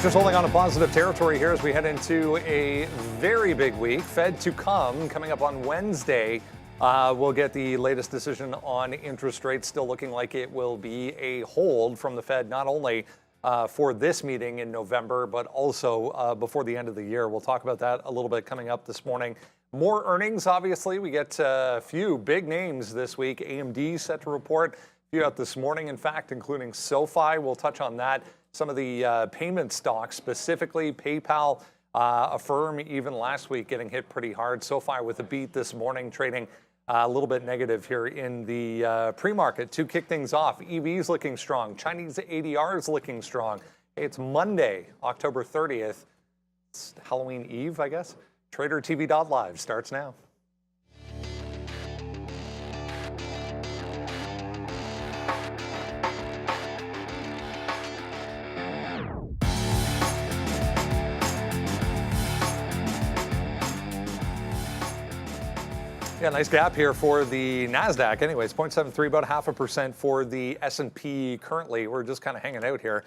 Futures holding on to positive territory here as we head into a very big week. Fed to come coming up on Wednesday. We'll get the latest decision on interest rates, still looking like it will be a hold from the Fed, not only for this meeting in November, but also before the end of the year. We'll talk about that a little bit coming up this morning. More earnings, obviously. We get a few big names this week. AMD set to report a few out this morning, in fact, including SoFi. We'll touch on that. Some of the payment stocks, specifically PayPal, Affirm, even last week getting hit pretty hard. SoFi with a beat this morning, trading a little bit negative here in the pre-market. To kick things off, EVs looking strong. Chinese ADRs looking strong. It's Monday, October 30th. It's Halloween Eve, I guess. Tradertv.live starts now. Yeah, nice gap here for the NASDAQ. Anyways, 0.73, about 0.5% for the S&P currently. We're just kind of hanging out here,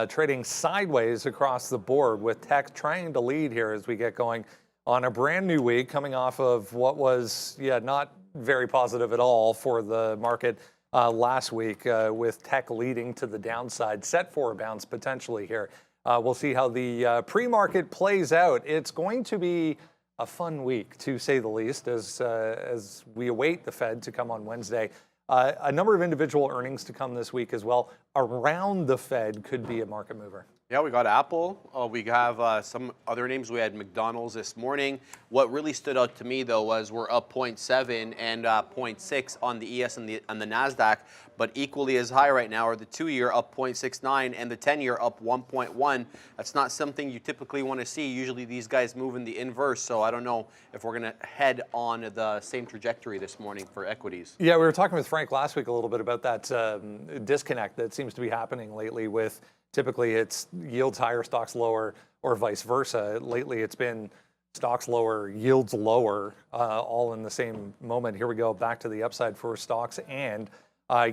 trading sideways across the board with tech trying to lead here as we get going on a brand new week coming off of what was, not very positive at all for the market last week with tech leading to the downside, set for a bounce potentially here. We'll see how the pre-market plays out. It's going to be a fun week, to say the least, as we await the Fed to come on Wednesday. A number of individual earnings to come this week as well. Around the Fed could be a market mover. Yeah, we got Apple. We have some other names. We had McDonald's this morning. What really stood out to me, though, was we're up 0.7 and 0.6 on the ES and the NASDAQ, but equally as high right now are the 2-year up 0.69 and the 10-year up 1.1. That's not something you typically want to see. Usually these guys move in the inverse, so I don't know if we're going to head on the same trajectory this morning for equities. Yeah, we were talking with Frank last week a little bit about that disconnect that seems to be happening lately with typically it's yields higher, stocks lower, or vice versa. Lately it's been stocks lower, yields lower, all in the same moment. Here we go, back to the upside for stocks and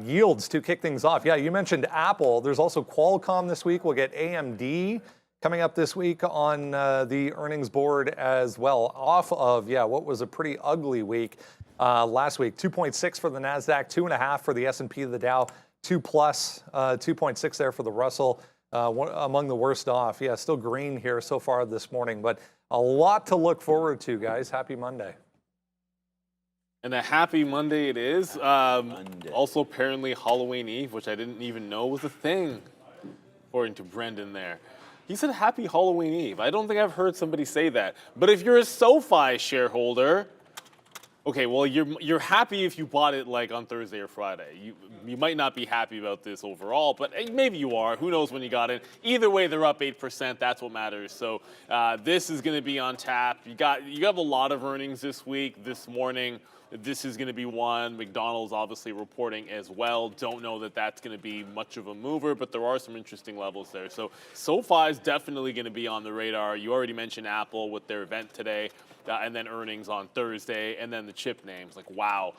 yields to kick things off. Yeah, you mentioned Apple. There's also Qualcomm this week. We'll get AMD coming up this week on the earnings board as well, off of, what was a pretty ugly week last week. 2.6 for the NASDAQ, 2.5 for the S&P, the Dow, 2 plus, 2.6 there for the Russell, among the worst off. Yeah, still green here so far this morning, but a lot to look forward to, guys. Happy Monday. And a happy Monday it is. Also, apparently Halloween Eve, which I didn't even know was a thing, according to Brendan there. He said happy Halloween Eve. I don't think I've heard somebody say that. But if you're a SoFi shareholder, okay, well, you're happy if you bought it like on Thursday or Friday. You might not be happy about this overall, but maybe you are. Who knows when you got it? Either way, they're up 8%. That's what matters. So this is going to be on tap. You have a lot of earnings this week, this morning. This is going to be one. McDonald's obviously reporting as well. Don't know that that's going to be much of a mover, but there are some interesting levels there. So SoFi is definitely going to be on the radar. You already mentioned Apple with their event today, and then earnings on Thursday, and then the chip names. Like, wow.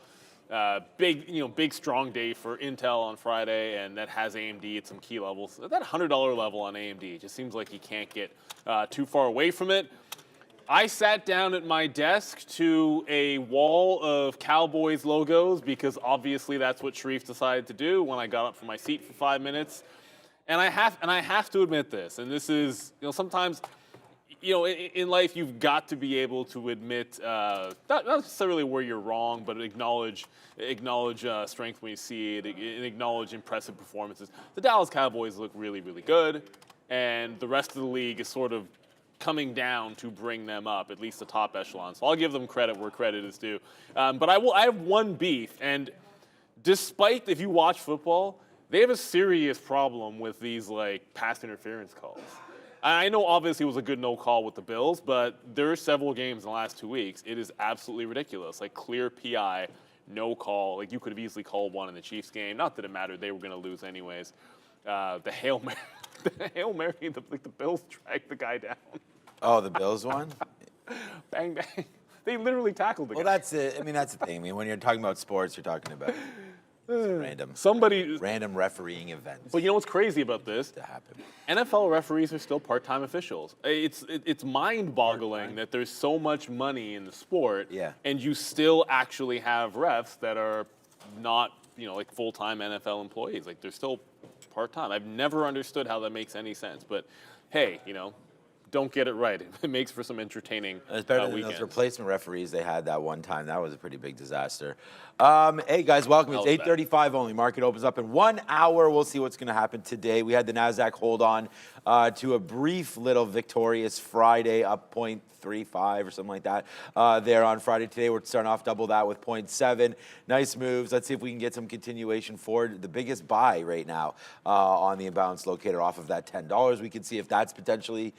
Big strong day for Intel on Friday, and that has AMD at some key levels. That $100 level on AMD just seems like you can't get too far away from it. I sat down at my desk to a wall of Cowboys logos because obviously that's what Sharif decided to do when I got up from my seat for 5 minutes. And I have to admit this, and this is, sometimes, in life you've got to be able to admit, not necessarily where you're wrong, but acknowledge strength when you see it, and acknowledge impressive performances. The Dallas Cowboys look really, really good, and the rest of the league is sort of coming down to bring them up, at least the top echelon. So I'll give them credit where credit is due. But I have one beef, and despite, if you watch football, they have a serious problem with these pass interference calls. I know obviously it was a good no call with the Bills, but there are several games in the last 2 weeks. It is absolutely ridiculous. Clear PI, no call. You could have easily called one in the Chiefs game. Not that it mattered. They were going to lose anyways. The Hail Mary. The Hail Mary, the Bills dragged the guy down. Oh, the Bills one? Bang, bang. They literally tackled the guy. Well, that's it. That's the thing. When you're talking about sports, you're talking about Random. Somebody. Refereeing events But you know what's crazy about this? to happen. NFL referees are still part-time officials. It's mind-boggling that there's so much money in the sport, Yeah. and you still actually have refs that are not, like full-time NFL employees. Like they're still part-time. I've never understood how that makes any sense. But hey, don't get it right. It makes for some entertaining It's better than weekends. those replacement referees they had that one time. That was a pretty big disaster. Hey guys, welcome. It's 8:35 only. Market opens up in 1 hour. We'll see what's going to happen today. We had the NASDAQ hold on to a brief little victorious Friday, up 0.35 or something like that there on Friday. Today we're starting off double that with 0.7. Nice moves. Let's see if we can get some continuation forward. The biggest buy right now on the imbalance locator off of that $10. We can see if that's potentially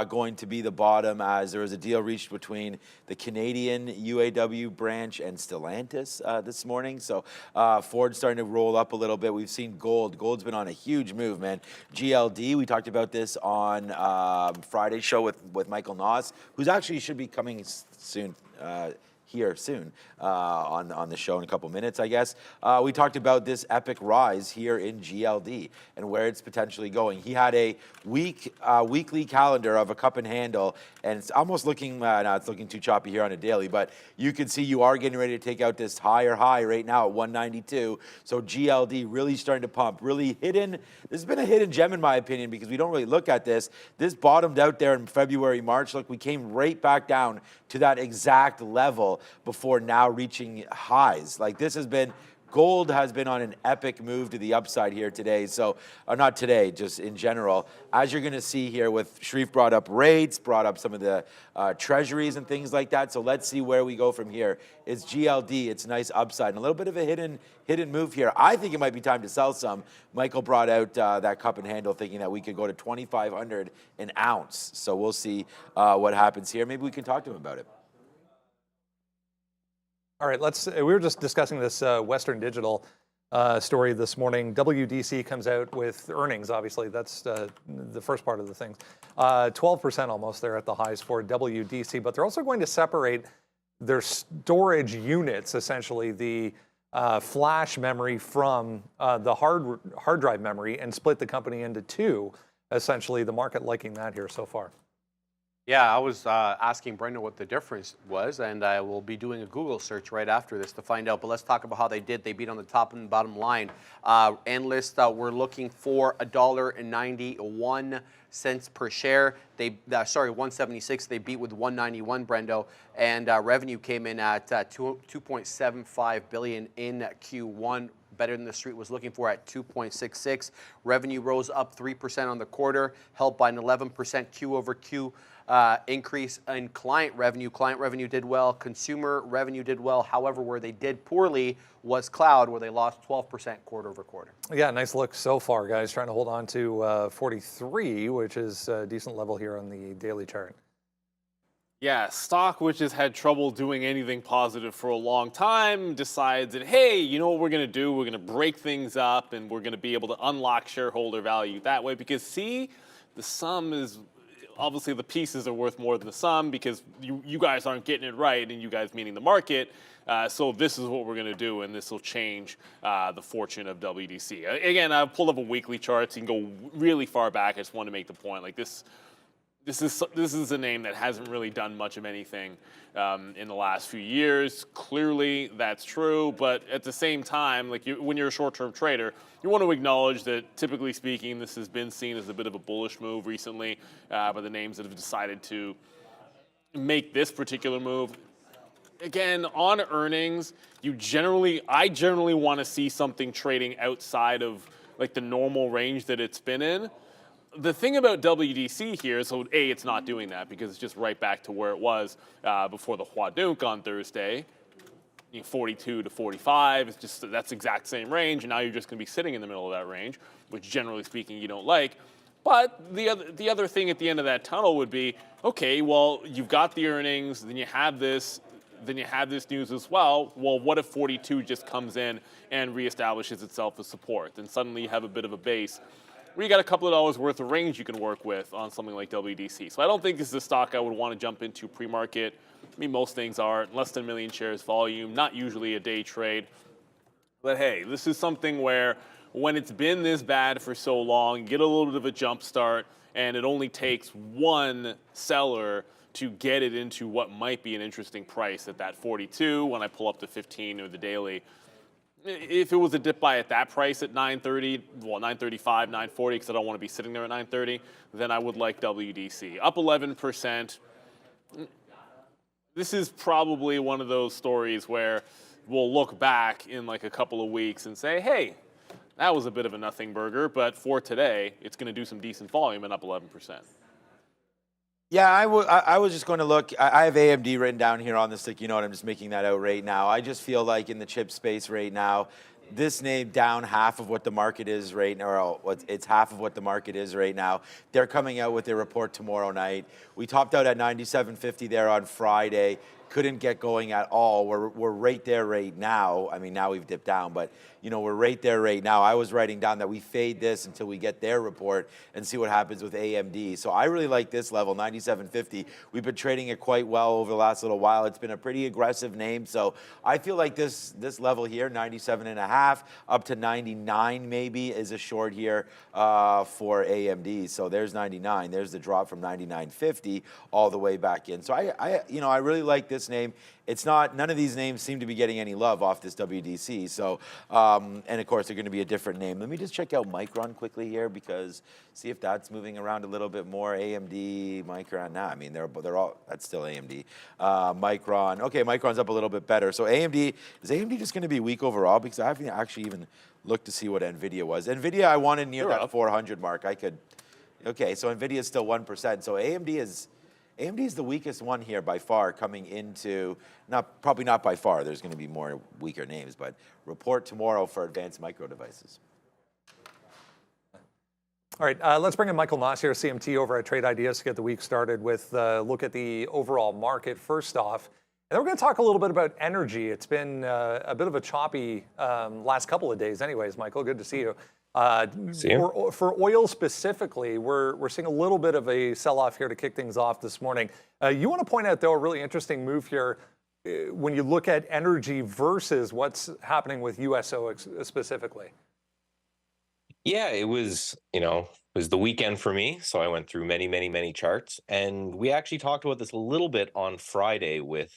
going to be the bottom, as there was a deal reached between the Canadian UAW branch and Stellantis this morning. So Ford's starting to roll up a little bit. We've seen gold. Gold's been on a huge move, man. GLD, we talked about this on Friday's show with Michael Noss, who's actually should be coming soon. Here soon on the show in a couple minutes, I guess. We talked about this epic rise here in GLD and where it's potentially going. He had a weekly calendar of a cup and handle, and it's almost looking, now it's looking too choppy here on a daily, but you can see you are getting ready to take out this higher high right now at 192. So GLD really starting to pump, really hidden. This has been a hidden gem in my opinion, because we don't really look at this. This bottomed out there in February, March. Look, we came right back down to that exact level before now reaching highs. Like this has been, gold has been on an epic move to the upside here today. So, not today, just in general. As you're going to see here, with Sharif brought up rates, brought up some of the treasuries and things like that. So let's see where we go from here. It's GLD, it's nice upside, and a little bit of a hidden move here. I think it might be time to sell some. Michael brought out that cup and handle, thinking that we could go to 2,500 an ounce. So we'll see what happens here. Maybe we can talk to him about it. All right, we were just discussing this Western Digital story this morning. WDC comes out with earnings, obviously. That's the first part of the thing. 12% almost there at the highs for WDC, but they're also going to separate their storage units, essentially the flash memory from the hard drive memory, and split the company into two. Essentially, the market liking that here so far. Yeah, I was asking Brendan what the difference was, and I will be doing a Google search right after this to find out. But let's talk about how they did. They beat on the top and bottom line. Analysts were looking for $1.91 per share. They sorry, 176. They beat with 191, Brendo, and revenue came in at 2.75 billion in Q1. Better than the street was looking for at 2.66. Revenue rose up 3% on the quarter, helped by an 11% Q over Q increase in client revenue. Client revenue did well. Consumer revenue did well. However, where they did poorly was cloud, where they lost 12% quarter over quarter. Yeah, nice look so far, guys. Trying to hold on to 43, which is a decent level here on the daily chart. Yeah, stock, which has had trouble doing anything positive for a long time, decides that, hey, you know what we're going to do? We're going to break things up, and we're going to be able to unlock shareholder value that way. Because, see, the sum is, obviously the pieces are worth more than the sum, because you guys aren't getting it right, and you guys meaning the market. So this is what we're going to do, and this will change the fortune of WDC. Again, I've pulled up a weekly chart, so you can go really far back. I just want to make the point. Like this is a name that hasn't really done much of anything in the last few years. Clearly, that's true. But at the same time, like when you're a short-term trader, you want to acknowledge that, typically speaking, this has been seen as a bit of a bullish move recently by the names that have decided to make this particular move. Again, on earnings, I generally want to see something trading outside of like the normal range that it's been in. The thing about WDC here is, so A, it's not doing that because it's just right back to where it was before the Huadunk on Thursday, 42 to 45. It's just that's exact same range, and now you're just going to be sitting in the middle of that range, which generally speaking you don't like. But the other thing at the end of that tunnel would be, okay, well you've got the earnings, then you have this news as well. Well, what if 42 just comes in and reestablishes itself as support? Then suddenly you have a bit of a base where you got a couple of dollars worth of range you can work with on something like WDC. So I don't think this is a stock I would want to jump into pre-market. I mean, most things are less than 1 million shares volume, not usually a day trade. But hey, this is something where when it's been this bad for so long, you get a little bit of a jump start, and it only takes one seller to get it into what might be an interesting price at that 42 when I pull up to 15 or the daily. If it was a dip buy at that price at 9:30, well, 9:35, 9:40, because I don't want to be sitting there at 9:30, then I would like WDC. Up 11%. This is probably one of those stories where we'll look back in like a couple of weeks and say, hey, that was a bit of a nothing burger, but for today, it's going to do some decent volume and up 11%. Yeah, I was just going to look. I have AMD written down here on the sticky note. I'm just making that out right now. I just feel like in the chip space right now, this name down half of what the market is right now, or it's half of what the market is right now. They're coming out with their report tomorrow night. We topped out at 97.50 there on Friday. Couldn't get going at all. We're right there right now. I mean, now we've dipped down, but you know, we're right there right now. I was writing down that we fade this until we get their report and see what happens with AMD. So I really like this level, 97.50. We've been trading it quite well over the last little while. It's been a pretty aggressive name. So I feel like this level here, 97.5 up to 99 maybe, is a short here for AMD. So there's 99. There's the drop from 99.50 all the way back in. So I really like this name. It's not, none of these names seem to be getting any love off this WDC. So, and of course, they're going to be a different name. Let me just check out Micron quickly here, because see if that's moving around a little bit more. AMD, Micron. Nah, I mean, they're all, that's still AMD. Micron. Okay, Micron's up a little bit better. So AMD, is AMD just going to be weak overall? Because I haven't actually even looked to see what NVIDIA was. NVIDIA, I wanted near that 400 mark. I could, okay, so NVIDIA is still 1%. So AMD is the weakest one here by far, coming into, probably not by far, there's going to be more weaker names, but report tomorrow for advanced micro devices. All right, let's bring in Michael Moss here, CMT over at Trade Ideas, to get the week started with a look at the overall market first off. And then we're going to talk a little bit about energy. It's been a bit of a choppy last couple of days anyways, Michael, good to see you. For oil specifically, we're seeing a little bit of a sell-off here to kick things off this morning. You want to point out, though, a really interesting move here when you look at energy versus what's happening with USO specifically. Yeah, it was the weekend for me, so I went through many charts, and we actually talked about this a little bit on Friday with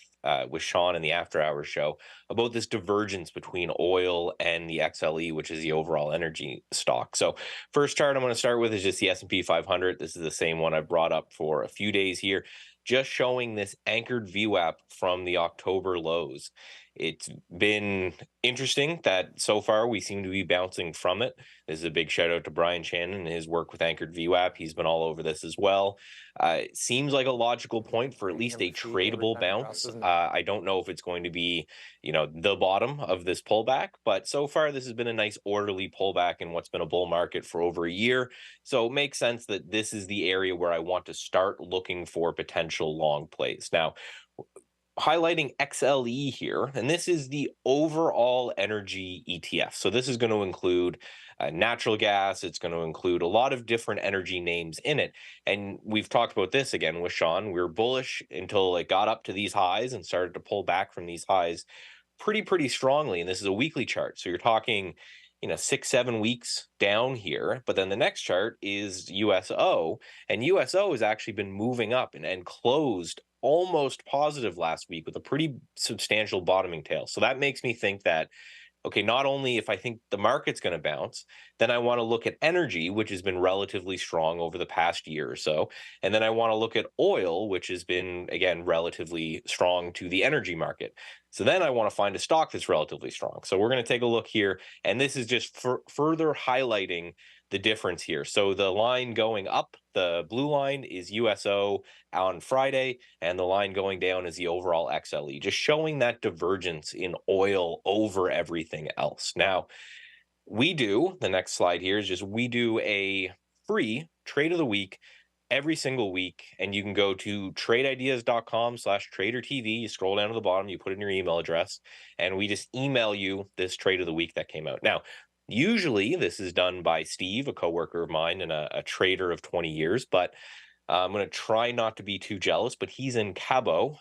Sean in the After Hours show about this divergence between oil and the XLE, which is the overall energy stock. So first chart I'm going to start with is just the S&P 500. This is the same one I brought up for a few days here, just showing this anchored VWAP from the October lows. It's been interesting that so far we seem to be bouncing from it. This is a big shout out to Brian Shannon and his work with anchored VWAP. He's been all over this as well. It seems like a logical point for at least a tradable bounce. I don't know if it's going to be, the bottom of this pullback, but so far this has been a nice orderly pullback in what's been a bull market for over a year. So it makes sense that this is the area where I want to start looking for potential long plays. Now, highlighting XLE here, and this is the overall energy ETF. So this is going to include natural gas. It's going to include a lot of different energy names in it. And we've talked about this again with Sean. We were bullish until it got up to these highs and started to pull back from these highs pretty strongly. And this is a weekly chart. So you're talking 6-7 weeks down here, but then the next chart is USO, and USO has actually been moving up and closed almost positive last week with a pretty substantial bottoming tail. So that makes me think that, okay, not only if I think the market's going to bounce, then I want to look at energy, which has been relatively strong over the past year or so. And then I want to look at oil, which has been, again, relatively strong to the energy market. So then I want to find a stock that's relatively strong. So we're going to take a look here. And this is just further highlighting the difference here. So the line going up, the blue line is USO on Friday, and the line going down is the overall XLE, just showing that divergence in oil over everything else. Now, the next slide here is just we do a free trade of the week every single week, and you can go to tradeideas.com/tradertv. You scroll down to the bottom, you put in your email address, and we just email you this trade of the week that came out. Now, usually this is done by Steve, a coworker of mine and a trader of 20 years, but I'm going to try not to be too jealous, but he's in Cabo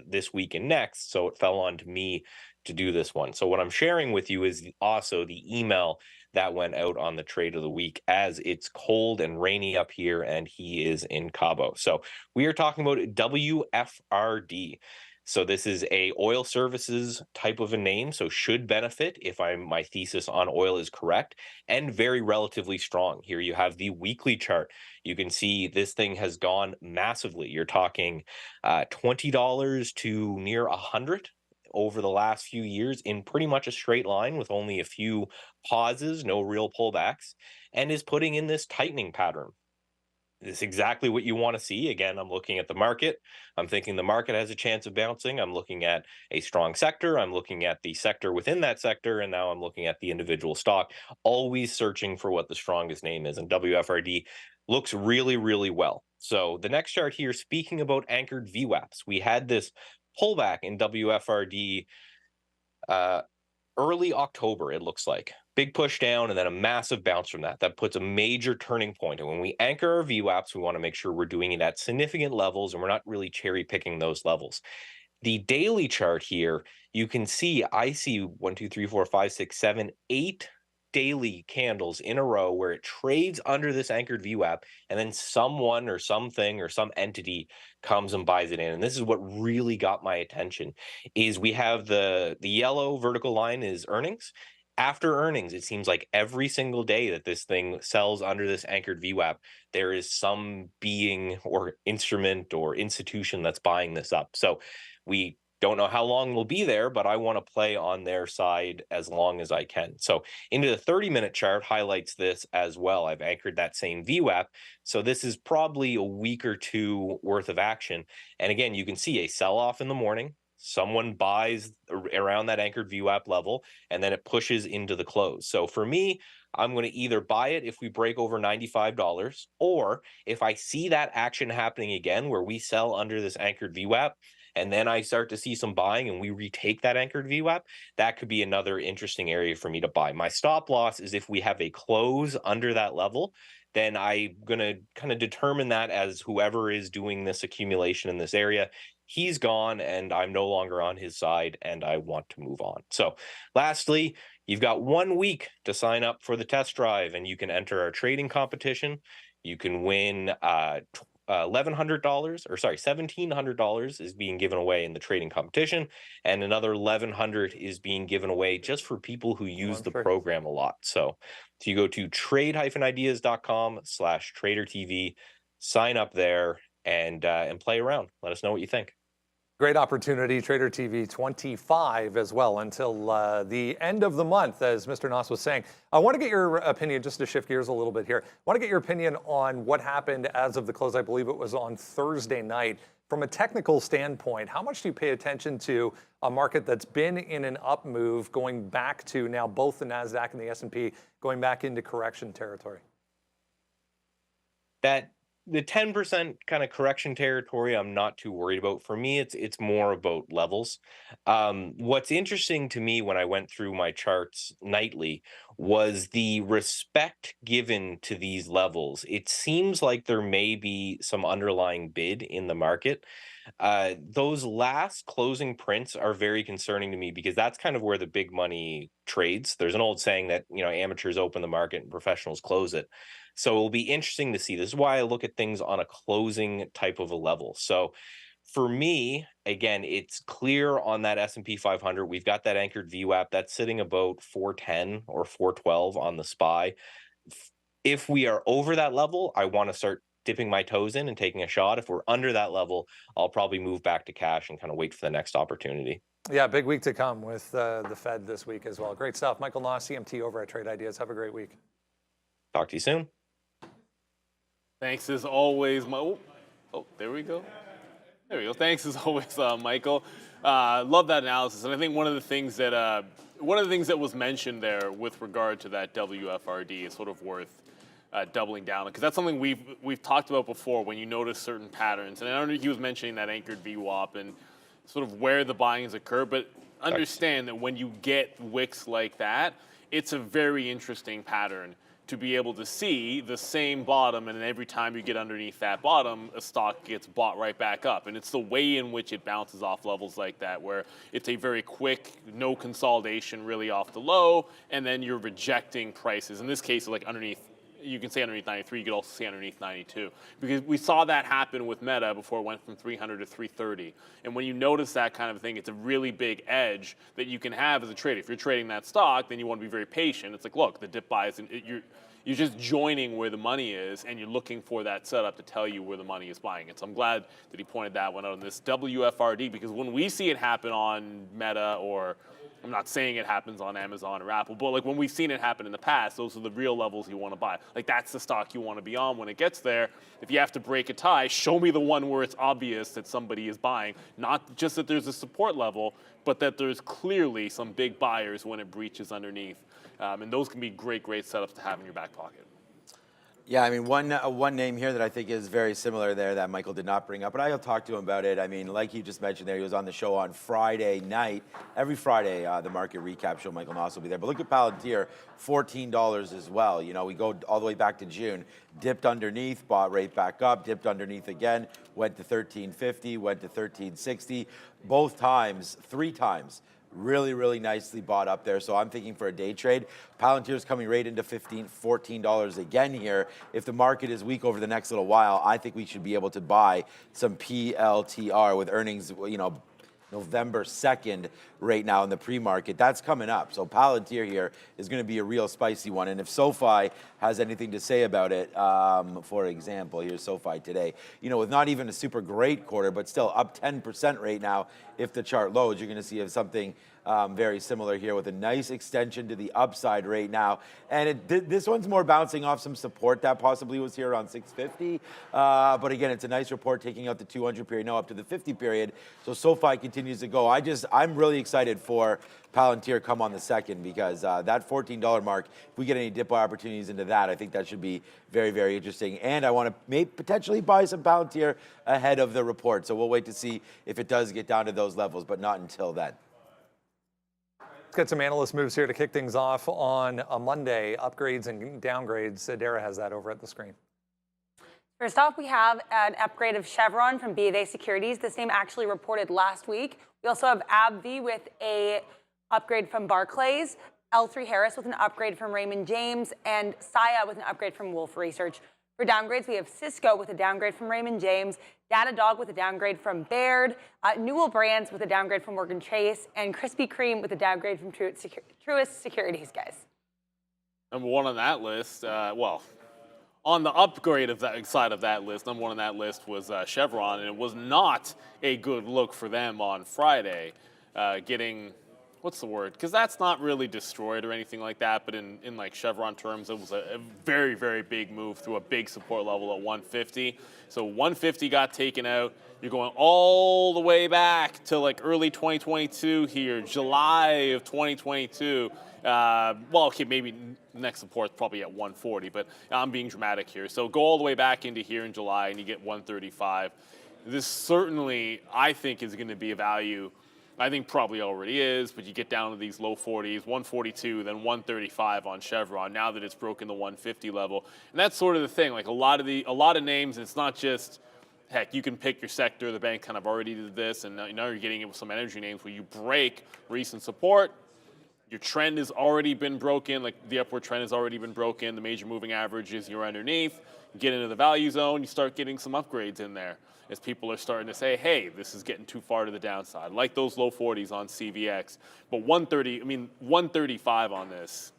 this week and next, so it fell on to me to do this one. So what I'm sharing with you is also the email that went out on the trade of the week, as it's cold and rainy up here and he is in Cabo. So we are talking about WFRD. So this is a oil services type of a name, so should benefit if my thesis on oil is correct, and very relatively strong. Here you have the weekly chart. You can see this thing has gone massively. You're talking $20 to near 100 over the last few years in pretty much a straight line with only a few pauses, no real pullbacks, and is putting in this tightening pattern. This is exactly what you want to see. Again, I'm looking at the market. I'm thinking the market has a chance of bouncing. I'm looking at a strong sector. I'm looking at the sector within that sector. And now I'm looking at the individual stock, always searching for what the strongest name is. And WFRD looks really, really well. So the next chart here, speaking about anchored VWAPs, we had this pullback in WFRD early October, it looks like. Big push down and then a massive bounce from that. That puts a major turning point. And when we anchor our VWAPs, we want to make sure we're doing it at significant levels and we're not really cherry picking those levels. The daily chart here, you can see I see 1, 2, 3, 4, 5, 6, 7, 8 daily candles in a row where it trades under this anchored VWAP, and then someone or something or some entity comes and buys it in. And this is what really got my attention. Is we have the yellow vertical line is earnings. After earnings, it seems like every single day that this thing sells under this anchored VWAP, there is some being or instrument or institution that's buying this up. So we don't know how long we'll be there, but I want to play on their side as long as I can. So into the 30-minute chart highlights this as well. I've anchored that same VWAP. So this is probably a week or two worth of action. And again, you can see a sell-off in the morning. Someone buys around that anchored VWAP level, and then it pushes into the close. So for me, I'm going to either buy it if we break over $95, or if I see that action happening again where we sell under this anchored VWAP, and then I start to see some buying and we retake that anchored VWAP, that could be another interesting area for me to buy. My stop loss is if we have a close under that level, then I'm going to kind of determine that as whoever is doing this accumulation in this area, he's gone and I'm no longer on his side and I want to move on. So lastly, you've got 1 week to sign up for the test drive and you can enter our trading competition. You can win $1,700 is being given away in the trading competition, and another $1,100 is being given away just for people who use the program a lot. So if you go to trade-ideas.com/tradertv, sign up there and play around. Let us know what you think. Great opportunity, Trader TV 25 as well until the end of the month, as Mr. Noss was saying. I want to get your opinion, just to shift gears a little bit here. I want to get your opinion on what happened as of the close. I believe it was on Thursday night. From a technical standpoint, how much do you pay attention to a market that's been in an up move, going back to now both the NASDAQ and the S&P going back into correction territory? The 10% kind of correction territory, I'm not too worried about. For me, it's more about levels. What's interesting to me when I went through my charts nightly was the respect given to these levels. It seems like there may be some underlying bid in the market. Those last closing prints are very concerning to me because that's kind of where the big money trades. There's an old saying that, amateurs open the market and professionals close it. So it'll be interesting to see. This is why I look at things on a closing type of a level. So for me, again, it's clear on that S&P 500. We've got that anchored VWAP that's sitting about 410 or 412 on the SPY. If we are over that level, I want to start dipping my toes in and taking a shot. If we're under that level, I'll probably move back to cash and kind of wait for the next opportunity. Yeah, big week to come with the Fed this week as well. Great stuff. Michael Noss, CMT over at Trade Ideas. Have a great week. Talk to you soon. Thanks as always. There we go. There we go. Thanks as always, Michael. Love that analysis, and I think one of the things that was mentioned there with regard to that WFRD is sort of worth doubling down, because that's something we've talked about before. When you notice certain patterns, and I know he was mentioning that anchored VWAP and sort of where the buyings occur, but understand that when you get wicks like that, it's a very interesting pattern to be able to see the same bottom, and every time you get underneath that bottom, a stock gets bought right back up. And it's the way in which it bounces off levels like that, where it's a very quick, no consolidation really off the low, and then you're rejecting prices. In this case, like underneath, you can say underneath 93, you could also say underneath 92. Because we saw that happen with Meta before it went from 300 to 330. And when you notice that kind of thing, it's a really big edge that you can have as a trader. If you're trading that stock, then you want to be very patient. It's like, look, the dip buys, and you're just joining where the money is, and you're looking for that setup to tell you where the money is buying it. So I'm glad that he pointed that one out on this WFRD, because when we see it happen on Meta, or I'm not saying it happens on Amazon or Apple, but like when we've seen it happen in the past, those are the real levels you want to buy. Like that's the stock you want to be on when it gets there. If you have to break a tie, show me the one where it's obvious that somebody is buying, not just that there's a support level, but that there's clearly some big buyers when it breaches underneath. And those can be great, great setups to have in your back pocket. Yeah, I mean, one name here that I think is very similar there that Michael did not bring up, but I'll talk to him about it. I mean, like he just mentioned there, he was on the show on Friday night. Every Friday, the market recap show, Michael Noss will be there. But look at Palantir, $14 as well. You know, we go all the way back to June, dipped underneath, bought right back up, dipped underneath again, went to 1350, went to 1360. Both times, 3 times. Really, really nicely bought up there. So I'm thinking for a day trade. Palantir's coming right into $14 again here. If the market is weak over the next little while, I think we should be able to buy some PLTR with earnings, you know, November 2nd right now in the pre-market. That's coming up. So Palantir here is going to be a real spicy one. And if SoFi has anything to say about it, for example, here's SoFi today, you know, with not even a super great quarter, but still up 10% right now. If the chart loads, you're going to see something very similar here with a nice extension to the upside right now. And this one's more bouncing off some support that possibly was here around 650. But again, it's a nice report taking out the 200 period, no, up to the 50 period. So SoFi continues to go. I'm really excited for Palantir come on the 2nd, because that $14 mark, if we get any dip buy opportunities into that, I think that should be very, very interesting. And I want to potentially buy some Palantir ahead of the report. So we'll wait to see if it does get down to those levels, but not until then. Let's get some analyst moves here to kick things off on a Monday. Upgrades and downgrades. Dara has that over at the screen. First off, we have an upgrade of Chevron from BOVESPA Securities. This name actually reported last week. We also have AbbVie with a upgrade from Barclays, L3 Harris with an upgrade from Raymond James, and Saya with an upgrade from Wolfe Research. For downgrades, we have Cisco with a downgrade from Raymond James, Datadog with a downgrade from Baird, Newell Brands with a downgrade from Morgan Chase, and Krispy Kreme with a downgrade from Truist Securities, guys. Number one on that list, well, on the upgrade of that side of that list, number one on that list was Chevron, and it was not a good look for them on Friday, getting, what's the word? Because that's not really destroyed or anything like that, but in like Chevron terms, it was a very, very big move through a big support level at 150. So 150 got taken out. You're going all the way back to like early 2022 here, July of 2022. Well, okay, maybe next support's probably at 140, but I'm being dramatic here. So go all the way back into here in July and you get 135. This certainly, I think, is going to be a value. I think probably already is, but you get down to these low 40s, 142, then 135 on Chevron, now that it's broken the 150 level. And that's sort of the thing, like a lot of names, it's not just, heck, you can pick your sector, the bank kind of already did this, and now you're getting it with some energy names where you break recent support, your trend has already been broken, like the upward trend has already been broken, the major moving averages you're underneath, you get into the value zone, you start getting some upgrades in there as people are starting to say, hey, this is getting too far to the downside, like those low 40s on CVX. But 135 on this,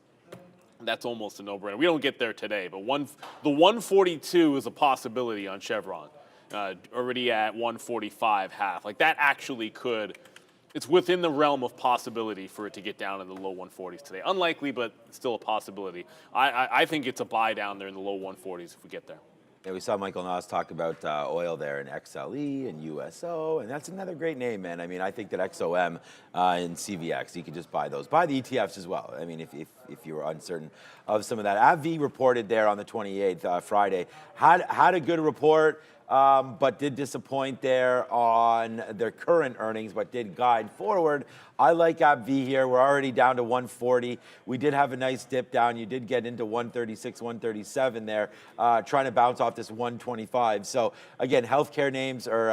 that's almost a no-brainer. We don't get there today, but the 142 is a possibility on Chevron, already at 145 half. Like that actually could, it's within the realm of possibility for it to get down in the low 140s today. Unlikely, but still a possibility. I think it's a buy down there in the low 140s if we get there. Yeah, we saw Michael Noss talk about oil there in XLE and USO, and that's another great name, man. I mean, I think that XOM and CVX, you can just buy those. Buy the ETFs as well. I mean, if you were uncertain of some of that. AbbVie reported there on the 28th, Friday, had a good report. but did disappoint there on their current earnings, but did guide forward. I like AbbVie here. We're already down to 140. We did have a nice dip down. You did get into 136, 137 there, trying to bounce off this 125. So again, healthcare names or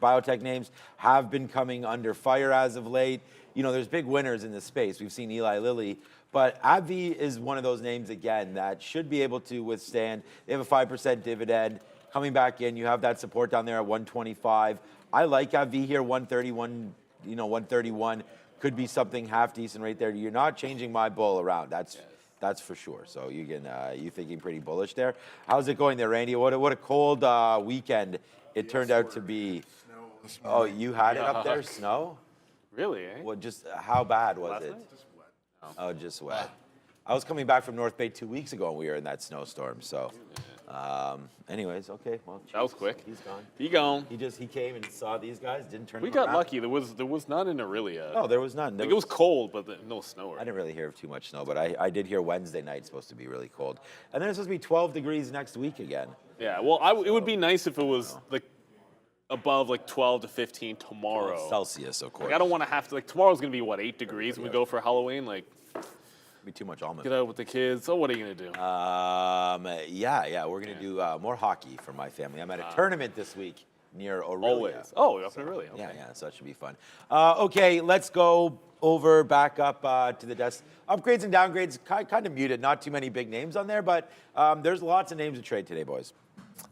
biotech names have been coming under fire as of late. You know, there's big winners in this space. We've seen Eli Lilly. But AbbVie is one of those names, again, that should be able to withstand. They have a 5% dividend. Coming back in, you have that support down there at 125. I like AbbVie here, 131, 131. Could be something half decent right there. You're not changing my bull around. That's for sure. So you thinking pretty bullish there. How's it going there, Randy? What a cold weekend it turned out to be. Oh, you had it up there, snow? Really, eh? Well, just how bad was it? Just wet. Oh, just wet. I was coming back from North Bay 2 weeks ago and we were in that snowstorm. So, anyways, okay. Well, That was quick. He's gone. He gone. He came and saw these guys. Didn't turn. We them got around. lucky. There was none in Aurelia. No, there was none. Like, it was cold, but no snow. I didn't really hear of too much snow, but I did hear Wednesday night supposed to be really cold, and then it's supposed to be 12 degrees next week again. Yeah. Well, it would be nice if it was like above like 12 to 15 tomorrow. Celsius, of course. Like, I don't want to have to. Like, tomorrow's gonna be what, 8 degrees when we go for Halloween. Like, Be too much almond. get out with the kids. So what are you gonna do? Yeah, we're gonna do more hockey for my family. I'm at a tournament this week near Aurelia. Always. Oh, up in Aurelia. Okay. Yeah, so that should be fun. Okay, let's go back up to the desk. Upgrades and downgrades, kind of muted. Not too many big names on there, but there's lots of names to trade today, boys.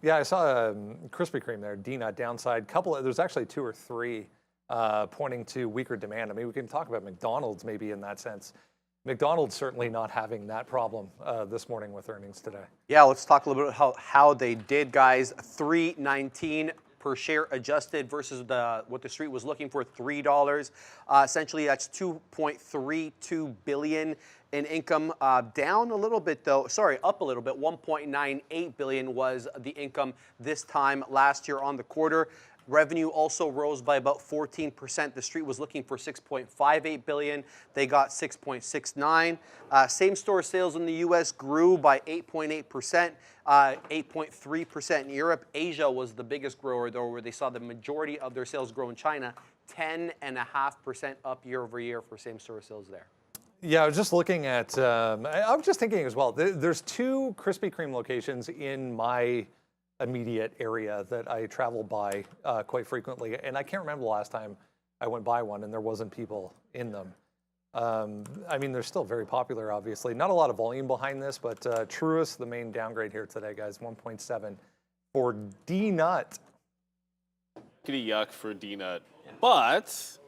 Yeah, I saw Krispy Kreme there, D-nut downside. There's actually 2 or 3 pointing to weaker demand. I mean, we can talk about McDonald's maybe in that sense. McDonald's certainly not having that problem this morning with earnings today. Yeah, let's talk a little bit about how they did, guys. $3.19 per share adjusted versus what the street was looking for, $3. Essentially, that's $2.32 billion in income. Down a little bit, though. Sorry, up a little bit. $1.98 billion was the income this time last year on the quarter. Revenue also rose by about 14%. The street was looking for $6.58 billion. They got $6.69. Same-store sales in the U.S. grew by 8.8%, 8.3% in Europe. Asia was the biggest grower, though, where they saw the majority of their sales grow in China, 10.5% up year over year for same-store sales there. Yeah, I was just looking at, I was just thinking as well, there's 2 Krispy Kreme locations in my immediate area that I travel by quite frequently, and I can't remember the last time I went by one and there wasn't people in them. I mean, they're still very popular, obviously. Not a lot of volume behind this, but Truist, the main downgrade here today, guys, 1.7 for D-Nut. Pretty yuck for D-Nut. But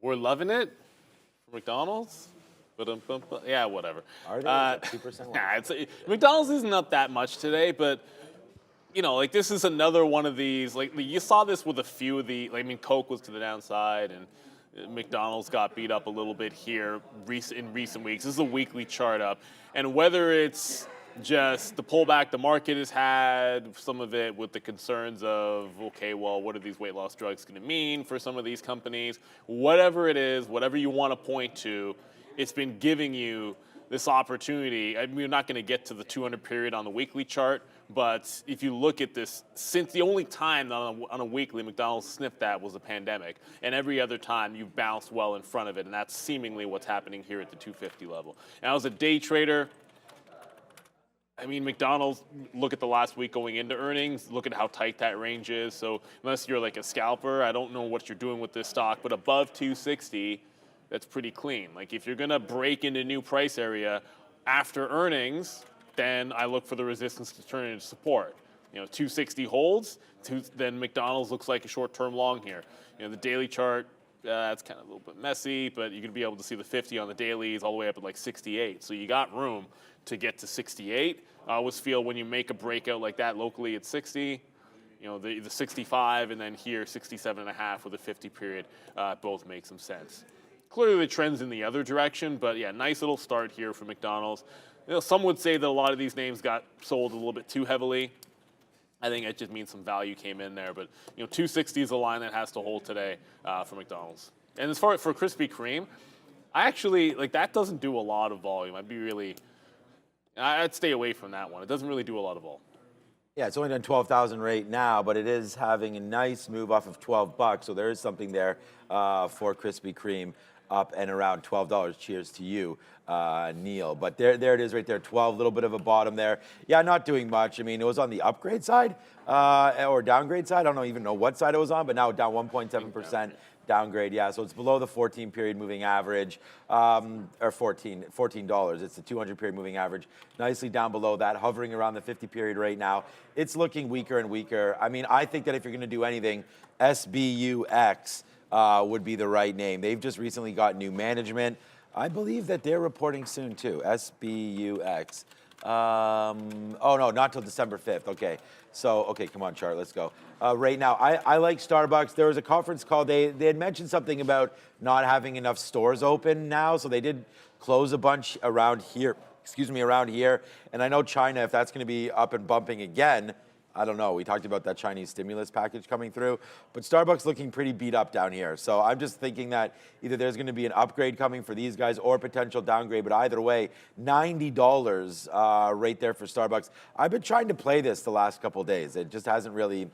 we're loving it for McDonald's. Yeah, whatever. Are they? Is that 2% McDonald's isn't up that much today, but like, this is another one of these, like, you saw this with a few of the, I mean, Coke was to the downside, and McDonald's got beat up a little bit here in recent weeks. This is a weekly chart up. And whether it's just the pullback the market has had, some of it with the concerns of, okay, well, what are these weight loss drugs going to mean for some of these companies? Whatever it is, whatever you want to point to, it's been giving you this opportunity. I mean, we're not going to get to the 200 period on the weekly chart, but if you look at this, since the only time on a weekly McDonald's sniffed that was the pandemic, and every other time you've bounced well in front of it, and that's seemingly what's happening here at the 250 level. And I was a day trader. I mean, McDonald's, look at the last week going into earnings, look at how tight that range is. So unless you're like a scalper, I don't know what you're doing with this stock, but above 260, that's pretty clean. Like, if you're gonna break into new price area after earnings, then I look for the resistance to turn into support. 260 holds, then McDonald's looks like a short-term long here. The daily chart, that's kind of a little bit messy, but you're gonna be able to see the 50 on the dailies all the way up at like 68. So you got room to get to 68. I always feel when you make a breakout like that locally at 60, the 65 and then here 67.5 with a 50 period, both make some sense. Clearly the trend's in the other direction, but yeah, nice little start here for McDonald's. Some would say that a lot of these names got sold a little bit too heavily. I think it just means some value came in there, but 260 is a line that has to hold today for McDonald's. And as far for Krispy Kreme, I actually, like, that doesn't do a lot of volume. I'd stay away from that one. It doesn't really do a lot of volume. Yeah, it's only done 12,000 right now, but it is having a nice move off of 12 bucks. So there is something there for Krispy Kreme up and around $12. Cheers to you, Neil. But there it is right there, 12, little bit of a bottom there. Yeah, not doing much. I mean, it was on the upgrade side or downgrade side. I don't even know what side it was on, but now down 1.7%. Downgrade, yeah. So it's below the 14 period moving average, or $14. It's the 200 period moving average. Nicely down below that, hovering around the 50 period right now. It's looking weaker and weaker. I mean, I think that if you're going to do anything, SBUX would be the right name. They've just recently got new management. I believe that they're reporting soon too. SBUX. Oh no, not till December 5th. Okay. So, okay, come on, chart, let's go. Right now, I like Starbucks. There was a conference call. They had mentioned something about not having enough stores open now, so they did close a bunch around here. Excuse me, around here. And I know China, if that's going to be up and bumping again, I don't know. We talked about that Chinese stimulus package coming through, but Starbucks looking pretty beat up down here. So I'm just thinking that either there's going to be an upgrade coming for these guys or potential downgrade, but either way, $90 right there for Starbucks. I've been trying to play this the last couple of days. It just hasn't really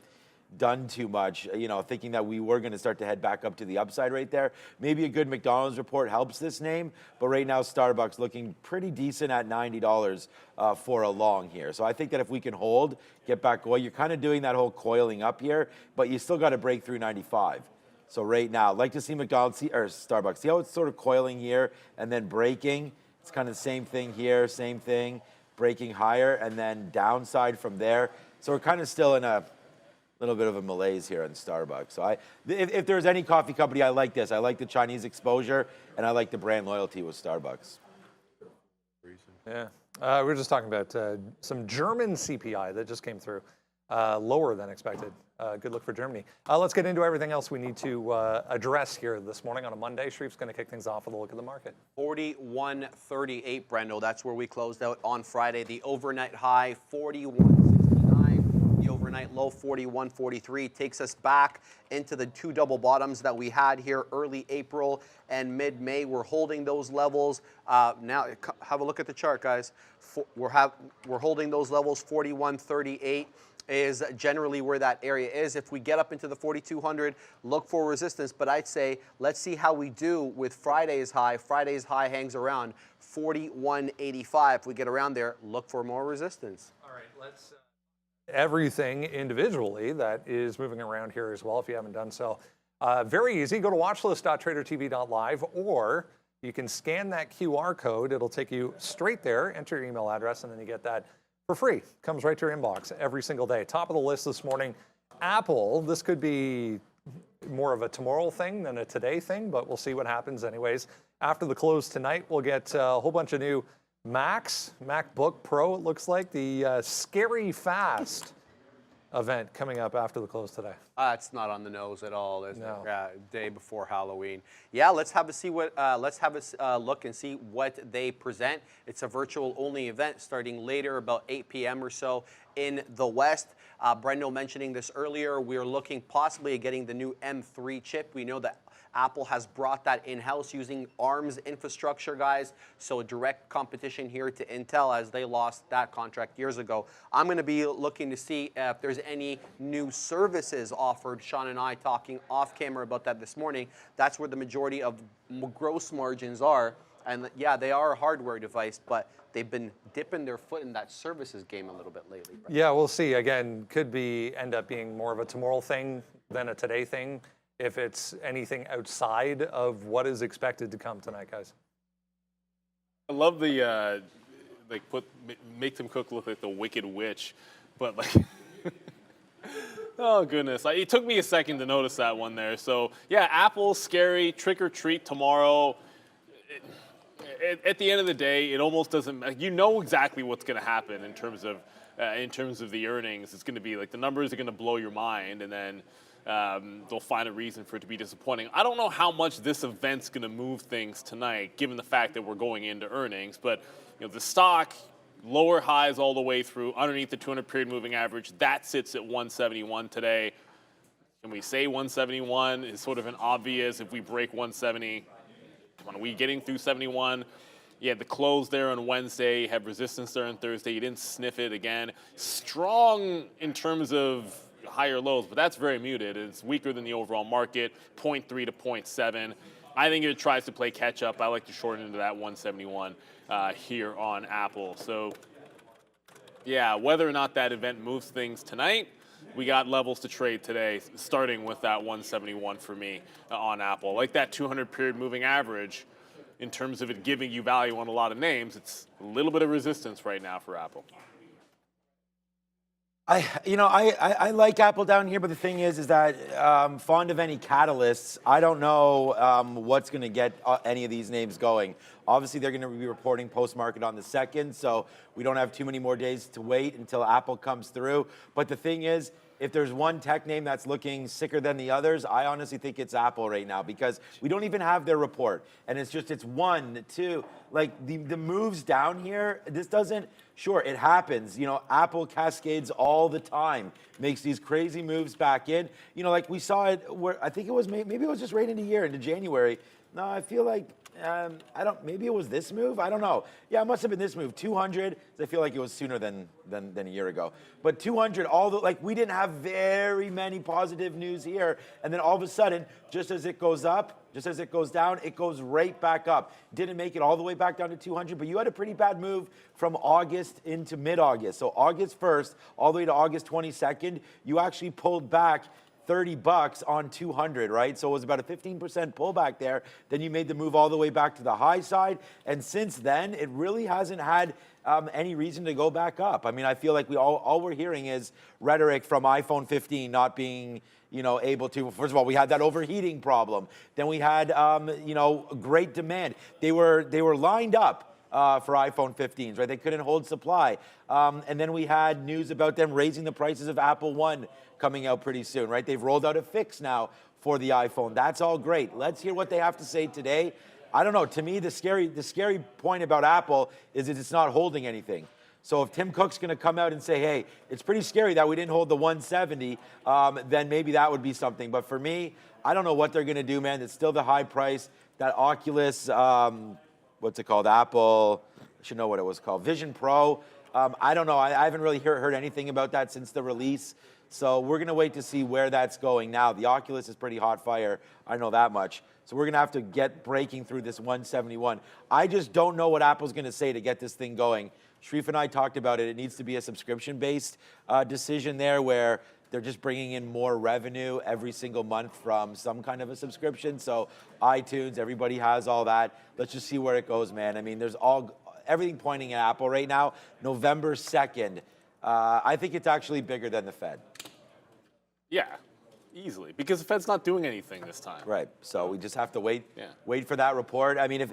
done too much, you know, thinking that we were going to start to head back up to the upside right there. Maybe a good McDonald's report helps this name, but right now Starbucks looking pretty decent at $90 for a long here. So I think that if we can hold, get back going, you're kind of doing that whole coiling up here, but you still got to break through 95. So right now, I'd like to see McDonald's or Starbucks. See how it's sort of coiling here and then breaking? It's kind of the same thing here, same thing, breaking higher and then downside from there. So we're kind of still in a little bit of a malaise here in Starbucks. So if there's any coffee company, I like this. I like the Chinese exposure, and I like the brand loyalty with Starbucks. Yeah. We were just talking about some German CPI that just came through, lower than expected. Good look for Germany. Let's get into everything else we need to address here this morning on a Monday. Shrieve's going to kick things off with a look at the market. 41.38, Brendo. That's where we closed out on Friday. The overnight high, 41.69. The overnight low, 41.43. Takes us back into the two double bottoms that we had here early April and mid-May. We're holding those levels. Now, have a look at the chart, guys. We're holding those levels. 41.38 is generally where that area is. If we get up into the 4,200, look for resistance. But I'd say let's see how we do with Friday's high. Friday's high hangs around 41.85. If we get around there, look for more resistance. All right, let's everything individually that is moving around here as well, if you haven't done so. Very easy. Go to watchlist.tradertv.live, or you can scan that QR code. It'll take you straight there. Enter your email address, and then you get that for free. Comes right to your inbox every single day. Top of the list this morning, Apple. This could be more of a tomorrow thing than a today thing, but we'll see what happens anyways. After the close tonight, we'll get a whole bunch of new MacBook Pro, it looks like. The Scary Fast event coming up after the close today. It's not on the nose at all, is No. it? Day before Halloween. Yeah, let's have a look and see what they present. It's a virtual only event starting later, about 8 p.m. or so in the West. Brendo mentioning this earlier. We're looking possibly at getting the new M3 chip. We know that Apple has brought that in-house using ARM's infrastructure, guys. So a direct competition here to Intel as they lost that contract years ago. I'm going to be looking to see if there's any new services offered. Sean and I talking off camera about that this morning. That's where the majority of gross margins are. And yeah, they are a hardware device, but they've been dipping their foot in that services game a little bit lately. Right? Yeah, we'll see. Again, could end up being more of a tomorrow thing than a today thing, if it's anything outside of what is expected to come tonight, guys. I love the make Tim Cook look like the Wicked Witch, but like, oh goodness, it took me a second to notice that one there. So yeah, Apple, scary, trick or treat tomorrow. At the end of the day, it almost doesn't. You know exactly what's going to happen in terms of the earnings. It's going to be like the numbers are going to blow your mind, and then they'll find a reason for it to be disappointing. I don't know how much this event's going to move things tonight, given the fact that we're going into earnings. But you know, the stock, lower highs all the way through, underneath the 200-period moving average. That sits at 171 today. Can we say 171 is sort of an obvious? If we break 170, come on, are we getting through 71? You had the close there on Wednesday, you had resistance there on Thursday. You didn't sniff it again. Strong in terms of higher lows, but that's very muted. It's weaker than the overall market, 0.3 to 0.7. I think it tries to play catch up. I like to shorten into that 171 here on Apple. So, yeah, whether or not that event moves things tonight, we got levels to trade today, starting with that 171 for me on Apple. Like that 200 period moving average, in terms of it giving you value on a lot of names, it's a little bit of resistance right now for Apple. I like Apple down here, but the thing is that fond of any catalysts, I don't know what's going to get any of these names going. Obviously, they're going to be reporting post-market on the 2nd, so we don't have too many more days to wait until Apple comes through. But the thing is, if there's one tech name that's looking sicker than the others, I honestly think it's Apple right now, because we don't even have their report. And it's 1, 2, like the moves down here, this doesn't, sure, it happens. You know, Apple cascades all the time, makes these crazy moves back in. You know, like we saw it where, I think it was, maybe it was just right into year, into January. No, I feel like, maybe it was this move? I don't know. Yeah, it must have been this move. 200, I feel like it was sooner than a year ago. But 200, we didn't have very many positive news here. And then all of a sudden, just as it goes up, just as it goes down, it goes right back up. Didn't make it all the way back down to 200, but you had a pretty bad move from August into mid-August. So August 1st, all the way to August 22nd, you actually pulled back $30 on 200, right? So it was about a 15% pullback there. Then you made the move all the way back to the high side. And since then, it really hasn't had any reason to go back up. I mean, I feel like all we're hearing is rhetoric from iPhone 15 not being, able to. First of all, we had that overheating problem. Then we had, great demand. They were lined up for iPhone 15s, right? They couldn't hold supply. And then we had news about them raising the prices of Apple One coming out pretty soon, right? They've rolled out a fix now for the iPhone. That's all great. Let's hear what they have to say today. I don't know. To me, the scary point about Apple is that it's not holding anything. So if Tim Cook's going to come out and say, hey, it's pretty scary that we didn't hold the 170, then maybe that would be something. But for me, I don't know what they're going to do, man. It's still the high price. That Oculus, what's it called? Apple, I should know what it was called. Vision Pro. I don't know. I haven't really heard anything about that since the release. So we're going to wait to see where that's going now. The Oculus is pretty hot fire. I know that much. So we're going to have to get breaking through this 171. I just don't know what Apple's going to say to get this thing going. Sharif and I talked about it. It needs to be a subscription-based decision there where they're just bringing in more revenue every single month from some kind of a subscription. So iTunes, everybody has all that. Let's just see where it goes, man. I mean, there's everything pointing at Apple right now. November 2nd. I think it's actually bigger than the Fed. Yeah, easily, because the Fed's not doing anything this time. Right. So we just have to wait for that report. I mean,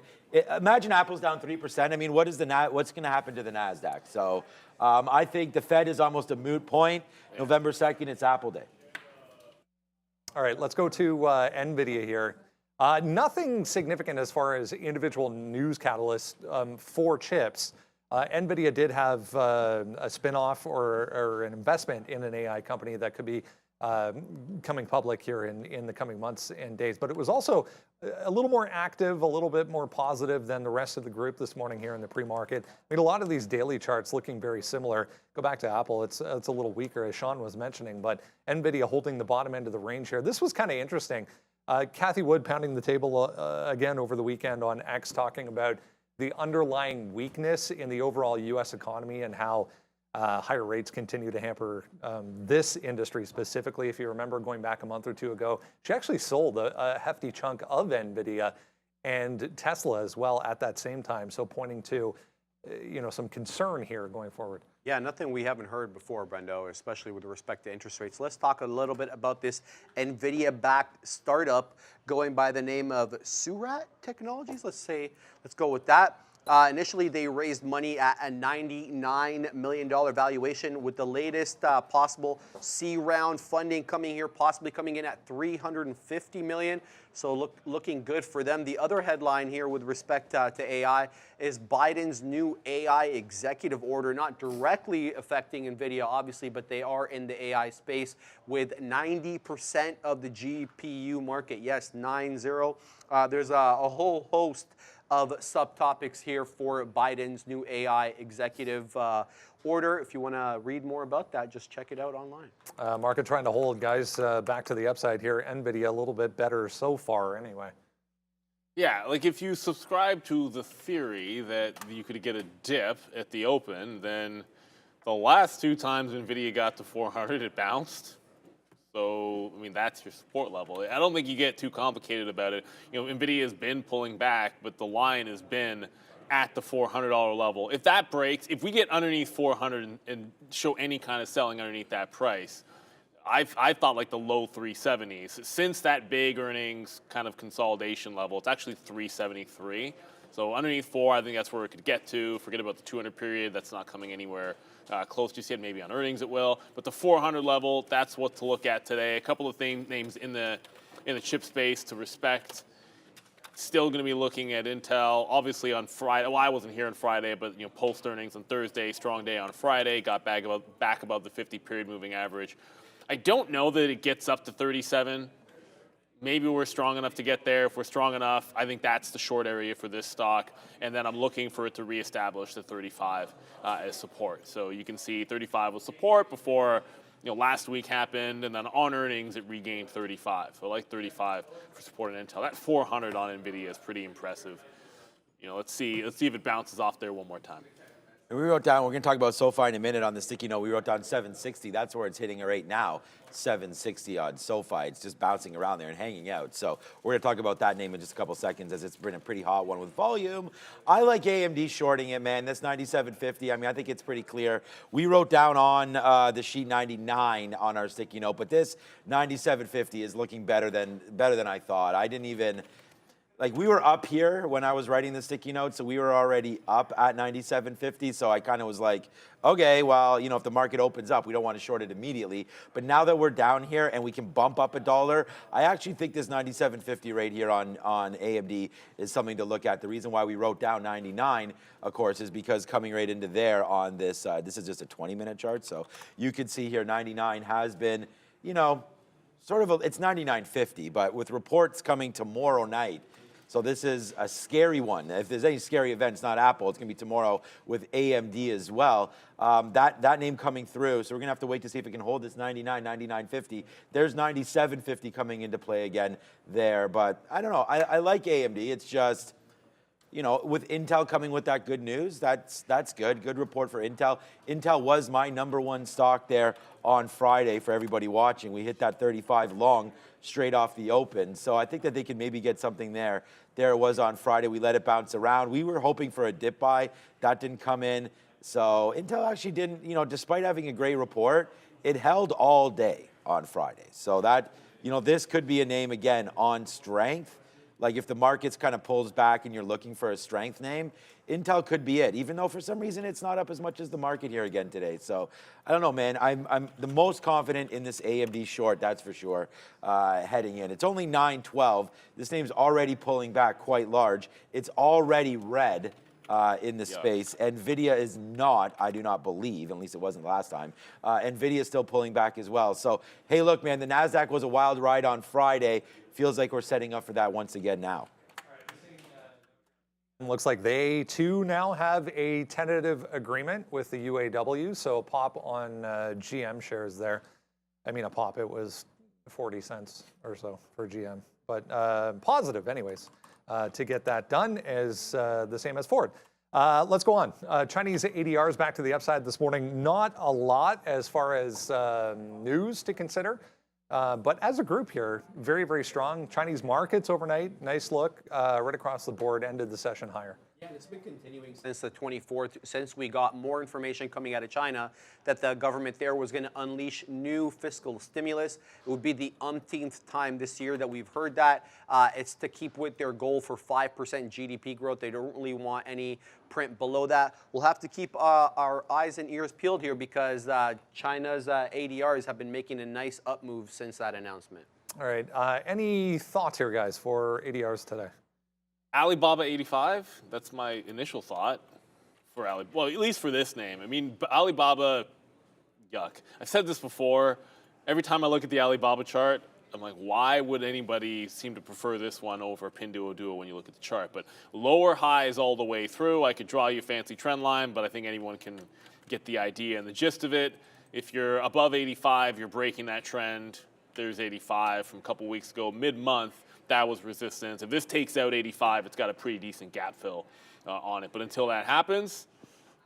imagine Apple's down 3%. I mean, what's going to happen to the NASDAQ? So I think the Fed is almost a moot point. Yeah. November 2nd, it's Apple Day. All right, let's go to NVIDIA here. Nothing significant as far as individual news catalysts for chips. NVIDIA did have a spinoff or an investment in an AI company that could be coming public here in the coming months and days. But it was also a little more active, a little bit more positive than the rest of the group this morning here in the pre-market. I mean, a lot of these daily charts looking very similar. Go back to Apple, it's a little weaker, as Sean was mentioning, but NVIDIA holding the bottom end of the range here. This was kind of interesting. Kathy Wood pounding the table again over the weekend on X, talking about the underlying weakness in the overall U.S. economy and how higher rates continue to hamper this industry specifically. If you remember going back a month or two ago, she actually sold a hefty chunk of NVIDIA and Tesla as well at that same time. So pointing to, some concern here going forward. Yeah, nothing we haven't heard before, Brendo, especially with respect to interest rates. Let's talk a little bit about this NVIDIA-backed startup going by the name of Surat Technologies. Let's go with that. Initially, they raised money at a $99 million valuation, with the latest possible C round funding coming here, possibly coming in at $350 million. So looking good for them. The other headline here with respect to AI is Biden's new AI executive order, not directly affecting NVIDIA, obviously, but they are in the AI space with 90% of the GPU market. Yes, 90. There's a whole host of subtopics here for Biden's new AI executive order. If you want to read more about that, just check it out online. Market trying to hold, guys, back to the upside here. NVIDIA a little bit better so far anyway. Yeah, like if you subscribe to the theory that you could get a dip at the open, then the last 2 times NVIDIA got to 400, it bounced. So, I mean, that's your support level. I don't think you get too complicated about it. You know, NVIDIA has been pulling back, but the line has been at the $400 level. If that breaks, if we get underneath 400 and show any kind of selling underneath that price, I thought like the low 370s. Since that big earnings kind of consolidation level, it's actually 373. So underneath 4, I think that's where it could get to. Forget about the 200 period. That's not coming anywhere close to yet. Maybe on earnings it will. But the 400 level, that's what to look at today. A couple of names in the chip space to respect. Still going to be looking at Intel. Obviously on Friday. Well, I wasn't here on Friday, but you know, post earnings on Thursday. Strong day on Friday. Got back above the 50 period moving average. I don't know that it gets up to 37. Maybe we're strong enough to get there. If we're strong enough, I think that's the short area for this stock. And then I'm looking for it to reestablish the 35 as support. So you can see 35 was support before, you know, last week happened, and then on earnings it regained 35. So I like 35 for support in Intel. That 400 on NVIDIA is pretty impressive. You know, let's see if it bounces off there one more time. And we wrote down, we're going to talk about SoFi in a minute on the sticky note. We wrote down 760. That's where it's hitting right now, 760 on SoFi. It's just bouncing around there and hanging out. So we're going to talk about that name in just a couple seconds as it's been a pretty hot one with volume. I like AMD shorting it, man. This 97.50, I mean, I think it's pretty clear. We wrote down on the sheet 99 on our sticky note, but this 97.50 is looking better than I thought. I didn't even... Like, we were up here when I was writing the sticky note, so we were already up at 97.50. So I kind of was like, okay, well, you know, if the market opens up, we don't want to short it immediately. But now that we're down here and we can bump up $1, I actually think this 97.50 right here on AMD is something to look at. The reason why we wrote down 99, of course, is because coming right into there on this, this is just a 20-minute chart. So you can see here 99 has been, you know, sort of, it's 99.50, but with reports coming tomorrow night. So this is a scary one. If there's any scary events, not Apple, it's going to be tomorrow with AMD as well. That name coming through. So we're going to have to wait to see if it can hold this 99, 99.50. There's 97.50 coming into play again there. But I don't know. I like AMD. It's just, you know, with Intel coming with that good news, that's good. Good report for Intel. Intel was my #1 stock there on Friday for everybody watching. We hit that 35 long straight off the open. So I think that they could maybe get something there. There it was on Friday. We let it bounce around. We were hoping for a dip buy. That didn't come in. So Intel actually didn't, you know, despite having a great report, it held all day on Friday. So that, you know, this could be a name again on strength. Like if the market's kind of pulls back and you're looking for a strength name, Intel could be it, even though for some reason it's not up as much as the market here again today. So I don't know, man. I'm the most confident in this AMD short, that's for sure, heading in. It's only 9.12. This name's already pulling back quite large. It's already red in the space. NVIDIA is not, I do not believe, at least it wasn't last time. NVIDIA is still pulling back as well. So, hey, look, man, the NASDAQ was a wild ride on Friday. Feels like we're setting up for that once again now. Looks like they too now have a tentative agreement with the UAW. So a pop on GM shares there. I mean, a pop, it was 40 cents or so for GM. But positive anyways to get that done is the same as Ford. Let's go on. Chinese ADRs back to the upside this morning. Not a lot as far as news to consider. But as a group here, very, very strong. Chinese markets overnight, nice look, right across the board, ended the session higher. Yeah, and it's been continuing since the 24th, since we got more information coming out of China that the government there was going to unleash new fiscal stimulus. It would be the umpteenth time this year that we've heard that. It's to keep with their goal for 5% GDP growth. They don't really want any print below that. We'll have to keep our eyes and ears peeled here because China's ADRs have been making a nice up move since that announcement. All right. Any thoughts here, guys, for ADRs today? Alibaba 85, that's my initial thought for Alibaba. Well, at least for this name. I mean, Alibaba, yuck. I've said this before. Every time I look at the Alibaba chart, I'm like, why would anybody seem to prefer this one over Pinduoduo when you look at the chart? But lower highs all the way through. I could draw you a fancy trend line, but I think anyone can get the idea and the gist of it. If you're above 85, you're breaking that trend. There's 85 from a couple weeks ago. Mid-month, that was resistance. If this takes out 85, it's got a pretty decent gap fill on it. But until that happens,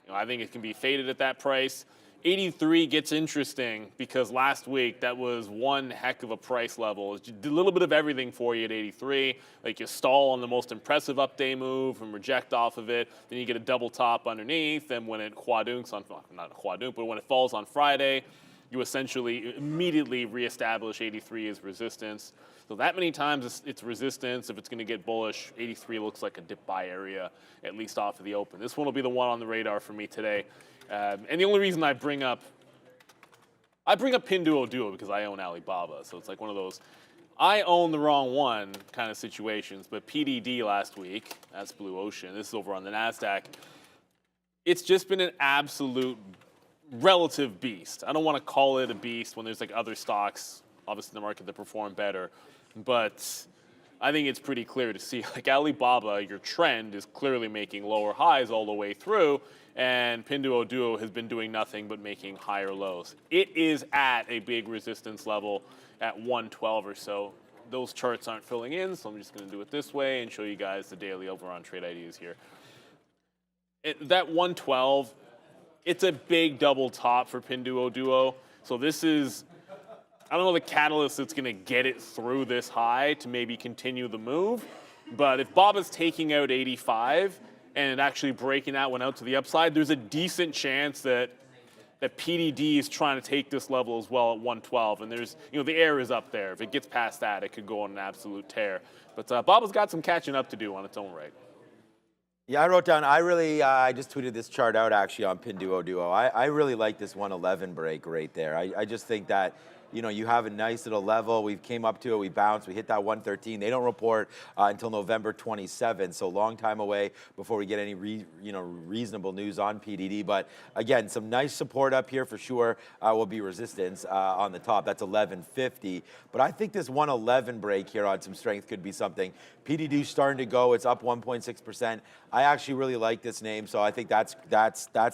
I think it can be faded at that price. 83 gets interesting because last week that was one heck of a price level. It did a little bit of everything for you at 83. Like you stall on the most impressive up-day move and reject off of it. Then you get a double top underneath. And when it quadunks on, not a quadunk, but when it falls on Friday, you essentially immediately reestablish 83 as resistance. So that many times it's resistance. If it's going to get bullish, 83 looks like a dip buy area, at least off of the open. This one will be the one on the radar for me today. And the only reason I bring up Pinduoduo because I own Alibaba. So it's like one of those, I own the wrong one kind of situations. But PDD last week, that's Blue Ocean. This is over on the NASDAQ. It's just been an absolute relative beast. I don't want to call it a beast when there's like other stocks, obviously in the market that perform better. But I think it's pretty clear to see, like Alibaba, your trend is clearly making lower highs all the way through, and Pinduoduo has been doing nothing but making higher lows. It is at a big resistance level at 112 or so. Those charts aren't filling in, so I'm just going to do it this way and show you guys the daily over on Trade Ideas here. That 112, it's a big double top for Pinduoduo. So this is, I don't know the catalyst that's going to get it through this high to maybe continue the move. But if Baba's taking out 85 and actually breaking that one out to the upside, there's a decent chance that PDD is trying to take this level as well at 112. And there's, the air is up there. If it gets past that, it could go on an absolute tear. But Baba's got some catching up to do on its own right. Yeah, I wrote down, I just tweeted this chart out actually on Pinduoduo. I really like this 111 break right there. I just think that, you have a nice little level. We came up to it, we bounced, we hit that 113. They don't report until November 27th, so long time away before we get any reasonable news on PDD. But again, some nice support up here for sure will be resistance on the top. That's 1150. But I think this 111 break here on some strength could be something. PDD starting to go. It's up 1.6%. I actually really like this name, so I think that's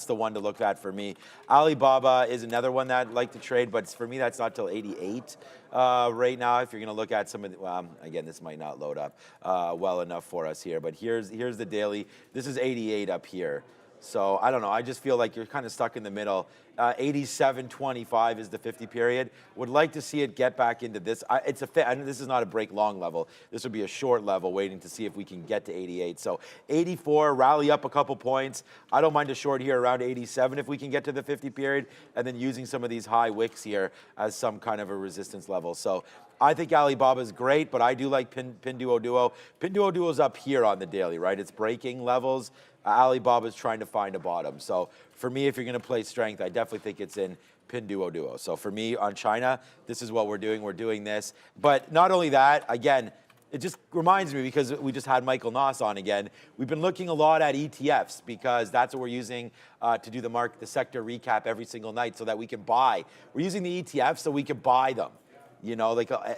the one to look at for me. Alibaba is another one that I'd like to trade, but for me that's not till 88 right now. If you're going to look at some of the, again, this might not load up well enough for us here, but here's the daily. This is 88 up here. So I don't know. I just feel like you're kind of stuck in the middle. 87.25 is the 50 period. Would like to see it get back into this. And this is not a break long level. This would be a short level, waiting to see if we can get to 88. So 84, rally up a couple points. I don't mind a short here around 87 if we can get to the 50 period, and then using some of these high wicks here as some kind of a resistance level. So I think Alibaba is great, but I do like Pinduoduo. Pinduoduo's up here on the daily, right? It's breaking levels. Alibaba's trying to find a bottom. So for me, if you're going to play strength, I definitely think it's in Pinduoduo. So for me on China, this is what we're doing. We're doing this. But not only that, again, it just reminds me, because we just had Michael Noss on again, we've been looking a lot at ETFs because that's what we're using to do the sector recap every single night so that we can buy. We're using the ETFs so we can buy them.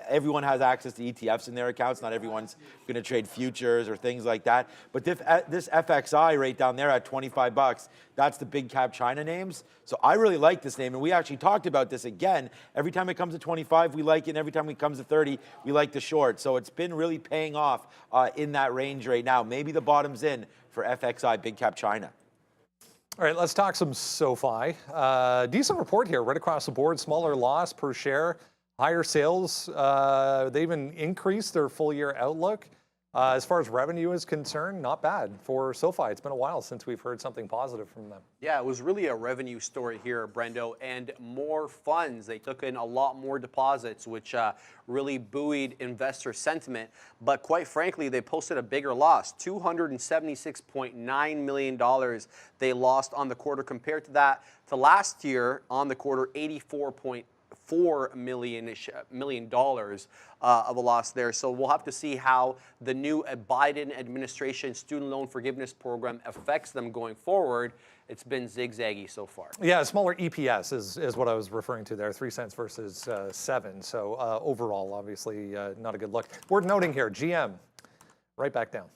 Everyone has access to ETFs in their accounts. Not everyone's going to trade futures or things like that. But this FXI right down there at 25 bucks, that's the big cap China names. So I really like this name. And we actually talked about this again. Every time it comes to 25, we like it. And every time it comes to 30, we like the short. So it's been really paying off in that range right now. Maybe the bottom's in for FXI big cap China. All right, let's talk some SoFi. Decent report here right across the board. Smaller loss per share. Higher sales, they even increased their full year outlook. As far as revenue is concerned, not bad for SoFi. It's been a while since we've heard something positive from them. Yeah, it was really a revenue story here, Brendo, and more funds. They took in a lot more deposits, which really buoyed investor sentiment. But quite frankly, they posted a bigger loss, $276.9 million they lost on the quarter. Compared to that, to last year on the quarter, $84.4 million of a loss there. So we'll have to see how the new Biden administration student loan forgiveness program affects them going forward. it's been zigzaggy so far. Yeah, smaller EPS is what I was referring to there, 3 cents versus 7. So overall, obviously, not a good look. Worth noting here, GM, right back down.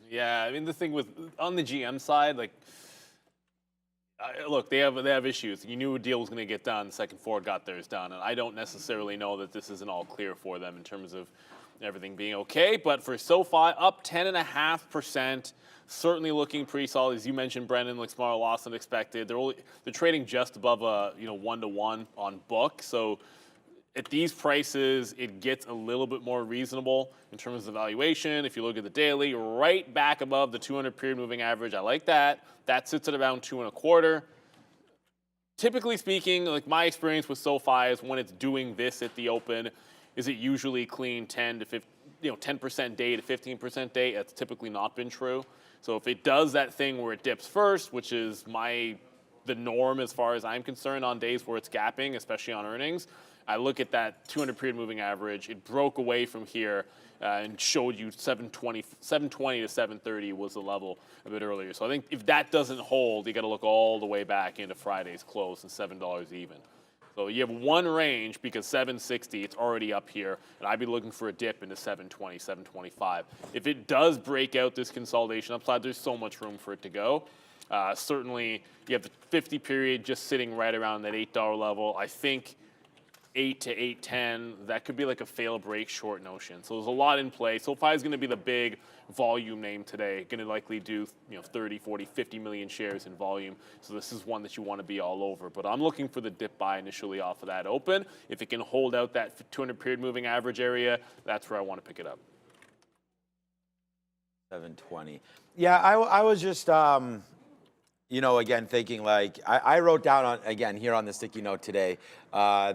Yeah, I mean, the thing with, on the GM side, like, look, they have issues. You knew a deal was going to get done. The second Ford got theirs done. And I don't necessarily know that this isn't all clear for them in terms of everything being okay. But for SoFi, up 10.5%. Certainly looking pretty solid. As you mentioned, Brendan, like smaller loss than expected. They're trading just above a 1-to-1 on book. So at these prices, it gets a little bit more reasonable in terms of valuation. If you look at the daily, right back above the 200 period moving average. I like that. That sits at around 2.25. Typically speaking, like my experience with SoFi is when it's doing this at the open, is it usually clean 10% day to 15% day. That's typically not been true. So if it does that thing where it dips first, which is the norm as far as I'm concerned on days where it's gapping, especially on earnings, I look at that 200 period moving average. It broke away from here and showed you 720 to 730 was the level a bit earlier. So I think if that doesn't hold, you got to look all the way back into Friday's close and $7 even. So you have one range because 760, it's already up here, and I'd be looking for a dip into 720, 725. If it does break out this consolidation upside, there's so much room for it to go. Certainly, you have the 50 period just sitting right around that $8 level. I think 8 to 810, that could be like a fail break short notion. So there's a lot in play. SoFi is going to be the big volume name today, going to likely do 30, 40, 50 million shares in volume. So this is one that you want to be all over. But I'm looking for the dip buy initially off of that open. If it can hold out that 200 period moving average area, that's where I want to pick it up. 720. Yeah, I was just, again, thinking like, I wrote down again here on the sticky note today,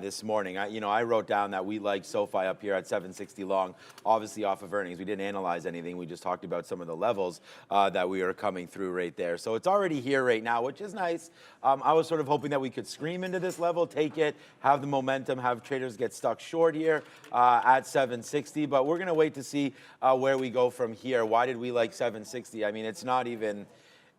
this morning, I wrote down that we like SoFi up here at 760 long, obviously off of earnings. We didn't analyze anything. We just talked about some of the levels that we are coming through right there. So it's already here right now, which is nice. I was sort of hoping that we could scream into this level, take it, have the momentum, have traders get stuck short here at 760. But we're going to wait to see where we go from here. Why did we like 760? I mean, it's not even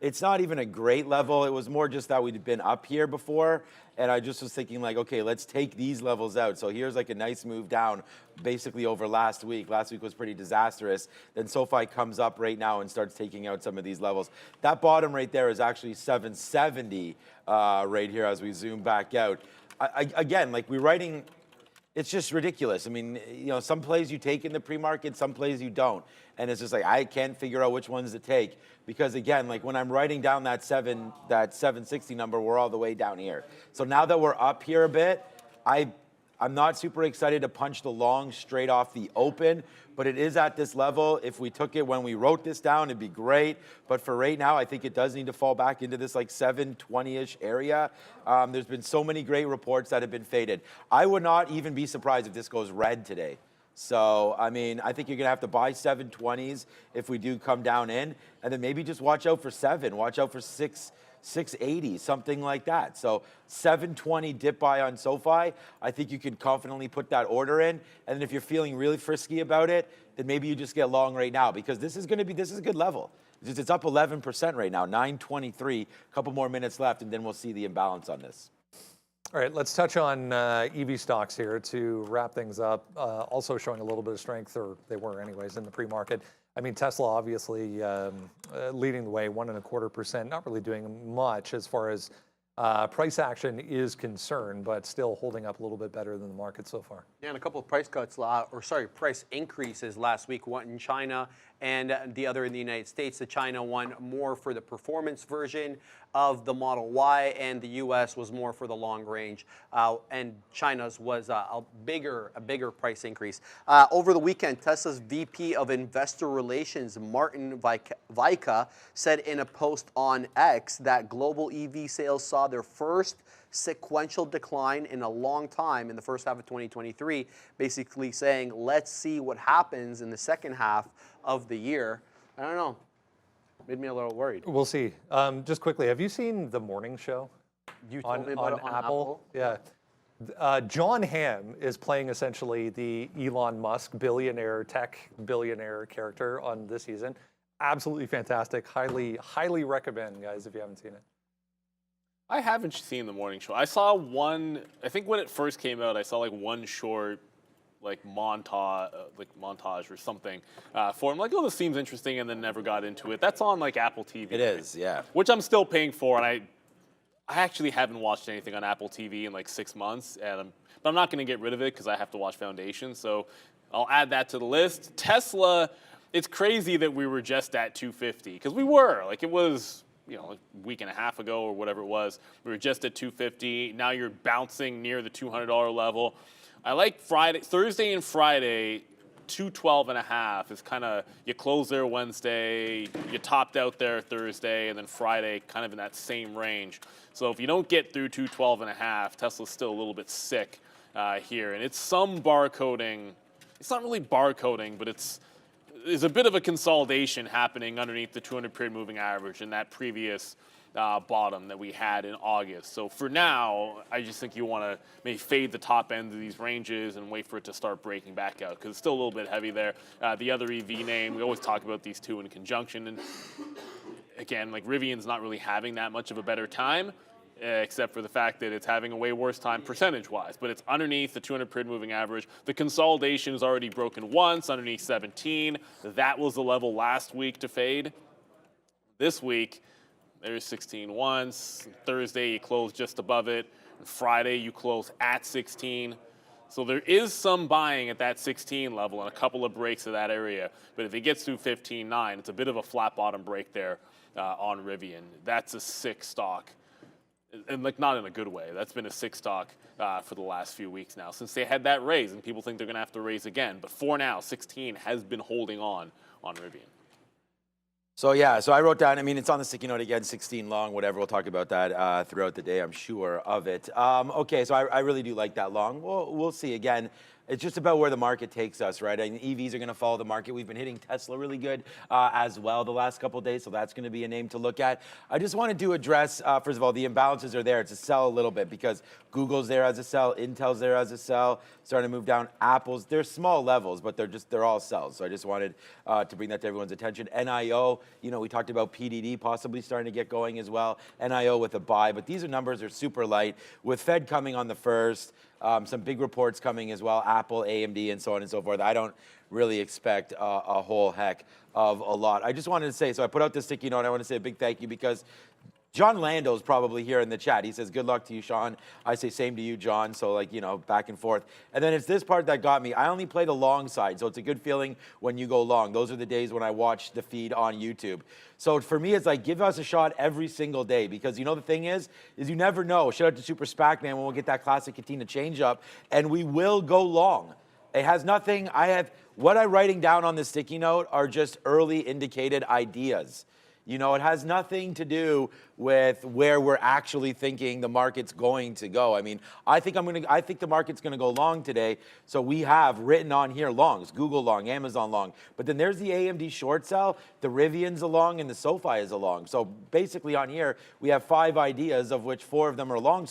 a great level. It was more just that we'd been up here before, and I just was thinking like, okay, let's take these levels out. So here's like a nice move down basically over last week. Last week was pretty disastrous. Then SoFi comes up right now and starts taking out some of these levels. That bottom right there is actually 770 right here as we zoom back out. Again, like we're writing, it's just ridiculous. I mean, some plays you take in the pre-market, some plays you don't. And it's just like, I can't figure out which ones to take. Because again, like when I'm writing down that 760 number, we're all the way down here. So now that we're up here a bit, I'm not super excited to punch the long straight off the open, but it is at this level. If we took it when we wrote this down, it'd be great. But for right now, I think it does need to fall back into this like 720-ish area. There's been so many great reports that have been faded. I would not even be surprised if this goes red today. So, I mean, I think you're going to have to buy 720s if we do come down in, and then maybe just watch out for 7, watch out for 680, something like that. So 720 dip buy on SoFi, I think you can confidently put that order in. And then if you're feeling really frisky about it, then maybe you just get long right now, because this is a good level. It's up 11% right now, 923, a couple more minutes left, and then we'll see the imbalance on this. All right, let's touch on EV stocks here to wrap things up. Also showing a little bit of strength, or they were anyways, in the pre-market. I mean, Tesla obviously leading the way, 1.25%, not really doing much as far as price action is concerned, but still holding up a little bit better than the market so far. Yeah, and a couple of price increases last week, one in China and the other in the United States. The China one more for the performance version of the Model Y, and the US was more for the long range. And China's was a bigger price increase. Over the weekend, Tesla's VP of Investor Relations, Martin Vika, said in a post on X that global EV sales saw their first sequential decline in a long time in the first half of 2023, basically saying, let's see what happens in the second half of the year. I don't know. Made me a little worried. We'll see. Just quickly, have you seen the morning show? You told me about it on Apple? Yeah. John Hamm is playing essentially the Elon Musk tech billionaire character on this season. Absolutely fantastic. Highly recommend, guys, if you haven't seen it. I haven't seen the morning show. I saw one, I think when it first came out, I saw like one short like montage or something for him. Like, oh, this seems interesting, and then never got into it. That's on like Apple TV. It is, yeah. Which I'm still paying for, and I actually haven't watched anything on Apple TV in like 6 months, but I'm not going to get rid of it because I have to watch Foundation. So I'll add that to the list. Tesla, it's crazy that we were just at 250 because we were. Like, it was, you know, a week and a half ago or whatever it was. We were just at 250. Now you're bouncing near the $200 level. I like Thursday and Friday. 212.5 is kind of, you close there Wednesday, you topped out there Thursday, and then Friday kind of in that same range. So if you don't get through 212.5, Tesla's still a little bit sick here. And it's some barcoding. It's not really barcoding, but there's a bit of a consolidation happening underneath the 200-period moving average in that previous bottom that we had in August. So for now, I just think you want to maybe fade the top end of these ranges and wait for it to start breaking back out because it's still a little bit heavy there. The other EV name, we always talk about these two in conjunction. And again, like Rivian's not really having that much of a better time, except for the fact that it's having a way worse time percentage-wise. But it's underneath the 200-period moving average. The consolidation is already broken once underneath 17. That was the level last week to fade. This week, there's 16 once. Thursday, you close just above it. And Friday, you close at 16. So there is some buying at that 16 level and a couple of breaks of that area. But if it gets through 15.9, it's a bit of a flat bottom break there on Rivian. That's a sick stock. And like not in a good way. That's been a sick stock for the last few weeks now since they had that raise, and people think they're going to have to raise again. But for now, 16 has been holding on Rivian. So yeah, so I wrote down, I mean, it's on the sticky note again, 16 long, whatever. We'll talk about that throughout the day, I'm sure of it. Okay, so I really do like that long. We'll see. Again, it's just about where the market takes us, right? I mean, EVs are going to follow the market. We've been hitting Tesla really good as well the last couple of days, so that's going to be a name to look at. I just wanted to address, first of all, the imbalances are there. It's a sell a little bit because Google's there as a sell, Intel's there as a sell, starting to move down. Apple's, they're small levels, but they're all sells. So I just wanted to bring that to everyone's attention. NIO, you know, we talked about PDD possibly starting to get going as well. NIO with a buy, but these numbers are super light. With Fed coming on the first, some big reports coming as well, Apple, AMD, and so on and so forth. I don't really expect a whole heck of a lot. I just wanted to say, so I put out this sticky note. I want to say a big thank you because John Lando's probably here in the chat. He says, good luck to you, Sean. I say same to you, John. So like, you know, back and forth. And then it's this part that got me. I only play the long side. So it's a good feeling when you go long. Those are the days when I watch the feed on YouTube. So for me, it's like, give us a shot every single day because you know the thing is you never know. Shout out to Super SPAC Man when we'll get that classic Katina change up and we will go long. It has nothing, what I'm writing down on the sticky note are just early indicated ideas. You know, it has nothing to do with where we're actually thinking the market's going to go. I mean, I think the market's going to go long today. So we have written on here longs, Google long, Amazon long. But then there's the AMD short sell, the Rivian's a long, and the SoFi is a long. So basically on here, we have 5 ideas, of which 4 of them are long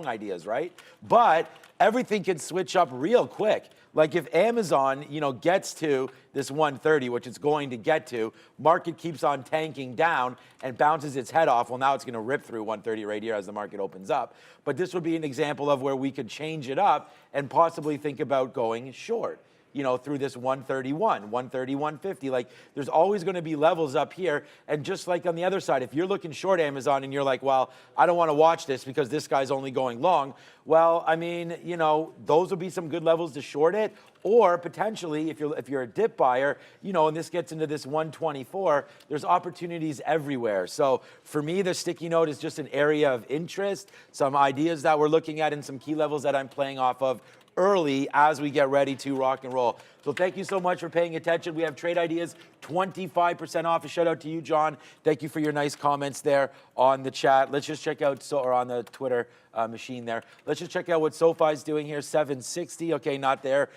ideas, right? But everything can switch up real quick. Like if Amazon, you know, gets to this 130, which it's going to get to, market keeps on tanking down and bounces its head off. Well, now it's going to rip through 130 right here as the market opens up. But this would be an example of where we could change it up and possibly think about going short, you know, through this 131, 130, 150. Like there's always going to be levels up here. And just like on the other side, if you're looking short Amazon and you're like, well, I don't want to watch this because this guy's only going long. Well, I mean, you know, those would be some good levels to short it. Or potentially, if you're a dip buyer, you know, and this gets into this 124, there's opportunities everywhere. So for me, the sticky note is just an area of interest, some ideas that we're looking at and some key levels that I'm playing off of early as we get ready to rock and roll. So thank you so much for paying attention. We have trade ideas, 25% off. A shout out to you, John. Thank you for your nice comments there on the chat. Let's just check out, or on the Twitter machine there. Let's just check out what SoFi's doing here, 760. Okay, not there.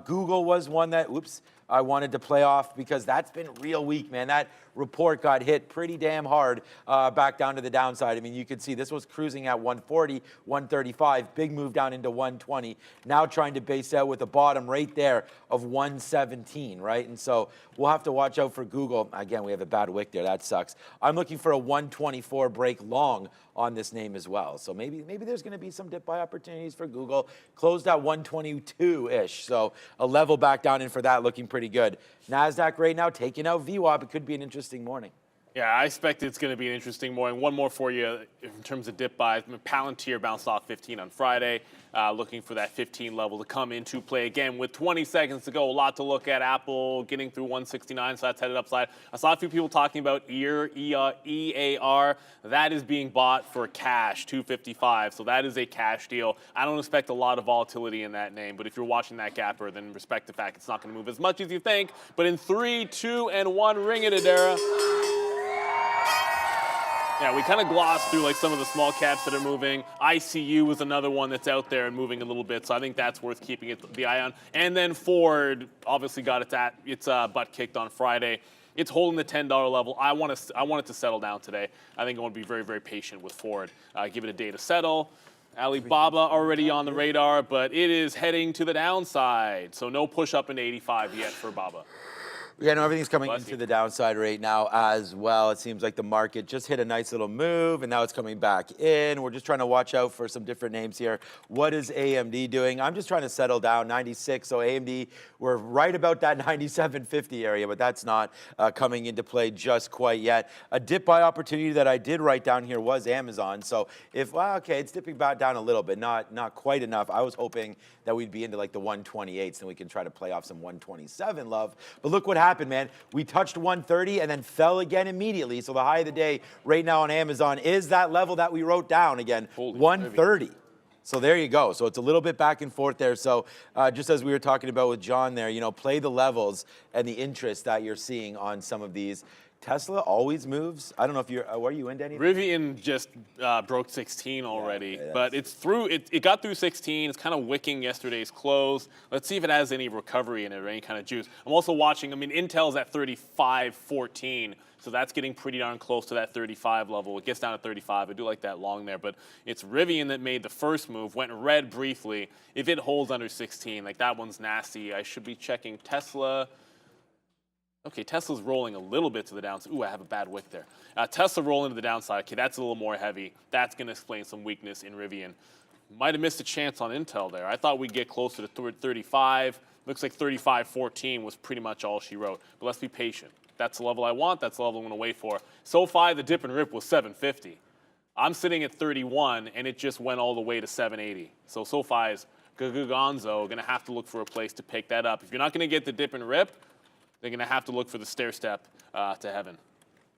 Google was one that, oops, I wanted to play off because that's been real weak, man. That report got hit pretty damn hard back down to the downside. I mean, you could see this was cruising at 140, 135, big move down into 120. Now trying to base out with a bottom right there of 117, right? And so we'll have to watch out for Google. Again, we have a bad wick there. That sucks. I'm looking for a 124 break long on this name as well. So maybe there's going to be some dip buy opportunities for Google. Closed at 122-ish. So a level back down in for that, looking pretty good. NASDAQ right now taking out VWAP. It could be an interesting morning. Yeah, I expect it's going to be an interesting morning. One more for you in terms of dip buys. Palantir bounced off 15 on Friday, looking for that 15 level to come into play again with 20 seconds to go. A lot to look at. Apple getting through 169, so that's headed upside. I saw a few people talking about EAR. That is being bought for cash, 255. So that is a cash deal. I don't expect a lot of volatility in that name, but if you're watching that gapper, then respect the fact it's not going to move as much as you think. But in 3, 2, and 1, ring it, Adara. Yeah, we kind of glossed through like some of the small caps that are moving. ICU was another one that's out there and moving a little bit, so I think that's worth keeping the eye on. And then Ford obviously got its butt kicked on Friday. It's holding the $10 level. I want it to settle down today. I think I want to be very, very patient with Ford. Give it a day to settle. Alibaba already on the radar, but it is heading to the downside. So no push up into 85 yet for Baba. Yeah, no, everything's coming into the downside right now as well. It seems like the market just hit a nice little move, and now it's coming back in. We're just trying to watch out for some different names here. What is AMD doing? I'm just trying to settle down, 96. So AMD, we're right about that 97.50 area, but that's not coming into play just quite yet. A dip buy opportunity that I did write down here was Amazon. So if, well, okay, it's dipping back down a little bit, not quite enough. I was hoping that we'd be into like the 128s, and we can try to play off some 127 love. But look what happened, man. We touched 130 and then fell again immediately. So the high of the day right now on Amazon is that level that we wrote down again, 130. So there you go. So it's a little bit back and forth there. So just as we were talking about with John there, you know, play the levels and the interest that you're seeing on some of these. Tesla always moves. I don't know if you're, were you into anything? Rivian just broke 16 already, but it's through. It got through 16. It's kind of wicking yesterday's close. Let's see if it has any recovery in it or any kind of juice. I'm also watching. I mean, Intel's at 35.14, so that's getting pretty darn close to that 35 level. It gets down to 35. I do like that long there, but it's Rivian that made the first move. Went red briefly. If it holds under 16, like that one's nasty. I should be checking Tesla. Okay, Tesla's rolling a little bit to the downside. Ooh, I have a bad wick there. Tesla rolling to the downside. Okay, that's a little more heavy. That's going to explain some weakness in Rivian. Might have missed a chance on Intel there. I thought we'd get closer to 35. Looks like 35.14 was pretty much all she wrote. But let's be patient. That's the level I want. That's the level I'm going to wait for. SoFi, the dip and rip was 750. I'm sitting at 31, and it just went all the way to 780. So SoFi is gonzo. Going to have to look for a place to pick that up. If you're not going to get the dip and rip, they're going to have to look for the stair step to heaven.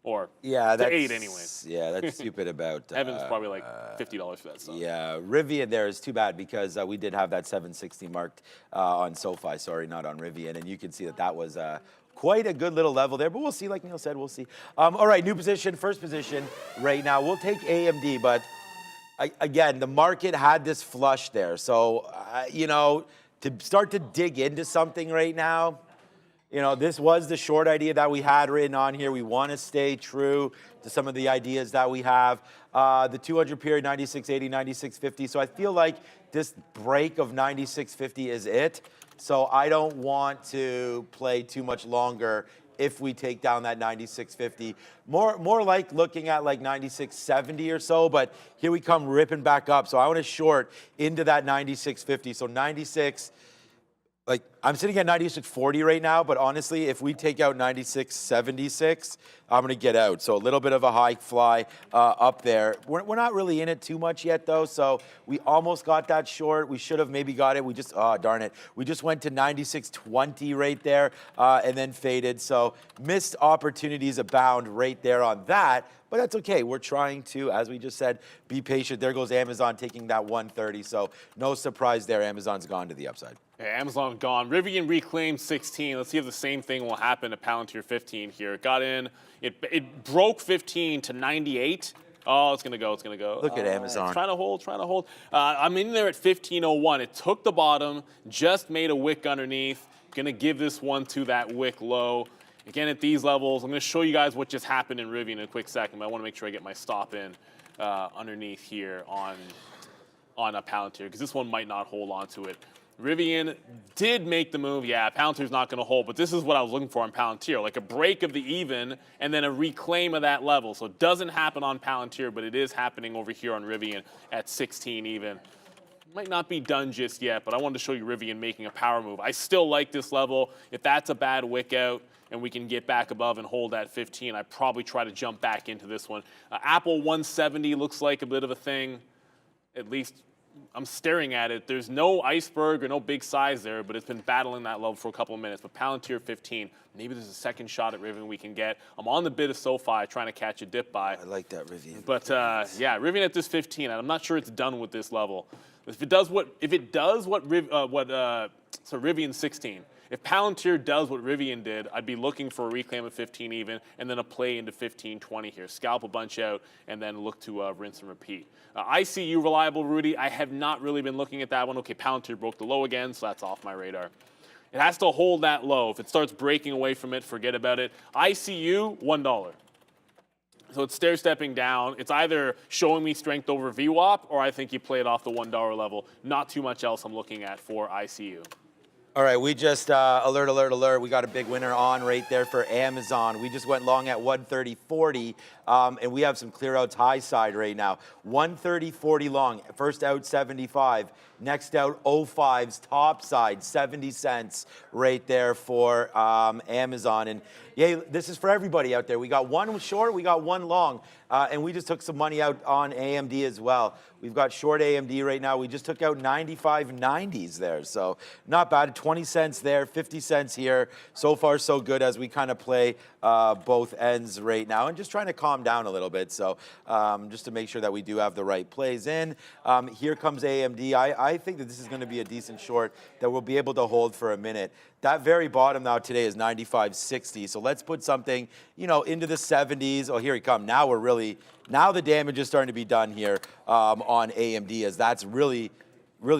Or to 8 anyways. Yeah, that's stupid about... Heaven's probably like $50 for that stuff. Yeah, Rivian there is too bad because we did have that 760 marked on SoFi. Sorry, not on Rivian. And you can see that that was quite a good little level there. But we'll see, like Neil said, we'll see. All right, new position, first position right now. We'll take AMD, but again, the market had this flush there. So, you know, to start to dig into something right now, you know, this was the short idea that we had written on here. We want to stay true to some of the ideas that we have. The 200 period, 96.80, 96.50. So I feel like this break of 96.50 is it. So I don't want to play too much longer if we take down that 96.50. More like looking at like 96.70 or so, but here we come ripping back up. So I want to short into that 96.50. So 96. Like, I'm sitting at 96.40 right now, but honestly, if we take out 96.76, I'm going to get out. So a little bit of a high fly up there. We're not really in it too much yet, though, so we almost got that short. We should have maybe got it. We just, oh, darn it. We just went to 96.20 right there and then faded. So missed opportunities abound right there on that. But that's okay. We're trying to, as we just said, be patient. There goes Amazon taking that 130. So no surprise there. Amazon's gone to the upside. Yeah, Amazon gone. Rivian reclaimed 16. Let's see if the same thing will happen to Palantir 15 here. It got in. It broke 15 to 98. Oh, it's going to go. It's going to go. Look at Amazon. Trying to hold. I'm in there at 15.01. It took the bottom, just made a wick underneath. Gonna give this one to that wick low. Again, at these levels, I'm gonna show you guys what just happened in Rivian in a quick second, but I wanna make sure I get my stop in underneath here on a Palantir, because this one might not hold on to it. Rivian did make the move. Yeah, Palantir's not going to hold, but this is what I was looking for on Palantir, like a break of the even and then a reclaim of that level. So it doesn't happen on Palantir, but it is happening over here on Rivian at 16 even. Might not be done just yet, but I wanted to show you Rivian making a power move. I still like this level. If that's a bad wick out and we can get back above and hold at 15, I'd probably try to jump back into this one. Apple 170 looks like a bit of a thing, at least I'm staring at it. There's no iceberg or no big size there, but it's been battling that level for a couple of minutes. But Palantir 15, maybe there's a second shot at Rivian we can get. I'm on the bid of SoFi trying to catch a dip buy. I like that Rivian. But yeah, Rivian at this 15, and I'm not sure it's done with this level. If it does what Rivian 16. If Palantir does what Rivian did, I'd be looking for a reclaim of 15 even, and then a play into 15-20 here. Scalp a bunch out, and then look to rinse and repeat. ICU reliable, Rudy. I have not really been looking at that one. Okay, Palantir broke the low again, so that's off my radar. It has to hold that low. If it starts breaking away from it, forget about it. ICU, $1. So it's stair-stepping down. It's either showing me strength over VWAP, or I think you play it off the $1 level. Not too much else I'm looking at for ICU. All right, we just, alert. We got a big winner on right there for Amazon. We just went long at 130.40, and we have some clear outs high side right now. 130.40 long, first out 75, next out 05's top side, 70 cents right there for Amazon. And yeah, this is for everybody out there. We got one short, we got one long, and we just took some money out on AMD as well. We've got short AMD right now. We just took out 95.90s there, so not bad. 20 cents there, 50 cents here. So far, so good as we kind of play both ends right now, and just trying to calm down a little bit. So just to make sure that we do have the right plays in. Here comes AMD. I think that this is going to be a decent short that we'll be able to hold for a minute. That very bottom now today is 95.60. So let's put something, you know, into the 70s. Oh, here he comes. Now we're really, now the damage is starting to be done here on AMD, as that's really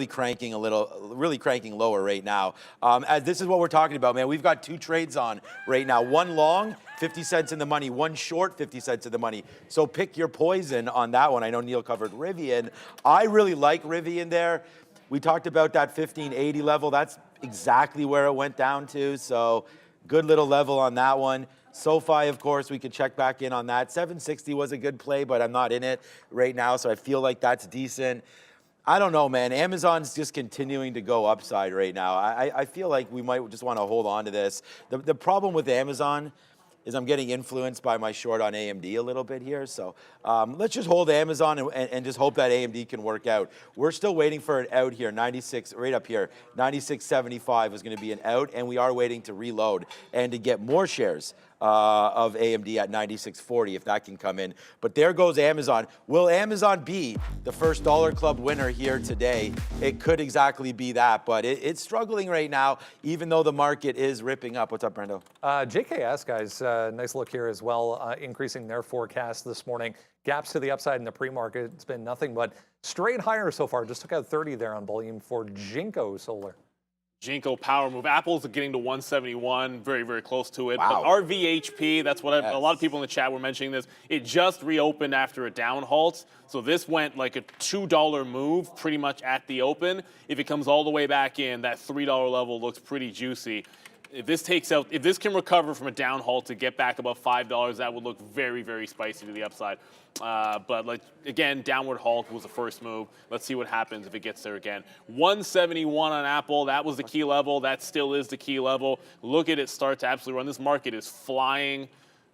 cranking lower right now. As this is what we're talking about, man. We've got two trades on right now. One long, 50 cents in the money. One short, 50 cents in the money. So pick your poison on that one. I know Neil covered Rivian. I really like Rivian there. We talked about that 1580 level. That's exactly where it went down to. So good little level on that one. SoFi, of course, we could check back in on that. 760 was a good play, but I'm not in it right now, so I feel like that's decent. I don't know, man. Amazon's just continuing to go upside right now. I feel like we might just want to hold on to this. The problem with Amazon is I'm getting influenced by my short on AMD a little bit here. So let's just hold Amazon and just hope that AMD can work out. We're still waiting for an out here, 96, right up here. 96.75 is going to be an out, and we are waiting to reload and to get more shares of AMD at 96.40 if that can come in. But there goes Amazon. Will Amazon be the first Dollar Club winner here today? It could exactly be that, but it's struggling right now, even though the market is ripping up. What's up, Brendo? JKS, guys, nice look here as well, increasing their forecast this morning. Gaps to the upside in the pre-market. It's been nothing but straight higher so far. Just took out 30 there on volume for Jinko Solar. Jinko power move. Apple's getting to 171, very, very close to it. Wow. But RVHP, that's what a lot of people in the chat were mentioning this. It just reopened after a down halt. So this went like a $2 move pretty much at the open. If it comes all the way back in, that $3 level looks pretty juicy. If this can recover from a down halt to get back above $5, that would look very, very spicy to the upside. But like again, downward halt was the first move. Let's see what happens if it gets there again. 171 on Apple. That was the key level. That still is the key level. Look at it start to absolutely run. This market is flying.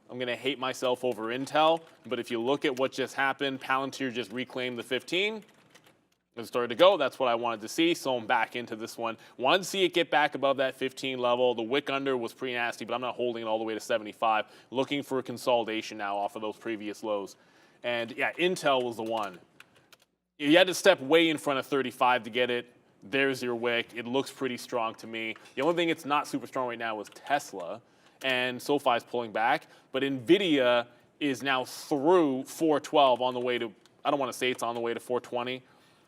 I'm going to hate myself over Intel. But if you look at what just happened, Palantir just reclaimed the 15. It started to go. That's what I wanted to see, so I'm back into this one. Wanted to see it get back above that 15 level. The wick under was pretty nasty, but I'm not holding it all the way to 75. Looking for a consolidation now off of those previous lows. And yeah, Intel was the one. You had to step way in front of 35 to get it. There's your wick. It looks pretty strong to me. The only thing it's not super strong right now is Tesla, and SoFi is pulling back. But NVIDIA is now through 412 on the way to, I don't want to say it's on the way to 420.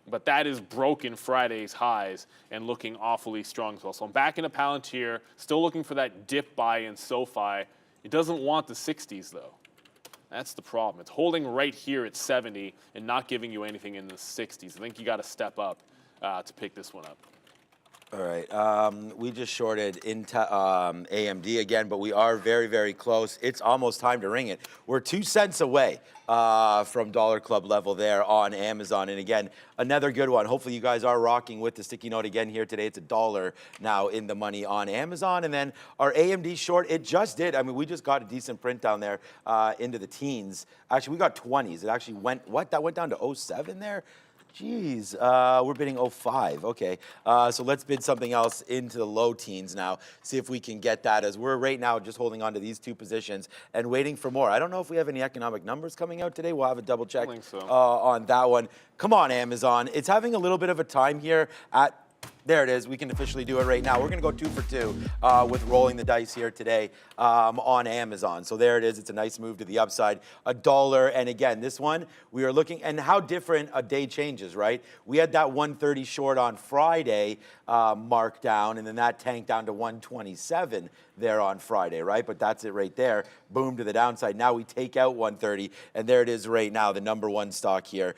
but that is broken Friday's highs and looking awfully strong as well. So I'm back into Palantir, still looking for that dip buy in SoFi. It doesn't want the 60s though. That's the problem. It's holding right here at 70 and not giving you anything in the 60s. I think you got to step up to pick this one up. All right, we just shorted AMD again, but we are very, very close. It's almost time to ring it. We're 2 cents away from Dollar Club level there on Amazon. And again, another good one. Hopefully you guys are rocking with the sticky note again here today. It's $1 now in the money on Amazon. And then our AMD short, it just did. I mean, we just got a decent print down there into the teens. Actually, we got 20s. It actually went, what? That went down to 07 there? Geez, we're bidding 05. Okay, so let's bid something else into the low teens now. See if we can get that, as we're right now just holding on to these 2 positions and waiting for more. I don't know if we have any economic numbers coming out today. We'll have a double check I think so. On that one. Come on, Amazon. It's having a little bit of a time here at... There it is. We can officially do it right now. We're going to go 2 for 2 with rolling the dice here today on Amazon. So there it is. It's a nice move to the upside. $1. And again, this one, we are looking, and how different a day changes, right? We had that 130 short on Friday marked down, and then that tanked down to 127 there on Friday, right? But that's it right there. Boom to the downside. Now we take out 130, and there it is right now, the #1 stock here.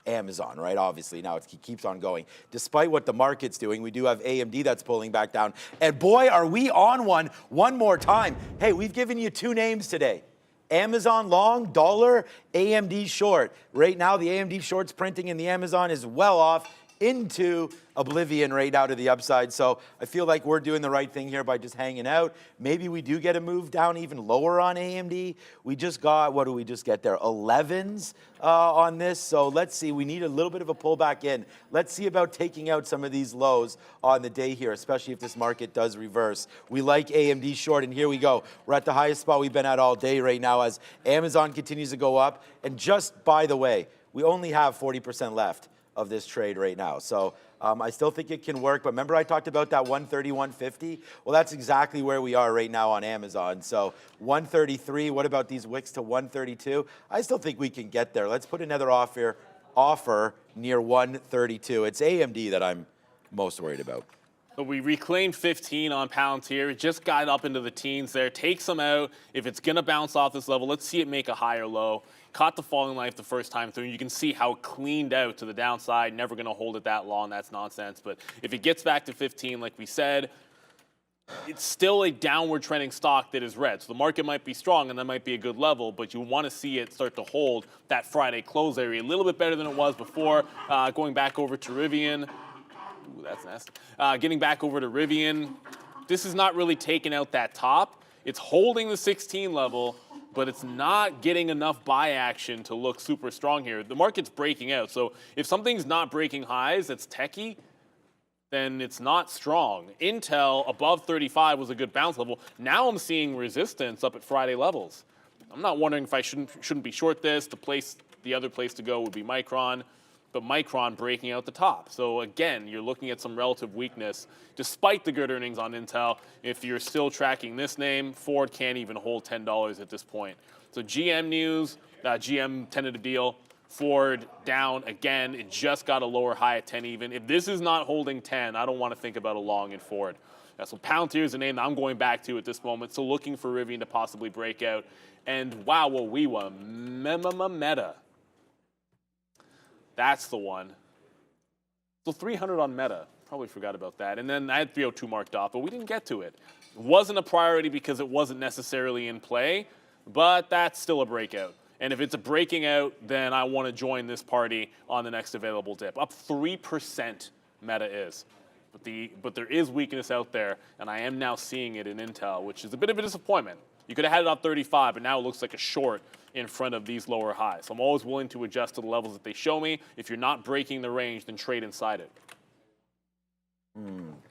Amazon, right? Obviously, now it keeps on going. Despite what the market's doing, we do have AMD that's pulling back down. And boy, are we on one more time. Hey, we've given you 2 names today. Amazon long, dollar, AMD short. Right now, the AMD short's printing and the Amazon is well off into oblivion right out of the upside. So I feel like we're doing the right thing here by just hanging out. Maybe we do get a move down even lower on AMD. We just got, what do we just get there? 11s on this. So let's see, we need a little bit of a pullback in. Let's see about taking out some of these lows on the day here, especially if this market does reverse. We like AMD short, and here we go. We're at the highest spot we've been at all day right now as Amazon continues to go up. And just by the way, we only have 40% left of this trade right now. So I still think it can work. But remember I talked about that 130, 150? Well, that's exactly where we are right now on Amazon. So 133, what about these wicks to 132? I still think we can get there. Let's put another offer near 132. It's AMD that I'm most worried about. So we reclaimed 15 on Palantir. It just got up into the teens there. Take some out. If it's going to bounce off this level, let's see it make a higher low. Caught the falling knife the first time through. You can see how it cleaned out to the downside. Never going to hold it that long. That's nonsense. But if it gets back to 15, like we said, it's still a downward trending stock that is red. So the market might be strong and that might be a good level, but you want to see it start to hold that Friday close area a little bit better than it was before. Going back over to Rivian. Ooh, that's nasty. Getting back over to Rivian. This is not really taking out that top. It's holding the 16 level, but it's not getting enough buy action to look super strong here. The market's breaking out. So if something's not breaking highs that's techie, then it's not strong. Intel above 35 was a good bounce level. Now I'm seeing resistance up at Friday levels. I'm not wondering if I shouldn't be short this. The other place to go would be Micron, but Micron breaking out the top. So again, you're looking at some relative weakness despite the good earnings on Intel. If you're still tracking this name, Ford can't even hold $10 at this point. So GM news, GM tentative deal, Ford down again. It just got a lower high at 10 even. If this is not holding 10, I don't want to think about a long in Ford. So Palantir is a name that I'm going back to at this moment. So looking for Rivian to possibly break out. And wow, Meta. That's the one. So 300 on Meta. Probably forgot about that. And then I had 302 marked off, but we didn't get to it. It wasn't a priority because it wasn't necessarily in play, but that's still a breakout. And if it's a breaking out, then I want to join this party on the next available dip. Up 3% Meta is. But there is weakness out there, and I am now seeing it in Intel, which is a bit of a disappointment. You could have had it up 35, but now it looks like a short in front of these lower highs. So I'm always willing to adjust to the levels that they show me. If you're not breaking the range, then trade inside it.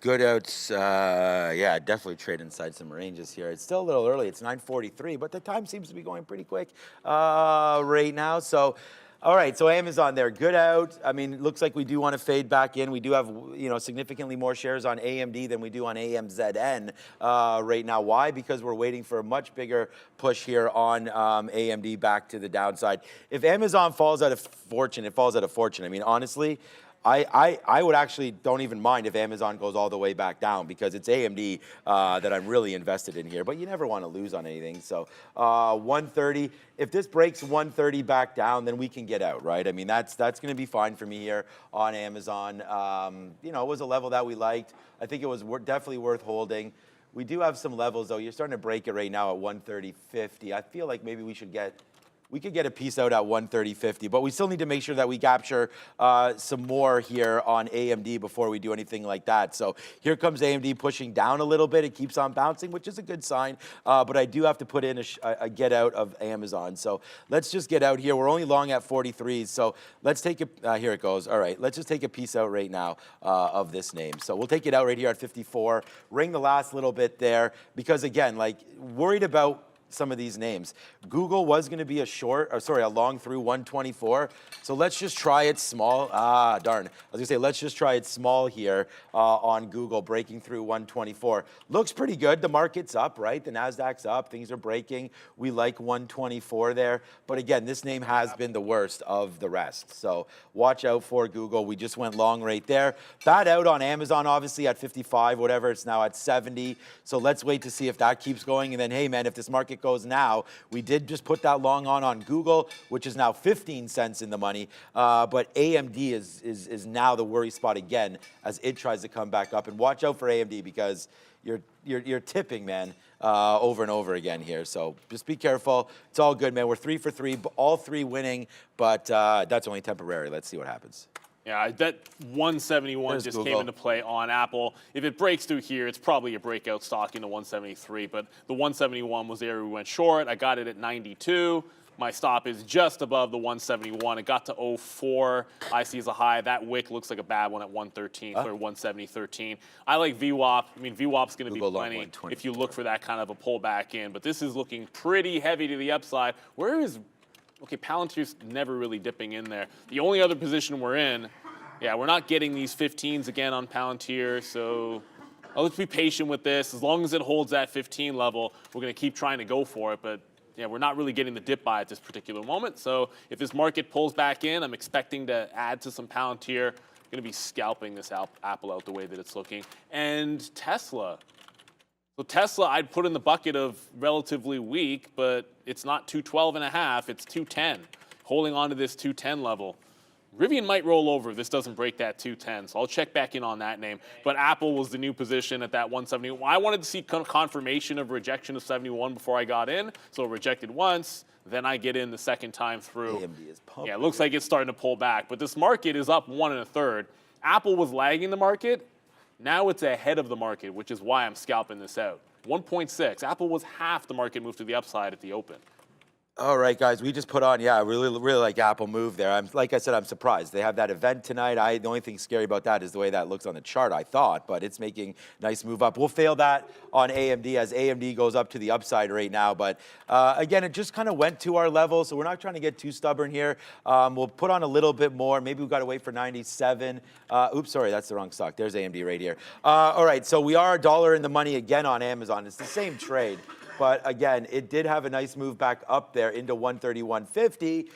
Good outs, yeah, definitely trade inside some ranges here. It's still a little early. It's 9:43, but the time seems to be going pretty quick right now. So All right, so Amazon there, good out. I mean, it looks like we do want to fade back in. We do have, significantly more shares on AMD than we do on AMZN right now. Why? Because we're waiting for a much bigger push here on AMD back to the downside. If Amazon falls out of fortune, it falls out of fortune. I mean, honestly, I would actually don't even mind if Amazon goes all the way back down because it's AMD that I'm really invested in here. But you never want to lose on anything. So 130, if this breaks 130 back down, then we can get out, right? I mean, that's going to be fine for me here on Amazon. It was a level that we liked. I think it was definitely worth holding. We do have some levels, though. You're starting to break it right now at 130.50. I feel like maybe we could get a piece out at 130.50, but we still need to make sure that we capture some more here on AMD before we do anything like that. So here comes AMD pushing down a little bit. It keeps on bouncing, which is a good sign, but I do have to put in a get out of Amazon. So let's just get out here. We're only long at 43s, so let's take it. Here it goes. All right, let's just take a piece out right now of this name. So we'll take it out right here at 54, ring the last little bit there, because again, worried about some of these names. Google was going to be a long through 124. So let's just try it small. Darn. I was going to say, let's just try it small here on Google, breaking through 124. Looks pretty good. The market's up, right? The NASDAQ's up. Things are breaking. We like 124 there. But again, this name has been the worst of the rest. So watch out for Google. We just went long right there. That out on Amazon, obviously at 55, whatever. It's now at 70. So let's wait to see if that keeps going. And then, hey, man, if this market goes now, we did just put that long on Google, which is now 15 cents in the money. But AMD is now the worry spot again as it tries to come back up. And watch out for AMD because you're tipping, man, over and over again here. So just be careful. It's all good, man. We're 3 for 3, all 3 winning, but that's only temporary. Let's see what happens. Yeah, that 171 There's just Google. came into play on Apple. If it breaks through here, it's probably a breakout stock into 173, but the 171 was the area we went short. I got it at 92. My stop is just above the 171. It got to 04. I see as a high. That wick looks like a bad one at 113, or 170.13. I like VWAP. I mean, VWAP's going to be plenty if you look for that kind of a pullback in, but this is looking pretty heavy to the upside. Where is... Okay, Palantir's never really dipping in there. The only other position we're in, yeah, we're not getting these 15s again on Palantir, so let's be patient with this. As long as it holds that 15 level, we're going to keep trying to go for it, but yeah, we're not really getting the dip buy at this particular moment. So if this market pulls back in, I'm expecting to add to some Palantir. I'm going to be scalping this Apple out the way that it's looking. And Tesla. So Tesla, I'd put in the bucket of relatively weak, but it's not 212.5, it's 210. Holding on to this 210 level. Rivian might roll over if this doesn't break that 210, so I'll check back in on that name. But Apple was the new position at that 170. I wanted to see confirmation of rejection of 71 before I got in, so it rejected once. Then I get in the second time through. AMD is pumping. Yeah, it looks like it's starting to pull back, but this market is up 1 1/3. Apple was lagging the market. Now it's ahead of the market, which is why I'm scalping this out. 1.6. Apple was half the market move to the upside at the open. All right, guys, we just put on, yeah, really like Apple move there. Like I said, I'm surprised. They have that event tonight. The only thing scary about that is the way that looks on the chart, I thought, but it's making nice move up. We'll fail that on AMD as AMD goes up to the upside right now. But again, it just kind of went to our level, so we're not trying to get too stubborn here. We'll put on a little bit more. Maybe we've got to wait for 97. Oops, sorry, that's the wrong stock. There's AMD right here. All right, so we are $1 in the money again on Amazon. It's the same trade. But again, it did have a nice move back up there into 131.50,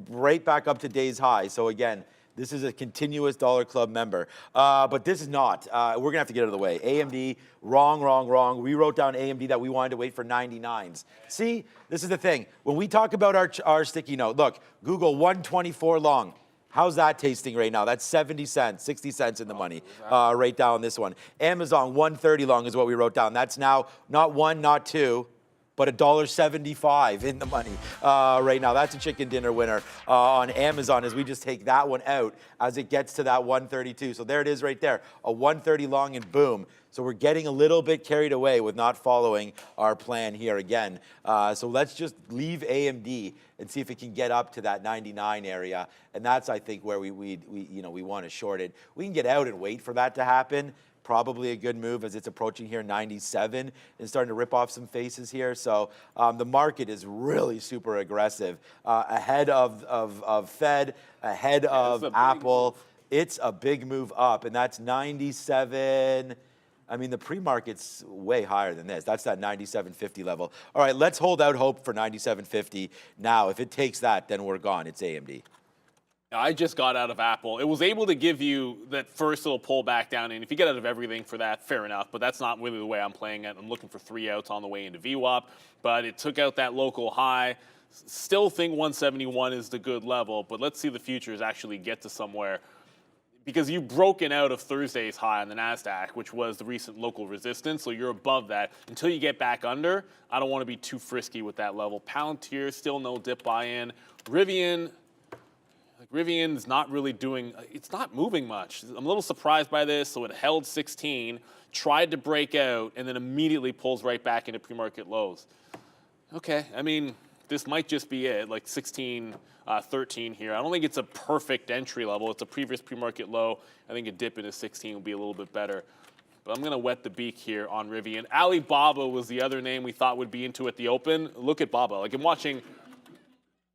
right back up to day's high. So again, this is a continuous Dollar Club member. But this is not. We're going to have to get out of the way. AMD, wrong. We wrote down AMD that we wanted to wait for 99s. See, this is the thing. When we talk about our sticky note, look, Google 124 long. How's that tasting right now? That's 70 cents, 60 cents in the money right down this one. Amazon, 130 long is what we wrote down. That's now not 1, not 2, but $1.75 in the money right now. That's a chicken dinner winner on Amazon as we just take that one out as it gets to that 132. So there it is right there, a 130 long and boom. So we're getting a little bit carried away with not following our plan here again. So let's just leave AMD and see if it can get up to that 99 area. And that's, I think, where we want to short it. We can get out and wait for that to happen. probably a good move as it's approaching here 97 and starting to rip off some faces here. So the market is really super aggressive, ahead of Fed, ahead of Apple. It's a big move up, and that's 97. I mean, the pre-market's way higher than this. That's that 97.50 level. All right, let's hold out hope for 97.50 now. If it takes that, then we're gone. It's AMD. I just got out of Apple. It was able to give you that first little pullback down, and if you get out of everything for that, fair enough, but that's not really the way I'm playing it. I'm looking for 3 outs on the way into VWAP, but it took out that local high. Still think 171 is the good level, but let's see the futures actually get to somewhere, because you've broken out of Thursday's high on the NASDAQ, which was the recent local resistance, so you're above that. Until you get back under, I don't want to be too frisky with that level. Palantir, still no dip buy-in. Rivian's not really doing, it's not moving much. I'm a little surprised by this. So it held 16, tried to break out, and then immediately pulls right back into pre-market lows. Okay, I mean, this might just be it, like 16, 13 here. I don't think it's a perfect entry level. It's a previous pre-market low. I think a dip into 16 will be a little bit better. But I'm going to wet the beak here on Rivian. Alibaba was the other name we thought would be into at the open. Look at Baba. Like, I'm watching.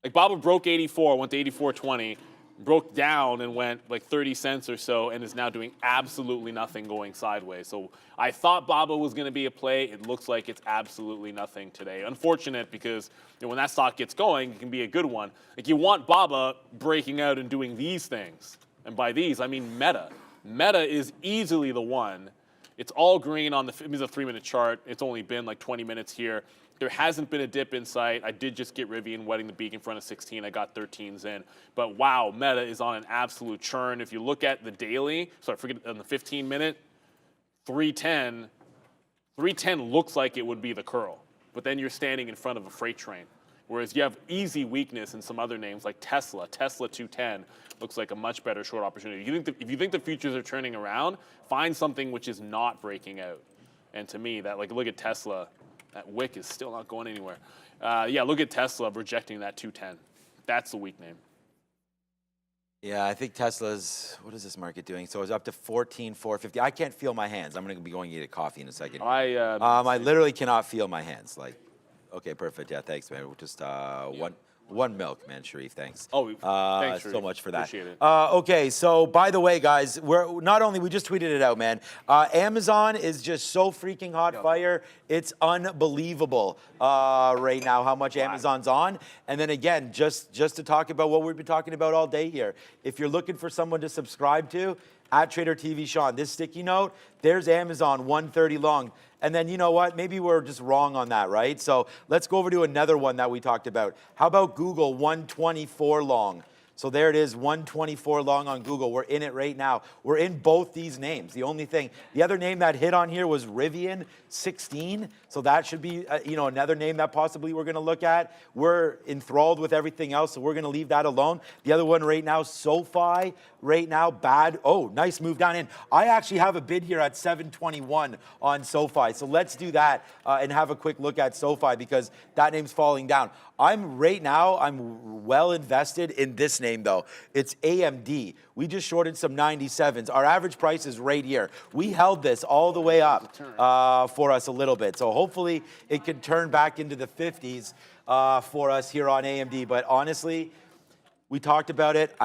Like, Baba broke 84, went to 84.20, broke down and went like 30 cents or so, and is now doing absolutely nothing going sideways. So I thought Baba was going to be a play. It looks like it's absolutely nothing today. Unfortunate, because when that stock gets going, it can be a good one. Like, you want Baba breaking out and doing these things. And by these, I mean Meta. Meta is easily the one. It's all green on the 3-minute chart. It's only been like 20 minutes here. There hasn't been a dip in sight. I did just get Rivian wetting the beak in front of 16. I got 13s in. But wow, Meta is on an absolute churn. If you look at the daily, forget on the 15-minute, 310. 310 looks like it would be the curl. But then you're standing in front of a freight train. Whereas you have easy weakness in some other names like Tesla. Tesla 210 looks like a much better short opportunity. If you think the futures are turning around, find something which is not breaking out. And to me, that, like, look at Tesla. That wick is still not going anywhere. Yeah, look at Tesla rejecting that 210. That's the weak name. Yeah, I think Tesla's, what is this market doing? So it's up to 14,450. I can't feel my hands. I'm going to be going to eat a coffee in a second. I literally cannot feel my hands. Like, okay, perfect. Yeah, thanks, man. We're just one milk, man, Sharif. Thanks. Oh, thanks, Sharif. So much for that. Appreciate it. Okay, so by the way, guys, we just tweeted it out, man. Amazon is just so freaking hot fire. It's unbelievable right now how much Amazon's on. And then again, just to talk about what we've been talking about all day here, if you're looking for someone to subscribe to, at Trader TV Sean, this sticky note, there's Amazon 130 long. And then, you know what? Maybe we're just wrong on that, right? So let's go over to another one that we talked about. How about Google 124 long? So there it is, 124 long on Google. We're in it right now. We're in both these names. The only thing, the other name that hit on here was Rivian 16. So that should be, another name that possibly we're going to look at. We're enthralled with everything else, so we're going to leave that alone. The other one right now, SoFi, right now, bad. Oh, nice move down in. I actually have a bid here at 721 on SoFi. So let's do that and have a quick look at SoFi, because that name's falling down. I'm well invested in this name, though. It's AMD. We just shorted some 97s. Our average price is right here. We held this all the way up for us a little bit. So hopefully it can turn back into the 50s for us here on AMD. But honestly, we talked about it.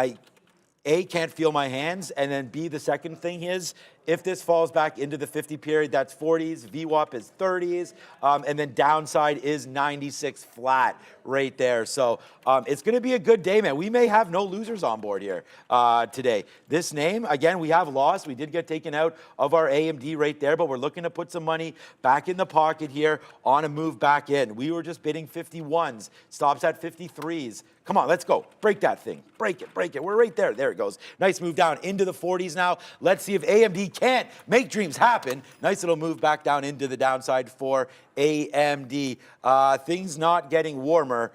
A, can't feel my hands, and then B, the second thing is, if this falls back into the 50 period, that's 40s, VWAP is 30s, and then downside is 96 flat right there. So it's going to be a good day, man. We may have no losers on board here today. This name, again, we have lost. We did get taken out of our AMD right there, but we're looking to put some money back in the pocket here on a move back in. We were just bidding 51s, stops at 53s. Come on, let's go. Break that thing. Break it, break it. We're right there. There it goes. Nice move down into the 40s now. Let's see if AMD can't make dreams happen. Nice little move back down into the downside for AMD. Things not getting warmer,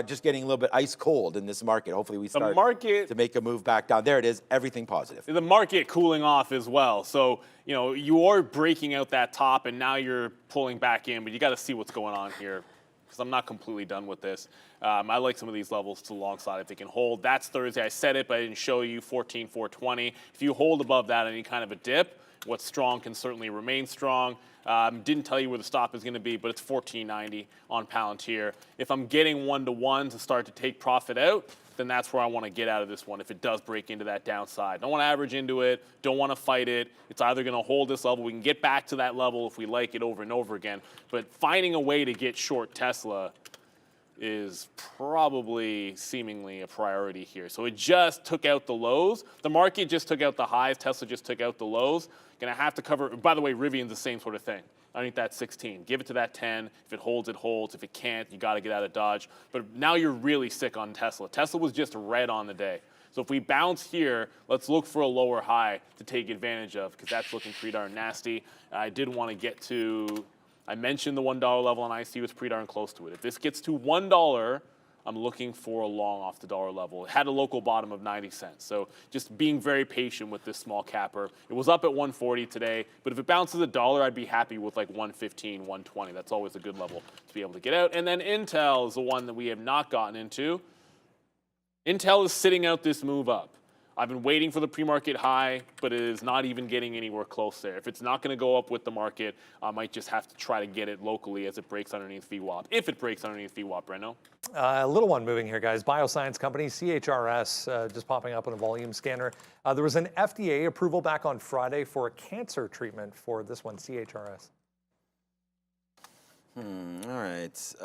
just getting a little bit ice cold in this market. Hopefully we start to make a move back down. There it is. Everything positive. The market cooling off as well. So, you are breaking out that top, and now you're pulling back in, but you got to see what's going on here, because I'm not completely done with this. I like some of these levels to the long side if they can hold. That's Thursday. I said it, but I didn't show you 14,420. If you hold above that, any kind of a dip, What's strong can certainly remain strong. Didn't tell you where the stop is going to be, but it's 14.90 on Palantir. If I'm getting 1-to-1 to start to take profit out, then that's where I want to get out of this one if it does break into that downside. Don't want to average into it. Don't want to fight it. It's either going to hold this level. We can get back to that level if we like it over and over again. But finding a way to get short Tesla is probably seemingly a priority here. So it just took out the lows. The market just took out the highs. Tesla just took out the lows. Going to have to cover. By the way, Rivian's the same sort of thing. Underneath that 16. Give it to that 10. If it holds, it holds. If it can't, you got to get out of Dodge. But now you're really sick on Tesla. Tesla was just red on the day. So if we bounce here, let's look for a lower high to take advantage of because that's looking pretty darn nasty. I did want to get to, I mentioned the $1 level on IC was pretty darn close to it. If this gets to $1, I'm looking for a long off the dollar level. It had a local bottom of 90 cents. So just being very patient with this small capper. It was up at 140 today, but if it bounces $1, I'd be happy with like 115, 120. That's always a good level to be able to get out. And then Intel is the one that we have not gotten into. Intel is sitting out this move up. I've been waiting for the pre-market high, but it is not even getting anywhere close there. If it's not going to go up with the market, I might just have to try to get it locally as it breaks underneath VWAP. If it breaks underneath VWAP, Breno. A little one moving here, guys. Bioscience company, CHRS, just popping up on a volume scanner. There was an FDA approval back on Friday for a cancer treatment for this one, CHRS. All right.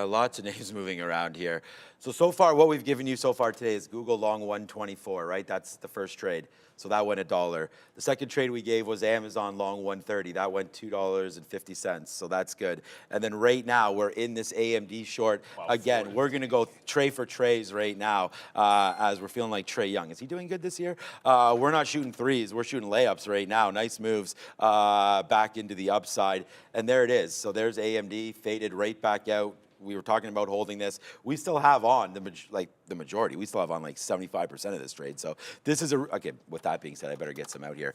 Lots of names moving around here. So far, what we've given you so far today is Google long 124, right? That's the first trade. So that went $1. The second trade we gave was Amazon long 130. That went $2.50. So that's good. And then right now, we're in this AMD short. Wow, again, 40. We're going to go tray for trays right now as we're feeling like Trey Young. Is he doing good this year? We're not shooting threes. We're shooting layups right now. Nice moves back into the upside. And there it is. So there's AMD faded right back out. We were talking about holding this. We still have on the majority. We still have on like 75% of this trade. So this is okay. With that being said, I better get some out here.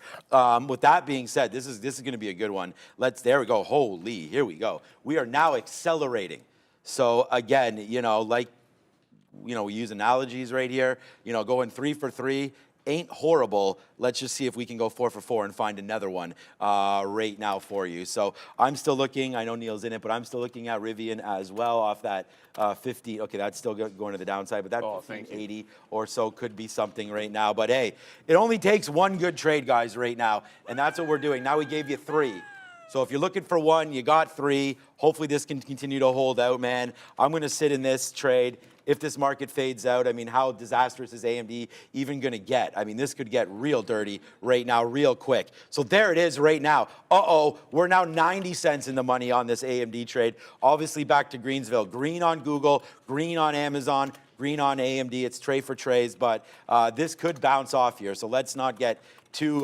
With that being said, this is going to be a good one. There we go. Holy, here we go. We are now accelerating. So again, we use analogies right here. Going 3 for 3. Ain't horrible. Let's just see if we can go 4 for 4 and find another one right now for you. So I'm still looking. I know Neil's in it, but I'm still looking at Rivian as well off that 50. Okay, that's still going to the downside, but that 80 or so could be something right now. But hey, it only takes one good trade, guys, right now, and that's what we're doing. Now we gave you 3. So if you're looking for 1, you got 3. Hopefully this can continue to hold out, man. I'm going to sit in this trade. If this market fades out, I mean, how disastrous is AMD even going to get? I mean, this could get real dirty right now, real quick. So there it is right now. We're now 90 cents in the money on this AMD trade. Obviously back to Greensville. Green on Google, green on Amazon, green on AMD. It's tray for trays, but this could bounce off here. So let's not get too,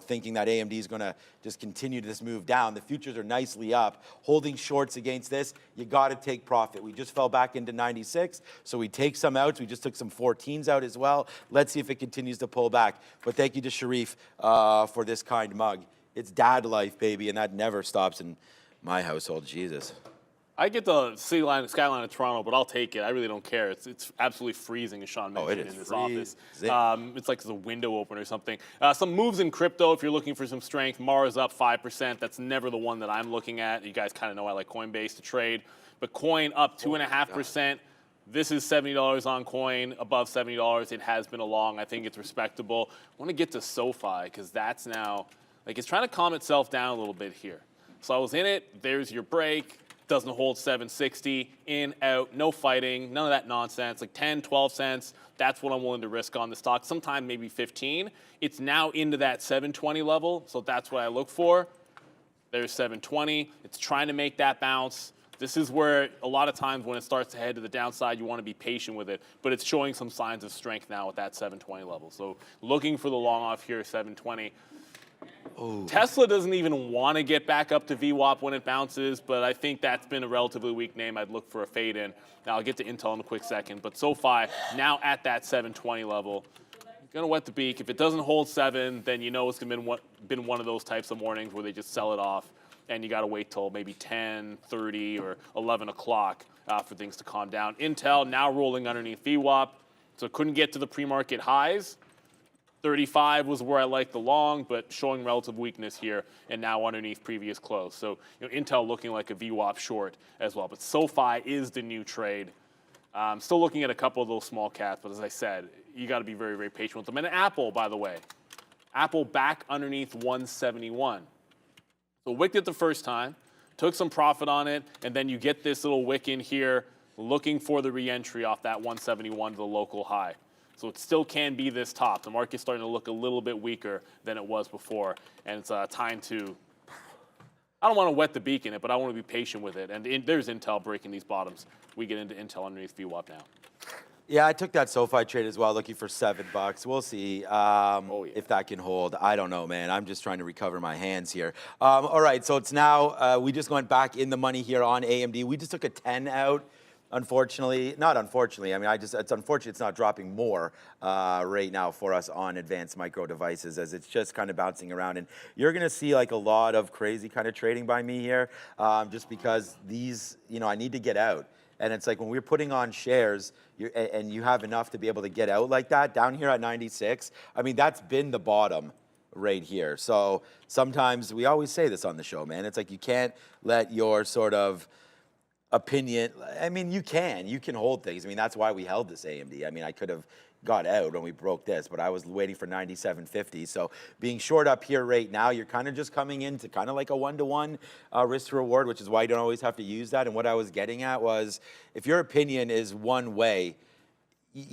thinking that AMD is going to just continue this move down. The futures are nicely up. Holding shorts against this, you got to take profit. We just fell back into 96, so we take some outs. We just took some 14s out as well. Let's see if it continues to pull back. But thank you to Sharif for this kind mug. It's dad life, baby, and that never stops in my household. Jesus. I get the skyline of Toronto, but I'll take it. I really don't care. It's absolutely freezing, as Sean mentioned, in this office. It's like the window open or something. Some moves in crypto, if you're looking for some strength. Mara's up 5%. That's never the one that I'm looking at. You guys kind of know I like Coinbase to trade. But Coin up 2.5%. This is $70 on Coin, above $70. It has been a long. I think it's respectable. I want to get to SoFi because that's now, it's trying to calm itself down a little bit here. So I was in it. There's your break. Doesn't hold 760, in, out, no fighting, none of that nonsense, like 10, 12 cents. That's what I'm willing to risk on the stock. Sometime maybe 15. It's now into that 720 level, so that's what I look for. There's 720. It's trying to make that bounce. This is where a lot of times when it starts to head to the downside, you want to be patient with it, but it's showing some signs of strength now at that 720 level. So looking for the long off here, 720. Ooh. Tesla doesn't even want to get back up to VWAP when it bounces, but I think that's been a relatively weak name. I'd look for a fade in. Now I'll get to Intel in a quick second, but SoFi now at that 720 level. Gonna wet the beak. If it doesn't hold 7, then you know it's been one of those types of mornings where they just sell it off, and you got to wait till maybe 10, 30, or 11 o'clock for things to calm down. Intel now rolling underneath VWAP, so couldn't get to the pre-market highs. 35 was where I liked the long, but showing relative weakness here and now underneath previous close. So Intel looking like a VWAP short as well. But SoFi is the new trade. Still looking at a couple of those small caps, but as I said, you got to be very, very patient with them. And Apple, by the way, Apple back underneath 171. So wicked it the first time, took some profit on it, and then you get this little wick in here looking for the re-entry off that 171 to the local high. So it still can be this top. The market's starting to look a little bit weaker than it was before. And it's time to, I don't want to wet the beak in it, but I want to be patient with it. And there's Intel breaking these bottoms. We get into Intel underneath VWAP now. Yeah, I took that SoFi trade as well, looking for $7. We'll see if that can hold. I don't know, man. I'm just trying to recover my hands here. All right, so it's now, we just went back in the money here on AMD. We just took a 10 out. Unfortunately, not unfortunately, I mean, it's unfortunate it's not dropping more right now for us on advanced micro devices, as it's just kind of bouncing around. And you're going to see like a lot of crazy kind of trading by me here, just because these, I need to get out. And it's like when we're putting on shares and you have enough to be able to get out like that, down here at 96, I mean, that's been the bottom right here. So sometimes, we always say this on the show, man, it's like you can't let your sort of opinion, I mean, you can hold things. I mean, that's why we held this AMD. I mean, I could have got out when we broke this, but I was waiting for 97.50. So being short up here right now, you're kind of just coming into kind of like a one-to-one risk to reward, which is why you don't always have to use that. And what I was getting at was, if your opinion is one way,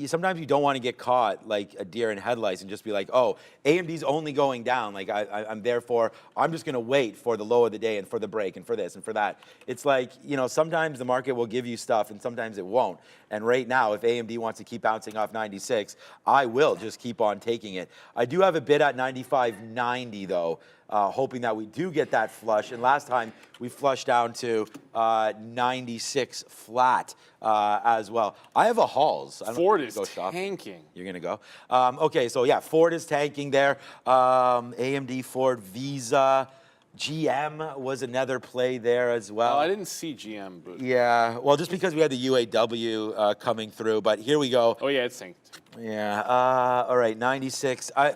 sometimes you don't want to get caught like a deer in headlights and just be like, oh, AMD's only going down. Like I'm therefore, I'm just going to wait for the low of the day and for the break and for this and for that. It's like, sometimes the market will give you stuff and sometimes it won't. And right now, if AMD wants to keep bouncing off 96, I will just keep on taking it. I do have a bid at 95.90 though, hoping that we do get that flush. And last time we flushed down to 96 flat as well. I have a Halls. Ford is tanking. You're going to go? Okay, so yeah, Ford is tanking there. AMD, Ford, Visa. GM was another play there as well. Oh, I didn't see GM. But yeah, well, just because we had the UAW coming through, but here we go. Oh, yeah, it's tanked. Yeah, all right, 96. I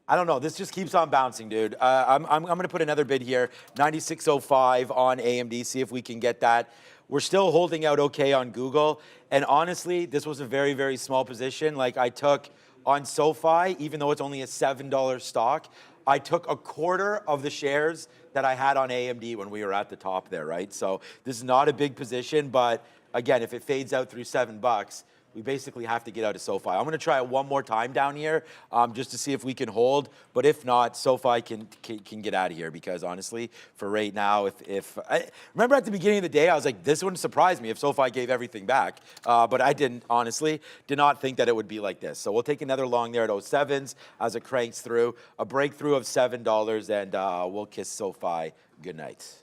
don't know. This just keeps on bouncing, dude. I'm going to put another bid here, 96.05 on AMD, see if we can get that. We're still holding out okay on Google. And honestly, this was a very, very small position. Like I took on SoFi, even though it's only a $7 stock, I took a quarter of the shares that I had on AMD when we were at the top there, right? So this is not a big position, but again, if it fades out through $7, we basically have to get out of SoFi. I'm going to try it one more time down here just to see if we can hold. But if not, SoFi can get out of here because honestly, for right now, if I remember at the beginning of the day, I was like, this wouldn't surprise me if SoFi gave everything back. But I did not think that it would be like this. So we'll take another long there at 07s as it cranks through. A breakthrough of $7 and we'll kiss SoFi goodnight.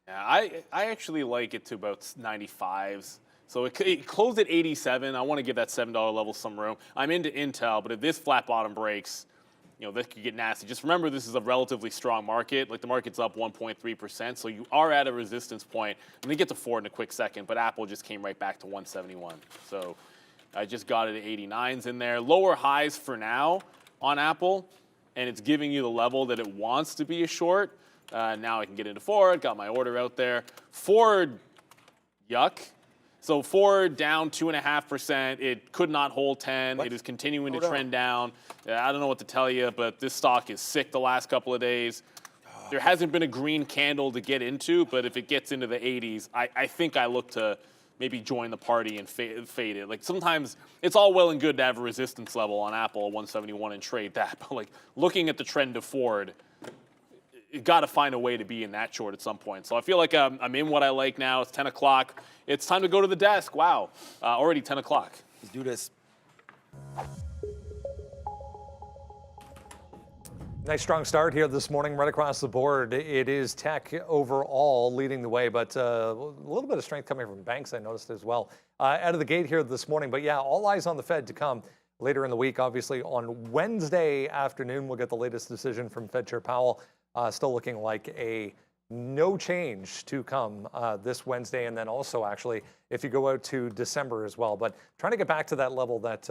Yeah, I actually like it to about 95s. So it closed at 87. I want to give that $7 level some room. I'm into Intel, but if this flat bottom breaks, this could get nasty. Just remember, this is a relatively strong market. Like the market's up 1.3%, so you are at a resistance point. I'm gonna get to Ford in a quick second, but Apple just came right back to 171. So I just got it at 89s in there. Lower highs for now on Apple, and it's giving you the level that it wants to be a short. Now I can get into Ford. Got my order out there. Ford, yuck. So Ford down 2.5%. It could not hold 10. What? It is continuing to trend down. I don't know what to tell you, but this stock is sick the last couple of days. There hasn't been a green candle to get into, but if it gets into the 80s, I think I look to maybe join the party and fade it. Like sometimes it's all well and good to have a resistance level on Apple at 171 and trade that, but like looking at the trend of Ford, you got to find a way to be in that short at some point. So I feel like I'm in what I like now. It's 10 o'clock. It's time to go to the desk. Wow, already 10 o'clock. Let's do this. Nice strong start here this morning right across the board. It is tech overall leading the way, but a little bit of strength coming from banks I noticed as well out of the gate here this morning. But yeah, all eyes on the Fed to come later in the week. Obviously on Wednesday afternoon, we'll get the latest decision from Fed Chair Powell. Still looking like a no change to come this Wednesday, and then also actually if you go out to December as well. But trying to get back to that level that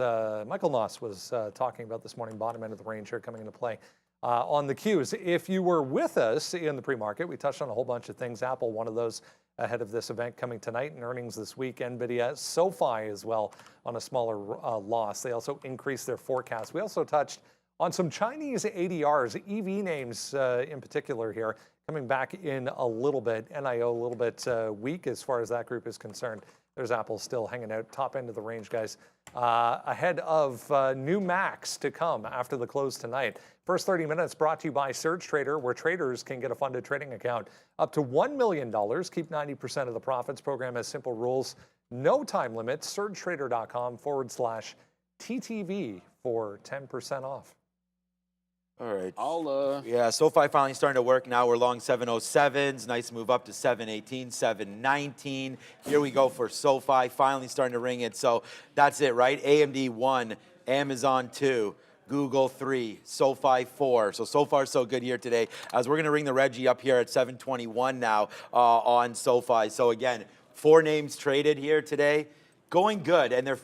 Michael Noss was talking about this morning, bottom end of the range here coming into play on the Qs. If you were with us in the pre-market, we touched on a whole bunch of things. Apple, one of those ahead of this event coming tonight, and earnings this week. NVIDIA, SoFi as well on a smaller loss. They also increased their forecast. We also touched on some Chinese ADRs, EV names in particular here, coming back in a little bit. NIO a little bit weak as far as that group is concerned. There's Apple still hanging out, top end of the range, guys. Ahead of new Macs to come after the close tonight. First 30 minutes brought to you by Surge Trader, where traders can get a funded trading account up to $1 million. Keep 90% of the profits. Program has simple rules, no time limit. SurgeTrader.com/TTV for 10% off. All right. I'll Yeah, SoFi finally starting to work now. We're long 707s. Nice move up to 718, 719. Here we go for SoFi, finally starting to ring it. So that's it, right? AMD 1, Amazon 2, Google 3, SoFi 4. So far, so good here today. As we're going to ring the Reggie up here at 721 now on SoFi. So again, 4 names traded here today. Going good, and they're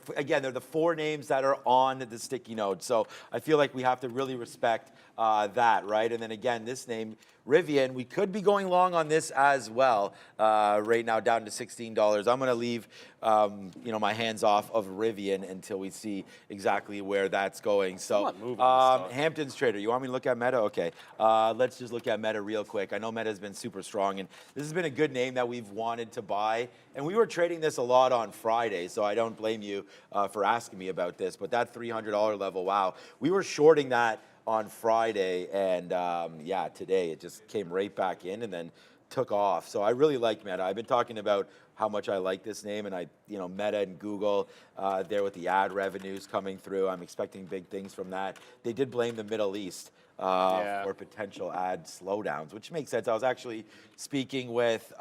the 4 names that are on the sticky note. So I feel like we have to really respect that, right? And then again, this name, Rivian, we could be going long on this as well. Right now, down to $16. I'm going to leave, my hands off of Rivian until we see exactly where that's going. So, Hampton's Trader, you want me to look at Meta? Okay, let's just look at Meta real quick. I know Meta has been super strong, and this has been a good name that we've wanted to buy. And we were trading this a lot on Friday, so I don't blame you for asking me about this. But that $300 level, wow, we were shorting that on Friday, and yeah, today it just came right back in and then took off. So I really like Meta. I've been talking about how much I like this name, and Meta and Google there with the ad revenues coming through. I'm expecting big things from that. They did blame the Middle East for potential ad slowdowns, which makes sense. I was actually speaking with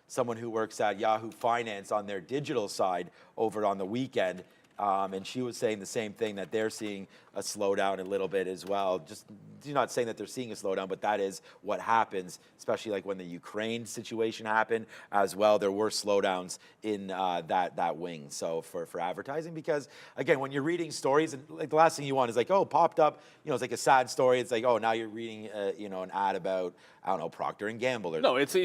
someone who works at Yahoo Finance on their digital side over on the weekend. And she was saying the same thing, that they're seeing a slowdown a little bit as well. Just not saying that they're seeing a slowdown, but that is what happens, especially like when the Ukraine situation happened as well. There were slowdowns in that wing. So for advertising, because again, when you're reading stories, and like the last thing you want is like, oh, popped up, it's like a sad story. It's like, oh, now you're reading, an ad about, I don't know, Procter and Gamble. Or no, it's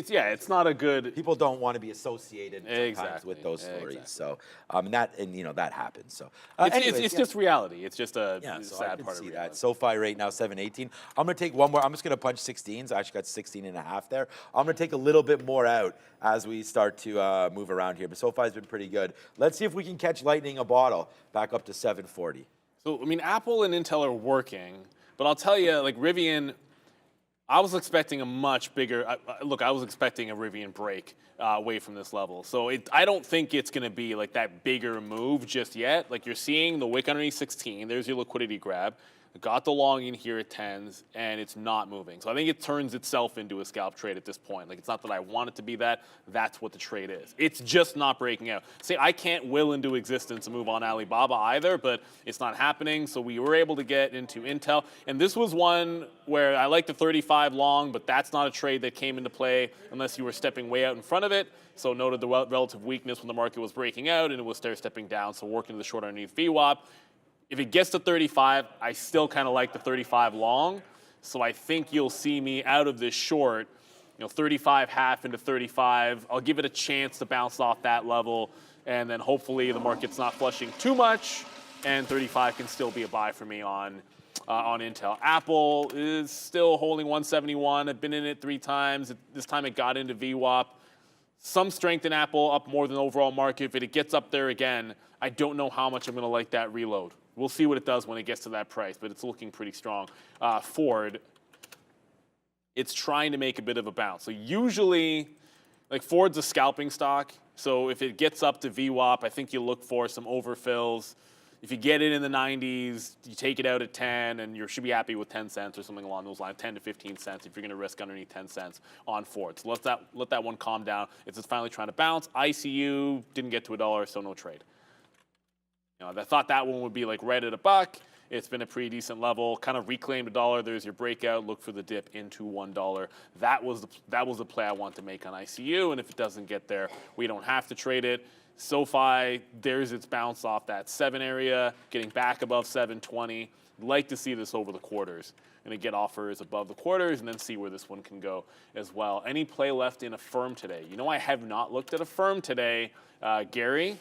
not a good. People don't want to be associated sometimes with those stories. Exactly. So that happens. So it's just reality. It's just a so sad I can part see of that. SoFi right now 718. I'm going to take one more. I'm just going to punch 16s. I actually got 16 and a half there. I'm going to take a little bit more out as we start to move around here. But SoFi's been pretty good. Let's see if we can catch lightning a bottle back up to 740. So Apple and Intel are working, but I'll tell you, like Rivian, I was expecting a much bigger. I was expecting a Rivian break away from this level. So I don't think it's going to be like that bigger move just yet. Like you're seeing the wick underneath 16. There's your liquidity grab. Got the long in here at 10s, and it's not moving. So I think it turns itself into a scalp trade at this point. Like, it's not that I want it to be that. That's what the trade is. It's just not breaking out. See, I can't will into existence a move on Alibaba either, but it's not happening. So we were able to get into Intel. And this was one where I like the 35 long, but that's not a trade that came into play unless you were stepping way out in front of it. So noted the relative weakness when the market was breaking out, and it was stepping down. So working the short underneath VWAP. If it gets to 35, I still kind of like the 35 long. So I think you'll see me out of this short, 35 half into 35. I'll give it a chance to bounce off that level. And then hopefully the market's not flushing too much. And 35 can still be a buy for me on Intel. Apple is still holding 171. I've been in it 3 times. This time it got into VWAP. Some strength in Apple, up more than the overall market. If it gets up there again, I don't know how much I'm going to like that reload. We'll see what it does when it gets to that price, but it's looking pretty strong. Ford, it's trying to make a bit of a bounce. So usually, like Ford's a scalping stock. So if it gets up to VWAP, I think you look for some overfills. If you get it in the 90s, you take it out at 10, and you should be happy with 10 cents or something along those lines, 10 to 15 cents if you're going to risk underneath 10 cents on Ford. So let that one calm down. It's just finally trying to bounce. ICU didn't get to $1, so no trade. I thought that one would be like right at $1. It's been a pretty decent level, kind of reclaimed $1. There's your breakout. Look for the dip into $1. That was the play I want to make on ICU, and if it doesn't get there, we don't have to trade it. SoFi, there's its bounce off that 7 area, getting back above 720. Like to see this over the quarters. Going to get offers above the quarters and then see where this one can go as well. Any play left in a firm today? You know, I have not looked at a firm today, Gary.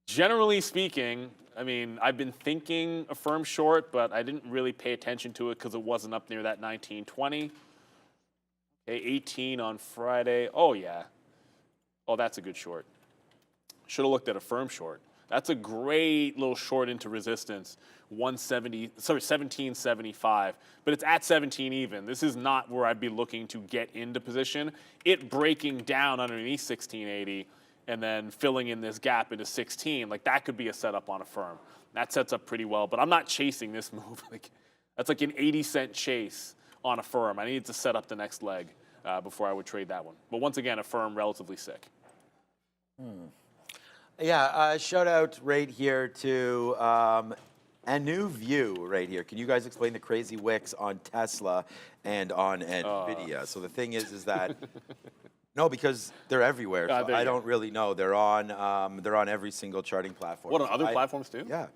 Generally speaking, I mean, I've been thinking a firm short, but I didn't really pay attention to it because it wasn't up near that 1920. Okay, 18 on Friday. Oh, yeah. Oh, that's a good short. Should have looked at a firm short. That's a great little short into resistance. 1775. But it's at 17 even. This is not where I'd be looking to get into position. It breaking down underneath 1680 and then filling in this gap into 16, like that could be a setup on a firm. That sets up pretty well, but I'm not chasing this move. Like, that's like an 80-cent chase on a firm. I need to set up the next leg before I would trade that one. But once again, a firm relatively sick. Yeah, shout out right here to a new view right here. Can you guys explain the crazy wicks on Tesla and on NVIDIA? So the thing is that no, because they're everywhere. So I don't really know. They're on every single charting platform. What, on other platforms too? Yeah.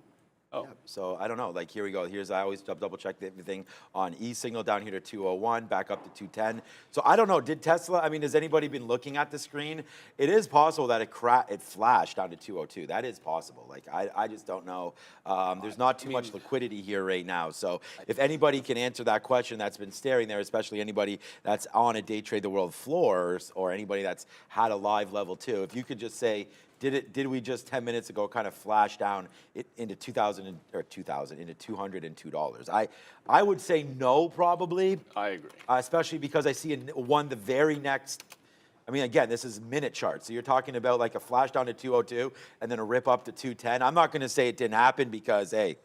Oh. Yeah, so I don't know. Like, here we go. I always double check everything on E-signal down here to 201, back up to 210. So I don't know. Did Tesla, I mean, has anybody been looking at the screen? It is possible that it flashed down to 202. That is possible. Like, I just don't know. There's not too much liquidity here right now. So if anybody can answer that question that's been staring there, especially anybody that's on a Day Trade the World floors or anybody that's had a live level too, if you could just say, did we just 10 minutes ago kind of flash down into into $202? I would say no, probably. I agree. Especially because I see the very next. I mean, again, this is minute chart, so you're talking about like a flash down to 202 and then a rip up to 210. I'm not going to say it didn't happen because, hey,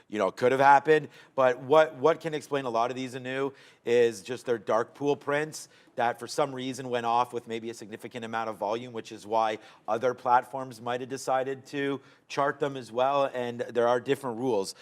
you know, it could have happened. But what can explain a lot of these anew is just their dark pool prints that for some reason went off with maybe a significant amount of volume, which is why other platforms might have decided to chart them as well. And there are different rules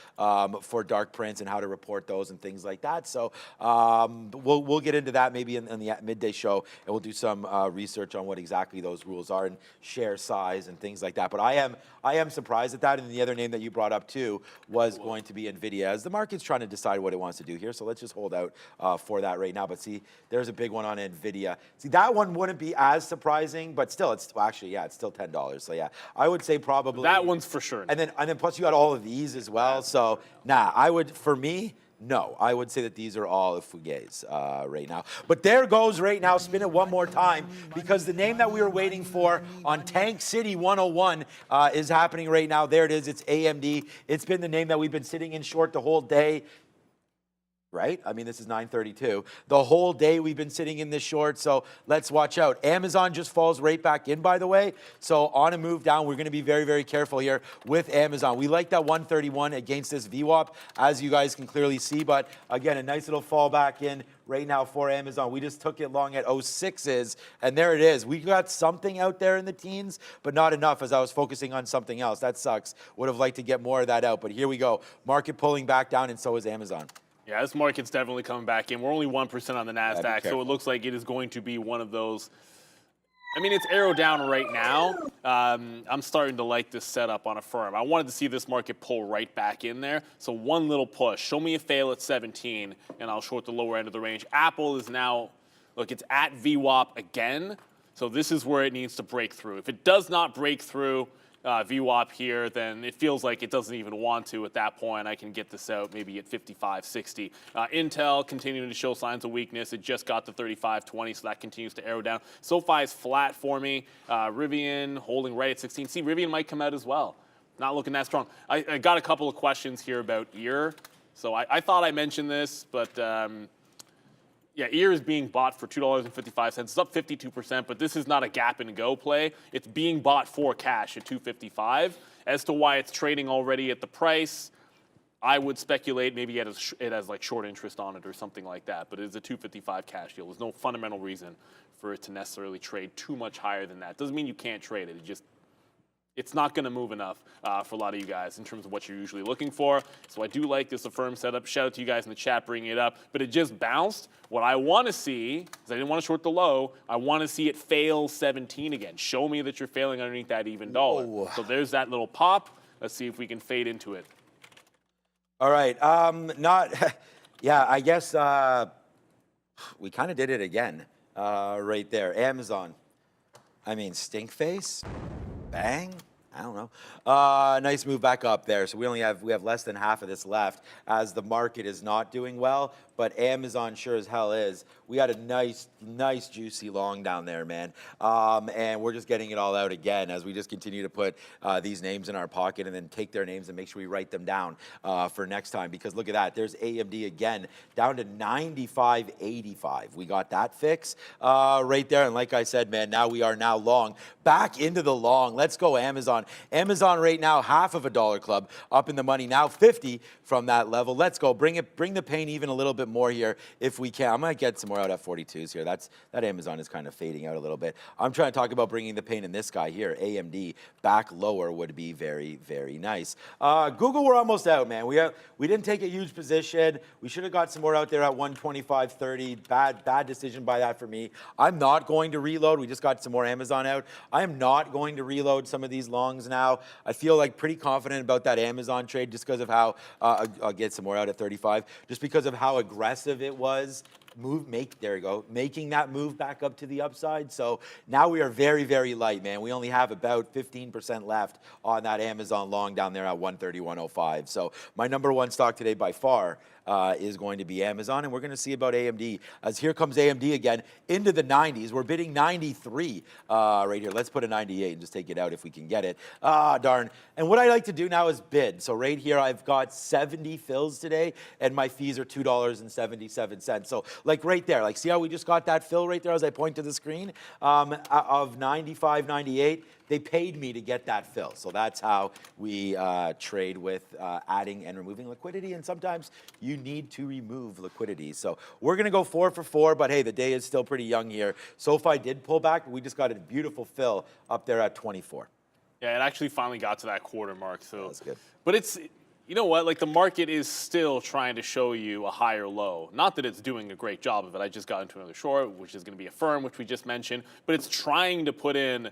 for dark prints and how to report those and things like that. So we'll get into that maybe in the midday show, and we'll do some research on what exactly those rules are and share size and things like that. But I am surprised at that. And the other name that you brought up too was going to be NVIDIA, as the market's trying to decide what it wants to do here. So let's just hold out for that right now. But see, there's a big one on NVIDIA. See, that one wouldn't be as surprising, but still, it's still $10. So yeah, I would say probably that one's for sure. And then plus you got all of these as well. So nah, for me, no, I would say that these are all fugays right now. But there goes right now, spin it one more time, because the name that we were waiting for on Tank City 101 is happening right now. There it is, it's AMD. It's been the name that we've been sitting in short the whole day. Right? I mean, this is 9:32. The whole day we've been sitting in this short, so let's watch out. Amazon just falls right back in, by the way. So on a move down, we're going to be very, very careful here with Amazon. We like that 131 against this VWAP, as you guys can clearly see. But again, a nice little fall back in right now for Amazon. We just took it long at 06s, and there it is. We got something out there in the teens, but not enough as I was focusing on something else. That sucks. Would have liked to get more of that out, but here we go. Market pulling back down, and so is Amazon. Yeah, this market's definitely coming back in. We're only 1% on the NASDAQ, so it looks like it is going to be one of those. I mean, it's arrow down right now. I'm starting to like this setup on a firm. I wanted to see this market pull right back in there. So one little push. Show me a fail at 17, and I'll short the lower end of the range. Apple is now, look, it's at VWAP again. So this is where it needs to break through. If it does not break through VWAP here, then it feels like it doesn't even want to at that point. I can get this out maybe at 55, 60. Intel continuing to show signs of weakness. It just got to 35.20, so that continues to arrow down. SoFi is flat for me. Rivian holding right at 16. See, Rivian might come out as well. Not looking that strong. I got a couple of questions here about EAR. So I thought I mentioned this, but yeah, EAR is being bought for $2.55. It's up 52%, but this is not a gap and go play. It's being bought for cash at $2.55. As to why it's trading already at the price, I would speculate maybe it has like short interest on it or something like that. But it is a $2.55 cash deal. There's no fundamental reason for it to necessarily trade too much higher than that. Doesn't mean you can't trade it. It just it's not going to move enough for a lot of you guys in terms of what you're usually looking for. So I do like this Affirm setup. Shout out to you guys in the chat bringing it up. But it just bounced. What I want to see, because I didn't want to short the low, I want to see it fail 17 again. Show me that you're failing underneath that even dollar. Whoa. So there's that little pop. Let's see if we can fade into it. All right. Yeah, I guess we kind of did it again right there. Amazon. I mean, stink face. Bang. I don't know. Nice move back up there. So we have less than half of this left as the market is not doing well, but Amazon sure as hell is. We had a nice juicy long down there, man. And we're just getting it all out again as we just continue to put these names in our pocket and then take their names and make sure we write them down for next time. Because look at that. There's AMD again down to 95.85. We got that fix right there. And like I said, man, now we are now long. Back into the long. Let's go Amazon. Amazon right now, half of a dollar club up in the money. Now 50 from that level. Let's go. Bring the pain even a little bit more here if we can. I'm going to get some more out at 42s here. That Amazon is kind of fading out a little bit. I'm trying to talk about bringing the pain in this guy here. AMD back lower would be very, very nice. Google, we're almost out, man. We didn't take a huge position. We should have got some more out there at 125.30. Bad decision by that for me. I'm not going to reload. We just got some more Amazon out. I am not going to reload some of these longs now. I feel like pretty confident about that Amazon trade just because of how I'll get some more out at 35. Just because of how aggressive it was. There we go, making that move back up to the upside. So now we are very, very light, man. We only have about 15% left on that Amazon long down there at 131.05. So my number one stock today by far is going to be Amazon, and we're going to see about AMD as here comes AMD again into the 90s. We're bidding 93 right here. Let's put a 98 and just take it out if we can get it. Darn. And what I like to do now is bid. So right here I've got 70 fills today, and my fees are $2.77. So like right there, like see how we just got that fill right there as I point to the screen of 95, 98. They paid me to get that fill. So that's how we trade with adding and removing liquidity. And sometimes you need to remove liquidity. So we're going to go 4 for 4. But hey, the day is still pretty young here. SoFi did pull back. But we just got a beautiful fill up there at 24. Yeah, it actually finally got to that quarter mark. So that's good. But it's, you know what, like the market is still trying to show you a higher low. Not that it's doing a great job of it. I just got into another short, which is going to be Affirm, which we just mentioned. But it's trying to put in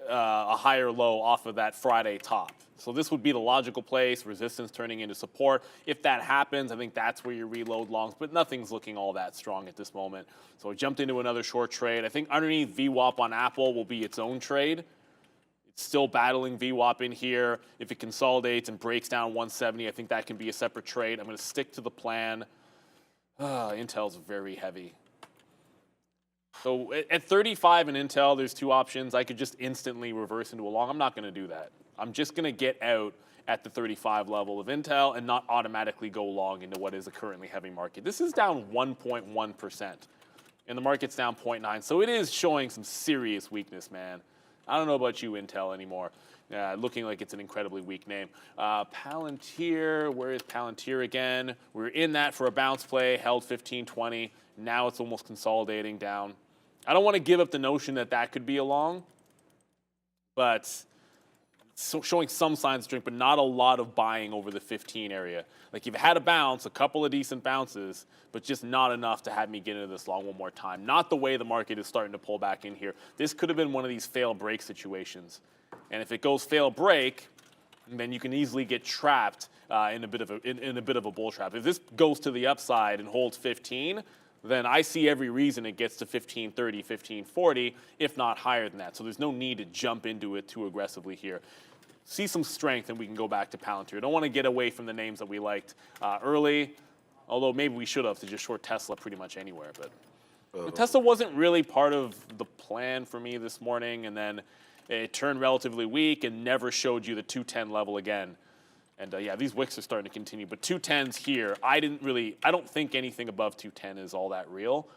a higher low off of that Friday top. So this would be the logical place, resistance turning into support. If that happens, I think that's where you reload longs, but nothing's looking all that strong at this moment. So I jumped into another short trade. I think underneath VWAP on Apple will be its own trade. It's still battling VWAP in here. If it consolidates and breaks down 170, I think that can be a separate trade. I'm going to stick to the plan. Intel's very heavy. So at 35 in Intel, there's two options. I could just instantly reverse into a long. I'm not going to do that. I'm just going to get out at the 35 level of Intel and not automatically go long into what is a currently heavy market. This is down 1.1%, and the market's down 0.9. So it is showing some serious weakness, man. I don't know about you, Intel, anymore. Looking like it's an incredibly weak name. Palantir, where is Palantir again? We were in that for a bounce play, held 15.20. Now it's almost consolidating down. I don't want to give up the notion that that could be a long, but so showing some signs of strength, but not a lot of buying over the 15 area. Like you've had a bounce, a couple of decent bounces, but just not enough to have me get into this long one more time. Not the way the market is starting to pull back in here. This could have been one of these fail break situations. And if it goes fail break, then you can easily get trapped in a bit of a bull trap. If this goes to the upside and holds 15, then I see every reason it gets to 15.30, 15.40, if not higher than that. So there's no need to jump into it too aggressively here. See some strength, and we can go back to Palantir. I don't want to get away from the names that we liked early, although maybe we should have to just short Tesla pretty much anywhere. But Tesla wasn't really part of the plan for me this morning, and then it turned relatively weak and never showed you the 210 level again. And yeah, these wicks are starting to continue, but 210s here, I don't think anything above 210 is all that real.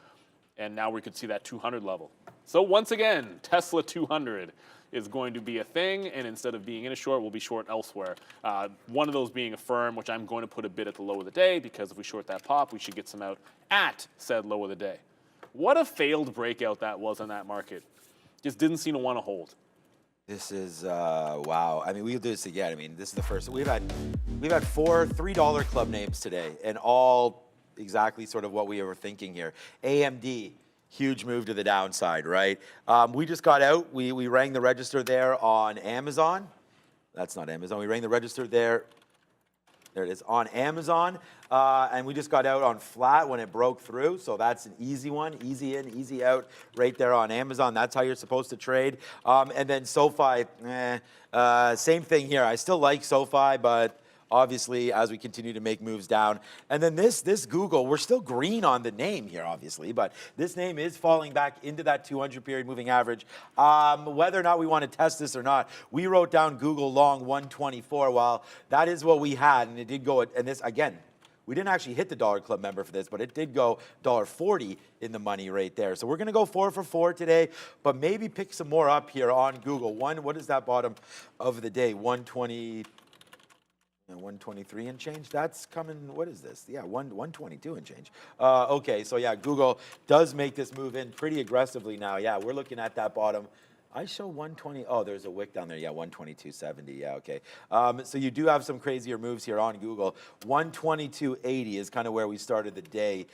And now we could see that 200 level. So once again, Tesla 200 is going to be a thing, and instead of being in a short, we'll be short elsewhere. One of those being Affirm, which I'm going to put a bid at the low of the day, because if we short that pop, we should get some out at said low of the day. What a failed breakout that was on that market. Just didn't seem to want to hold. This is wow. I mean, we'll do this again. I mean, this is the first. We've had four $3 club names today, and all exactly sort of what we were thinking here. AMD, huge move to the downside, right? We just got out. We rang the register there on Amazon. That's not Amazon. We rang the register there. There it is on Amazon. And we just got out on flat when it broke through. So that's an easy one. Easy in, easy out right there on Amazon. That's how you're supposed to trade. And then SoFi, same thing here. I still like SoFi, but obviously as we continue to make moves down. And then this Google, we're still green on the name here, obviously, but this name is falling back into that 200 period moving average. Whether or not we want to test this or not, we wrote down Google long 124. Well, that is what we had, and it did go, and this, again, we didn't actually hit the Dollar Club member for this, but it did go $1.40 in the money right there. So we're going to go 4 for 4 today, but maybe pick some more up here on Google. What is that bottom of the day? 120. 123 and change. That's coming. What is this? Yeah, 122 and change. Okay, so yeah, Google does make this move in pretty aggressively now. Yeah, we're looking at that bottom. I show 120. Oh, there's a wick down there. Yeah, 122.70. Yeah, okay. So you do have some crazier moves here on Google. 122.80 is kind of where we started the day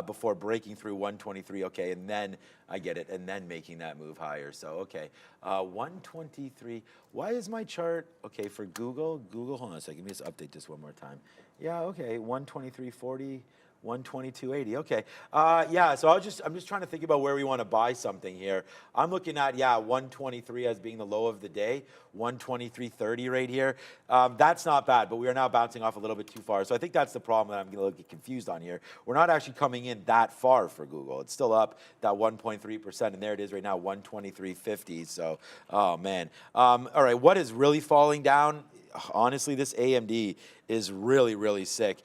before breaking through 123. Okay, and then I get it, and then making that move higher. So okay, 123. Why is my chart okay for Google? Hold on a second. Let me just update this one more time. Yeah, okay, 123.40. 122.80. Okay. Yeah, so I'm just trying to think about where we want to buy something here. I'm looking at, 123 as being the low of the day, 123.30 right here. That's not bad, but we are now bouncing off a little bit too far. So I think that's the problem that I'm going to get confused on here. We're not actually coming in that far for Google. It's still up that 1.3%, and there it is right now, 123.50. So, oh man. All right, what is really falling down? Honestly, this AMD is really, really sick.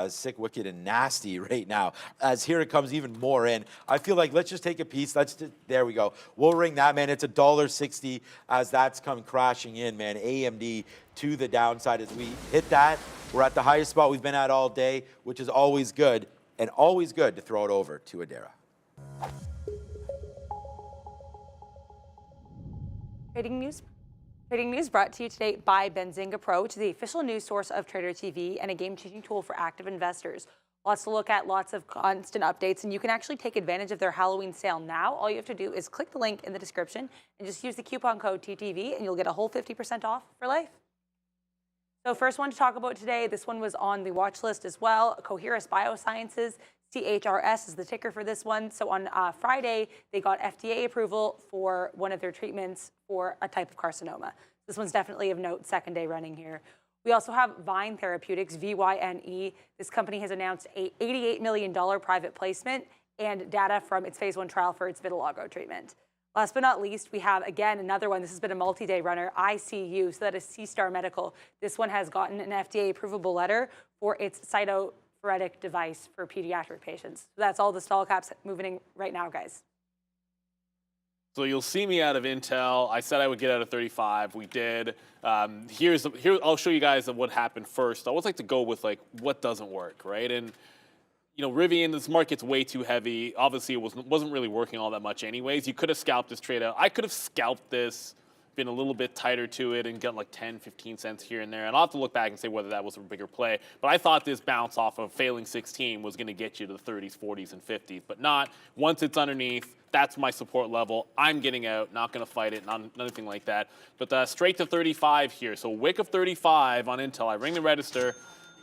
Sick, wicked, and nasty right now. As here it comes even more in. I feel like let's just take a piece. There we go. We'll ring that, man. It's $1.60 as that's come crashing in, man. AMD to the downside as we hit that. We're at the highest spot we've been at all day, which is always good, and always good to throw it over to Adara. Trading news brought to you today by Benzinga Pro, which is the official news source of Trader TV and a game-changing tool for active investors. Lots to look at, lots of constant updates, and you can actually take advantage of their Halloween sale now. All you have to do is click the link in the description and just use the coupon code TTV, and you'll get a whole 50% off for life. So first one to talk about today, this one was on the watch list as well, Coherus Biosciences. CHRS is the ticker for this one. So on Friday, they got FDA approval for one of their treatments for a type of carcinoma. This one's definitely of note, second day running here. We also have Vyne Therapeutics, VYNE. This company has announced a $88 million private placement and data from its phase 1 trial for its vitiligo treatment. Last but not least, we have, again, another one. This has been a multi-day runner, ICU, so that is C-Star Medical. This one has gotten an FDA approvable letter for its cytopheretic device for pediatric patients. So that's all the stall caps moving right now, guys. So you'll see me out of Intel. I said I would get out of 35. We did. Here I'll show you guys what happened first. I always like to go with like what doesn't work, right? And you know, Rivian, this market's way too heavy. Obviously, it wasn't really working all that much anyways. You could have scalped this trade out. I could have scalped this, been a little bit tighter to it, and got like 10, 15 cents here and there. And I'll have to look back and say whether that was a bigger play. But I thought this bounce off of failing 16 was going to get you to the 30s, 40s, and 50s. But not. Once it's underneath, that's my support level. I'm getting out, not going to fight it, nothing like that. But straight to 35 here. So wick of 35 on Intel. I ring the register.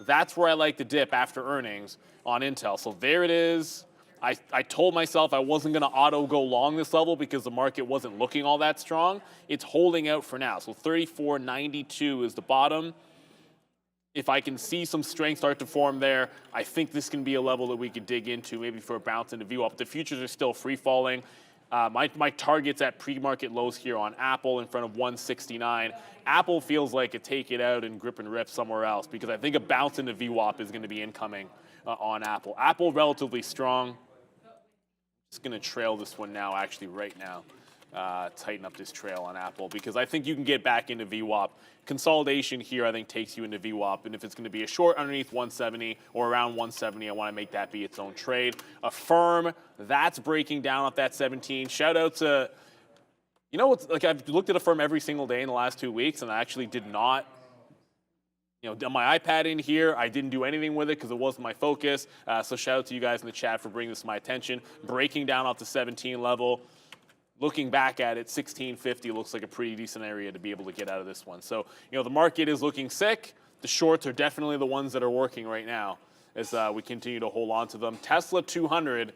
That's where I like to dip after earnings on Intel. So there it is. I told myself I wasn't going to auto go long this level because the market wasn't looking all that strong. It's holding out for now. So 34.92 is the bottom. If I can see some strength start to form there, I think this can be a level that we could dig into maybe for a bounce into VWAP. The futures are still free falling. My target's at pre-market lows here on Apple in front of 169. Apple feels like a take it out and grip and rip somewhere else because I think a bounce into VWAP is going to be incoming on Apple. Apple relatively strong. Just going to trail this one now, actually right now. Tighten up this trail on Apple because I think you can get back into VWAP. Consolidation here, I think, takes you into VWAP. And if it's going to be a short underneath 170 or around 170, I want to make that be its own trade. Affirm, that's breaking down off that 17. Shout out to You know what's like? I've looked at a firm every single day in the last 2 weeks, and I actually did not. On my iPad in here, I didn't do anything with it because it wasn't my focus. So shout out to you guys in the chat for bringing this to my attention. Breaking down off the 17 level, looking back at it, 1650 looks like a pretty decent area to be able to get out of this one. So the market is looking sick. The shorts are definitely the ones that are working right now as we continue to hold on to them. Tesla 200.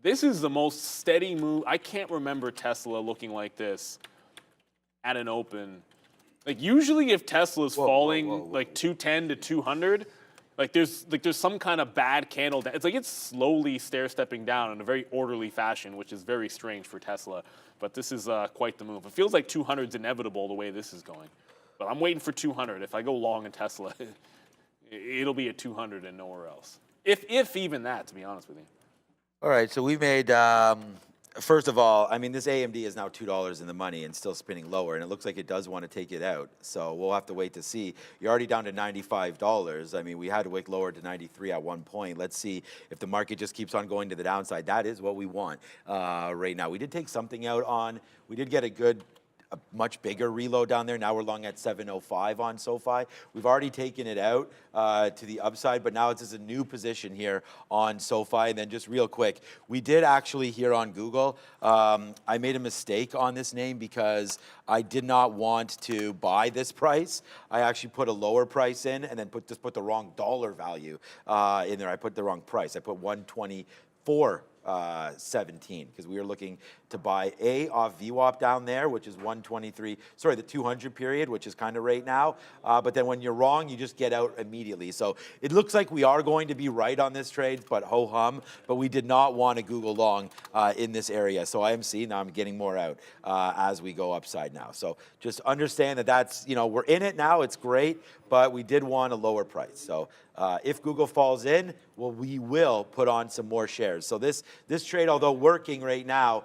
This is the most steady move. I can't remember Tesla looking like this at an open. Like usually if Tesla's falling like 210 to 200, like there's some kind of bad candle. It's like it's slowly stair-stepping down in a very orderly fashion, which is very strange for Tesla. But this is quite the move. It feels like 200 is inevitable the way this is going. But I'm waiting for 200. If I go long in Tesla, it'll be at 200 and nowhere else. If even that, to be honest with you. All right, so we made, first of all, I mean, this AMD is now $2 in the money and still spinning lower, and it looks like it does want to take it out. So we'll have to wait to see. You're already down to $95. I mean, we had to wick lower to 93 at one point. Let's see if the market just keeps on going to the downside. That is what we want right now. We did take something out on, we did get a much bigger reload down there. Now we're long at 705 on SoFi. We've already taken it out to the upside, but now it's just a new position here on SoFi. And then just real quick, we did actually here on Google, I made a mistake on this name because I did not want to buy this price. I actually put a lower price in and then just put the wrong dollar value in there. I put the wrong price. I put 124.17 because we were looking to buy off VWAP down there, which is 123, sorry, the 200 period, which is kind of right now. But then when you're wrong, you just get out immediately. So it looks like we are going to be right on this trade, but ho-hum. But we did not want to Google long in this area. So IMC, now I'm getting more out as we go upside now. So just understand that that's, we're in it now. It's great, but we did want a lower price. So if Google falls in, well, we will put on some more shares. So this trade, although working right now,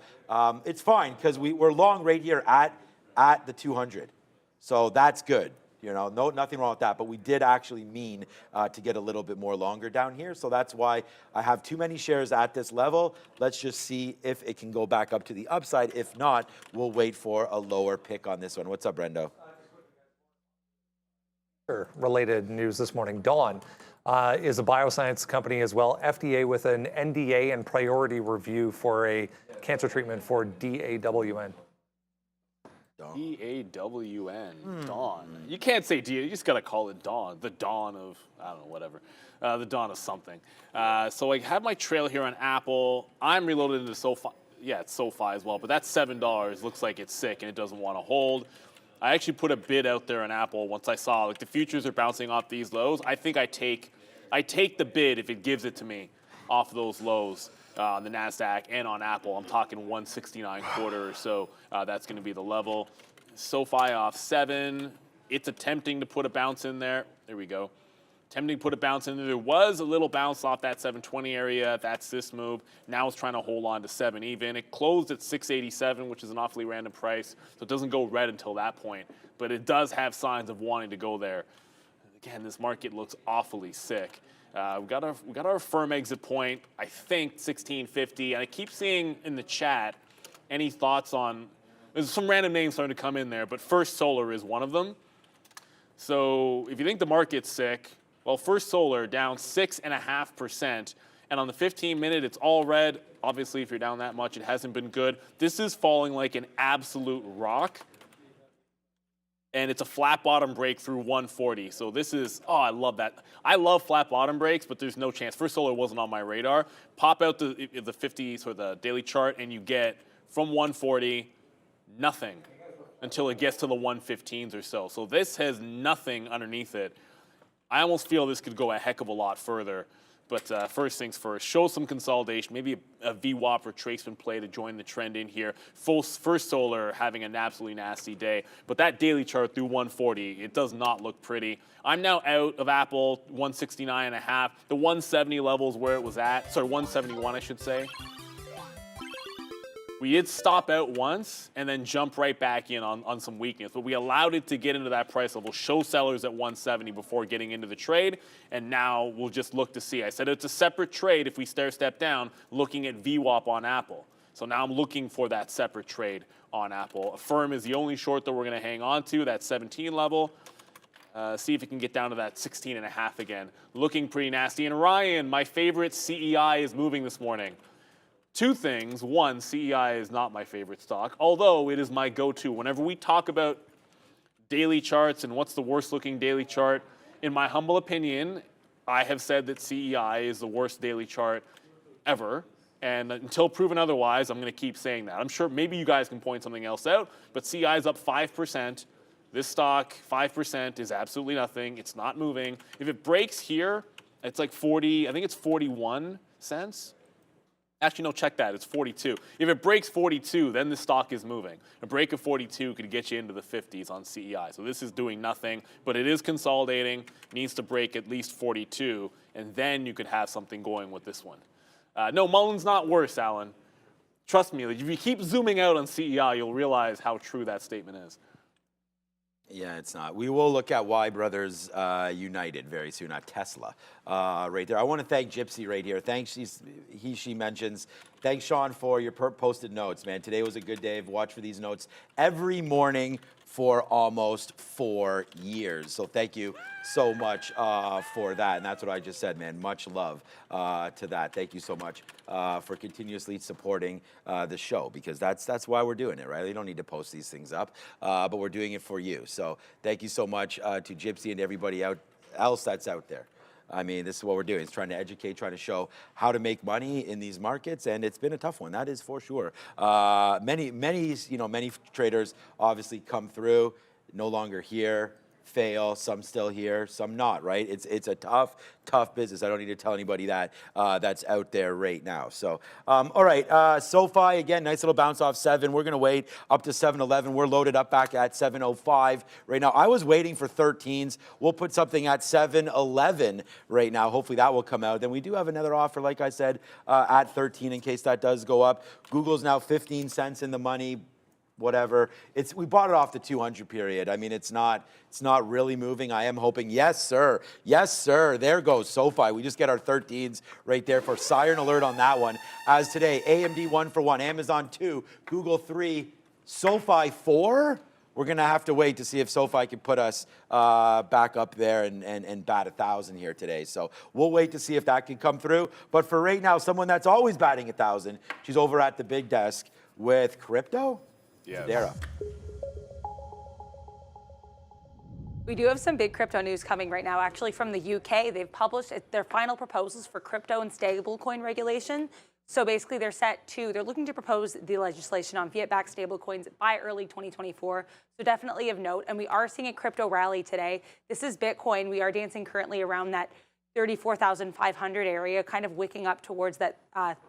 it's fine because we're long right here at the 200. So that's good. Nothing wrong with that. But we did actually mean to get a little bit more longer down here. So that's why I have too many shares at this level. Let's just see if it can go back up to the upside. If not, we'll wait for a lower pick on this one. What's up, Brendo? Related news this morning. Dawn is a bioscience company as well. FDA with an NDA and priority review for a cancer treatment for DAWN. DAWN, Dawn. You can't say D, you just got to call it Dawn. The dawn of, I don't know, whatever. The dawn of something. So I have my trail here on Apple. I'm reloaded into SoFi. Yeah, it's SoFi as well, but that's $7. Looks like it's sick and it doesn't want to hold. I actually put a bid out there on Apple once I saw like the futures are bouncing off these lows. I think I take the bid if it gives it to me off those lows on the NASDAQ and on Apple. I'm talking 169.25 or so. That's going to be the level. SoFi off 7. It's attempting to put a bounce in there. There we go. Attempting to put a bounce in there. There was a little bounce off that 720 area. That's this move. Now it's trying to hold on to 7 even. It closed at 687, which is an awfully random price. So it doesn't go red until that point. But it does have signs of wanting to go there. Again, this market looks awfully sick. We got our firm exit point, I think 1650. And I keep seeing in the chat any thoughts on, there's some random names starting to come in there, but First Solar is one of them. So if you think the market's sick, well, First Solar down 6.5%. And on the 15-minute, it's all red. Obviously, if you're down that much, it hasn't been good. This is falling like an absolute rock. And it's a flat bottom break through 140. So this is, oh, I love that. I love flat bottom breaks, but there's no chance. First Solar wasn't on my radar. Pop out the 50s or the daily chart, and you get from 140, nothing until it gets to the 115s or so. So this has nothing underneath it. I almost feel this could go a heck of a lot further. But first things first, show some consolidation, maybe a VWAP retracement play to join the trend in here. First Solar having an absolutely nasty day. But that daily chart through 140, it does not look pretty. I'm now out of Apple, 169.5. The 170 levels where it was at, sorry, 171 I should say. We did stop out once and then jump right back in on some weakness, but we allowed it to get into that price level, show sellers at 170 before getting into the trade, and now we'll just look to see. I said it's a separate trade if we stair step down, looking at VWAP on Apple. So now I'm looking for that separate trade on Apple. Affirm is the only short that we're going to hang on to, that 17 level. See if it can get down to that 16.5 again. Looking pretty nasty. And Ryan, my favorite CEI is moving this morning. Two things. One, CEI is not my favorite stock, although it is my go-to. Whenever we talk about daily charts and what's the worst looking daily chart, in my humble opinion, I have said that CEI is the worst daily chart ever. And until proven otherwise, I'm going to keep saying that. I'm sure maybe you guys can point something else out, but CEI is up 5%. This stock, 5% is absolutely nothing. It's not moving. If it breaks here, it's like 40, I think it's 41 cents. Actually, no, check that. It's 42. If it breaks 42, then the stock is moving. A break of 42 could get you into the 50s on CEI. So this is doing nothing, but it is consolidating. Needs to break at least 42, and then you could have something going with this one. No, Mullen's not worse, Alan. Trust me, if you keep zooming out on CEI, you'll realize how true that statement is. Yeah, it's not. We will look at Y Brothers United very soon at Tesla right there. I want to thank Gypsy right here. Thanks, she mentions. Thanks, Sean, for your posted notes, man. Today was a good day. I've watched for these notes every morning for almost 4 years. So thank you so much for that. And that's what I just said, man. Much love to that. Thank you so much for continuously supporting the show, because that's why we're doing it, right? You don't need to post these things up, but we're doing it for you. So thank you so much to Gypsy and everybody else that's out there. I mean, this is what we're doing. It's trying to educate, trying to show how to make money in these markets, and it's been a tough one. That is for sure. Many traders obviously come through, no longer here, fail, some still here, some not, right? It's a tough business. I don't need to tell anybody that that's out there right now. So, all right, SoFi, again, nice little bounce off 7. We're going to wait up to 7.11. We're loaded up back at 7.05 right now. I was waiting for 13s. We'll put something at 7.11 right now. Hopefully that will come out. Then we do have another offer, like I said, at 13 in case that does go up. Google's now 15 cents in the money. Whatever. We bought it off the 200 period. I mean, it's not really moving. I am hoping, yes, sir. Yes, sir. There goes SoFi. We just get our 13s right there for siren alert on that one. As today, AMD 1 for 1, Amazon 2, Google 3, SoFi 4. We're going to have to wait to see if SoFi can put us back up there and bat 1,000 here today. So we'll wait to see if that can come through. But for right now, someone that's always batting 1,000, she's over at the big desk with crypto. Yes. Dara. We do have some big crypto news coming right now, actually, from the UK. They've published their final proposals for crypto and stablecoin regulation. So basically, they're looking to propose the legislation on fiat-backed stablecoins by early 2024. So definitely of note. And we are seeing a crypto rally today. This is Bitcoin. We are dancing currently around that 34,500 area, kind of wicking up towards that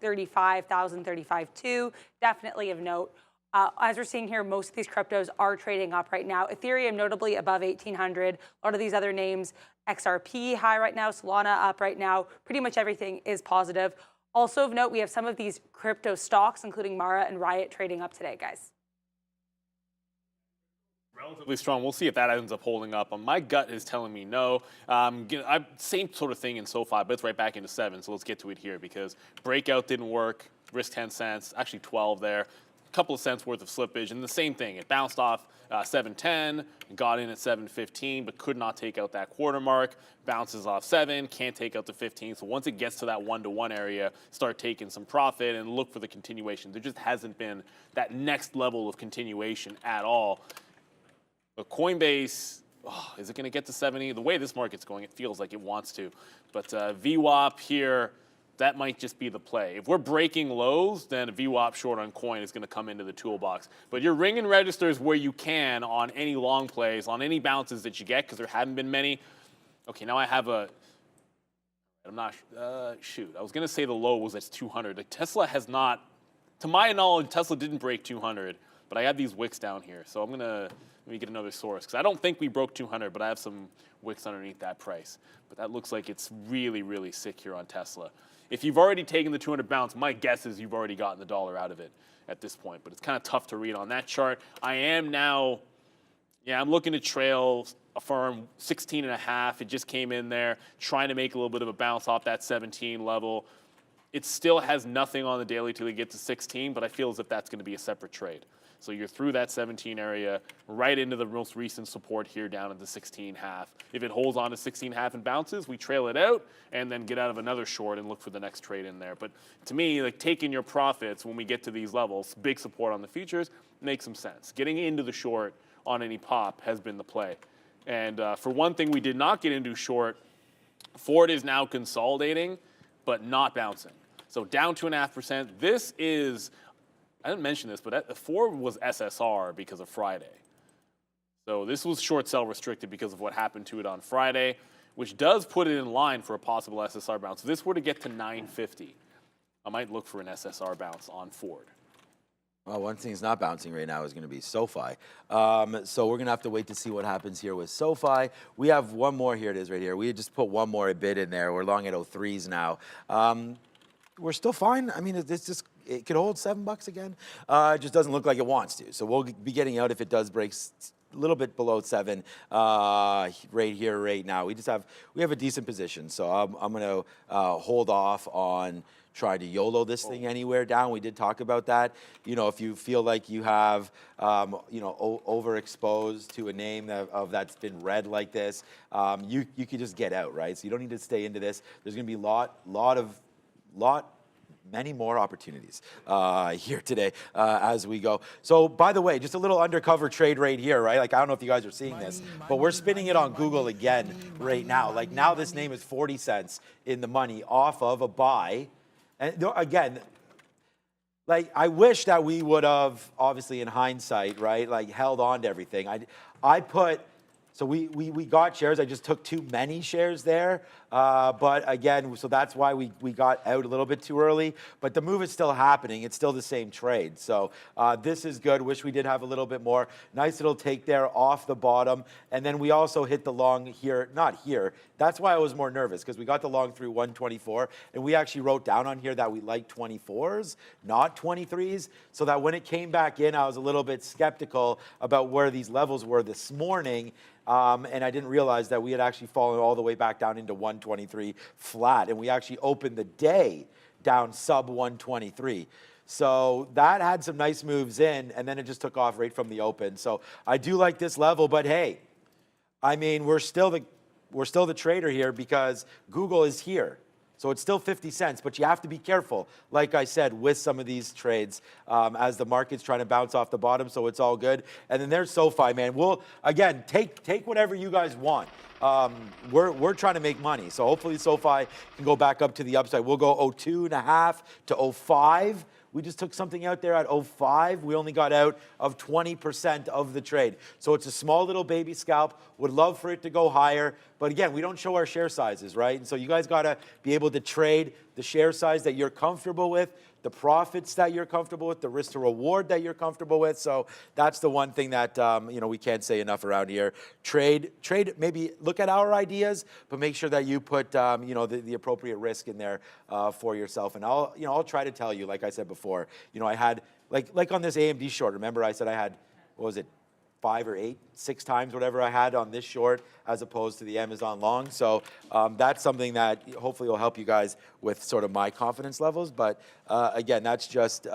35,000, 35,200. Definitely of note. As we're seeing here, most of these cryptos are trading up right now. Ethereum notably above 1,800. A lot of these other names, XRP high right now, Solana up right now. Pretty much everything is positive. Also of note, we have some of these crypto stocks, including Mara and Riot, trading up today, guys. Relatively strong. We'll see if that ends up holding up. My gut is telling me no. Same sort of thing in SoFi, but it's right back into 7. So let's get to it here, because breakout didn't work. Risk 10 cents, actually 12 there. Couple of cents worth of slippage, and the same thing. It bounced off 710, got in at 715, but could not take out that quarter mark. Bounces off 7, can't take out the 15. So once it gets to that 1-to-1 area, start taking some profit and look for the continuation. There just hasn't been that next level of continuation at all. But Coinbase, is it going to get to 70? The way this market's going, it feels like it wants to. But VWAP here, that might just be the play. If we're breaking lows, then a VWAP short on coin is going to come into the toolbox. But you're ringing registers where you can on any long plays, on any bounces that you get, because there haven't been many. Okay, now I have I'm not, shoot. I was going to say the low was at 200. Like Tesla has not, to my knowledge, Tesla didn't break 200, but I have these wicks down here. So let me get another source, because I don't think we broke 200, but I have some wicks underneath that price. But that looks like it's really, really sick here on Tesla. If you've already taken the 200 bounce, my guess is you've already gotten the dollar out of it at this point. But it's kind of tough to read on that chart. I am now, I'm looking to trail Affirm 16.5. It just came in there, trying to make a little bit of a bounce off that 17 level. it still has nothing on the daily till we get to 16, but I feel as if that's going to be a separate trade. So you're through that 17 area, right into the most recent support here down at the 16.5. If it holds on to 16.5 and bounces, we trail it out and then get out of another short and look for the next trade in there. But to me, like taking your profits when we get to these levels, big support on the futures, makes some sense. Getting into the short on any pop has been the play. And for one thing we did not get into short, Ford is now consolidating, but not bouncing. So down 2.5%. This is, I didn't mention this, but Ford was SSR because of Friday. So this was short sell restricted because of what happened to it on Friday, which does put it in line for a possible SSR bounce. If this were to get to 950, I might look for an SSR bounce on Ford. Well, one thing that's not bouncing right now is going to be SoFi. So we're going to have to wait to see what happens here with SoFi. We have one more. Here it is right here. We just put one more bid in there. We're long at 03s now. We're still fine. I mean, it could hold $7 again. It just doesn't look like it wants to. So we'll be getting out if it does break a little bit below 7 right here, right now. We have a decent position. So I'm going to hold off on trying to YOLO this thing anywhere down. We did talk about that. You know, if you feel like you have, overexposed to a name that's been red like this, you could just get out, right? So you don't need to stay into this. There's going to be many more opportunities here today as we go. So, by the way, just a little undercover trade right here, right? Like, I don't know if you guys are seeing this, but we're spinning it on Google again right now. Like, now this name is 40 cents in the money off of a buy. And again, like, I wish that we would have, obviously in hindsight, right, like held on to everything. So we got shares. I just took too many shares there. But again, so that's why we got out a little bit too early. But the move is still happening. It's still the same trade. So this is good. Wish we did have a little bit more. Nice little take there off the bottom. And then we also hit the long here, not here. That's why I was more nervous, because we got the long through 124. And we actually wrote down on here that we like 24s, not 23s. So that when it came back in, I was a little bit skeptical about where these levels were this morning. And I didn't realize that we had actually fallen all the way back down into 123 flat. And we actually opened the day down sub 123. So that had some nice moves in, and then it just took off right from the open. So I do like this level, but hey, I mean, we're still the trader here because Google is here. So it's still 50 cents, but you have to be careful, like I said, with some of these trades as the market's trying to bounce off the bottom, so it's all good. And then there's SoFi, man. We'll, again, take whatever you guys want. We're trying to make money, so hopefully SoFi can go back up to the upside. We'll go 02.5 to 05. We just took something out there at 05. We only got out of 20% of the trade. So it's a small little baby scalp. Would love for it to go higher. But again, we don't show our share sizes, right? And so you guys got to be able to trade the share size that you're comfortable with, the profits that you're comfortable with, the risk to reward that you're comfortable with. So that's the one thing that we can't say enough around here. Trade. Maybe look at our ideas, but make sure that you put the appropriate risk in there for yourself. And I'll try to tell you, like I said before, I had like on this AMD short. Remember, I said I had, what was it, 5 or 8, 6 times whatever I had on this short as opposed to the Amazon long. So that's something that hopefully will help you guys with sort of my confidence levels. But again, that's just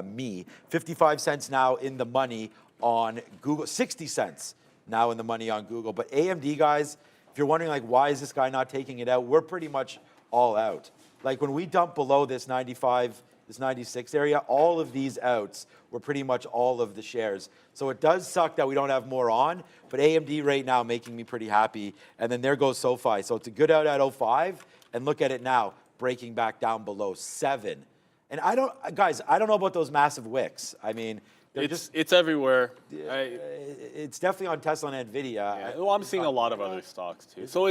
me. 55 cents now in the money on Google, 60 cents now in the money on Google. But AMD, guys, if you're wondering like, why is this guy not taking it out? We're pretty much all out. Like when we dump below this 95, this 96 area, all of these outs were pretty much all of the shares. So it does suck that we don't have more on, but AMD right now making me pretty happy. And then there goes SoFi. So it's a good out at 05, and look at it now, breaking back down below 7. And I don't know about those massive wicks. I mean, it's everywhere. It's definitely on Tesla and NVIDIA. Yeah. Well, I'm seeing a lot of other stocks too. So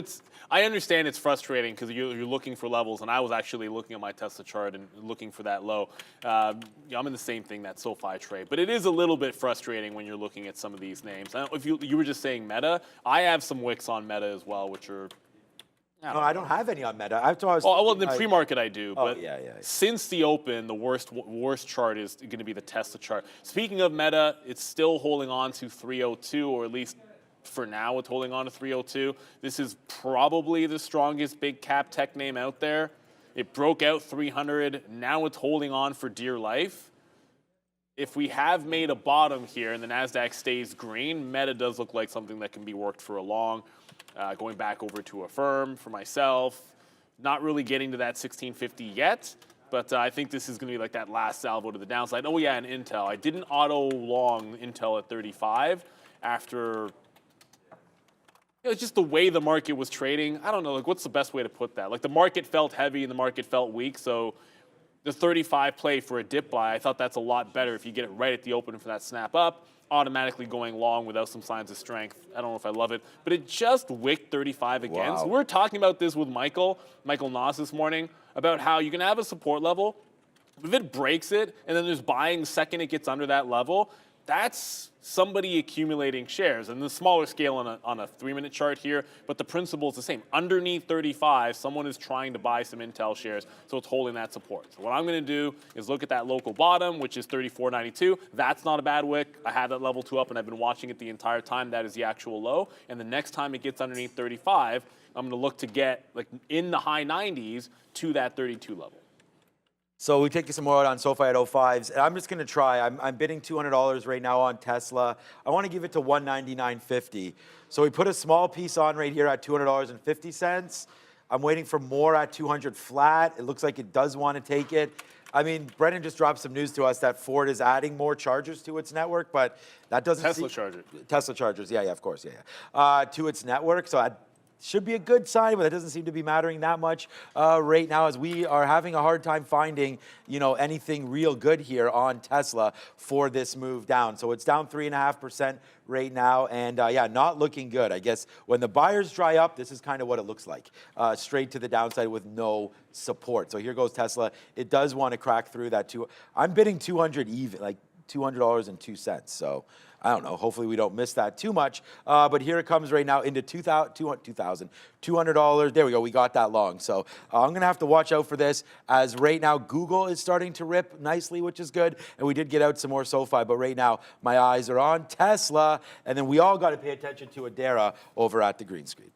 I understand it's frustrating because you're looking for levels, and I was actually looking at my Tesla chart and looking for that low. I'm in the same thing, that SoFi trade. But it is a little bit frustrating when you're looking at some of these names. I don't know if you were just saying Meta. I have some wicks on Meta as well, which are... No, I don't have any on Meta. Well, in the pre-market I do, but yeah. Since the open, the worst chart is going to be the Tesla chart. Speaking of Meta, it's still holding on to 302, or at least for now it's holding on to 302. This is probably the strongest big cap tech name out there. It broke out 300. Now it's holding on for dear life. If we have made a bottom here and the NASDAQ stays green, Meta does look like something that can be worked for a long. Going back over to Affirm for myself. Not really getting to that 1650 yet, but I think this is going to be like that last salvo to the downside. Oh yeah, and Intel. I didn't auto long Intel at 35 after it's just the way the market was trading. I don't know, like what's the best way to put that? Like the market felt heavy and the market felt weak, so the 35 play for a dip buy, I thought that's a lot better if you get it right at the open for that snap up, automatically going long without some signs of strength. I don't know if I love it, but it just wicked 35 again. Wow. So we're talking about this with Michael Noss this morning, about how you can have a support level. If it breaks it and then there's buying the second it gets under that level, that's somebody accumulating shares. And the smaller scale on a 3-minute chart here, but the principle is the same. Underneath 35, someone is trying to buy some Intel shares, so it's holding that support. So what I'm going to do is look at that local bottom, which is 34.92. That's not a bad wick. I had that level 2 up, and I've been watching it the entire time. That is the actual low. And the next time it gets underneath 35, I'm going to look to get like in the high 90s to that 32 level. So we take some more out on SoFi at 05s. And I'm just going to try. I'm bidding $200 right now on Tesla. I want to give it to $199.50. So we put a small piece on right here at $200.50. I'm waiting for more at 200 flat. It looks like it does want to take it. I mean, Brendan just dropped some news to us that Ford is adding more chargers to its network, but that doesn't Tesla chargers, yeah, of course, to its network. So should be a good sign, but it doesn't seem to be mattering that much right now, as we are having a hard time finding, anything real good here on Tesla for this move down. So it's down 3.5% right now, and not looking good. I guess when the buyers dry up, this is kind of what it looks like, straight to the downside with no support. So here goes Tesla. It does want to crack through that I'm bidding 200 even, like $200.02. So I don't know. Hopefully we don't miss that too much. But here it comes right now into $200. There we go. We got that long. So I'm going to have to watch out for this, as right now Google is starting to rip nicely, which is good. And we did get out some more SoFi. But right now my eyes are on Tesla. And then we all got to pay attention to Adara over at the green screen.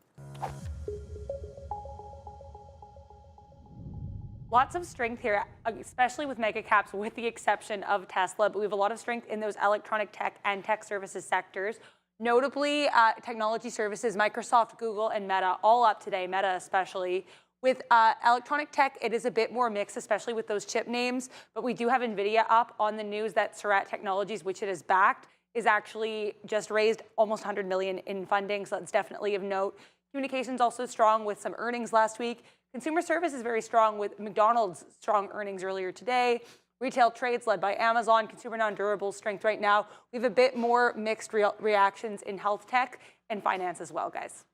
Lots of strength here, especially with mega caps, with the exception of Tesla. But we have a lot of strength in those electronic tech and tech services sectors. Notably, technology services, Microsoft, Google, and Meta all up today, Meta especially. With electronic tech, it is a bit more mixed, especially with those chip names. But we do have NVIDIA up on the news that Surratt Technologies, which it has backed, is actually just raised almost $100 million in funding. So that's definitely of note. Communications also strong with some earnings last week. Consumer service is very strong with McDonald's strong earnings earlier today. Retail trades led by Amazon. Consumer non-durable strength right now. We have a bit more mixed reactions in health tech and finance as well, guys.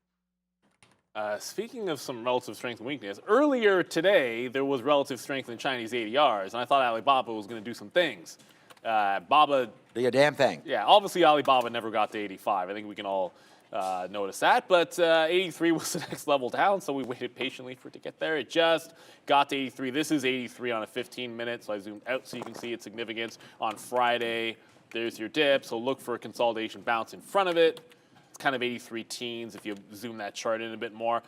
Speaking of some relative strength and weakness, earlier today there was relative strength in Chinese ADRs, and I thought Alibaba was going to do some things. Baba do a damn thing. Yeah, obviously Alibaba never got to 85. I think we can all notice that, but 83 was the next level down, so we waited patiently for it to get there. It just got to 83. This is 83 on a 15-minute, so I zoomed out so you can see its significance. On Friday, there's your dip, so look for a consolidation bounce in front of it. It's kind of 83 teens if you zoom that chart in a bit more.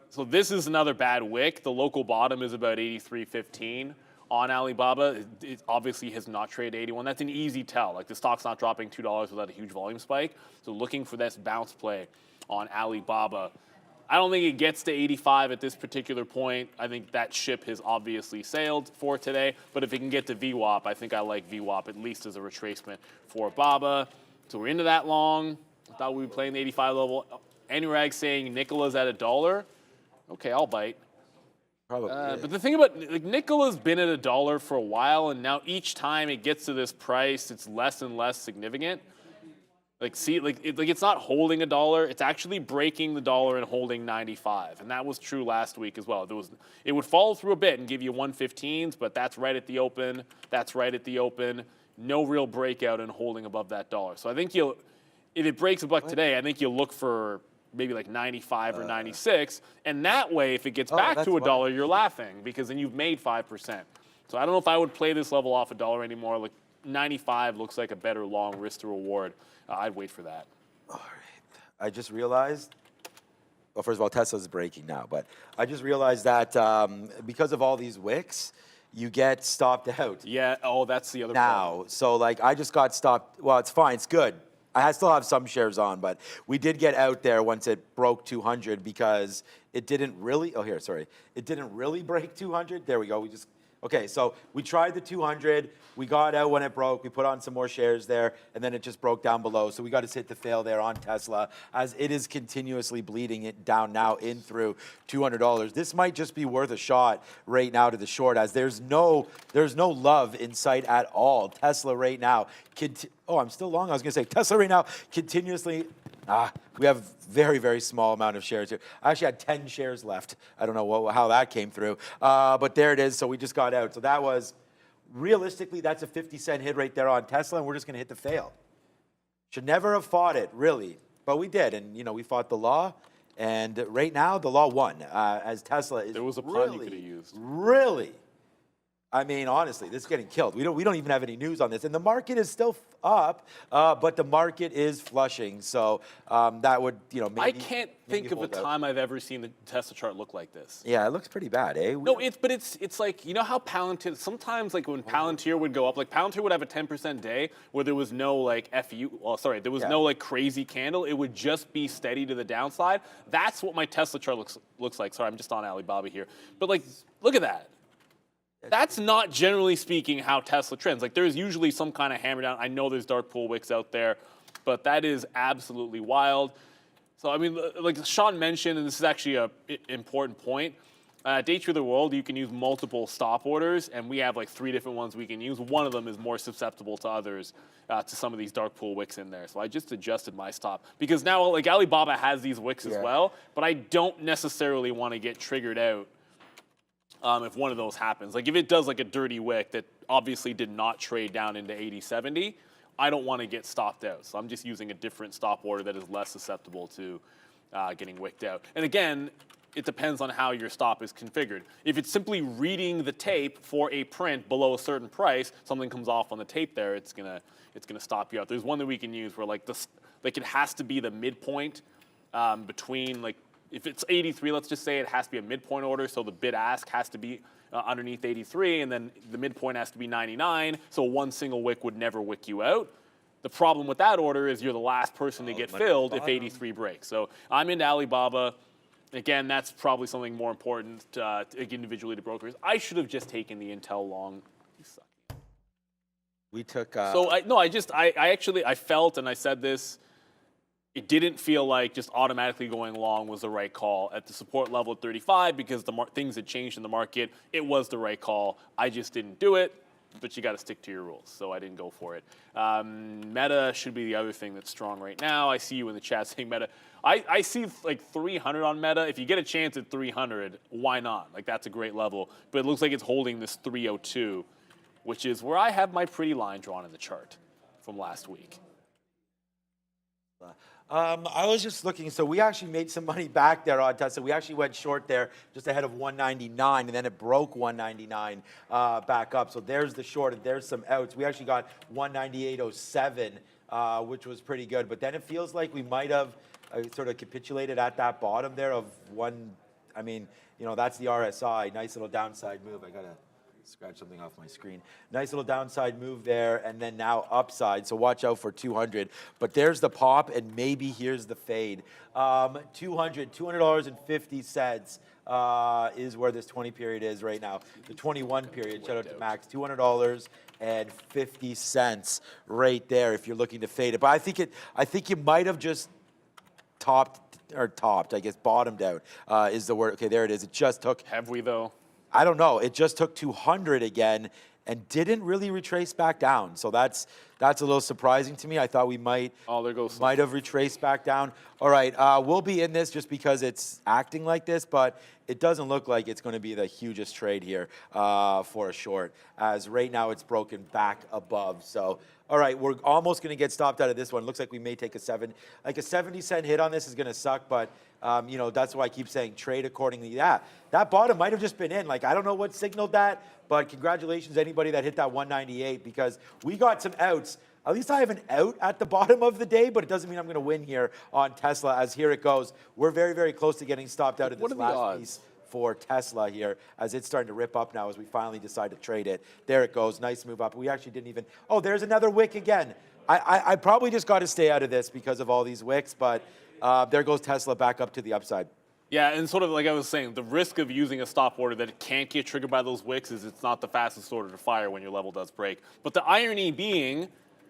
So this is another bad wick. The local bottom is about 83.15. On Alibaba, it obviously has not traded 81. That's an easy tell. Like the stock's not dropping $2 without a huge volume spike. So looking for this bounce play on Alibaba. I don't think it gets to 85 at this particular point. I think that ship has obviously sailed for today. But if it can get to VWAP, I think I like VWAP at least as a retracement for Baba. So we're into that long. I thought we would play in the 85 level. Anurag saying Nicola's at $1. Okay, I'll bite. Probably. But the thing about Nicola's been at $1 for a while, and now each time it gets to this price, it's less and less significant. It's not holding $1; it's actually breaking the dollar and holding 95, and that was true last week as well. It would fall through a bit and give you 115s, but that's right at the open. That's right at the open. No real breakout and holding above that dollar. So I think if it breaks $1 today, I think you'll look for maybe like 95 or 96, and that way, if it gets back to $1, you're laughing, because then you've made 5%. So I don't know if I would play this level off $1 anymore. Like 95 looks like a better long risk to reward. I'd wait for that. All right. I just realized, well, first of all, Tesla's breaking now, but I just realized that because of all these wicks, you get stopped out. Yeah. Oh, that's the other problem. Now, so like I just got stopped. Well, it's fine. It's good. I still have some shares on, but we did get out there once it broke 200 because it didn't really. Oh, here, sorry. It didn't really break 200. There we go. We just. Okay, so we tried the 200. We got out when it broke. We put on some more shares there, and then it just broke down below. So we got to sit to fail there on Tesla as it is continuously bleeding it down now in through $200. This might just be worth a shot right now to the short as there's no love in sight at all. Tesla right now. Oh, I'm still long. I was going to say Tesla right now continuously. We have very, very small amount of shares here. I actually had 10 shares left. I don't know how that came through. But there it is. So we just got out. So that was, realistically, that's a 50-cent hit right there on Tesla, and we're just going to hit the fail. Should never have fought it, really. But we did. And, we fought the law. And right now, the law won, as Tesla is There was a pun you could have used. Really? I mean, honestly, this is getting killed. We don't even have any news on this, and the market is still up, but the market is flushing. So that would, maybe. I can't think of a time I've ever seen the Tesla chart look like this. Yeah, it looks pretty bad, eh? No, it's like how Palantir. Sometimes like when Palantir would go up, like Palantir would have a 10% day where there was no like there was no like crazy candle. It would just be steady to the downside. That's what my Tesla chart looks like. Sorry, I'm just on Alibaba here, but like look at that. That's not, generally speaking, how Tesla trends. Like, there's usually some kind of hammer down. I know there's dark pool wicks out there, but that is absolutely wild. So, I mean, like Sean mentioned, and this is actually an important point, Day Trader World, you can use multiple stop orders, and we have like 3 different ones we can use. One of them is more susceptible to others, to some of these dark pool wicks in there. So I just adjusted my stop. Because now, like, Alibaba has these wicks as well, but I don't necessarily want to get triggered out if one of those happens. Like if it does like a dirty wick that obviously did not trade down into 80-70, I don't want to get stopped out. So I'm just using a different stop order that is less susceptible to getting wicked out. And again, it depends on how your stop is configured. If it's simply reading the tape for a print below a certain price, something comes off on the tape there, it's gonna stop you out. There's one that we can use where like it has to be the midpoint between like, if it's 83, let's just say it has to be a midpoint order, so the bid ask has to be underneath 83, and then the midpoint has to be 99, so one single wick would never wick you out. The problem with that order is you're the last person to get filled if 83 breaks. So I'm into Alibaba. Again, that's probably something more important individually to brokers. I should have just taken the Intel long. You suck. We took. So I felt, and I said this, it didn't feel like just automatically going long was the right call at the support level at 35 because things had changed in the market. It was the right call. I just didn't do it, but you got to stick to your rules, so I didn't go for it. Meta should be the other thing that's strong right now. I see you in the chat saying Meta. I see like 300 on Meta. If you get a chance at 300, why not? Like that's a great level. But it looks like it's holding this 302, which is where I have my pretty line drawn in the chart from last week. I was just looking, so we actually made some money back there on Tesla. We actually went short there just ahead of 199, and then it broke 199 back up. So there's the short, and there's some outs. We actually got 198.07, which was pretty good. But then it feels like we might have sort of capitulated at that bottom there of one. I mean, that's the RSI. Nice little downside move. I got to scratch something off my screen. Nice little downside move there, and then now upside. So watch out for 200. But there's the pop, and maybe here's the fade. $200.50 is where this 20 period is right now. The 21 period. Shout out to Max. $200.50 right there if you're looking to fade it. But I think you might have just topped, I guess, bottomed out is the word. Okay, there it is. It just took. Have we though? I don't know. It just took 200 again and didn't really retrace back down. So that's a little surprising to me. I thought we might have retraced back down. All right, we'll be in this just because it's acting like this, but it doesn't look like it's going to be the hugest trade here for a short, as right now it's broken back above. So, all right, we're almost going to get stopped out of this one. Looks like we may take a 70-cent hit on this is going to suck, but that's why I keep saying trade accordingly. Yeah, that bottom might have just been in. Like, I don't know what signaled that, but congratulations to anybody that hit that 198 because we got some outs outs. At least I have an out at the bottom of the day, but it doesn't mean I'm going to win here on Tesla, as here it goes. We're very, very close to getting stopped out of What this are the last odds? piece for Tesla here, as it's starting to rip up now as we finally decide to trade it. There it goes. Nice move up. We actually didn't even... Oh, there's another wick again. I probably just got to stay out of this because of all these wicks, but there goes Tesla back up to the upside. Yeah, and sort of like I was saying, the risk of using a stop order that it can't get triggered by those wicks is it's not the fastest order to fire when your level does break. But the irony being,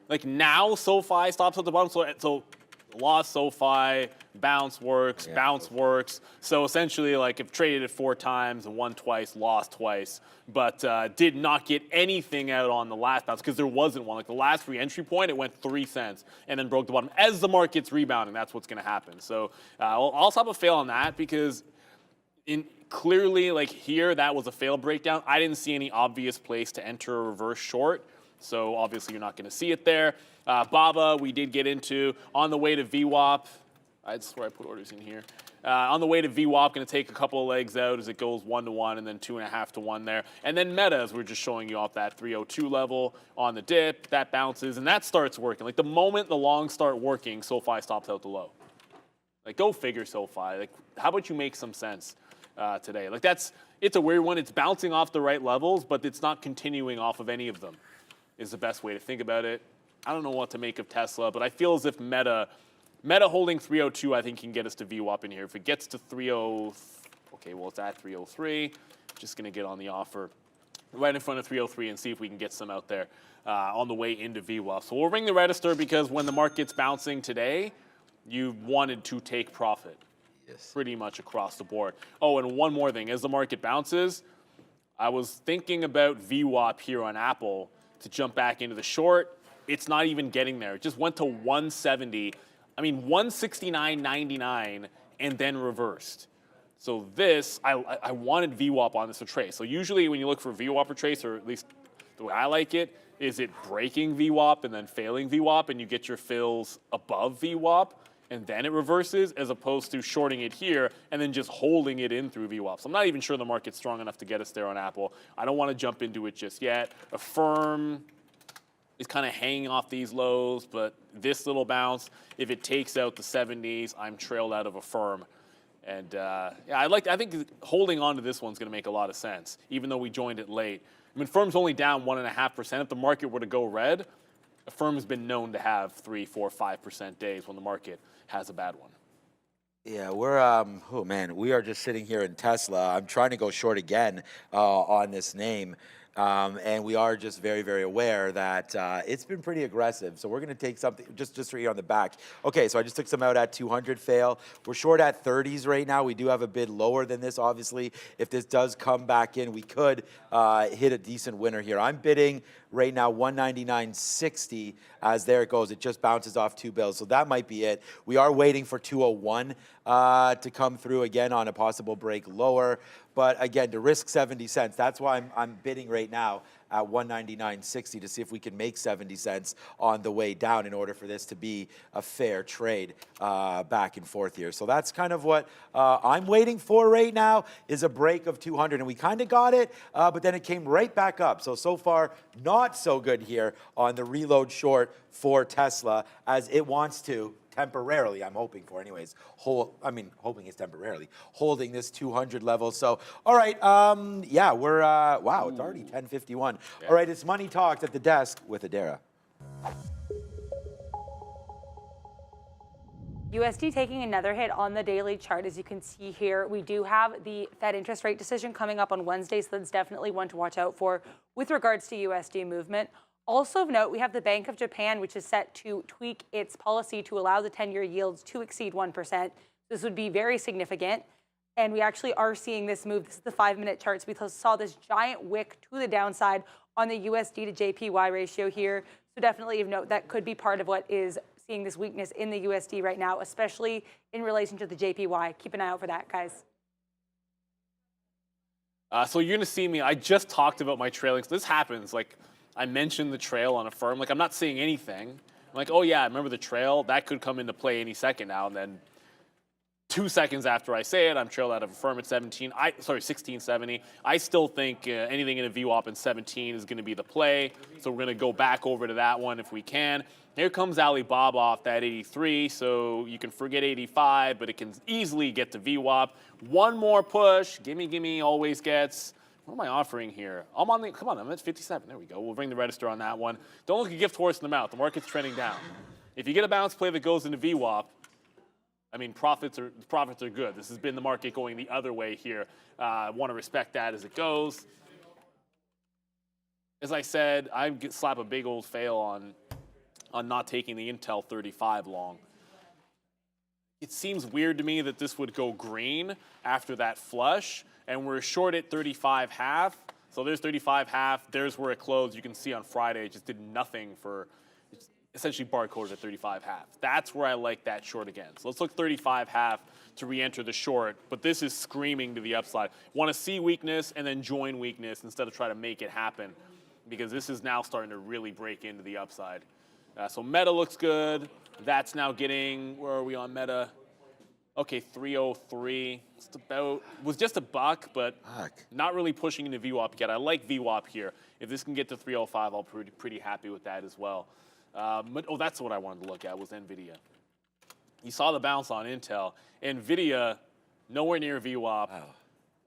like now SoFi stops at the bottom, so lost SoFi, bounce works, bounce works. So essentially, like if traded it 4 times and won twice, lost twice, but did not get anything out on the last bounce because there wasn't one. Like the last re-entry point, it went 3 cents and then broke the bottom. As the market's rebounding, that's what's going to happen. So I'll also have a fail on that because clearly, like here, that was a fail breakdown. I didn't see any obvious place to enter a reverse short. So obviously you're not going to see it there. BABA, we did get into on the way to VWAP. I swear I put orders in here. On the way to VWAP, going to take a couple of legs out as it goes 1-to-1 and then 2.5 to 1 there. And then Meta, as we're just showing you off that 302 level on the dip, that bounces and that starts working. Like the moment the longs start working, SoFi stops out the low. Like go figure SoFi. Like how about you make some sense today? Like it's a weird one. It's bouncing off the right levels, but it's not continuing off of any of them. Is the best way to think about it. I don't know what to make of Tesla, but I feel as if Meta holding 302, I think can get us to VWAP in here. If it gets to 30, okay, well it's at 303. Just gonna get on the offer right in front of 303 and see if we can get some out there on the way into VWAP. So we'll ring the register because when the market's bouncing today, you wanted to take profit. Yes. Pretty much across the board. Oh, and one more thing, as the market bounces, I was thinking about VWAP here on Apple to jump back into the short. It's not even getting there. It just went to 170. I mean, 169.99 and then reversed. So this, I wanted VWAP on this to trace. So usually when you look for VWAP or trace, or at least the way I like it, is it breaking VWAP and then failing VWAP and you get your fills above VWAP and then it reverses, as opposed to shorting it here and then just holding it in through VWAP. So I'm not even sure the market's strong enough to get us there on Apple. I don't want to jump into it just yet. Affirm is kind of hanging off these lows, but this little bounce, if it takes out the 70s, I'm trailed out of Affirm. And yeah, I think holding on to this one's going to make a lot of sense, even though we joined it late. I mean, Affirm's only down 1.5%. If the market were to go red, Affirm's been known to have 3, 4, 5% days when the market has a bad one. Yeah, we're, oh man, we are just sitting here in Tesla. I'm trying to go short again on this name. And we are just very, very aware that it's been pretty aggressive. So we're going to take something just right here on the back. Okay, so I just took some out at 200 fail. We're short at 30s right now. We do have a bid lower than this, obviously. If this does come back in, we could hit a decent winner here. I'm bidding right now 199.60 as there it goes. It just bounces off 2 bills. So that might be it. We are waiting for 201 to come through again on a possible break lower. But again, to risk 70 cents, that's why I'm bidding right now at 199.60 to see if we can make 70 cents on the way down in order for this to be a fair trade back and forth here. So that's kind of what I'm waiting for right now, is a break of 200. And we kind of got it, but then it came right back up. So far, not so good here on the reload short for Tesla, as it wants to temporarily, I'm hoping for anyways, hoping it's temporarily, holding this 200 level. So, all right, yeah, we're, wow, it's already 10:51. Yeah. All right, it's Money Talks at the desk with Adara. USD taking another hit on the daily chart. As you can see here, we do have the Fed interest rate decision coming up on Wednesday, so that's definitely one to watch out for with regards to USD movement. Also of note, we have the Bank of Japan, which is set to tweak its policy to allow the 10-year yields to exceed 1%. This would be very significant. And we actually are seeing this move. This is the 5-minute charts. We saw this giant wick to the downside on the USD to JPY ratio here. So definitely of note, that could be part of what is seeing this weakness in the USD right now, especially in relation to the JPY. Keep an eye out for that, guys. So you're going to see me. I just talked about my trailing. So this happens. Like, I mentioned the trail on Affirm. Like, I'm not seeing anything. I'm like, oh, yeah, I remember the trail. That could come into play any second now. And then 2 seconds after I say it, I'm trailed out of Affirm at 1670. I still think anything in a VWAP in 17 is going to be the play. So we're going to go back over to that one if we can. Here comes Alibaba off that 83. So you can forget 85, but it can easily get to VWAP. One more push. Gimme always gets. What am I offering here? I'm on the, come on, I'm at 57. There we go. We'll bring the register on that one. Don't look a gift horse in the mouth. The market's trending down. If you get a bounce play that goes into VWAP, I mean, profits are good. This has been the market going the other way here. I want to respect that as it goes. As I said, I slap a big old fail on not taking the Intel 35 long. It seems weird to me that this would go green after that flush, and we're short at 35.5. So there's 35.5. There's where it closed. You can see on Friday it just did nothing for. Essentially barcoded at 35.5. That's where I like that short again. So let's look 35.5 to re-enter the short, but this is screaming to the upside. Want to see weakness and then join weakness instead of try to make it happen, because this is now starting to really break into the upside. So Meta looks good. That's now getting, where are we on Meta? Okay, 303. Just about, was just a buck, but not really pushing into VWAP yet. I like VWAP here. If this can get to 305, I'll be pretty happy with that as well. That's what I wanted to look at, was NVIDIA. You saw the bounce on Intel. NVIDIA, nowhere near VWAP. Wow.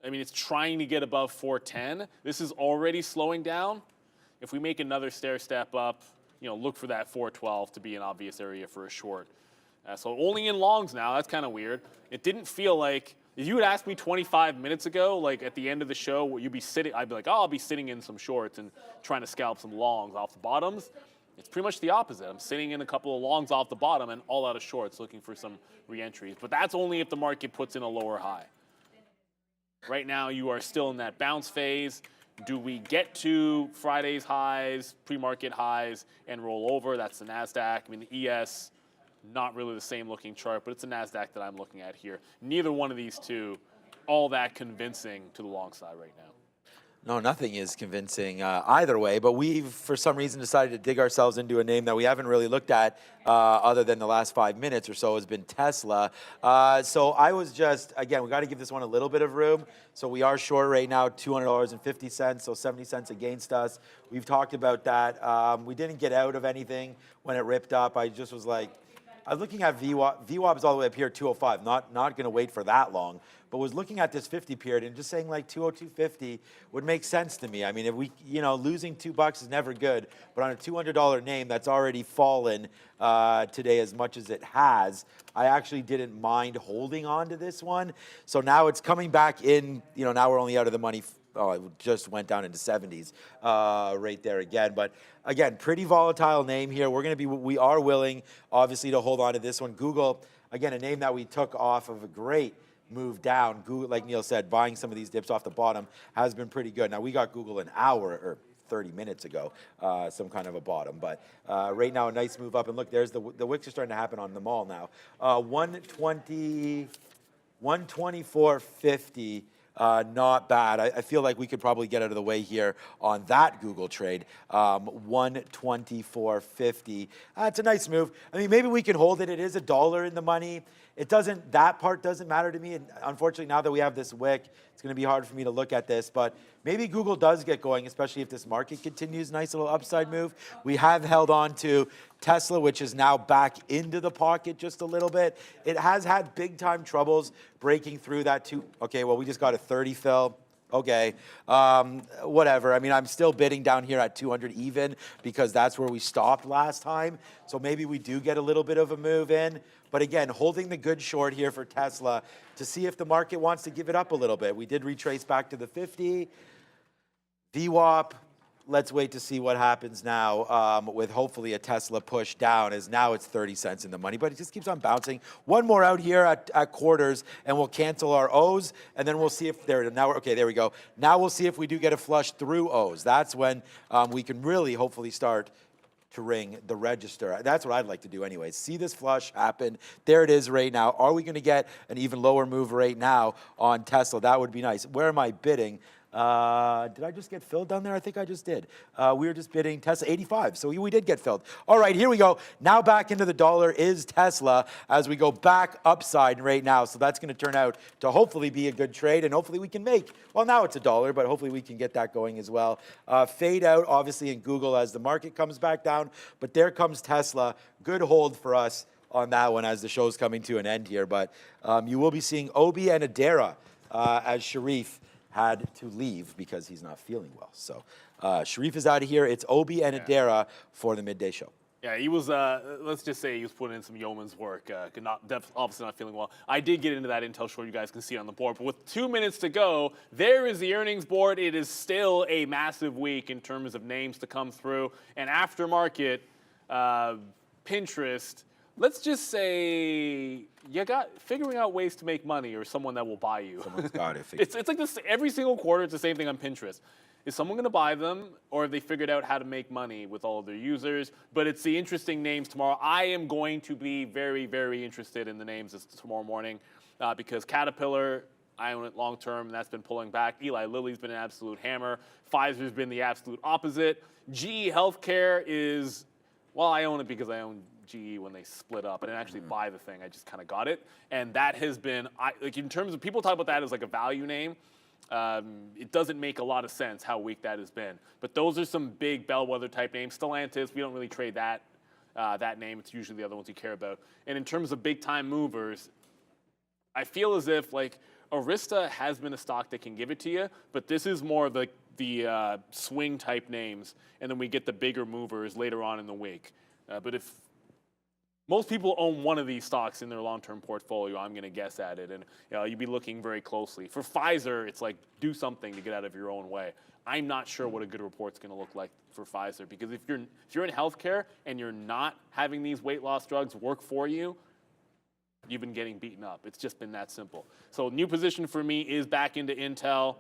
I mean, it's trying to get above 410. This is already slowing down. If we make another stair step up, look for that 412 to be an obvious area for a short. So only in longs now. That's kind of weird. It didn't feel like, if you had asked me 25 minutes ago, like at the end of the show, you'd be sitting, I'd be like, oh, I'll be sitting in some shorts and trying to scalp some longs off the bottoms. It's pretty much the opposite. I'm sitting in a couple of longs off the bottom and all out of shorts looking for some re-entries. But that's only if the market puts in a lower high. Right now, you are still in that bounce phase. Do we get to Friday's highs, pre-market highs, and roll over? That's the NASDAQ. I mean, the ES, not really the same looking chart, but it's a NASDAQ that I'm looking at here. Neither one of these two, all that convincing to the long side right now. No, nothing is convincing either way, but we've, for some reason, decided to dig ourselves into a name that we haven't really looked at other than the last 5 minutes or so, has been Tesla. So I was just, again, we got to give this one a little bit of room. So we are short right now, $200.50, so 70 cents against us. We've talked about that. We didn't get out of anything when it ripped up. I just was like, I was looking at VWAP. VWAP is all the way up here, 205. Not going to wait for that long, but was looking at this 50 period and just saying like 202.50 would make sense to me. I mean, if we, losing $2 is never good, but on a $200 name that's already fallen today as much as it has, I actually didn't mind holding on to this one. So now it's coming back in. Now we're only out of the money. Oh, it just went down into 70s right there again. But again, pretty volatile name here. We are willing, obviously, to hold on to this one. Google, again, a name that we took off of a great move down. Google, like Neil said, buying some of these dips off the bottom has been pretty good. Now, we got Google an hour or 30 minutes ago, some kind of a bottom. But right now, a nice move up. And look, there's the wicks are starting to happen on the mall now. 124.50. Not bad. I feel like we could probably get out of the way here on that Google trade. 124.50. It's a nice move. I mean, maybe we can hold it. It is $1 in the money. That part doesn't matter to me. And unfortunately, now that we have this wick, it's going to be hard for me to look at this. But maybe Google does get going, especially if this market continues. Nice little upside move. We have held on to Tesla, which is now back into the pocket just a little bit. It has had big time troubles breaking through that okay, well, we just got a 30 fill. Okay, whatever. I mean, I'm still bidding down here at 200 even because that's where we stopped last time. So maybe we do get a little bit of a move in. But again, holding the good short here for Tesla to see if the market wants to give it up a little bit. We did retrace back to the 50. VWAP, let's wait to see what happens now with hopefully a Tesla push down, as now it's 30 cents in the money, but it just keeps on bouncing. One more out here at quarters, and we'll cancel our O's, and then we'll see if okay, there we go. Now we'll see if we do get a flush through O's. That's when we can really hopefully start to ring the register. That's what I'd like to do anyways. See this flush happen. There it is right now. Are we going to get an even lower move right now on Tesla? That would be nice. Where am I bidding? Did I just get filled down there? I think I just did. We were just bidding Tesla 85, so we did get filled. All right, here we go. Now back into the dollar is Tesla as we go back upside right now. So that's going to turn out to hopefully be a good trade, and hopefully we can make, well, now it's $1, but hopefully we can get that going as well. Fade out, obviously, in Google as the market comes back down, but there comes Tesla. Good hold for us on that one as the show's coming to an end here. But you will be seeing Obi and Adara as Sharif had to leave because he's not feeling well. So Sharif is out of here. It's Obi and Adara for the midday show. Yeah, he was, let's just say he was putting in some yeoman's work. Obviously not feeling well. I did get into that intel short, you guys can see on the board. But with 2 minutes to go, there is the earnings board. It is still a massive week in terms of names to come through. And aftermarket, Pinterest, let's just say you got figuring out ways to make money or someone that will buy you. Someone's got it. It's like this every single quarter. It's the same thing on Pinterest. Is someone going to buy them, or have they figured out how to make money with all of their users? But it's the interesting names tomorrow. I am going to be very, very interested in the names this tomorrow morning because Caterpillar, I own it long term, and that's been pulling back. Eli Lilly's been an absolute hammer. Pfizer's been the absolute opposite. GE Healthcare is, well, I own it because I own GE when they split up. I didn't actually buy the thing. I just kind of got it. And that has been, like in terms of, people talk about that as like a value name. It doesn't make a lot of sense how weak that has been. But those are some big bellwether type names. Stellantis, we don't really trade that name. It's usually the other ones you care about. And in terms of big time movers, I feel as if like Arista has been a stock that can give it to you, but this is more the swing type names, and then we get the bigger movers later on in the week. But if most people own one of these stocks in their long-term portfolio, I'm going to guess at it, and you'd be looking very closely. For Pfizer, it's like do something to get out of your own way. I'm not sure what a good report's going to look like for Pfizer, because if you're in healthcare and you're not having these weight loss drugs work for you, you've been getting beaten up. It's just been that simple. So new position for me is back into Intel.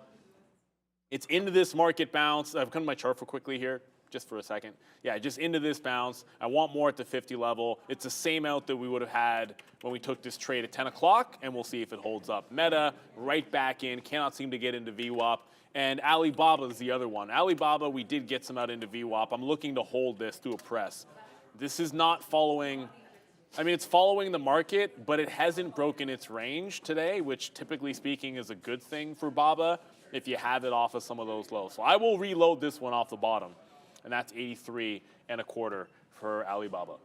It's into this market bounce. I've come to my chart for quickly here, just for a second. Yeah, just into this bounce. I want more at the 50 level. It's the same out that we would have had when we took this trade at 10 o'clock, and we'll see if it holds up. Meta, right back in, cannot seem to get into VWAP. And Alibaba is the other one. Alibaba, we did get some out into VWAP. I'm looking to hold this through a press. This is not following, I mean, it's following the market, but it hasn't broken its range today, which typically speaking is a good thing for BABA if you have it off of some of those lows. So I will reload this one off the bottom, and that's 83.25 for Alibaba.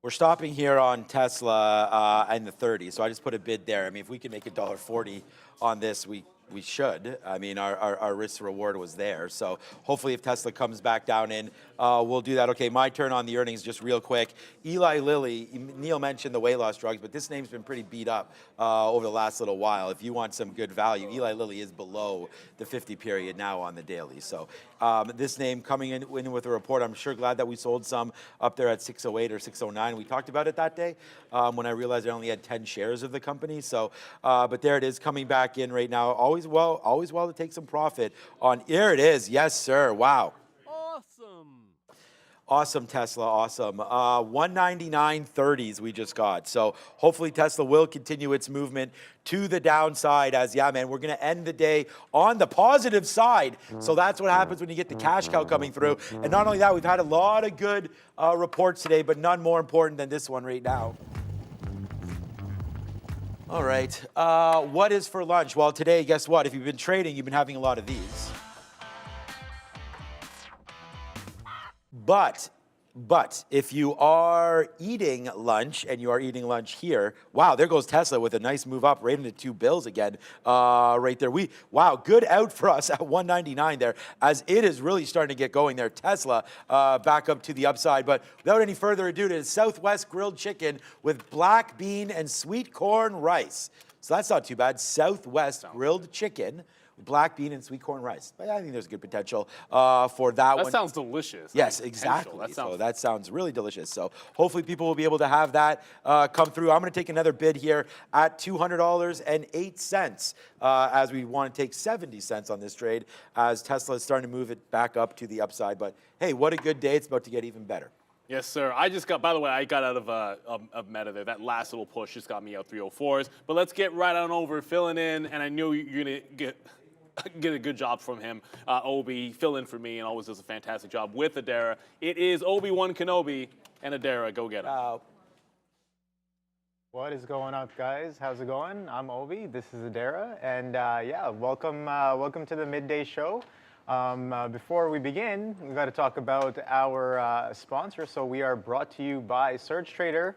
We're stopping here on Tesla and the 30, so I just put a bid there. I mean, if we can make $1.40 on this, we should. I mean, our risk reward was there. So hopefully if Tesla comes back down in, we'll do that. Okay, my turn on the earnings just real quick. Eli Lilly, Neil mentioned the weight loss drugs, but this name's been pretty beat up over the last little while. If you want some good value, Eli Lilly is below the 50 period now on the daily. So this name coming in with a report, I'm sure glad that we sold some up there at 608 or 609. We talked about it that day when I realized I only had 10 shares of the company. So, but there it is coming back in right now. Always well to take some profit on. Here it is. Yes, sir. Wow. Awesome, Tesla. Awesome. 199.30s we just got. So hopefully Tesla will continue its movement to the downside as, yeah, man, we're going to end the day on the positive side. So that's what happens when you get the cash cow coming through. And not only that, we've had a lot of good reports today, but none more important than this one right now. All right. What is for lunch? Well, today, guess what? If you've been trading, you've been having a lot of these. But if you are eating lunch, and you are eating lunch here, wow, there goes Tesla with a nice move up right into 2 bills again right there. Wow, good out for us at 199 there, as it is really starting to get going there. Tesla back up to the upside. But without any further ado, it is Southwest grilled chicken with black bean and sweet corn rice. So that's not too bad. Southwest grilled chicken, black bean and sweet corn rice. But I think there's good potential for that one. That sounds delicious. Yes, exactly. That sounds really delicious. So hopefully people will be able to have that come through. I'm going to take another bid here at $200.08 as we want to take 70 cents on this trade as Tesla is starting to move it back up to the upside. But hey, what a good day. It's about to get even better. Yes, sir. I just got, by the way, I got out of Meta there. That last little push just got me out 304s. But let's get right on over, filling in, and I knew you're going to get... get a good job from him. Obi, fill in for me, and always does a fantastic job with Adara. It is Obi-Wan Kenobi and Adara. Go get him. What is going up, guys? How's it going? I'm Obi. This is Adara, and yeah, welcome to the midday show. Before we begin, we've got to talk about our sponsor. So we are brought to you by Surge Trader.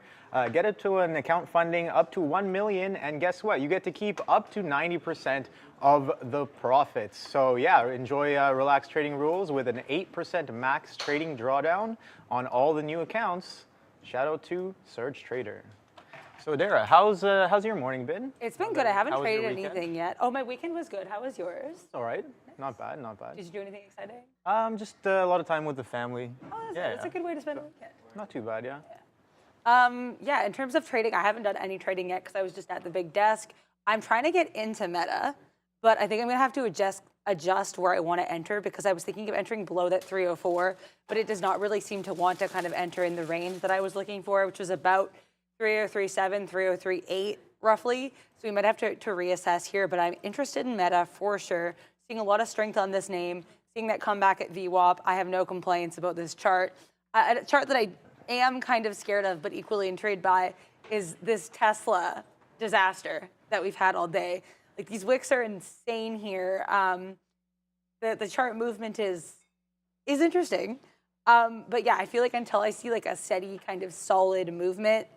Get it to an account funding up to $1 million, and guess what? You get to keep up to 90% of the profits. So yeah, enjoy relaxed trading rules with an 8% max trading drawdown on all the new accounts. Shout out to Surge Trader. So Dara, how's your morning been? It's been good. I haven't How was your traded weekend? anything yet. Oh, my weekend was good. How was yours? It's all right. Not bad, not bad. Did you do anything exciting? Just a lot of time with the family. Oh, that's a good way to spend a weekend. Not too bad, yeah. Yeah, in terms of trading, I haven't done any trading yet because I was just at the big desk. I'm trying to get into Meta, but I think I'm going to have to adjust where I want to enter because I was thinking of entering below that 304, but it does not really seem to want to kind of enter in the range that I was looking for, which was about 3037, 3038 roughly. So we might have to reassess here, but I'm interested in Meta for sure. Seeing a lot of strength on this name, seeing that comeback at VWAP. I have no complaints about this chart. A chart that I am kind of scared of, but equally intrigued by, is this Tesla disaster that we've had all day. Like, these wicks are insane here. The chart movement is interesting. But yeah, I feel like until I see like a steady kind of solid movement,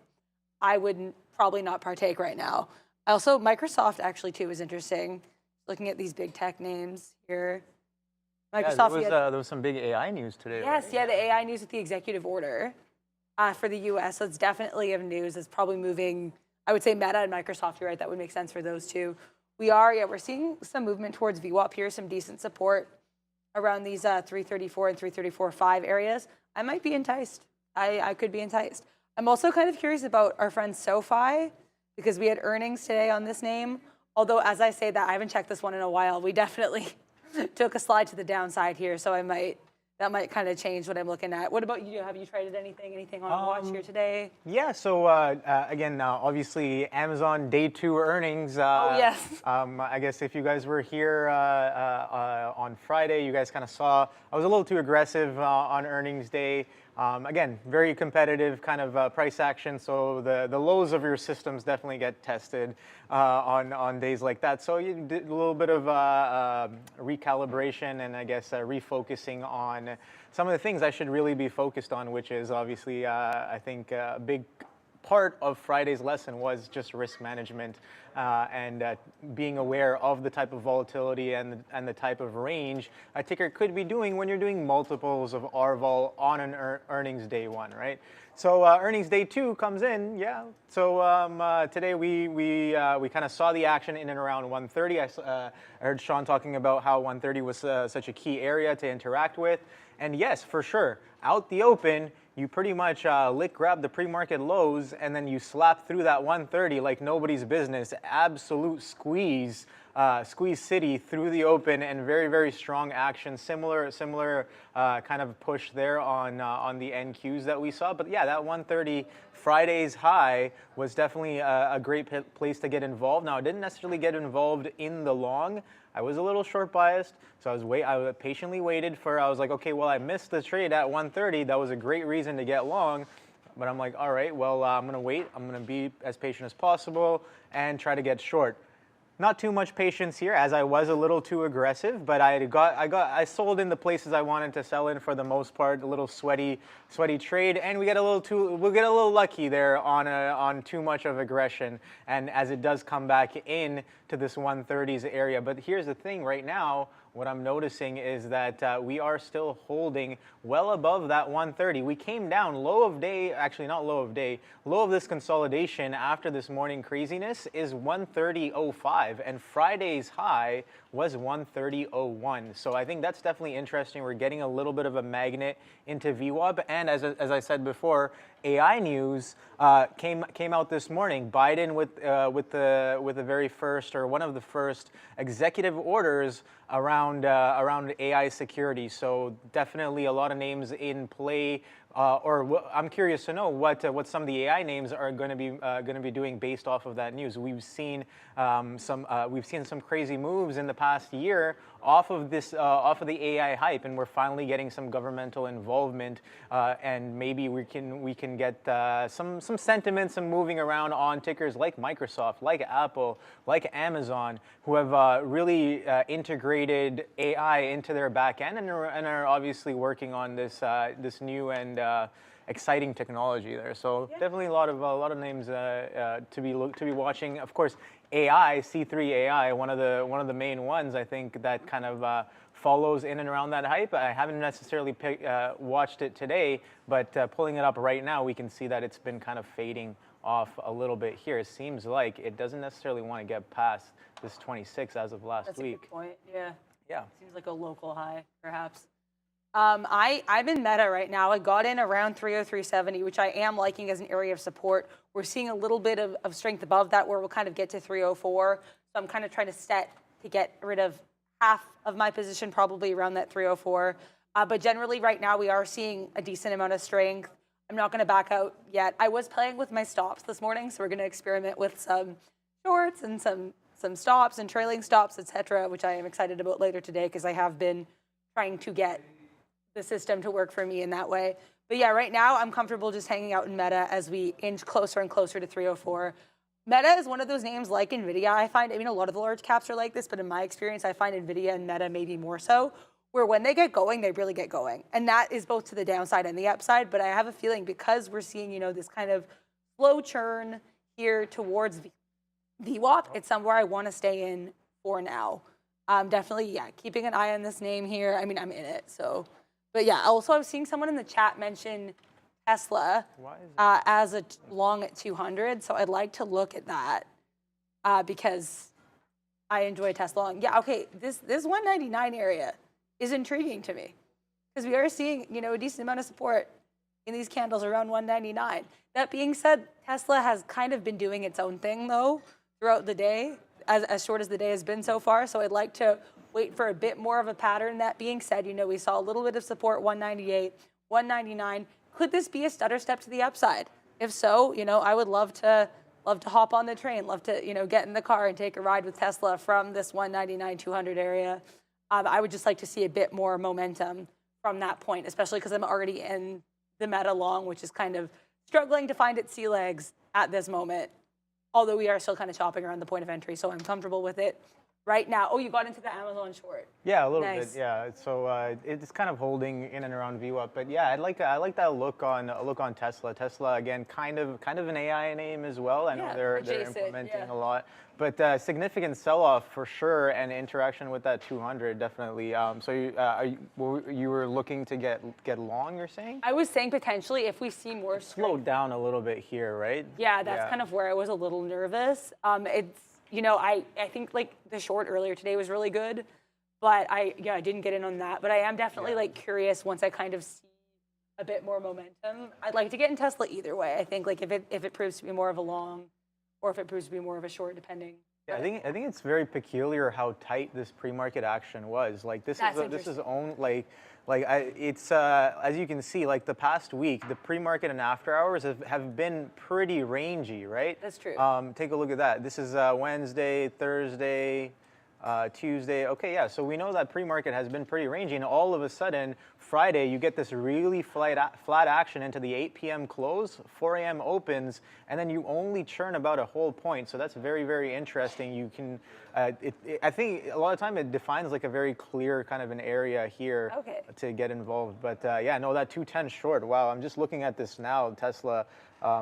I would probably not partake right now. Also, Microsoft actually too is interesting. Looking at these big tech names here. Microsoft. Yeah, there was some big AI news today. Yes, right? yeah, the AI news with the executive order for the U.S. So it's definitely of news. It's probably moving. I would say Meta and Microsoft. You're right. That would make sense for those two. We're seeing some movement towards VWAP here. Some decent support around these 334 and 334.5 areas. I might be enticed. I could be enticed. I'm also kind of curious about our friend SoFi because we had earnings today on this name. Although, as I say that, I haven't checked this one in a while. We definitely took a slide to the downside here, so that might kind of change what I'm looking at. What about you? Have you traded anything on watch here today? Yeah, so again, obviously Amazon day 2 earnings. Oh, yes. I guess if you guys were here on Friday, you guys kind of saw I was a little too aggressive on earnings day. Again, very competitive kind of price action, so the lows of your systems definitely get tested on days like that. So you did a little bit of recalibration and I guess refocusing on some of the things I should really be focused on, which is obviously I think a big part of Friday's lesson was just risk management and being aware of the type of volatility and the type of range a ticker could be doing when you're doing multiples of RVol on an earnings day 1, right? So earnings day 2 comes in, yeah. So today we kind of saw the action in and around 130. I heard Sean talking about how 130 was such a key area to interact with. And yes, for sure, out the open, you pretty much grab the pre-market lows and then you slap through that 130 like nobody's business. Absolute squeeze city through the open and very, very strong action. Similar kind of push there on the NQs that we saw. But yeah, that 130 Friday's high was definitely a great place to get involved. Now, I didn't necessarily get involved in the long. I was a little short biased, so I patiently waited I was like, okay, well, I missed the trade at 130. That was a great reason to get long. But I'm like, all right, well, I'm going to wait. I'm going to be as patient as possible and try to get short. Not too much patience here, as I was a little too aggressive, but I sold in the places I wanted to sell in for the most part. A little sweaty trade, and we'll get a little lucky there on too much of aggression, and as it does come back in to this 130s area. But here's the thing, right now, what I'm noticing is that we are still holding well above that 130. We came down low of day, actually not low of day, low of this consolidation after this morning craziness is 130.05, and Friday's high was 130.01. So I think that's definitely interesting. We're getting a little bit of a magnet into VWAP, and as I said before, AI news came out this morning. Biden with the very first, or one of the first executive orders around AI security. So definitely a lot of names in play I'm curious to know what some of the AI names are going to be doing based off of that news. We've seen some crazy moves in the past year off of the AI hype, and we're finally getting some governmental involvement, and maybe we can get some sentiment, some moving around on tickers like Microsoft, like Apple, like Amazon, who have really integrated AI into their back end and are obviously working on this new and exciting technology there. So definitely a lot of names to be watching. Of course, C3 AI, one of the main ones, I think, that kind of follows in and around that hype. I haven't necessarily watched it today, but pulling it up right now, we can see that it's been kind of fading off a little bit here. It seems like it doesn't necessarily want to get past this 26 as of last week. That's a good point. Yeah. Yeah. Seems like a local high, perhaps. I'm in Meta right now. I got in around 303.70, which I am liking as an area of support. We're seeing a little bit of strength above that where we'll kind of get to 304. So I'm kind of trying to get rid of half of my position, probably around that 304. But generally right now we are seeing a decent amount of strength. I'm not going to back out yet. I was playing with my stops this morning, so we're going to experiment with some shorts and some stops and trailing stops, etc., which I am excited about later today because I have been trying to get the system to work for me in that way. But yeah, right now I'm comfortable just hanging out in Meta as we inch closer and closer to 304. Meta is one of those names like NVIDIA. I mean, a lot of the large caps are like this, but in my experience, I find NVIDIA and Meta maybe more so, where when they get going, they really get going. And that is both to the downside and the upside. But I have a feeling because we're seeing, this kind of slow churn here towards VWAP, it's somewhere I want to stay in for now. Definitely, keeping an eye on this name here. I mean, I'm in it, so. But yeah, also I was seeing someone in the chat mention Tesla as a long at 200, so I'd like to look at that because I enjoy Tesla long. Yeah, okay, this 199 area is intriguing to me because we are seeing, a decent amount of support in these candles around 199. That being said, Tesla has kind of been doing its own thing, though, throughout the day, as short as the day has been so far, so I'd like to wait for a bit more of a pattern. That being said, we saw a little bit of support, 198, 199. Could this be a stutter step to the upside? If so, I would love to hop on the train, love to, get in the car and take a ride with Tesla from this 199, 200 area. I would just like to see a bit more momentum from that point, especially because I'm already in the Meta long, which is kind of struggling to find its sea legs at this moment, although we are still kind of chopping around the point of entry, so I'm comfortable with it. Right now, oh, you got into the Amazon short. Yeah, a little bit. Yeah, so it's kind of holding in and around VWAP, but yeah, I like that look on Tesla. Tesla again, kind of an AI name as well. I know they're implementing a lot, but significant sell-off for sure, and interaction with that 200 definitely. So you were looking to get long? You're saying? I was saying potentially if we see more slowed down a little bit here, right? Yeah, that's kind of where I was a little nervous. It's. I think like the short earlier today was really good, but I didn't get in on that. But I am definitely like curious once I kind of see a bit more momentum. I'd like to get in Tesla either way. I think like if it proves to be more of a long, or if it proves to be more of a short, depending. Yeah, I think it's very peculiar how tight this pre-market action was. Like this is own it's as you can see, like the past week, the pre-market and after hours have been pretty rangy, right? That's true. Take a look at that. This is Wednesday, Thursday, Tuesday. Okay, yeah. So we know that pre-market has been pretty rangy, and all of a sudden, Friday, you get this really flat action into the 8 p.m. close, 4 a.m. opens, and then you only churn about a whole point. So that's very, very interesting. You can, I think a lot of time it defines like a very clear kind of an area here to get involved. But yeah, no, that 210 short. Wow, I'm just looking at this now. Tesla.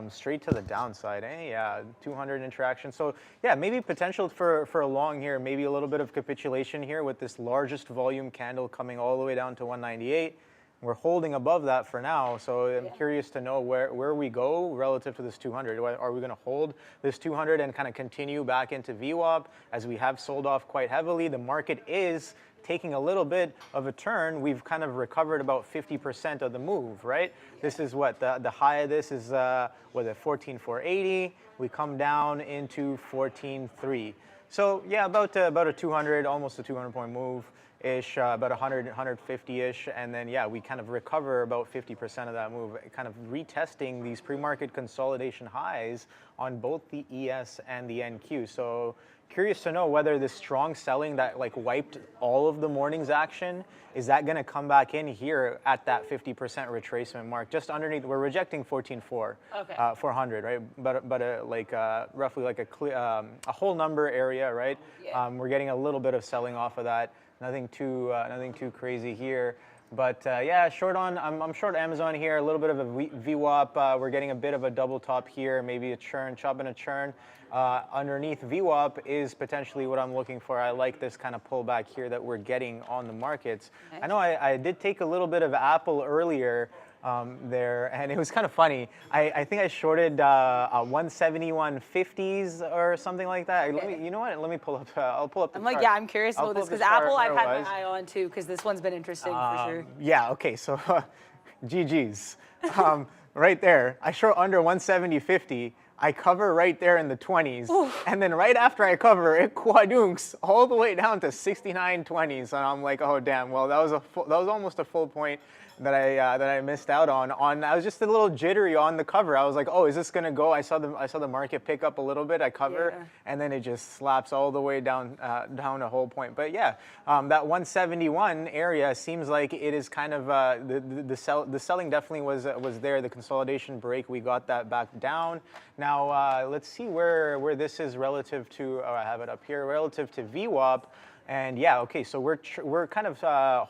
Straight to the downside, Yeah, 200 interaction. So yeah, maybe potential for a long here, maybe a little bit of capitulation here with this largest volume candle coming all the way down to 198. We're holding above that for now, so I'm curious to know where we go relative to this 200. Are we going to hold this 200 and kind of continue back into VWAP as we have sold off quite heavily? The market is taking a little bit of a turn. We've kind of recovered about 50% of the move, right? This is what the high of this is, 14,480. We come down into 14,300. So yeah, about a 200, almost a 200 point move. ish, about 100, 150-ish, and then yeah, we kind of recover about 50% of that move, kind of retesting these pre-market consolidation highs on both the ES and the NQ. So curious to know whether this strong selling that like wiped all of the morning's action, is that going to come back in here at that 50% retracement mark, just underneath? We're rejecting 14.4, okay. 400, right? But like roughly like a whole number area, right? Yeah. We're getting a little bit of selling off of that. Nothing too crazy here. But yeah, short on. I'm short Amazon here. A little bit of a VWAP. We're getting a bit of a double top here. Maybe a churn, chop and a churn. Underneath VWAP is potentially what I'm looking for. I like this kind of pullback here that we're getting on the markets. Okay. I know I did take a little bit of Apple earlier there, and it was kind of funny. I think I shorted 171.50s or something like that. Okay. You know what? Let me pull up. I'll pull up the I'm chart. like, yeah, I'm curious I'll about this pull up because the chart Apple I've had otherwise. my eye on too because this one's been interesting for sure. Yeah, okay, so GG's. Right there, I short under 170.50. I cover right there in the 20s. Oof. And then right after I cover, it quadunks all the way down to 69.20s. And I'm like, oh, damn, well, that was almost a full point that I missed out on. I was just a little jittery on the cover. I was like, oh, is this gonna go? I saw the market pick up a little bit. I cover, yeah. And then it just slaps all the way down a whole point. But yeah, that 171 area seems like it is kind of the selling definitely was there. The consolidation break, we got that back down. Now let's see where this is relative to. Oh, I have it up here relative to VWAP. And yeah, okay, so we're kind of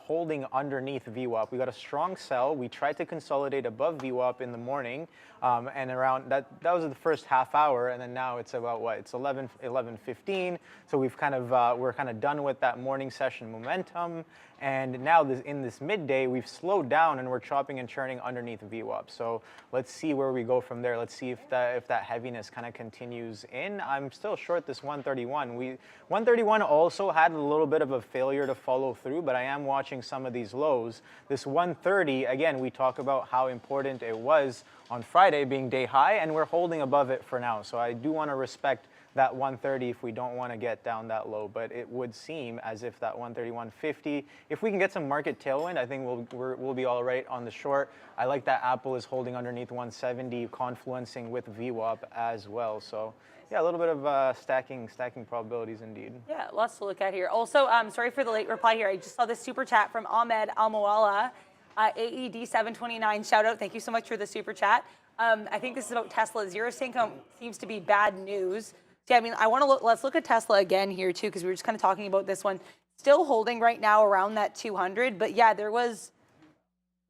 holding underneath VWAP. We got a strong sell. We tried to consolidate above VWAP in the morning, and around that was the first half hour, and then now it's about what? It's 11:15. So we're kind of done with that morning session momentum, and now in this midday we've slowed down and we're chopping and churning underneath VWAP. So let's see where we go from there. Let's see if that heaviness kind of continues in. I'm still short this 131. 131 also had a little bit of a failure to follow through, but I am watching some of these lows. This 130, again, we talk about how important it was on Friday being day high, and we're holding above it for now. So I do want to respect that 130 if we don't want to get down that low, but it would seem as if that 131.50, if we can get some market tailwind, I think we'll be all right on the short. I like that Apple is holding underneath 170, confluencing with VWAP as well. So yeah, a little bit of stacking probabilities indeed. Yeah, lots to look at here. Also, sorry for the late reply here. I just saw this super chat from Ahmed Almoala, AED 729. Shout out, thank you so much for the super chat. I think this is about Tesla. Zero income seems to be bad news. Yeah, I mean, let's look at Tesla again here too, because we were just kind of talking about this one. Still holding right now around that 200, but yeah, there was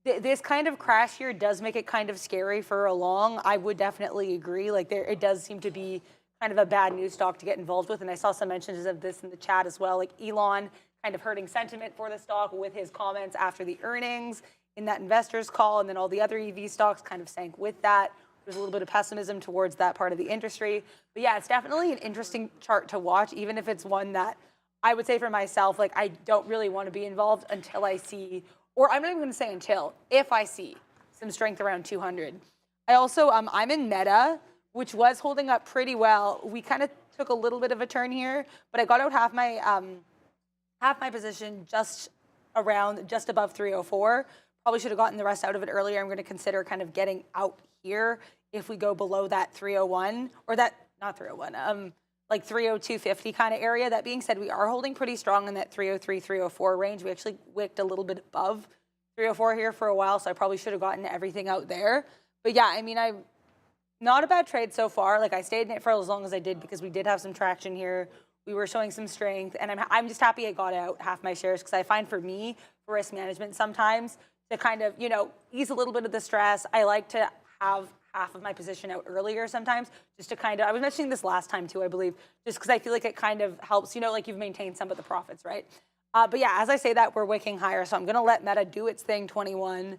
this kind of crash here does make it kind of scary for a long. I would definitely agree. Like it does seem to be kind of a bad news stock to get involved with, and I saw some mentions of this in the chat as well. Like Elon kind of hurting sentiment for the stock with his comments after the earnings in that investors call, and then all the other EV stocks kind of sank with that. There's a little bit of pessimism towards that part of the industry. But yeah, it's definitely an interesting chart to watch, even if it's one that I would say for myself, like I don't really want to be involved until I see, or I'm not even going to say until, if I see some strength around 200. I also, I'm in Meta, which was holding up pretty well. We kind of took a little bit of a turn here, but I got out half my position just above 304. Probably should have gotten the rest out of it earlier. I'm going to consider kind of getting out here if we go below that 301 or that, not 301, like 302.50 kind of area. That being said, we are holding pretty strong in that 303, 304 range. We actually wicked a little bit above 304 here for a while, so I probably should have gotten everything out there. But yeah, I mean, not a bad trade so far. Like I stayed in it for as long as I did because we did have some traction here. We were showing some strength, and I'm just happy I got out half my shares because I find for me, for risk management sometimes, to kind of, ease a little bit of the stress, I like to have half of my position out earlier sometimes, just to kind of, I was mentioning this last time too, I believe, just because I feel like it kind of helps, like you've maintained some of the profits, right? But yeah, as I say that, we're wicking higher, so I'm going to let Meta do its thing, 21,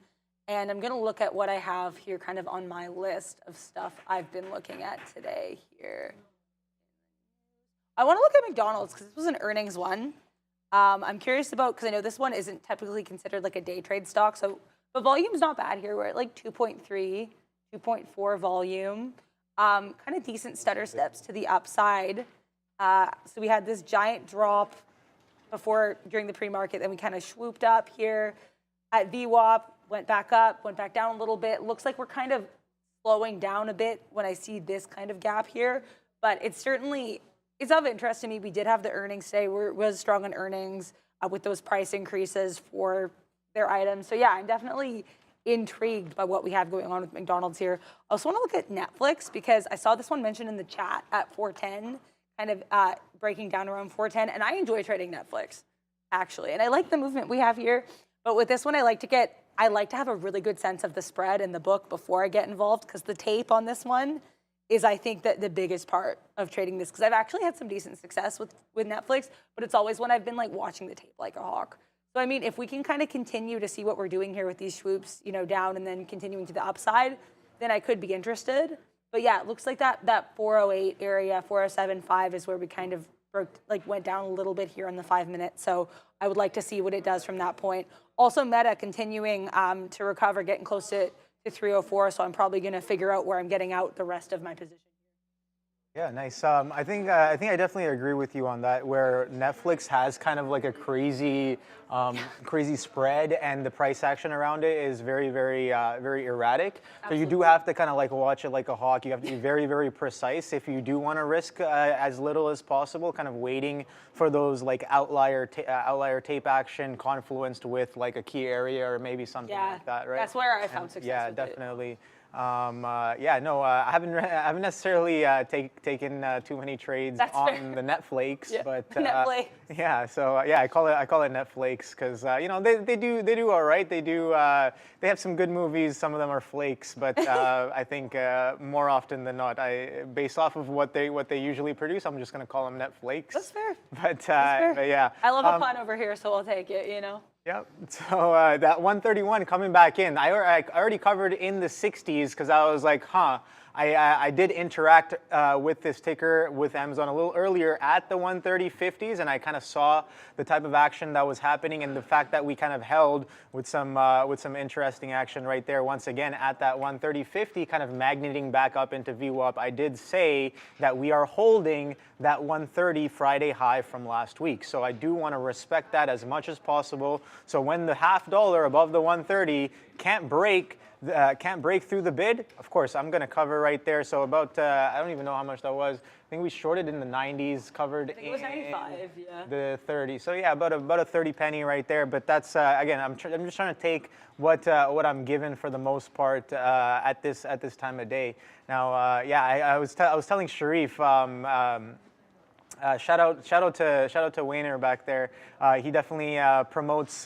and I'm going to look at what I have here kind of on my list of stuff I've been looking at today here. I want to look at McDonald's because this was an earnings one. I'm curious about, because I know this one isn't typically considered like a day trade stock, so the volume's not bad here. We're at like 2.3, 2.4 volume. Kind of decent stutter steps to the upside. So we had this giant drop before during the pre-market. Then we kind of swooped up here at VWAP, went back up, went back down a little bit. Looks like we're kind of slowing down a bit when I see this kind of gap here, but it's of interest to me. We did have the earnings today. Was strong on earnings with those price increases for their items. So yeah, I'm definitely intrigued by what we have going on with McDonald's here. I also want to look at Netflix because I saw this one mentioned in the chat at 410, kind of breaking down around 410, and I enjoy trading Netflix, actually. And I like the movement we have here, but with this one, I like to have a really good sense of the spread and the book before I get involved, because the tape on this one is, I think, that the biggest part of trading this, because I've actually had some decent success with Netflix, but it's always when I've been like watching the tape like a hawk. So I mean, if we can kind of continue to see what we're doing here with these swoops, you know, down and then continuing to the upside, then I could be interested. But yeah, it looks like that 408 area, 407.5 is where we kind of went down a little bit here in the 5 minutes. So I would like to see what it does from that point. Also, Meta continuing to recover, getting close to 304. So I'm probably going to figure out where I'm getting out the rest of my position. Yeah, nice. I think I definitely agree with you on that, where Netflix has kind of like a crazy spread, and the price action around it is very, very, very erratic. Absolutely. So you do have to kind of like watch it like a hawk. You have to be very, very precise if you do want to risk as little as possible, kind of waiting for those like outlier tape action confluenced with like a key area or maybe something like that, right? That's where I found success. Yeah, with definitely. I haven't necessarily taken too many trades on the Netflix, but Netflix. Yeah, so yeah, I call it Netflix because you know they do all right. They have some good movies. Some of them are flakes, but I think more often than not, based off of what they usually produce, I'm just gonna call them Netflix. That's fair. But yeah, I love a pun over here, so I'll take it. You know. Yep. So that 131 coming back in, I already covered in the 60s because I was like, I did interact with this ticker with Amazon a little earlier at the 130.50s, and I kind of saw the type of action that was happening, and the fact that we kind of held with some interesting action right there once again at that 130.50, kind of magneting back up into VWAP. I did say that we are holding that 130 Friday high from last week, so I do want to respect that as much as possible. So when the $0.50 above the 130 can't break through the bid, of course, I'm going to cover right there. So about, I don't even know how much that was. I think we shorted in the 90s, covered in the 30. So yeah, about a 30 penny right there. But that's, again, I'm just trying to take what I'm given for the most part at this time of day. Now, yeah, I was telling Sharif, shout out to Wayner back there. He definitely promotes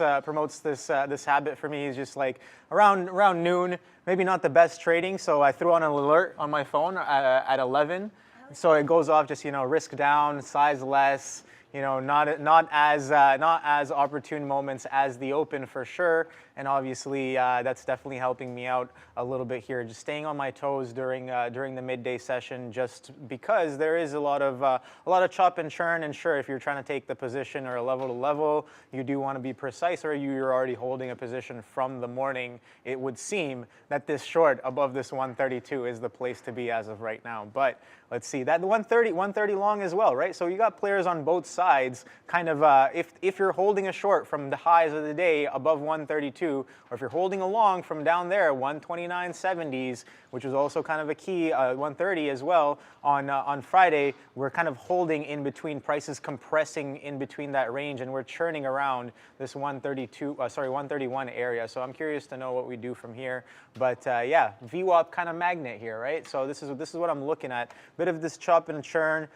this habit for me. He's just like around noon, maybe not the best trading, so I threw on an alert on my phone at 11. So it goes off just, you know, risk down, size less, you know, not as opportune moments as the open for sure. And obviously that's definitely helping me out a little bit here, just staying on my toes during the midday session, just because there is a lot of chop and churn. And sure, if you're trying to take the position or a level to level, you do want to be precise, or you're already holding a position from the morning. It would seem that this short above this 132 is the place to be as of right now. But let's see, that 130 long as well, right? So you got players on both sides, kind of if you're holding a short from the highs of the day above 132, or if you're holding a long from down there 129.70s, which was also kind of a key 130 as well on Friday, we're kind of holding in between, prices compressing in between that range, and we're churning around this 131 area. So I'm curious to know what we do from here. But yeah, VWAP kind of magnet here, right? So this is what I'm looking at. Bit of this chop and churn,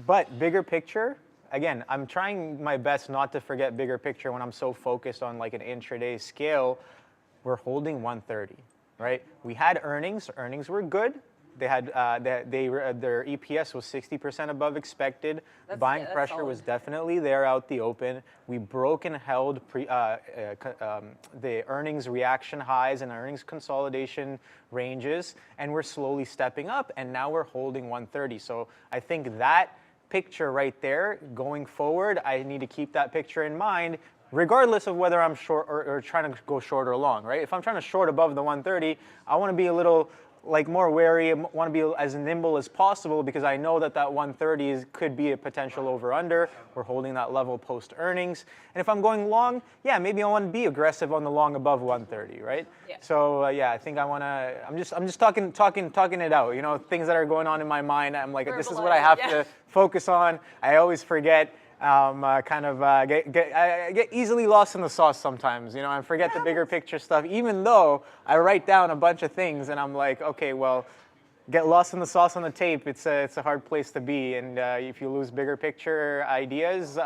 but bigger picture. Again, I'm trying my best not to forget bigger picture when I'm so focused on like an intraday scale. We're holding 130, right? We had earnings. Earnings were good. They had their EPS was 60% above expected. Buying pressure was definitely there out the open. We broke and held the earnings reaction highs and earnings consolidation ranges, and we're slowly stepping up. And now we're holding 130. So I think that picture right there going forward, I need to keep that picture in mind, regardless of whether I'm short or trying to go short or long, right? If I'm trying to short above the 130, I want to be a little like more wary, want to be as nimble as possible because I know that 130 could be a potential over/under. We're holding that level post earnings, and if I'm going long, yeah, maybe I want to be aggressive on the long above 130, right? Yeah. So yeah, I think I want to. I'm just talking it out. You know, things that are going on in my mind. I'm like, this is what I have to focus on. I always forget. I get easily lost in the sauce sometimes, you know, and forget the bigger picture stuff, even though I write down a bunch of things and I'm like, okay, well, get lost in the sauce on the tape. It's a hard place to be. And if you lose bigger picture ideas,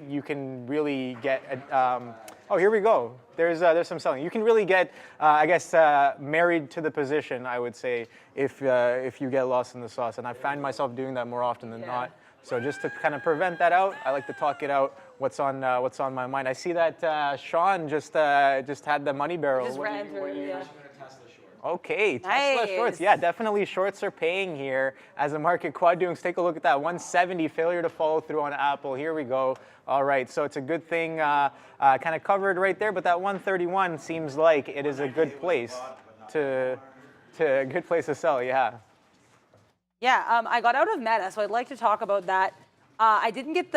you can really get, oh, here we go. There's some selling. You can really get, I guess, married to the position, I would say, if you get lost in the sauce. And I find myself doing that more often than not. So just to kind of prevent that out, I like to talk it out. What's on my mind? I see that Sean just had the money barrel. Just ran through, yeah. Okay, Tesla shorts. Yeah, definitely shorts are paying here as the market quad doing. Take a look at that 170 failure to follow through on Apple. Here we go. All right, so it's a good thing kind of covered right there, but that 131 seems like it is a good place to sell. Yeah. Yeah, I got out of Meta, so I'd like to talk about that. I didn't get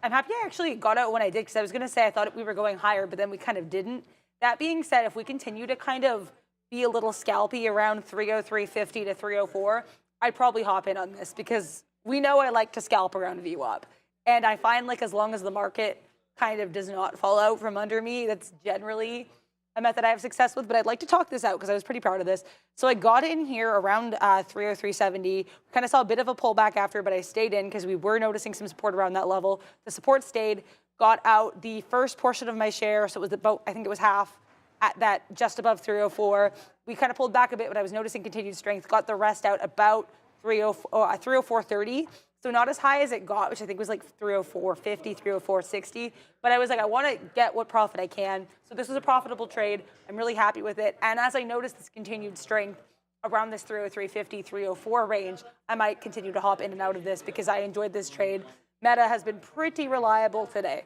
I'm happy I actually got out when I did, because I was going to say I thought we were going higher, but then we kind of didn't. That being said, if we continue to kind of be a little scalpy around 303.50 to 304, I'd probably hop in on this, because we know I like to scalp around VWAP. And I find like as long as the market kind of does not fall out from under me, that's generally a method I have success with, but I'd like to talk this out because I was pretty proud of this. So I got in here around 303.70. Kind of saw a bit of a pullback after, but I stayed in because we were noticing some support around that level. The support stayed, got out the first portion of my share, so it was about, I think it was half, at that just above 304. We kind of pulled back a bit, but I was noticing continued strength, got the rest out about 304.30. So not as high as it got, which I think was like 304.50, 304.60. But I was like, I want to get what profit I can. So this was a profitable trade. I'm really happy with it. And as I noticed this continued strength around this 303.50, 304 range, I might continue to hop in and out of this because I enjoyed this trade. Meta has been pretty reliable today.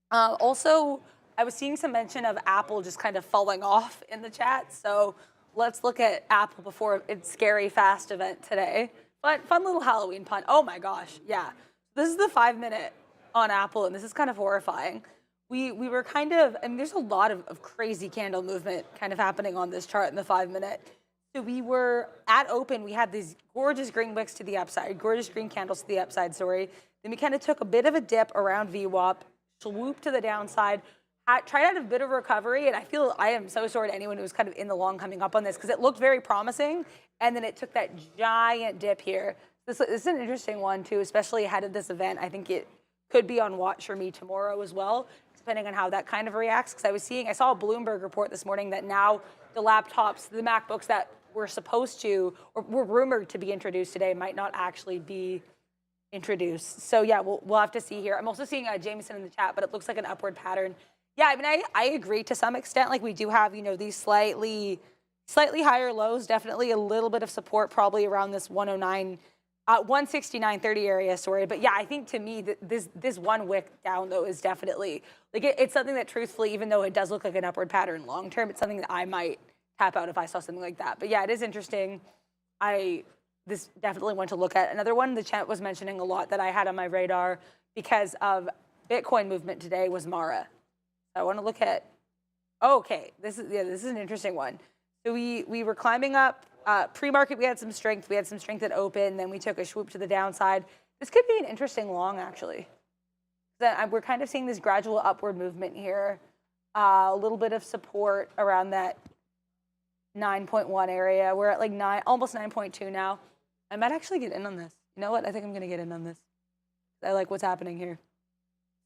Also, I was seeing some mention of Apple just kind of falling off in the chat. So let's look at Apple before its scary fast event today. But fun little Halloween pun. Oh my gosh, yeah. This is the 5-minute on Apple, and this is kind of horrifying. We were kind of, I mean, there's a lot of crazy candle movement kind of happening on this chart in the 5-minute. So we were at open, we had these gorgeous green wicks to the upside, gorgeous green candles to the upside, sorry. Then we kind of took a bit of a dip around VWAP, swooped to the downside, tried out a bit of recovery, and I am so sorry to anyone who was kind of in the long coming up on this because it looked very promising, and then it took that giant dip here. This is an interesting one too, especially ahead of this event. I think it could be on watch for me tomorrow as well, depending on how that kind of reacts. Because I saw a Bloomberg report this morning that now the laptops, the MacBooks that were supposed to, or were rumored to be introduced today might not actually be introduced. So yeah, we'll have to see here. I'm also seeing Jameson in the chat, but it looks like an upward pattern. Yeah, I mean, I agree to some extent. Like we do have, you know, these slightly higher lows, definitely a little bit of support probably around this 169.30 area, sorry. But yeah, I think to me that this one wick down though is definitely, like it's something that truthfully, even though it does look like an upward pattern long term, it's something that I might tap out if I saw something like that. But yeah, it is interesting. This definitely one to look at. Another one the chat was mentioning a lot that I had on my radar because of Bitcoin movement today was Mara. I want to look at, okay, this is an interesting one. So we were climbing up, pre-market we had some strength at open, then we took a swoop to the downside. This could be an interesting long actually. We're kind of seeing this gradual upward movement here, a little bit of support around that 9.1 area. We're at like almost 9.2 now. I might actually get in on this. You know what, I think I'm gonna get in on this. I like what's happening here.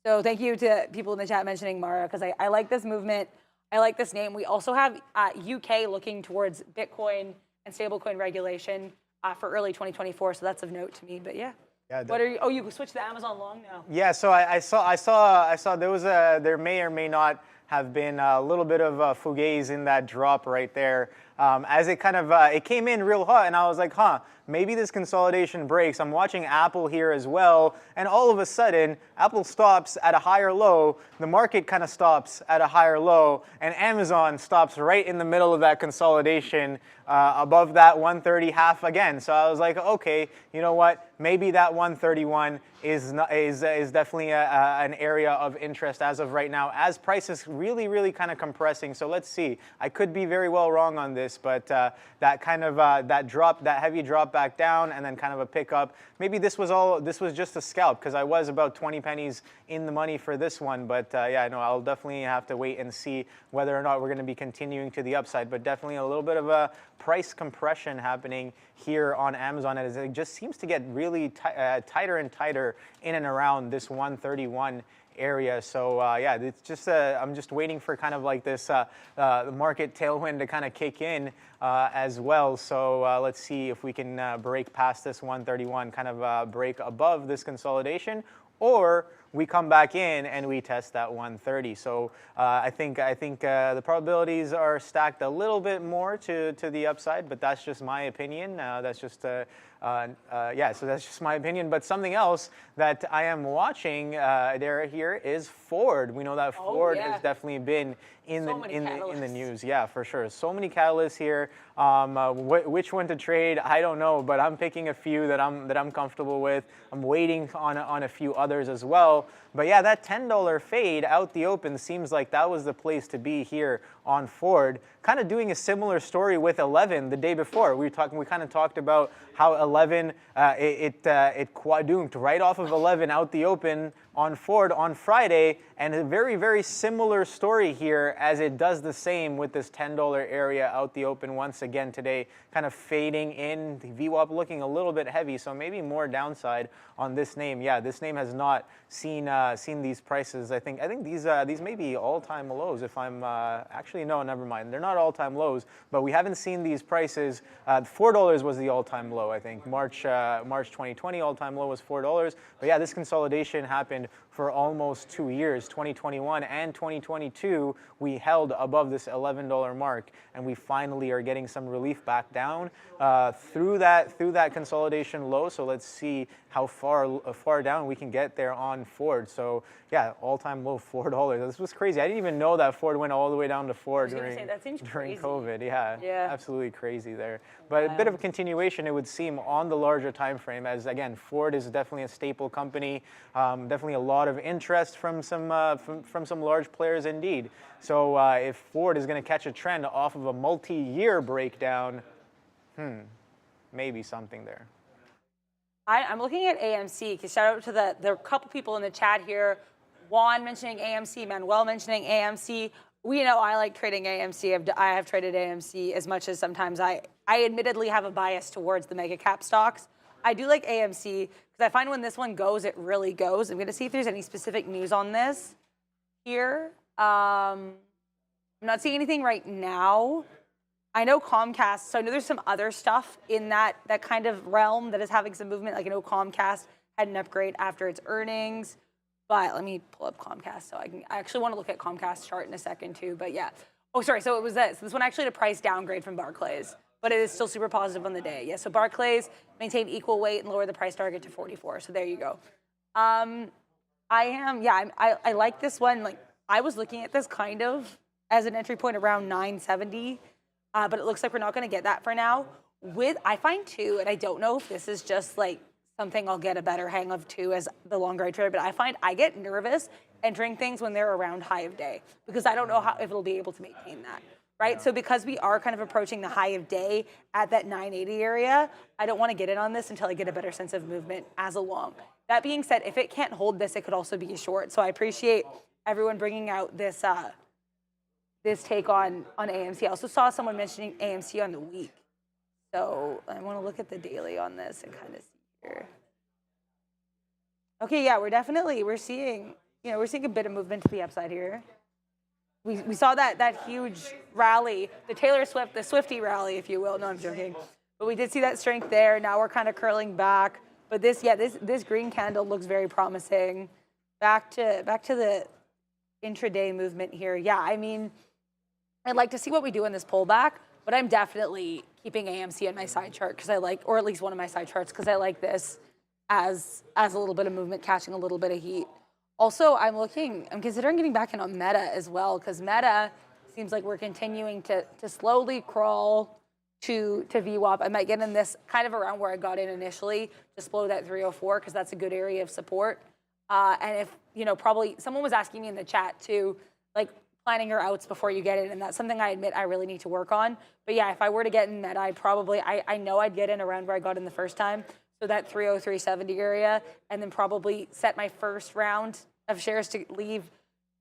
So thank you to people in the chat mentioning Mara, because I like this movement. I like this name. We also have UK looking towards Bitcoin and stablecoin regulation for early 2024. So that's of note to me. But yeah. What are you? Oh, you switched to Amazon long now. Yeah. So I saw there may or may not have been a little bit of fugazi in that drop right there. as it kind of it came in real hot, and I was like, huh, maybe this consolidation breaks. I'm watching Apple here as well, and all of a sudden, Apple stops at a higher low, the market kind of stops at a higher low, and Amazon stops right in the middle of that consolidation above that 130 half again. So I was like, okay, you know what? Maybe that 131 is definitely an area of interest as of right now, as prices really kind of compressing. So let's see. I could be very well wrong on this, but that kind of that heavy drop back down and then kind of a pickup. Maybe this was just a scalp, because I was about 20 pennies in the money for this one. But yeah, no, I'll definitely have to wait and see whether or not we're going to be continuing to the upside. But definitely a little bit of a price compression happening here on Amazon, as it just seems to get really tighter and tighter in and around this 131 area. So yeah, it's just I'm just waiting for kind of like this market tailwind to kind of kick in as well. So let's see if we can break past this 131, kind of break above this consolidation, or we come back in and we test that 130. So I think the probabilities are stacked a little bit more to the upside, but that's just my opinion. That's just yeah, so that's just my opinion. But something else that I am watching here is Ford. We know that Ford has definitely been in the news. Yeah, for sure. So many catalysts here. Which one to trade, I don't know, but I'm picking a few that I'm comfortable with. I'm waiting on a few others as well. But yeah, that $10 fade out the open seems like that was the place to be here on Ford. Kind of doing a similar story with 11 the day before. We kind of talked about how 11 it quadrupled right off of 11 out the open on Ford on Friday, and a very similar story here, as it does the same with this $10 area out the open once again today, kind of fading in. The VWAP looking a little bit heavy, so maybe more downside on this name. Yeah, this name has not seen these prices. I think these may be all-time lows. If I'm actually, no, never mind. They're not all-time lows, but we haven't seen these prices. $4 was the all-time low, I think. March 2020 all-time low was $4. But yeah, this consolidation happened for almost 2 years. 2021 and 2022, we held above this $11 mark, and we finally are getting some relief back down through that consolidation low. So let's see how far down we can get there on Ford. So yeah, all-time low $4. This was crazy. I didn't even know that Ford went all the way down to $4 during COVID. Yeah, absolutely crazy there. But a bit of a continuation, it would seem, on the larger time frame, as again, Ford is definitely a staple company. Definitely a lot of interest from some large players indeed. So if Ford is going to catch a trend off of a multi-year breakdown, maybe something there. I'm looking at AMC, because shout out to there are a couple people in the chat here. Juan mentioning AMC, Manuel mentioning AMC. We know I like trading AMC. I have traded AMC as much as sometimes I admittedly have a bias towards the mega cap stocks. I do like AMC because I find when this one goes, it really goes. I'm going to see if there's any specific news on this here. I'm not seeing anything right now. I know Comcast, so I know there's some other stuff in that kind of realm that is having some movement. Like I know Comcast had an upgrade after its earnings. But let me pull up Comcast so I actually want to look at Comcast chart in a second too. But yeah. Oh, sorry. So it was this. This one actually had a price downgrade from Barclays, but it is still super positive on the day. Yeah. So Barclays maintained equal weight and lowered the price target to 44. So there you go. I like this one. Like I was looking at this kind of as an entry point around 970, but it looks like we're not going to get that for now. I find too, and I don't know if this is just like something I'll get a better hang of too as the longer I trade, but I find I get nervous entering things when they're around high of day because I don't know if it'll be able to maintain that, right? So because we are kind of approaching the high of day at that 980 area, I don't want to get in on this until I get a better sense of movement as a long. That being said, if it can't hold this, it could also be a short. So I appreciate everyone bringing out this this take on AMC. I also saw someone mentioning AMC on the week. So I want to look at the daily on this and kind of see here. Okay, yeah, we're seeing a bit of movement to the upside here. We saw that huge rally, the Taylor Swift, the Swiftie rally, if you will. No, I'm joking. But we did see that strength there. Now we're kind of curling back. But this green candle looks very promising. Back to the intraday movement here. Yeah, I mean, I'd like to see what we do in this pullback. but I'm definitely keeping AMC in my side chart because I like, or at least one of my side charts, because I like this as a little bit of movement, catching a little bit of heat. Also, I'm considering getting back in on Meta as well, because Meta seems like we're continuing to slowly crawl to VWAP. I might get in this kind of around where I got in initially, just below that 304, because that's a good area of support. And if, probably someone was asking me in the chat too, like planning your outs before you get in, and that's something I admit I really need to work on. But yeah, if I were to get in Meta, I know I'd get in around where I got in the first time, so that 303.70 area, and then probably set my first round of shares to leave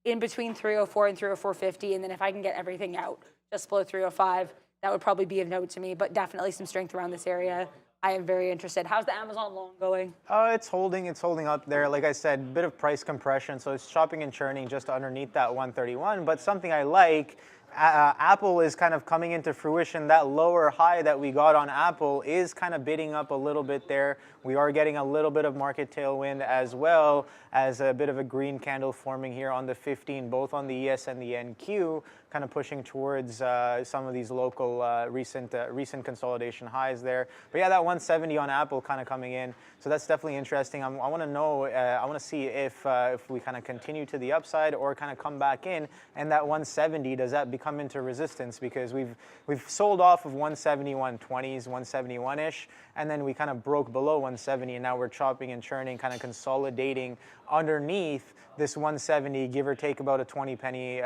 in between 304 and 304.50, and then if I can get everything out just below 305, that would probably be of note to me, but definitely some strength around this area. I am very interested. How's the Amazon long going? It's holding up there. Like I said, bit of price compression, so it's chopping and churning just underneath that 131, but something I like, Apple is kind of coming into fruition. That lower high that we got on Apple is kind of bidding up a little bit there. We are getting a little bit of market tailwind as well as a bit of a green candle forming here on the 15, both on the ES and the NQ, kind of pushing towards some of these local recent consolidation highs there. But yeah, that 170 on Apple kind of coming in. So that's definitely interesting. I want to know, I want to see if we kind of continue to the upside or kind of come back in, and that 170, does that come into resistance? Because we've sold off of 170, 120s, 171-ish, and then we kind of broke below 170, and now we're chopping and churning, kind of consolidating underneath this 170, give or take about a 20 penny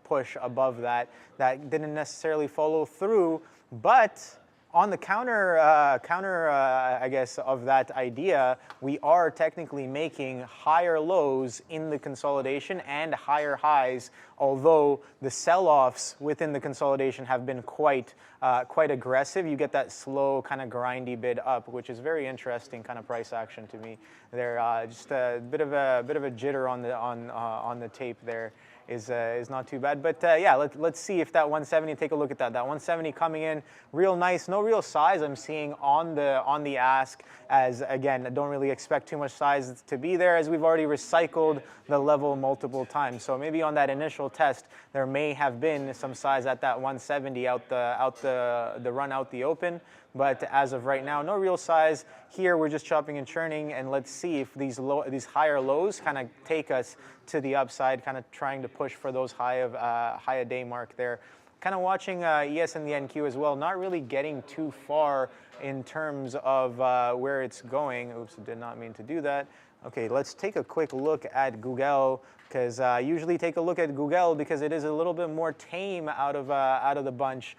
push above that. That didn't necessarily follow through, but on the counter, I guess, of that idea, we are technically making higher lows in the consolidation and higher highs, although the sell-offs within the consolidation have been quite aggressive. You get that slow, kind of grindy bid up, which is very interesting kind of price action to me. There, just a bit of a jitter on the tape there. Is not too bad, but yeah, let's see if that 170. Take a look at that. That 170 coming in real nice. No real size I'm seeing on the ask. As again, I don't really expect too much size to be there, as we've already recycled the level multiple times. So maybe on that initial test, there may have been some size at that 170 out the run out the open. But as of right now, no real size. Here we're just chopping and churning, and let's see if these higher lows kind of take us to the upside, kind of trying to push for those high a day mark there. Kind of watching ES and the NQ as well, not really getting too far in terms of where it's going. Oops, I did not mean to do that. Okay, let's take a quick look at Google, because I usually take a look at Google because it is a little bit more tame out of the bunch.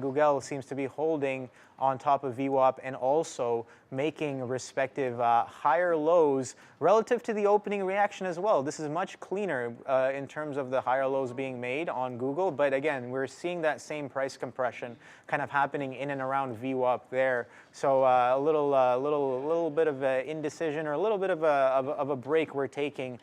Google seems to be holding on top of VWAP and also making respective higher lows relative to the opening reaction as well. This is much cleaner in terms of the higher lows being made on Google, but again, we're seeing that same price compression kind of happening in and around VWAP there. So a little bit of indecision, or a little bit of a break we're taking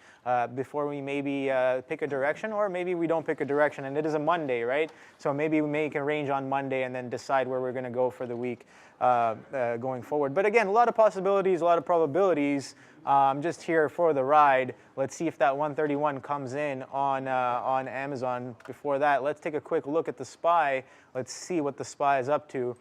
before we maybe pick a direction, or maybe we don't pick a direction, and it is a Monday, right? So maybe we make a range on Monday and then decide where we're going to go for the week going forward. But again, a lot of possibilities, a lot of probabilities. I'm just here for the ride. Let's see if that 131 comes in on Amazon. Before that, let's take a quick look at the SPY. Let's see what the SPY is up to.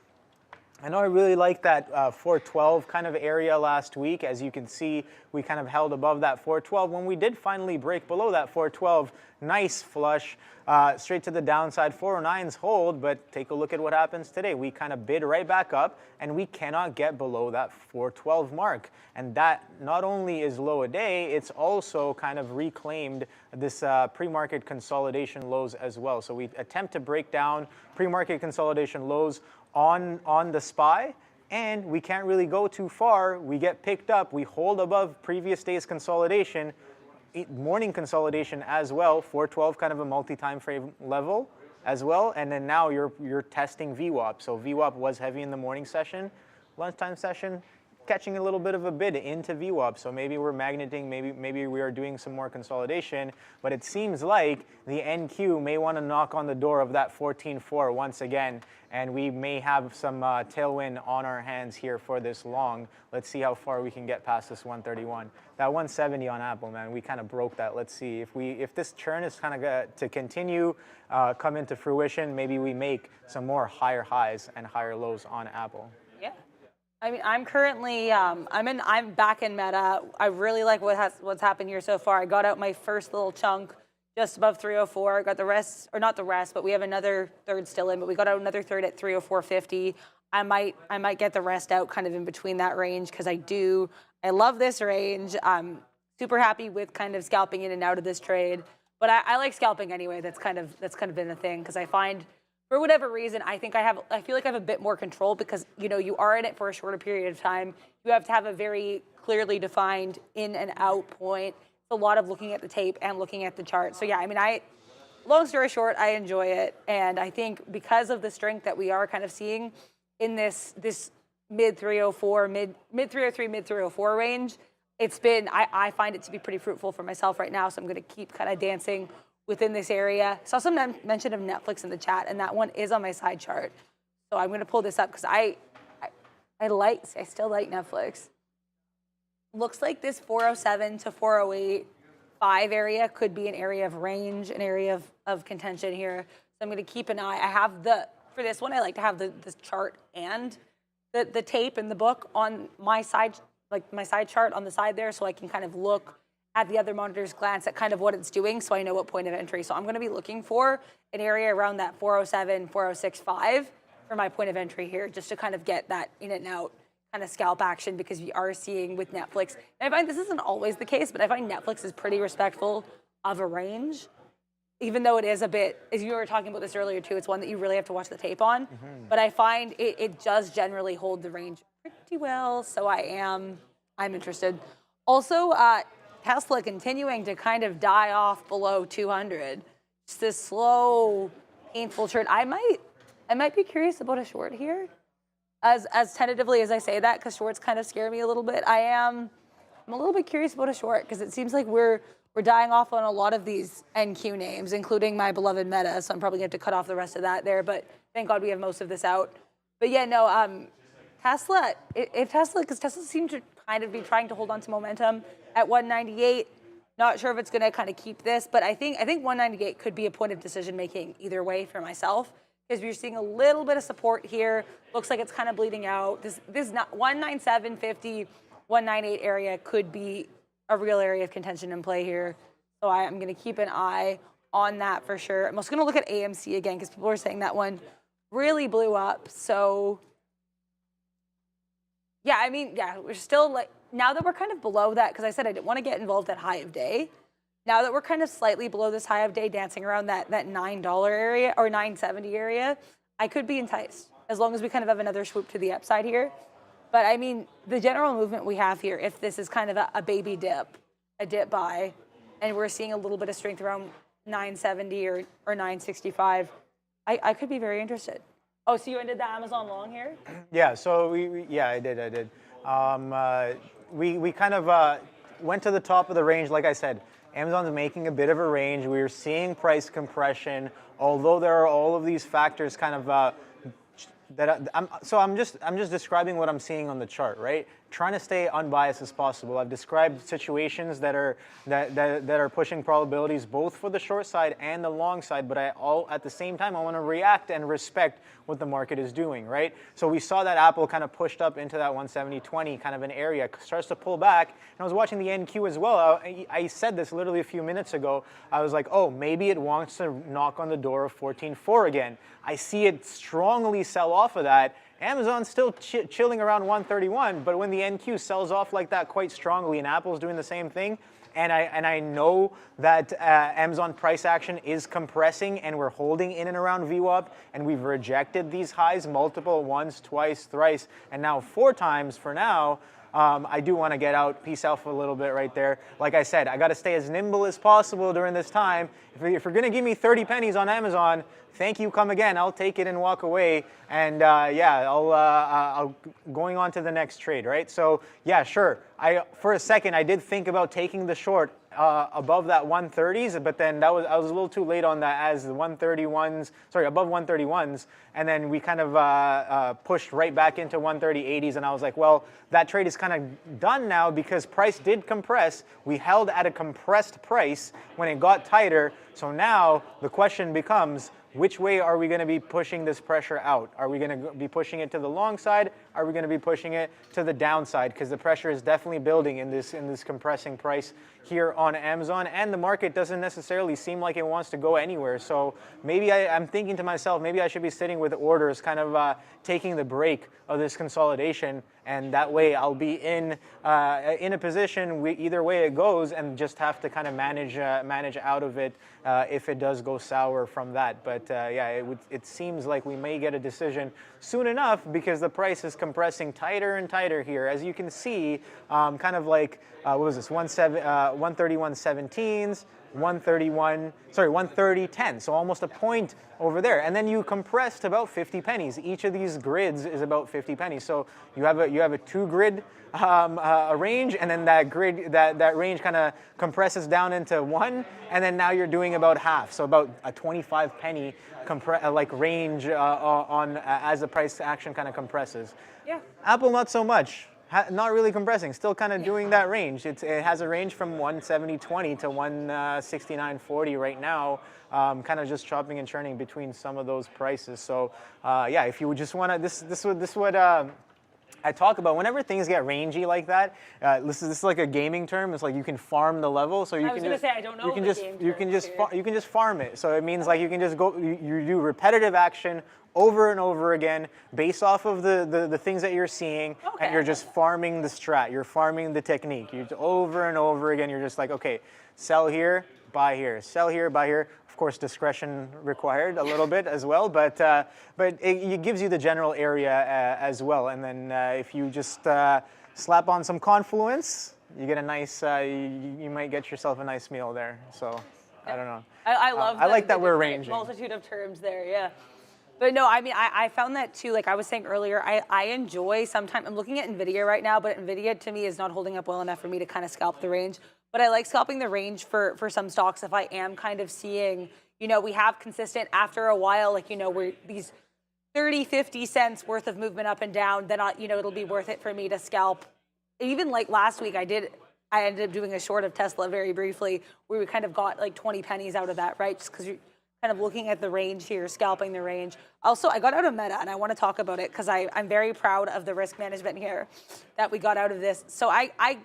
I know I really like that 412 kind of area last week. As you can see, we kind of held above that 412. When we did finally break below that 412, nice flush, straight to the downside. 409s hold, but take a look at what happens today. We kind of bid right back up, and we cannot get below that 412 mark. And that not only is low a day, it's also kind of reclaimed this pre-market consolidation lows as well. So we attempt to break down pre-market consolidation lows on the SPY, and we can't really go too far. We get picked up. We hold above previous day's consolidation, morning consolidation as well. 412 kind of a multi-time frame level as well, and then now you're testing VWAP. So VWAP was heavy in the morning session. Lunchtime session, catching a little bit of a bid into VWAP. So maybe we're magneting, maybe we are doing some more consolidation, but it seems like the NQ may want to knock on the door of that 14.4 once again, and we may have some tailwind on our hands here for this long. Let's see how far we can get past this 131. That 170 on Apple, man, we kind of broke that. Let's see if this churn is kind of to continue, come into fruition, maybe we make some more higher highs and higher lows on Apple. Yeah. I mean, I'm currently, I'm back in Meta. I really like what's happened here so far. I got out my first little chunk just above 304. Got the rest, or not the rest, but we have another third still in, but we got out another third at 304.50. I might get the rest out kind of in between that range because I love this range. I'm super happy with kind of scalping in and out of this trade, but I like scalping anyway. That's kind of been a thing because I find, for whatever reason, I feel like I have a bit more control because, you know, you are in it for a shorter period of time. You have to have a very clearly defined in and out point. It's a lot of looking at the tape and looking at the chart. So yeah, I mean, long story short, I enjoy it. And I think because of the strength that we are kind of seeing in this mid 304, mid 303, mid 304 range, it's been, I find it to be pretty fruitful for myself right now. So I'm going to keep kind of dancing within this area. Saw some mention of Netflix in the chat, and that one is on my side chart. So I'm going to pull this up because I still like Netflix. Looks like this 407 to 408 5 area could be an area of range, an area of contention here. So I'm going to keep an eye. I have for this one, I like to have the chart and the tape and the book on my side, like my side chart on the side there, so I can kind of look at the other monitors, glance at kind of what it's doing, so I know what point of entry. So I'm going to be looking for an area around that 407, 406.5 for my point of entry here, just to kind of get that in and out kind of scalp action, because we are seeing with Netflix, and I find this isn't always the case, but I find Netflix is pretty respectful of a range, even though it is a bit, as you were talking about this earlier too, it's one that you really have to watch the tape on. But I find it does generally hold the range pretty well, so I'm interested. Also, Tesla continuing to kind of die off below 200. Just this slow, painful churn. I might be curious about a short here, as tentatively as I say that, because shorts kind of scare me a little bit. I'm a little bit curious about a short because it seems like we're dying off on a lot of these NQ names, including my beloved Meta. So I'm probably going to have to cut off the rest of that there. But thank God we have most of this out. But yeah, no, Tesla. If Tesla, because Tesla seems to kind of be trying to hold on to momentum at 198. Not sure if it's going to kind of keep this, but I think 198 could be a point of decision making either way for myself, because we're seeing a little bit of support here. Looks like it's kind of bleeding out. This not 197.50, 198 area could be a real area of contention in play here. So I'm going to keep an eye on that for sure. I'm also going to look at AMC again because people are saying that one really blew up. So yeah, I mean, yeah, we're still like, now that we're kind of below that, because I said I didn't want to get involved at high of day. Now that we're kind of slightly below this high of day, dancing around that $9 area or 970 area, I could be enticed as long as we kind of have another swoop to the upside here. But I mean, the general movement we have here, if this is kind of a baby dip, a dip buy, and we're seeing a little bit of strength around 970 or 965, I could be very interested. Oh, so you ended the Amazon long here? Yeah, so I did. We kind of went to the top of the range. Like I said, Amazon's making a bit of a range. We're seeing price compression, although there are all of these factors kind of I'm just describing what I'm seeing on the chart, right? Trying to stay unbiased as possible. I've described situations that are pushing probabilities both for the short side and the long side, but at the same time I want to react and respect what the market is doing, right? So we saw that Apple kind of pushed up into that 170.20 kind of an area, starts to pull back, and I was watching the NQ as well. I said this literally a few minutes ago. I was like, oh, maybe it wants to knock on the door of 14.4 again. I see it strongly sell off of that. Amazon's still chilling around 131, but when the NQ sells off like that quite strongly and Apple's doing the same thing, and I know that Amazon price action is compressing and we're holding in and around VWAP, and we've rejected these highs multiple, once, twice, thrice, and now 4 times for now, I do want to get out, peace out for a little bit right there. Like I said, I got to stay as nimble as possible during this time. If you're going to give me 30 pennies on Amazon, thank you, come again. I'll take it and walk away. And yeah, I'll going on to the next trade, right? So yeah, sure. For a second, I did think about taking the short above that 130s, but then I was a little too late on that as the 131s, sorry, above 131s, and then we kind of pushed right back into 130.80s, and I was like, well, that trade is kind of done now because price did compress. We held at a compressed price when it got tighter, so now the question becomes, which way are we going to be pushing this pressure out? Are we going to be pushing it to the long side? Are we going to be pushing it to the downside? Because the pressure is definitely building in this compressing price here on Amazon, and the market doesn't necessarily seem like it wants to go anywhere. So maybe I'm thinking to myself, maybe I should be sitting with orders, kind of taking the break of this consolidation, and that way I'll be in a position either way it goes, and just have to kind of manage out of it if it does go sour from that. But yeah, it seems like we may get a decision soon enough because the price is compressing tighter and tighter here. As you can see, kind of like, what was this, 131.17s, 130.10, so almost a point over there. And then you compress to about 50 pennies. Each of these grids is about 50 pennies. So you have a 2-grid range, and then that grid, that range kind of compresses down into 1, and then now you're doing about half, so about a 25 penny like range as the price action kind of compresses. Yeah. Apple, not so much. Not really compressing, still kind of doing that range. It has a range from 170.20 to 169.40 right now, kind of just chopping and churning between some of those prices. So yeah, if you would just want to, this would I talk about whenever things get rangy like that. This is like a gaming term. It's like you can farm the level, so you can just say I don't know. You can just farm it. So it means like you can just go. You do repetitive action over and over again based off of the things that you're seeing, and you're just farming the strat. You're farming the technique. You over and over again. You're just like, okay, sell here, buy here, sell here, buy here. Of course, discretion required a little bit as well, but it gives you the general area as well. And then if you just slap on some confluence, you get a nice. You might get yourself a nice meal there. So I don't know. I love. I like that we're ranging. Multitude of terms there, yeah. But no, I mean, I found that too. Like I was saying earlier, I enjoy sometimes. I'm looking at NVIDIA right now, but NVIDIA to me is not holding up well enough for me to kind of scalp the range. But I like scalping the range for some stocks if I am kind of seeing, you know, we have consistent after a while, like, you know, we're these 30, 50 cents worth of movement up and down, then, you know, it'll be worth it for me to scalp. Even like last week, I ended up doing a short of Tesla very briefly, where we kind of got like 20 pennies out of that, right? Just because you're kind of looking at the range here, scalping the range. Also, I got out of Meta, and I want to talk about it because I'm very proud of the risk management here that we got out of this. So I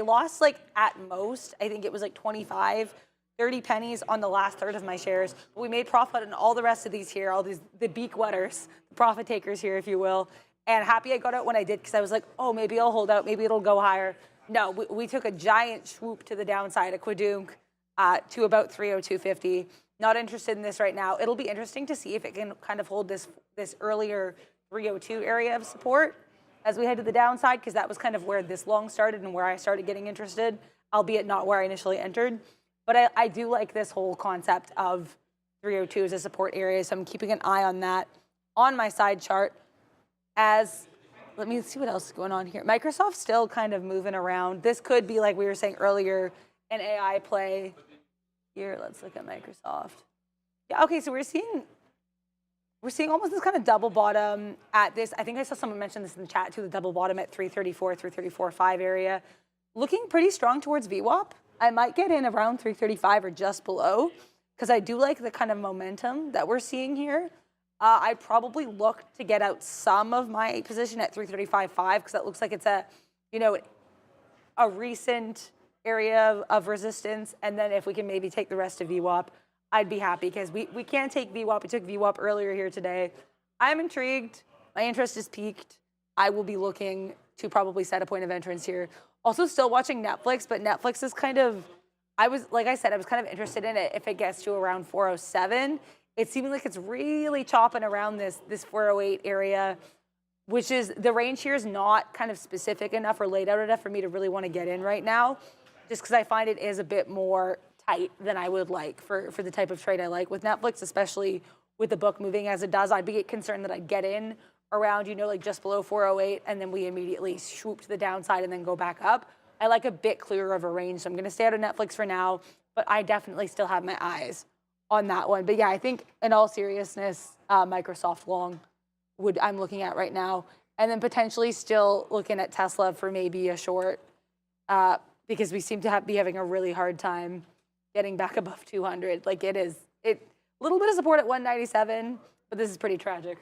lost like at most, I think it was like 25, 30 pennies on the last third of my shares. But we made profit on all the rest of these here, all these, the beak wetters, the profit takers here, if you will. And happy I got out when I did because I was like, oh, maybe I'll hold out, maybe it'll go higher. No, we took a giant swoop to the downside, a quadunk to about 302.50. Not interested in this right now. It'll be interesting to see if it can kind of hold this earlier 302 area of support as we head to the downside, because that was kind of where this long started and where I started getting interested, albeit not where I initially entered. But I do like this whole concept of 302 as a support area, so I'm keeping an eye on that on my side chart. Let me see what else is going on here. Microsoft's still kind of moving around. This could be, like we were saying earlier, an AI play. Here, let's look at Microsoft. Yeah, okay, so we're seeing almost this kind of double bottom at this. I think I saw someone mention this in the chat too, the double bottom at 334, 334.5 area. Looking pretty strong towards VWAP. I might get in around 335 or just below because I do like the kind of momentum that we're seeing here. I'd probably look to get out some of my position at 335.5 because that looks like it's a recent area of resistance. And then if we can maybe take the rest of VWAP, I'd be happy because we can't take VWAP. We took VWAP earlier here today. I'm intrigued. My interest is peaked. I will be looking to probably set a point of entrance here. Also still watching Netflix, but Netflix is kind of, like I said, I was kind of interested in it if it gets to around 407. It seems like it's really chopping around this 408 area. which is the range here is not kind of specific enough or laid out enough for me to really want to get in right now, just because I find it is a bit more tight than I would like for the type of trade I like with Netflix, especially with the book moving as it does. I'd be concerned that I get in around, you know, like just below 408, and then we immediately swoop to the downside and then go back up. I like a bit clearer of a range, so I'm going to stay out of Netflix for now, but I definitely still have my eyes on that one. But yeah, I think in all seriousness, Microsoft long I'm looking at right now, and then potentially still looking at Tesla for maybe a short, because we seem to be having a really hard time getting back above 200. Like a little bit of support at 197, but this is pretty tragic.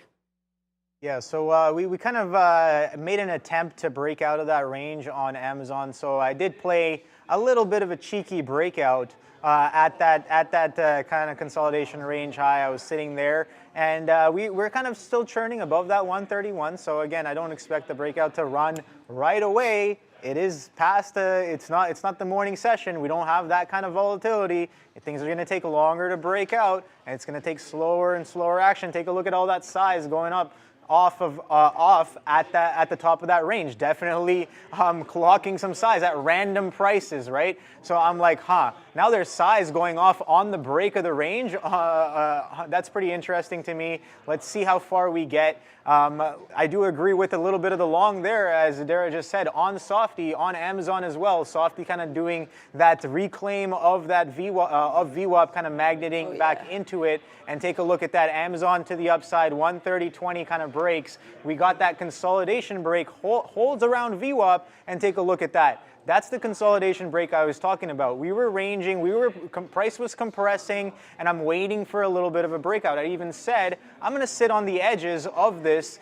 Yeah, so we kind of made an attempt to break out of that range on Amazon. So I did play a little bit of a cheeky breakout at that kind of consolidation range high. I was sitting there, and we're kind of still churning above that 131. So again, I don't expect the breakout to run right away. It is past it's not the morning session. We don't have that kind of volatility. Things are going to take longer to break out, and it's going to take slower and slower action. Take a look at all that size going up off at the top of that range. Definitely clocking some size at random prices, right? So I'm like, now there's size going off on the break of the range. That's pretty interesting to me. Let's see how far we get. I do agree with a little bit of the long there, as Dara just said, on Softy, on Amazon as well. Softy kind of doing that reclaim of that VWAP, kind of magneting back into it. And take a look at that Amazon to the upside, 130.20 kind of breaks. We got that consolidation break, holds around VWAP, and take a look at that. That's the consolidation break I was talking about. We were ranging, price was compressing, and I'm waiting for a little bit of a breakout. I even said I'm going to sit on the edges of this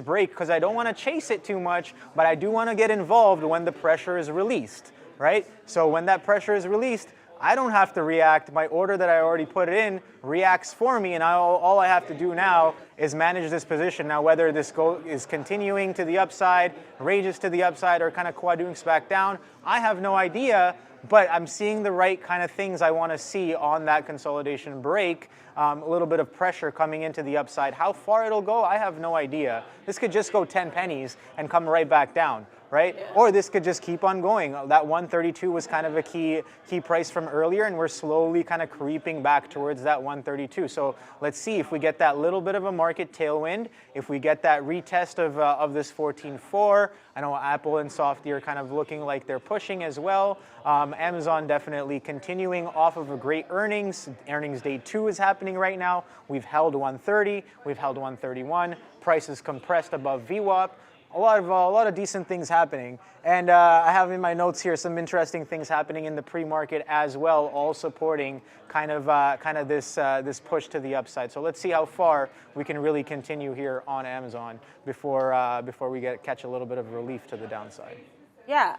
break because I don't want to chase it too much, but I do want to get involved when the pressure is released, right? So when that pressure is released, I don't have to react. My order that I already put in reacts for me, and all I have to do now is manage this position. Now, whether this is continuing to the upside, rages to the upside, or kind of quadruples back down, I have no idea, but I'm seeing the right kind of things I want to see on that consolidation break. A little bit of pressure coming into the upside. How far it'll go, I have no idea. This could just go 10 pennies and come right back down, right? Yeah. Or this could just keep on going. That 132 was kind of a key price from earlier, and we're slowly kind of creeping back towards that 132. So let's see if we get that little bit of a market tailwind, if we get that retest of this 14.4. I know Apple and Softy are kind of looking like they're pushing as well. Amazon definitely continuing off of a great earnings. Earnings day 2 is happening right now. We've held 130, we've held 131. Prices compressed above VWAP. A lot of decent things happening, and I have in my notes here some interesting things happening in the pre-market as well, all supporting kind of this push to the upside. So let's see how far we can really continue here on Amazon before we catch a little bit of relief to the downside. Yeah.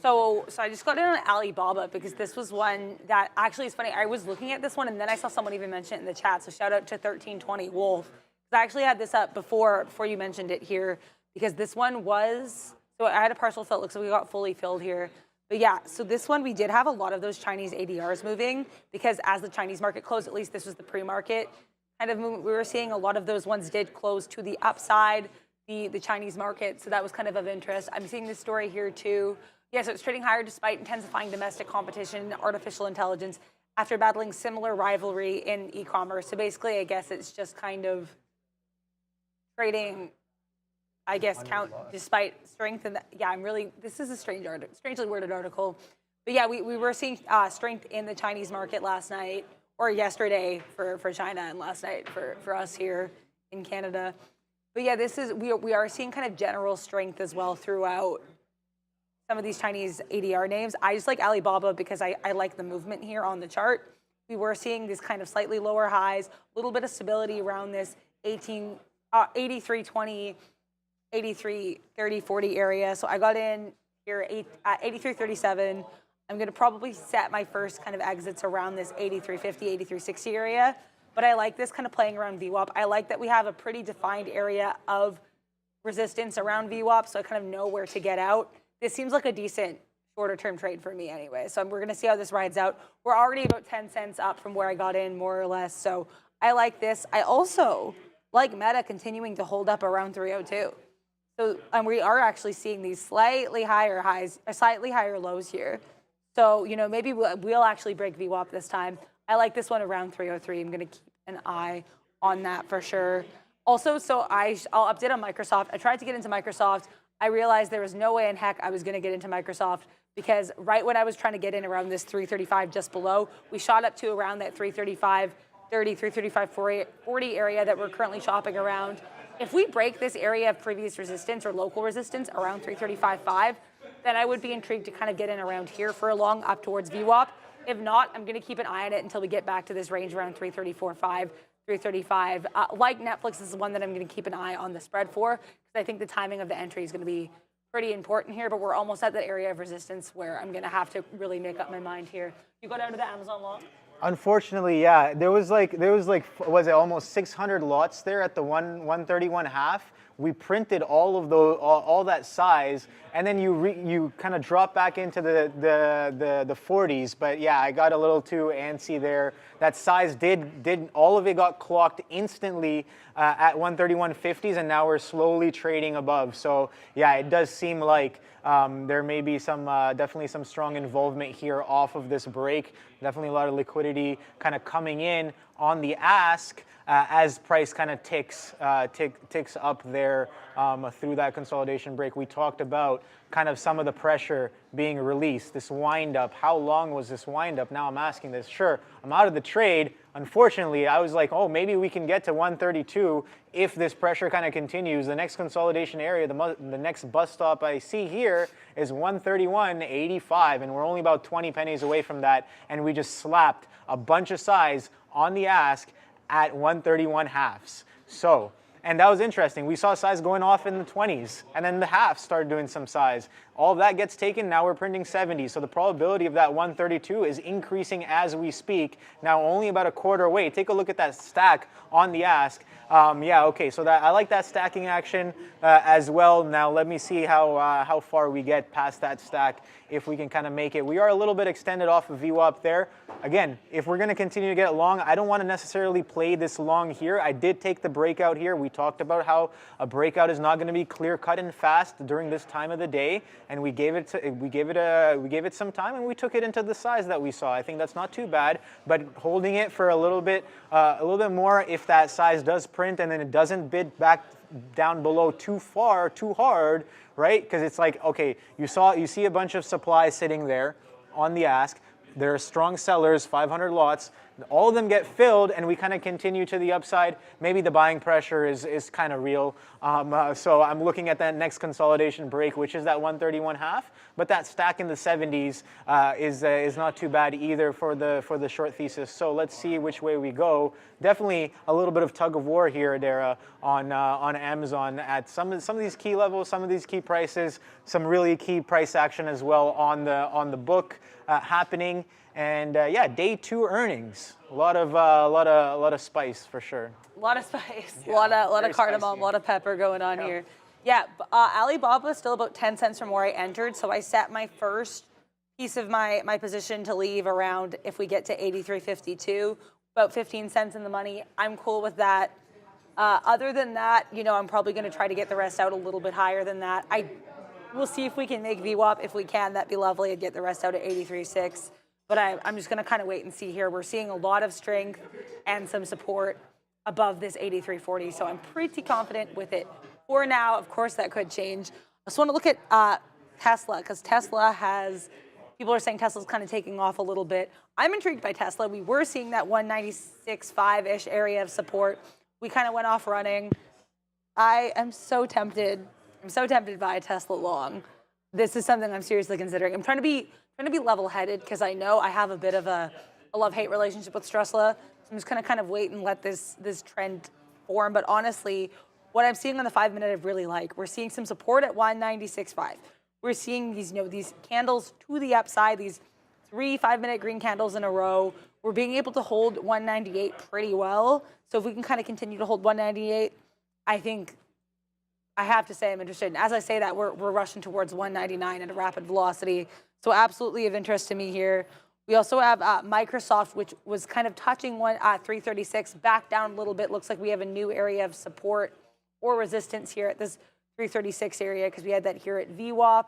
So I just got in on Alibaba because this was one that actually is funny. I was looking at this one, and then I saw someone even mention it in the chat. So shout out to 1320 Wolf. I actually had this up before you mentioned it here. Because this one was, so I had a partial fill, looks like we got fully filled here. But yeah, so this one we did have a lot of those Chinese ADRs moving because as the Chinese market closed, at least this was the pre-market kind of movement we were seeing, a lot of those ones did close to the upside, the Chinese market, so that was kind of interest. I'm seeing this story here too. Yeah, so it's trading higher despite intensifying domestic competition, artificial intelligence, after battling similar rivalry in e-commerce. So basically, I guess it's just kind of trading, I guess, count despite strength. And yeah, this is a strangely worded article. But yeah, we were seeing strength in the Chinese market last night, or yesterday for China, and last night for us here in Canada. But yeah, we are seeing kind of general strength as well throughout some of these Chinese ADR names. I just like Alibaba because I like the movement here on the chart. We were seeing these kind of slightly lower highs, a little bit of stability around this 83.20, 83.30, 40 area. So I got in here at 83.37. I'm going to probably set my first kind of exits around this 83.50, 83.60 area. But I like this kind of playing around VWAP. I like that we have a pretty defined area of resistance around VWAP, so I kind of know where to get out. This seems like a decent shorter term trade for me anyway. So we're going to see how this rides out. We're already about 10 cents up from where I got in, more or less. So I like this. I also like Meta, continuing to hold up around 302. So we are actually seeing these slightly higher highs, slightly higher lows here. So, you know, maybe we'll actually break VWAP this time. I like this one around 303. I'm going to keep an eye on that for sure. Also, so I'll update on Microsoft. I tried to get into Microsoft. I realized there was no way in heck I was going to get into Microsoft because right when I was trying to get in around this 335 just below, we shot up to around that 335.30, 335.40 area that we're currently shopping around. If we break this area of previous resistance or local resistance around 335.5, then I would be intrigued to kind of get in around here for a long up towards VWAP. If not, I'm going to keep an eye on it until we get back to this range around 334.5, 335. Like Netflix, this is one that I'm going to keep an eye on the spread for because I think the timing of the entry is going to be pretty important here, but we're almost at that area of resistance where I'm going to have to really make up my mind here. You go down to the Amazon long? Unfortunately, yeah. There was like, was it almost 600 lots there at the 131.5? We printed all of all that size, and then you kind of drop back into the 40s. But yeah, I got a little too antsy there. That size did all of it got clocked instantly at 131.50s, and now we're slowly trading above. So yeah, it does seem like there may be some definitely some strong involvement here off of this break. Definitely a lot of liquidity kind of coming in on the ask as price kind of ticks up there through that consolidation break. We talked about kind of some of the pressure being released, this wind up. How long was this wind up? Now I'm asking this. Sure, I'm out of the trade. Unfortunately, I was like, oh, maybe we can get to 132 if this pressure kind of continues. The next consolidation area, the next bus stop I see here is 131.85, and we're only about 20 pennies away from that, and we just slapped a bunch of size on the ask at 131.5. So, and that was interesting. We saw size going off in the 20s, and then the halves started doing some size. All of that gets taken, now we're printing 70. So the probability of that 132 is increasing as we speak. Now only about a quarter away. Take a look at that stack on the ask. Yeah, okay, so that I like that stacking action as well. Now let me see how far we get past that stack, if we can kind of make it. We are a little bit extended off of VWAP there. Again, if we're going to continue to get long, I don't want to necessarily play this long here. I did take the breakout here. We talked about how a breakout is not going to be clear cut and fast during this time of the day, and we gave it some time, and we took it into the size that we saw. I think that's not too bad, but holding it for a little bit more, if that size does print and then it doesn't bid back down below too far, too hard, right? Because it's like, okay, you see a bunch of supply sitting there on the ask. There are strong sellers, 500 lots. All of them get filled, and we kind of continue to the upside. Maybe the buying pressure is kind of real. So I'm looking at that next consolidation break, which is that 131.5. But that stack in the 70s is not too bad either for the short thesis. So let's see which way we go. Definitely a little bit of tug of war here, Dara, on Amazon at some of these key levels, some of these key prices, some really key price action as well on the book happening. And yeah, day 2 earnings. A lot of spice for sure. A lot of spice, yeah, a lot of cardamom, a lot of pepper going on here. Yeah, Alibaba is still about 10 cents from where I entered, so I set my first piece of my position to leave around, if we get to 83.52, about 15 cents in the money. I'm cool with that. Other than that, you know, I'm probably going to try to get the rest out a little bit higher than that. We'll see if we can make VWAP. If we can, that'd be lovely. I'd get the rest out at 83.6. But I'm just going to kind of wait and see here. We're seeing a lot of strength and some support above this 83.40, so I'm pretty confident with it for now. Of course, that could change. I just want to look at Tesla, because Tesla people are saying Tesla's kind of taking off a little bit. I'm intrigued by Tesla. We were seeing that 196.5-ish area of support. We kind of went off running. I am so tempted. I'm so tempted by a Tesla long. This is something I'm seriously considering. I'm trying to be level-headed because I know I have a bit of a love-hate relationship with Tesla. So I'm just going to kind of wait and let this trend form. But honestly, what I'm seeing on the 5-minute I really like. We're seeing some support at 196.5. We're seeing these candles to the upside, these 3 5-minute green candles in a row. We're being able to hold 198 pretty well. So if we can kind of continue to hold 198, I think I have to say I'm interested. And as I say that, we're rushing towards 199 at a rapid velocity. So absolutely of interest to me here. We also have Microsoft, which was kind of touching one at 336, back down a little bit. Looks like we have a new area of support or resistance here at this 336 area because we had that here at VWAP.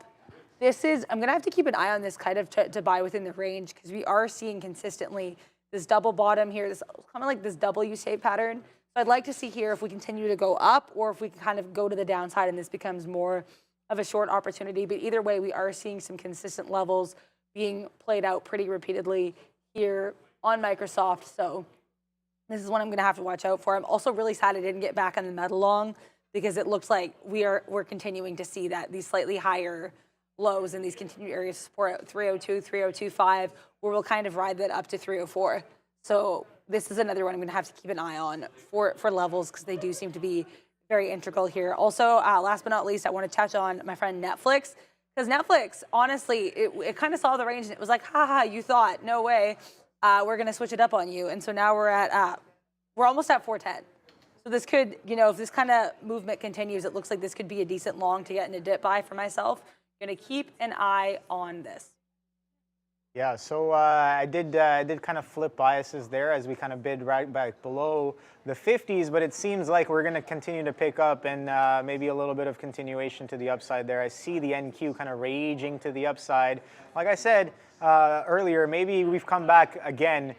This is, I'm going to have to keep an eye on this kind of to buy within the range because we are seeing consistently this double bottom here, this kind of like this W-shaped pattern. So I'd like to see here if we continue to go up or if we can kind of go to the downside and this becomes more of a short opportunity. But either way, we are seeing some consistent levels being played out pretty repeatedly here on Microsoft. So this is one I'm going to have to watch out for. I'm also really sad I didn't get back on the metal long because it looks like we're continuing to see that these slightly higher lows in these continued areas of support at 302, 3025, where we'll kind of ride that up to 304. So this is another one I'm going to have to keep an eye on for levels because they do seem to be very integral here. Also, last but not least, I want to touch on my friend Netflix. Because Netflix, honestly, it kind of saw the range and it was like, haha, you thought, no way, we're going to switch it up on you. And so now we're almost at 410. So this could, you know, if this kind of movement continues, it looks like this could be a decent long to get in a dip buy for myself. Going to keep an eye on this. Yeah, so I did kind of flip biases there as we kind of bid right back below the 50s, but it seems like we're going to continue to pick up and maybe a little bit of continuation to the upside there. I see the NQ kind of raging to the upside. Like I said earlier, maybe we've come back again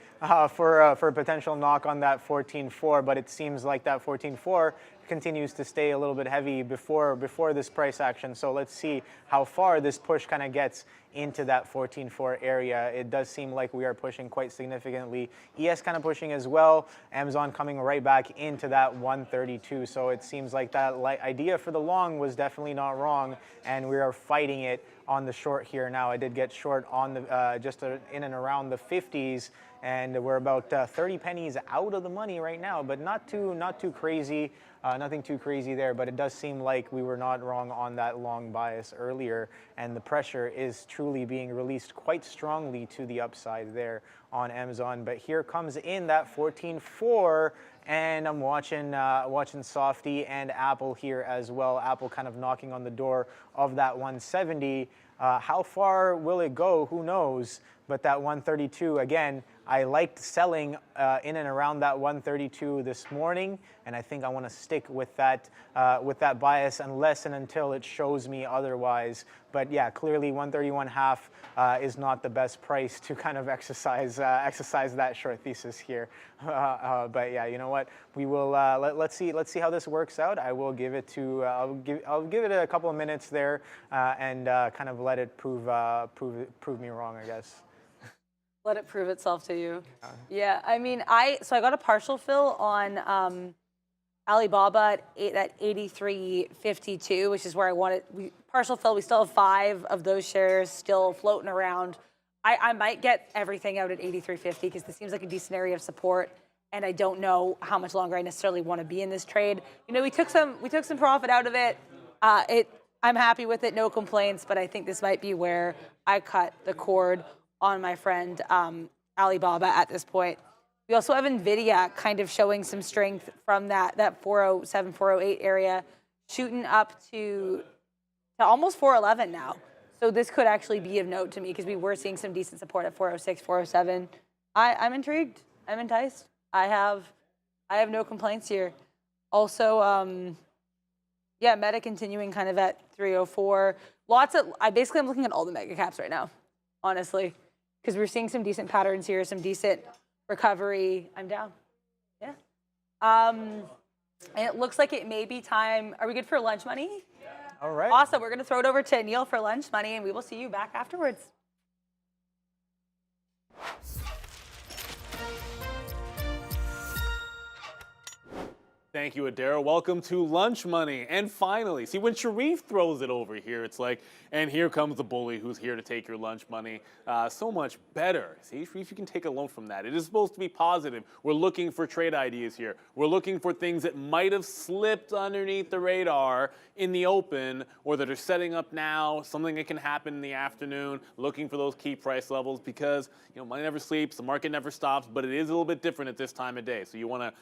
for a potential knock on that 14.4, but it seems like that 14.4 continues to stay a little bit heavy before this price action. So let's see how far this push kind of gets into that 14.4 area. It does seem like we are pushing quite significantly. ES kind of pushing as well. Amazon coming right back into that 132. So it seems like that idea for the long was definitely not wrong, and we are fighting it on the short here now. I did get short on the just in and around the 50s, and we're about 30 pennies out of the money right now, but not too crazy. Nothing too crazy there, but it does seem like we were not wrong on that long bias earlier, and the pressure is truly being released quite strongly to the upside there on Amazon. But here comes in that 14.4, and I'm watching Softy and Apple here as well. Apple kind of knocking on the door of that 170. How far will it go? Who knows? But that 132, again, I liked selling in and around that 132 this morning, and I think I want to stick with that bias unless and until it shows me otherwise. But yeah, clearly 131.5 is not the best price to kind of exercise that short thesis here. But yeah, you know what? We will let's see how this works out. I will give it to I'll give it a couple of minutes there and kind of let it prove me wrong, I guess. Let it prove itself to you. Yeah, I mean, so I got a partial fill on Alibaba at 83.52, which is where I wanted. Partial fill. We still have 5 of those shares still floating around. I might get everything out at 83.50 because this seems like a decent area of support, and I don't know how much longer I necessarily want to be in this trade. You know, we took some profit out of it. I'm happy with it, no complaints, but I think this might be where I cut the cord on my friend Alibaba at this point. We also have NVIDIA kind of showing some strength from that 407, 408 area, shooting up to almost 411 now. So this could actually be of note to me because we were seeing some decent support at 406, 407. I'm intrigued. I'm enticed. I have no complaints here. Also, yeah, Meta continuing kind of at 304. I'm looking at all the mega caps right now, honestly, because we're seeing some decent patterns here, some decent recovery. I'm down. Yeah. And it looks like it may be time. Are we good for lunch money? All right. Awesome. We're going to throw it over to Neil for lunch money, and we will see you back afterwards. Thank you, Adara. Welcome to Lunch Money. And finally, see, when Sharif throws it over here, it's like, and here comes the bully who's here to take your lunch money. So much better. See, Sharif, you can take a loan from that. It is supposed to be positive. We're looking for trade ideas here. We're looking for things that might have slipped underneath the radar in the open or that are setting up now, something that can happen in the afternoon, looking for those key price levels because, you know, money never sleeps, the market never stops, but it is a little bit different at this time of day. So you want to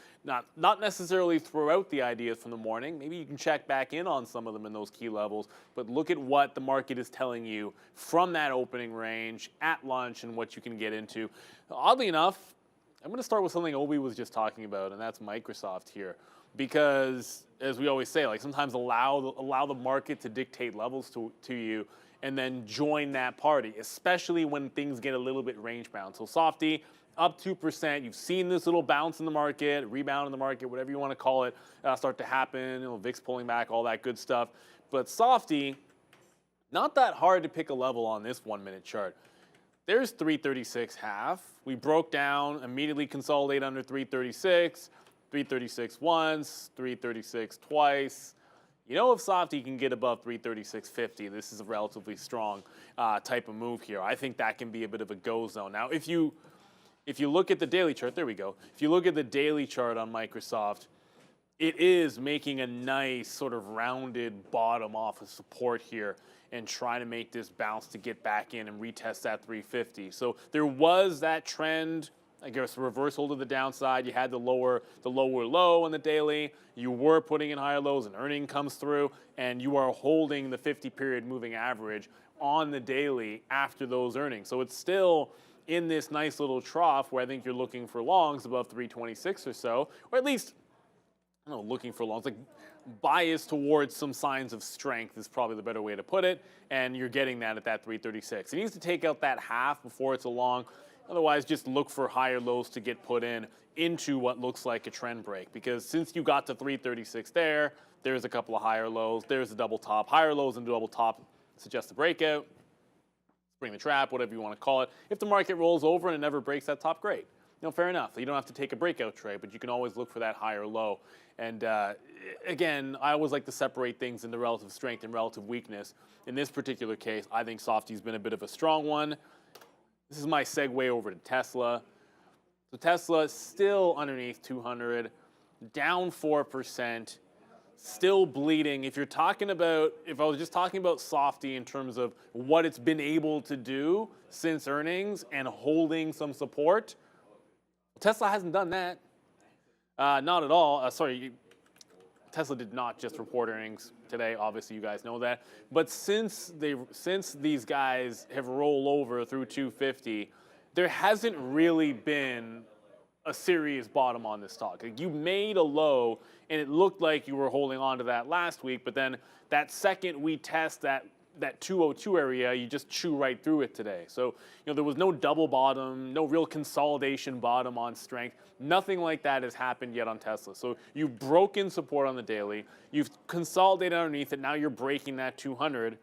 not necessarily throw out the ideas from the morning. Maybe you can check back in on some of them in those key levels, but look at what the market is telling you from that opening range at lunch and what you can get into. Oddly enough, I'm going to start with something Obi was just talking about, and that's Microsoft here. Because, as we always say, like sometimes allow the market to dictate levels to you, and then join that party, especially when things get a little bit range bound. So Softy, up 2%. You've seen this little bounce in the market, rebound in the market, whatever you want to call it, start to happen. You know, VIX pulling back, all that good stuff. But Softy, not that hard to pick a level on this 1 minute chart. There's 336 half. We broke down, immediately consolidate under 336. 336 once, 336 twice. You know, if Softy can get above 336.50, this is a relatively strong type of move here. I think that can be a bit of a go zone. Now, if you look at the daily chart, there we go. If you look at the daily chart on Microsoft, it is making a nice sort of rounded bottom off of support here and trying to make this bounce to get back in and retest that 350. So there was that trend, I guess, reversal to the downside. You had the lower low on the daily. You were putting in higher lows, and earning comes through, and you are holding the 50-period moving average on the daily after those earnings. So it's still in this nice little trough where I think you're looking for longs above 326 or so, or at least, I don't know, looking for longs, like bias towards some signs of strength is probably the better way to put it, and you're getting that at that 336. It needs to take out that half before it's a long. Otherwise, just look for higher lows to get put into what looks like a trend break. Because since you got to 336 there's a couple of higher lows. There's a double top. Higher lows and double top suggest a breakout. Spring the trap, whatever you want to call it. If the market rolls over and it never breaks that top, great. You know, fair enough. You don't have to take a breakout trade, but you can always look for that higher low. And again, I always like to separate things into relative strength and relative weakness. In this particular case, I think Softy's been a bit of a strong one. This is my segue over to Tesla. So Tesla is still underneath 200, down 4%, still bleeding. If I was just talking about Softy in terms of what it's been able to do since earnings and holding some support, Tesla hasn't done that. Not at all. Tesla did not just report earnings today. Obviously, you guys know that. But since these guys have rolled over through 250, there hasn't really been a serious bottom on this stock. Like, you made a low, and it looked like you were holding on to that last week. But then that second we test that 202 area, you just chew right through it today. So, you know, there was no double bottom, no real consolidation bottom on strength. Nothing like that has happened yet on Tesla. So you've broken support on the daily. You've consolidated underneath it. Now you're breaking that 200.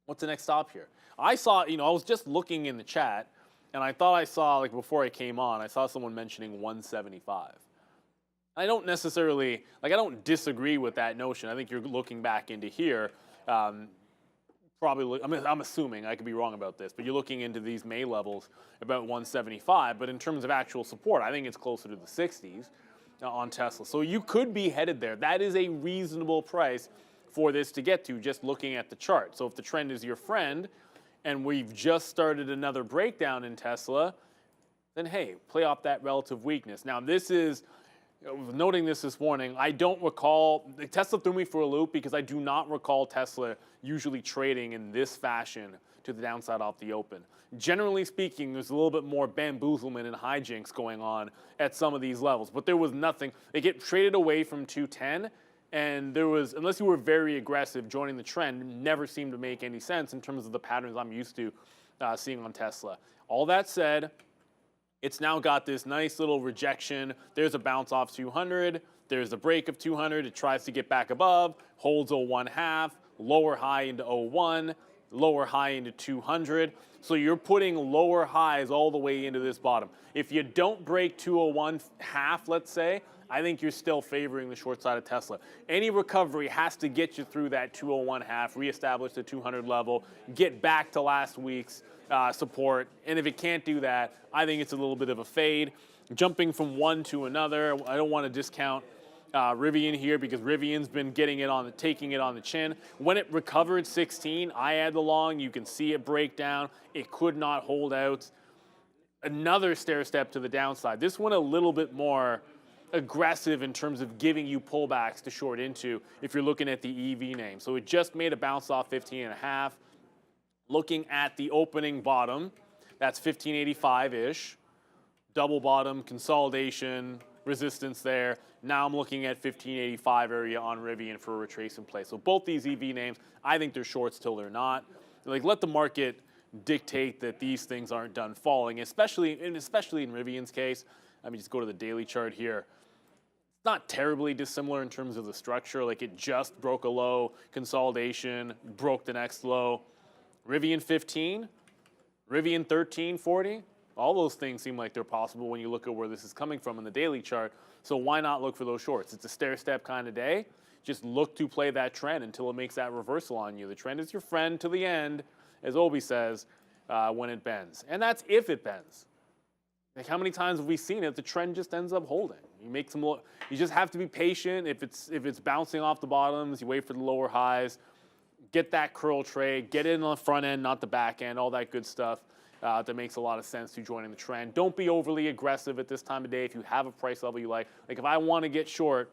What's the next stop here? I saw, you know, I was just looking in the chat, and I thought I saw, like before I came on, I saw someone mentioning 175. I don't necessarily, I don't disagree with that notion. I think you're looking back into here. Probably, I'm assuming, I could be wrong about this, but you're looking into these May levels about 175. But in terms of actual support, I think it's closer to the 60s on Tesla. So you could be headed there. That is a reasonable price for this to get to, just looking at the chart. So if the trend is your friend, and we've just started another breakdown in Tesla, then hey, play off that relative weakness. Now this is, noting this morning, I don't recall, Tesla threw me for a loop because I do not recall Tesla usually trading in this fashion to the downside off the open. Generally speaking, there's a little bit more bamboozlement and hijinks going on at some of these levels, but there was nothing. They get traded away from 210, and there was, unless you were very aggressive, joining the trend never seemed to make any sense in terms of the patterns I'm used to seeing on Tesla. All that said, it's now got this nice little rejection. There's a bounce off 200. There's a break of 200. It tries to get back above, holds 0.5, lower high into 0.1, lower high into 200. So you're putting lower highs all the way into this bottom. If you don't break 201 half, let's say, I think you're still favoring the short side of Tesla. Any recovery has to get you through that 201 half, reestablish the 200 level, get back to last week's support. And if it can't do that, I think it's a little bit of a fade. Jumping from one to another, I don't want to discount Rivian here because Rivian's been taking it on the chin. When it recovered 16, I had the long. You can see it break down. It could not hold out. Another stair step to the downside. This one a little bit more aggressive in terms of giving you pullbacks to short into if you're looking at the EV name. So it just made a bounce off 15.5. Looking at the opening bottom, that's 1585-ish. Double bottom, consolidation, resistance there. Now I'm looking at 1585 area on Rivian for a retracement play. So both these EV names, I think they're shorts till they're not. Like, let the market dictate that these things aren't done falling, especially in Rivian's case. I mean, just go to the daily chart here. It's not terribly dissimilar in terms of the structure. Like, it just broke a low, consolidation, broke the next low. Rivian 15, Rivian 1340, all those things seem like they're possible when you look at where this is coming from in the daily chart. So why not look for those shorts? It's a stair-step kind of day. Just look to play that trend until it makes that reversal on you. The trend is your friend to the end, as Obi says, when it bends. And that's if it bends. Like, how many times have we seen it? The trend just ends up holding. You just have to be patient. If it's bouncing off the bottoms, you wait for the lower highs. Get that curl trade. Get it on the front end, not the back end. All that good stuff that makes a lot of sense to joining the trend. Don't be overly aggressive at this time of day if you have a price level you like. Like, if I want to get short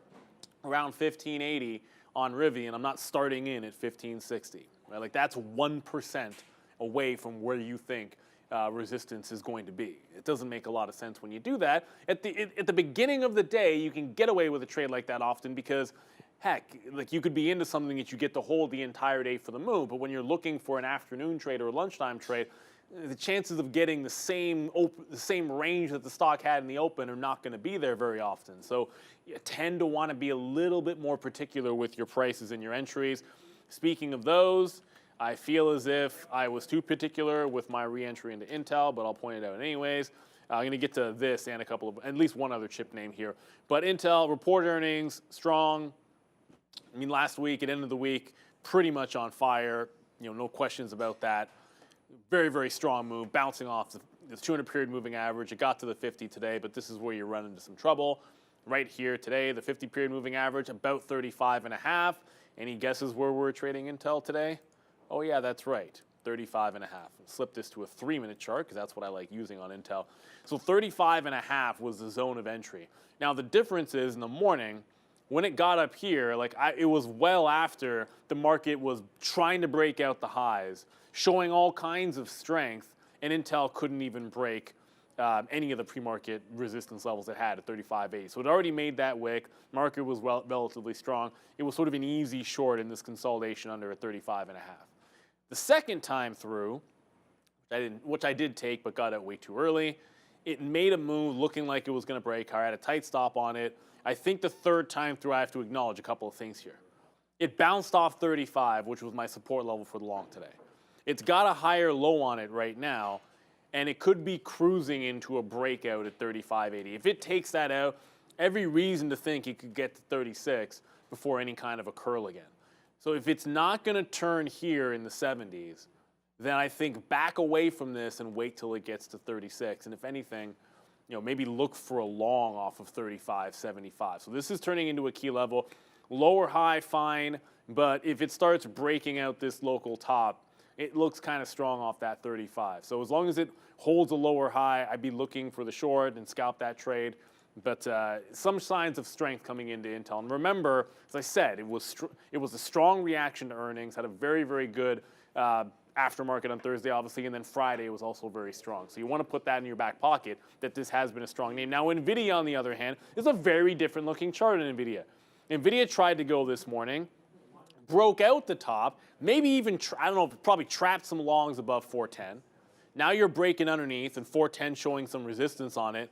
around 1580 on Rivian, I'm not starting in at 1560. Right? Like, that's 1% away from where you think resistance is going to be. It doesn't make a lot of sense when you do that. At the beginning of the day, you can get away with a trade like that often because, heck, like, you could be into something that you get to hold the entire day for the move. But when you're looking for an afternoon trade or a lunchtime trade, the chances of getting the same range that the stock had in the open are not going to be there very often. So you tend to want to be a little bit more particular with your prices and your entries. Speaking of those, I feel as if I was too particular with my re-entry into Intel, but I'll point it out anyways. I'm going to get to this and at least one other chip name here. But Intel reported earnings strong. I mean, last week, at end of the week, pretty much on fire. No questions about that. Very, very strong move, bouncing off the 200-period moving average. It got to the 50 today, but this is where you run into some trouble. Right here today, the 50-period moving average, about 35.5. Any guesses where we're trading Intel today? Oh, yeah, that's right, 35.5. Slip this to a 3-minute chart because that's what I like using on Intel. So 35.5 was the zone of entry. Now, the difference is in the morning, when it got up here, it was well after the market was trying to break out the highs, showing all kinds of strength, and Intel couldn't even break any of the pre-market resistance levels it had at 35.8. So it already made that wick. Market was relatively strong. It was sort of an easy short in this consolidation under a 35.5. The second time through, which I did take but got out way too early, it made a move looking like it was going to break. I had a tight stop on it. I think the third time through, I have to acknowledge a couple of things here. It bounced off 35, which was my support level for the long today. It's got a higher low on it right now, and it could be cruising into a breakout at 35.80. If it takes that out, every reason to think it could get to 36 before any kind of a curl again. So if it's not going to turn here in the 70s, then I think back away from this and wait till it gets to 36. And if anything, maybe look for a long off of 35.75. So this is turning into a key level. Lower high, fine, but if it starts breaking out this local top, it looks kind of strong off that 35. So as long as it holds a lower high, I'd be looking for the short and scalp that trade. But some signs of strength coming into Intel. And remember, as I said, it was a strong reaction to earnings, had a very, very good aftermarket on Thursday, obviously, and then Friday was also very strong. So you want to put that in your back pocket, that this has been a strong name. Now, NVIDIA, on the other hand, is a very different looking chart in NVIDIA. NVIDIA tried to go this morning, broke out the top, maybe even, probably trapped some longs above 410. Now you're breaking underneath and 410 showing some resistance on it.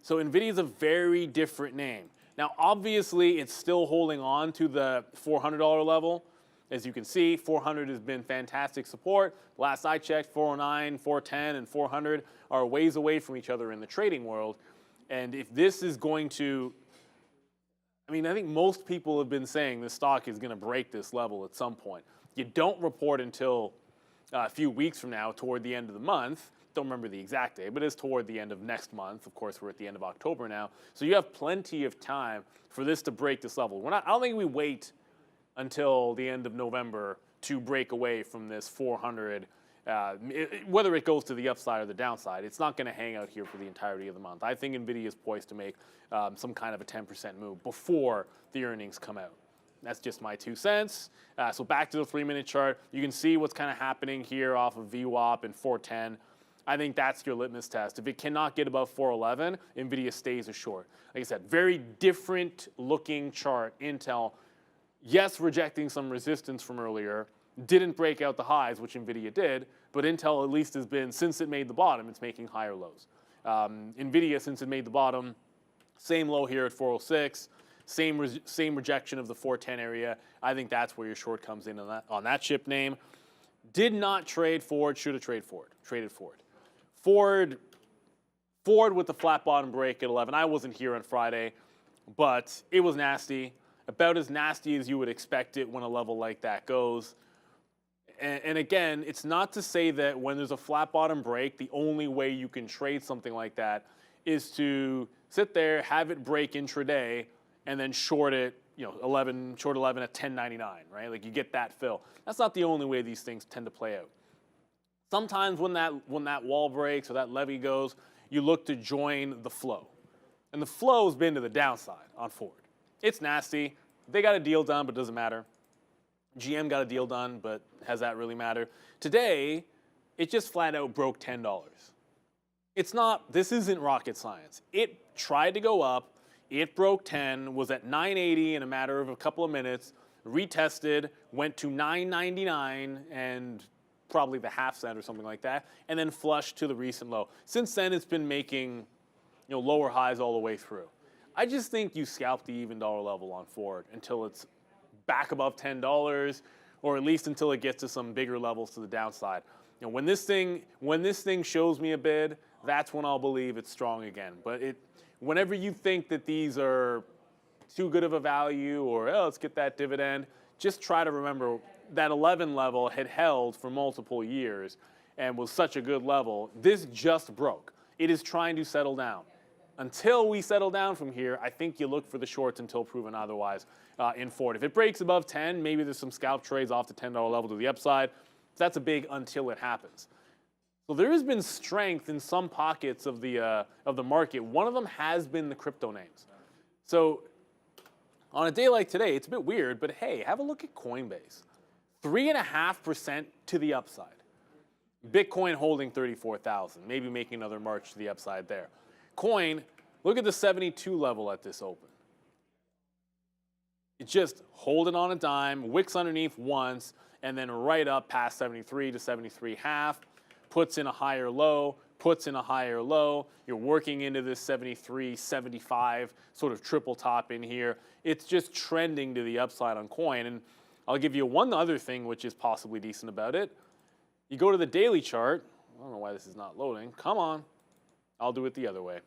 So NVIDIA is a very different name. Now, obviously, it's still holding on to the $400 level. As you can see, 400 has been fantastic support. Last I checked, 409, 410, and 400 are ways away from each other in the trading world. And if this is going to, I think most people have been saying this stock is going to break this level at some point. You don't report until a few weeks from now, toward the end of the month. Don't remember the exact day, but it's toward the end of next month. Of course, we're at the end of October now. So you have plenty of time for this to break this level. I don't think we wait until the end of November to break away from this 400 Whether it goes to the upside or the downside, it's not going to hang out here for the entirety of the month. I think NVIDIA is poised to make some kind of a 10% move before the earnings come out. That's just my 2 cents. So back to the 3-minute chart. You can see what's kind of happening here off of VWAP and 410. I think that's your litmus test. If it cannot get above 411, NVIDIA stays a short. Like I said, very different looking chart. Intel, yes, rejecting some resistance from earlier, didn't break out the highs, which NVIDIA did, but Intel at least has been, since it made the bottom, it's making higher lows. NVIDIA, since it made the bottom, same low here at 406, same rejection of the 410 area. I think that's where your short comes in on that chip name. Did not trade Ford, should have traded Ford. Ford with the flat bottom break at 11. I wasn't here on Friday, but it was nasty. About as nasty as you would expect it when a level like that goes. And again, it's not to say that when there's a flat bottom break, the only way you can trade something like that is to sit there, have it break intraday, and then short it, short 11 at 10.99, right? Like you get that fill. That's not the only way these things tend to play out. Sometimes when that wall breaks or that levy goes, you look to join the flow. And the flow's been to the downside on Ford. It's nasty. They got a deal done, but it doesn't matter. GM got a deal done, but has that really mattered? Today, it just flat out broke $10. This isn't rocket science. It tried to go up, it broke 10, was at 980 in a matter of a couple of minutes, retested, went to 999 and probably the half cent or something like that, and then flushed to the recent low. Since then, it's been making lower highs all the way through. I just think you scalp the even dollar level on Ford until it's back above $10, or at least until it gets to some bigger levels to the downside. When this thing shows me a bid, that's when I'll believe it's strong again. But whenever you think that these are too good of a value, or let's get that dividend, just try to remember that 11 level had held for multiple years and was such a good level. This just broke. It is trying to settle down. Until we settle down from here, I think you look for the shorts until proven otherwise in Ford. If it breaks above 10, maybe there's some scalp trades off the $10 level to the upside. That's a big until it happens. So there has been strength in some pockets of the market. One of them has been the crypto names. So on a day like today, it's a bit weird, but hey, have a look at Coinbase. 3.5% to the upside. Bitcoin holding 34,000, maybe making another march to the upside there. Coin, look at the 72 level at this open. It's just holding on a dime, wicks underneath once, and then right up past 73 to 73.5, puts in a higher low, puts in a higher low. You're working into this 73, 75 sort of triple top in here. It's just trending to the upside on Coin. And I'll give you one other thing which is possibly decent about it. You go to the daily chart. I don't know why this is not loading. Come on. I'll do it the other way.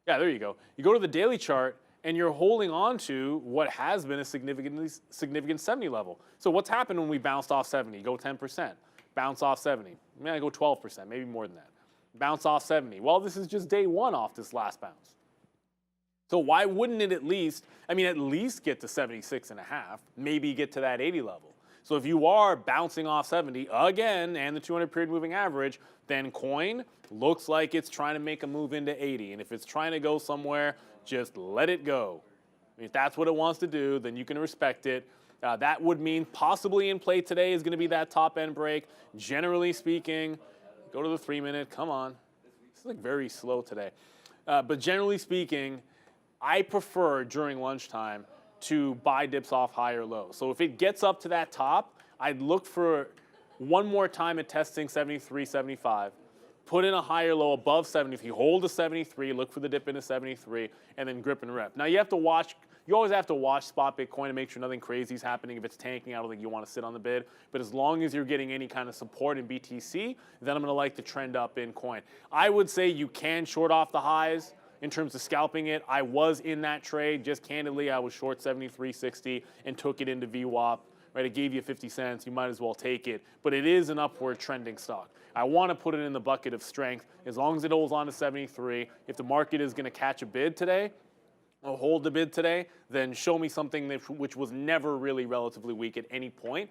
Yeah, there you go. You go to the daily chart, and you're holding on to what has been a significant 70 level. So what's happened when we bounced off 70? Go 10%. Bounce off 70. Maybe go 12%, maybe more than that. Bounce off 70. Well, this is just day one off this last bounce. So why wouldn't it at least get to 76.5, maybe get to that 80 level? So if you are bouncing off 70 again and the 200 period moving average, then Coin looks like it's trying to make a move into 80. And if it's trying to go somewhere, just let it go. I mean, if that's what it wants to do, then you can respect it. That would mean possibly in play today is going to be that top end break. Generally speaking, go to the 3-minute. Come on. This is like very slow today. But generally speaking, I prefer during lunchtime to buy dips off higher lows. So if it gets up to that top, I'd look for one more time at testing 73, 75. Put in a higher low above 70. If you hold a 73, look for the dip into 73, and then grip and rep. Now you have to watch. You always have to watch spot Bitcoin to make sure nothing crazy is happening. If it's tanking, I don't think you want to sit on the bid. But as long as you're getting any kind of support in BTC, then I'm going to like the trend up in Coin. I would say you can short off the highs in terms of scalping it. I was in that trade. Just candidly, I was short 73.60 and took it into VWAP. Right, it gave you 50 cents. You might as well take it. But it is an upward trending stock. I want to put it in the bucket of strength as long as it holds on to 73. If the market is going to catch a bid today, or hold the bid today, then show me something which was never really relatively weak at any point.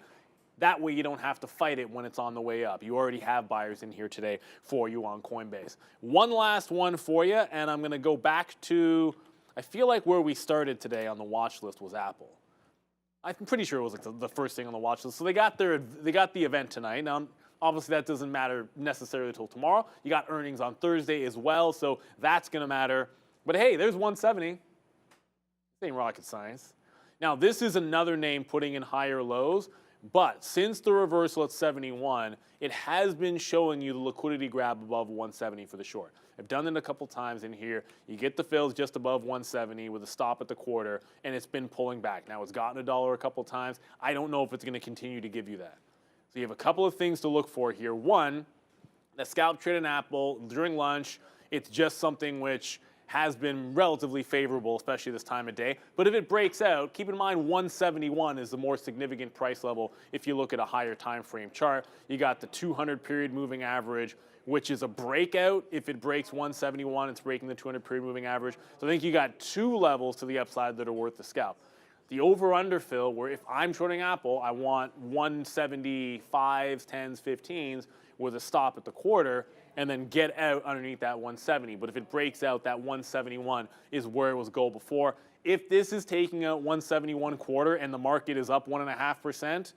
That way you don't have to fight it when it's on the way up. You already have buyers in here today for you on Coinbase. One last one for you, and I'm going to go back to, I feel like where we started today on the watch list was Apple. I'm pretty sure it was like the first thing on the watch list. So they got the event tonight. Now, obviously that doesn't matter necessarily until tomorrow. You got earnings on Thursday as well, so that's going to matter. But hey, there's 170. This ain't rocket science. Now, this is another name putting in higher lows. But since the reversal at 71, it has been showing you the liquidity grab above 170 for the short. I've done it a couple times in here. You get the fills just above 170 with a stop at the quarter, and it's been pulling back. Now, it's gotten $1 a couple times. I don't know if it's going to continue to give you that. So you have a couple of things to look for here. One, the scalp trade in Apple during lunch, it's just something which has been relatively favorable, especially this time of day. But if it breaks out, keep in mind 171 is the more significant price level if you look at a higher time frame chart. You got the 200 period moving average, which is a breakout. If it breaks 171, it's breaking the 200 period moving average. So I think you got two levels to the upside that are worth the scalp. The over-under fill, where if I'm shorting Apple, I want 175s, 10s, 15s with a stop at the quarter, and then get out underneath that 170. But if it breaks out, that 171 is where it was goal before. If this is taking out 171 quarter and the market is up 1.5%,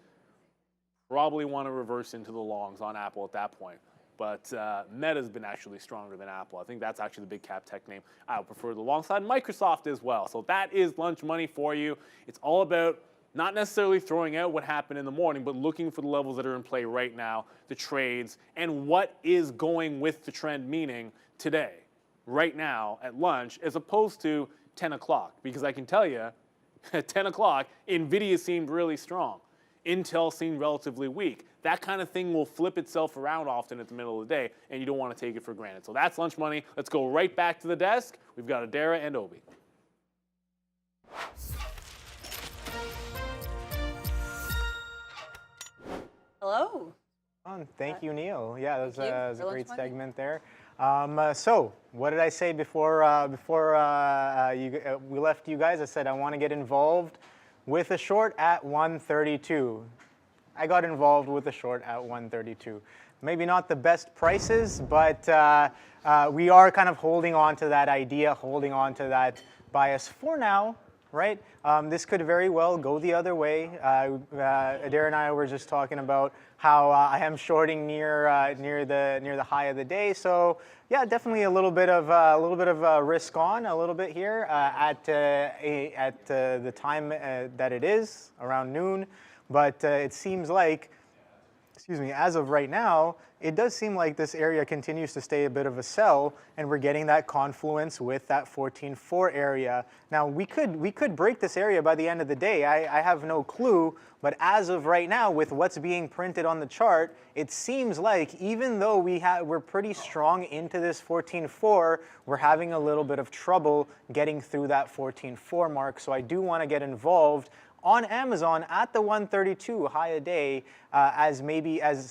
probably want to reverse into the longs on Apple at that point. But Meta's been actually stronger than Apple. I think that's actually the big cap tech name I would prefer the long side. Microsoft as well. So that is lunch money for you. It's all about not necessarily throwing out what happened in the morning, but looking for the levels that are in play right now, the trades, and what is going with the trend, meaning today, right now at lunch, as opposed to 10 o'clock. Because I can tell you, at 10 o'clock, NVIDIA seemed really strong. Intel seemed relatively weak. That kind of thing will flip itself around often at the middle of the day, and you don't want to take it for granted. So that's lunch money. Let's go right back to the desk. We've got Adara and Obi. Hello. Thank you, Neil. Yeah, that was Thank you a for great lunch money. segment there. So, what did I say before we left you guys? I said I want to get involved with a short at 132. I got involved with a short at 132. Maybe not the best prices, but we are kind of holding on to that idea, holding on to that bias for now, right? This could very well go the other way. Adair and I were just talking about how I am shorting near the high of the day. So yeah, definitely a little bit of risk on a little bit here at the time that it is around noon. But it seems like, as of right now, it does seem like this area continues to stay a bit of a sell, and we're getting that confluence with that 14.4 area. Now, we could break this area by the end of the day. I have no clue, but as of right now, with what's being printed on the chart, it seems like even though we're pretty strong into this 14.4, we're having a little bit of trouble getting through that 14.4 mark. So I do want to get involved on Amazon at the 132 high a day, as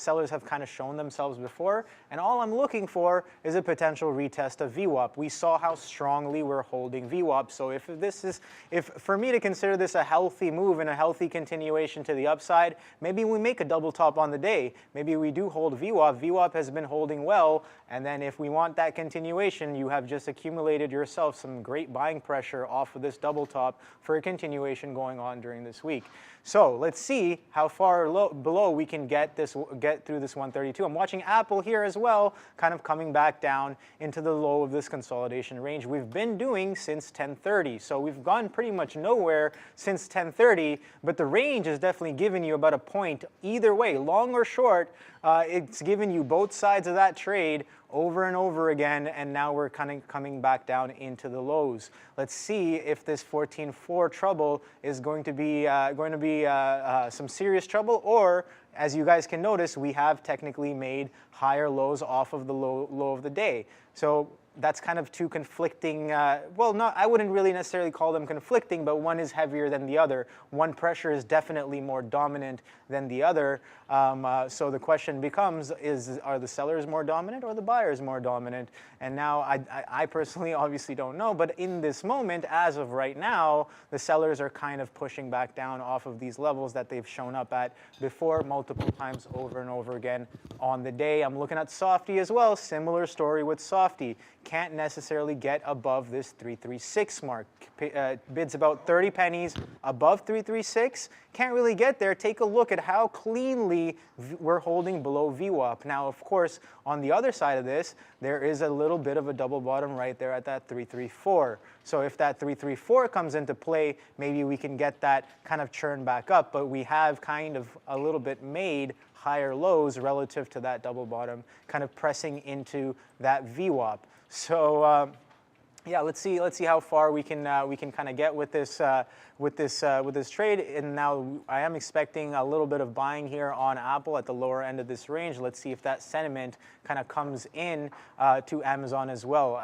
sellers have kind of shown themselves before. And all I'm looking for is a potential retest of VWAP. We saw how strongly we're holding VWAP. So if for me to consider this a healthy move and a healthy continuation to the upside, maybe we make a double top on the day. Maybe we do hold VWAP. VWAP has been holding well. And then if we want that continuation, you have just accumulated yourself some great buying pressure off of this double top for a continuation going on during this week. So let's see how far below we can get through this 132. I'm watching Apple here as well, kind of coming back down into the low of this consolidation range we've been doing since 10:30. So we've gone pretty much nowhere since 10:30, but the range is definitely giving you about a point either way, long or short. It's given you both sides of that trade over and over again, and now we're kind of coming back down into the lows. Let's see if this 14.4 trouble is going to be some serious trouble, or as you guys can notice, we have technically made higher lows off of the low of the day. So that's kind of two conflicting, well, not, I wouldn't really necessarily call them conflicting, but one is heavier than the other. One pressure is definitely more dominant than the other. So the question becomes, are the sellers more dominant or the buyers more dominant? And now I personally obviously don't know, but in this moment, as of right now, the sellers are kind of pushing back down off of these levels that they've shown up at before multiple times over and over again on the day. I'm looking at Softy as well. Similar story with Softy. Can't necessarily get above this 336 mark. Bids about 30 pennies above 336. Can't really get there. Take a look at how cleanly we're holding below VWAP. Now, of course, on the other side of this, there is a little bit of a double bottom right there at that 334. So if that 334 comes into play, maybe we can get that kind of churn back up. But we have kind of a little bit made higher lows relative to that double bottom, kind of pressing into that VWAP. So yeah, let's see how far we can kind of get with this trade. And now I am expecting a little bit of buying here on Apple at the lower end of this range. Let's see if that sentiment kind of comes in to Amazon as well.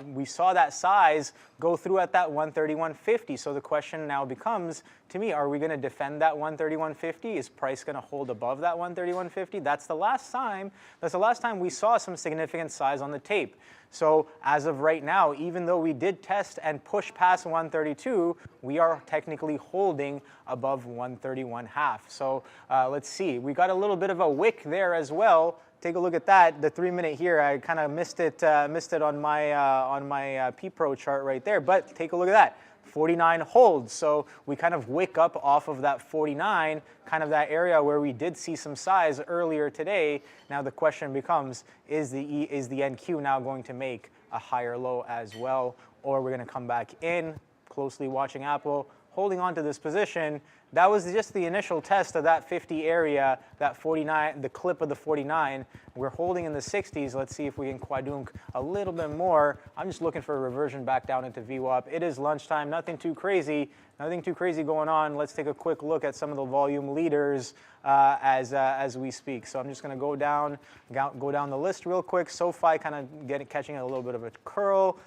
We saw that size go through at that 131.50. So the question now becomes, to me, are we going to defend that 131.50? Is price going to hold above that 131.50? That's the last time we saw some significant size on the tape. So as of right now, even though we did test and push past 132, we are technically holding above 131.5. So let's see. We got a little bit of a wick there as well. Take a look at that. The 3-minute here, I kind of missed it on my P-Pro chart right there. But take a look at that. 49 holds. So we kind of wick up off of that 49, kind of that area where we did see some size earlier today. Now the question becomes, is the NQ now going to make a higher low as well? Or we're going to come back in, closely watching Apple, holding on to this position. That was just the initial test of that 50 area, that 49, the clip of the 49. We're holding in the 60s. Let's see if we can quadrunk a little bit more. I'm just looking for a reversion back down into VWAP. It is lunchtime, nothing too crazy going on. Let's take a quick look at some of the volume leaders as we speak. So I'm just going to go down the list real quick. SoFi kind of catching a little bit of a curl.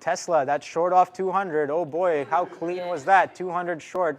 Tesla, that short off 200. Oh boy, how clean was that? 200 short.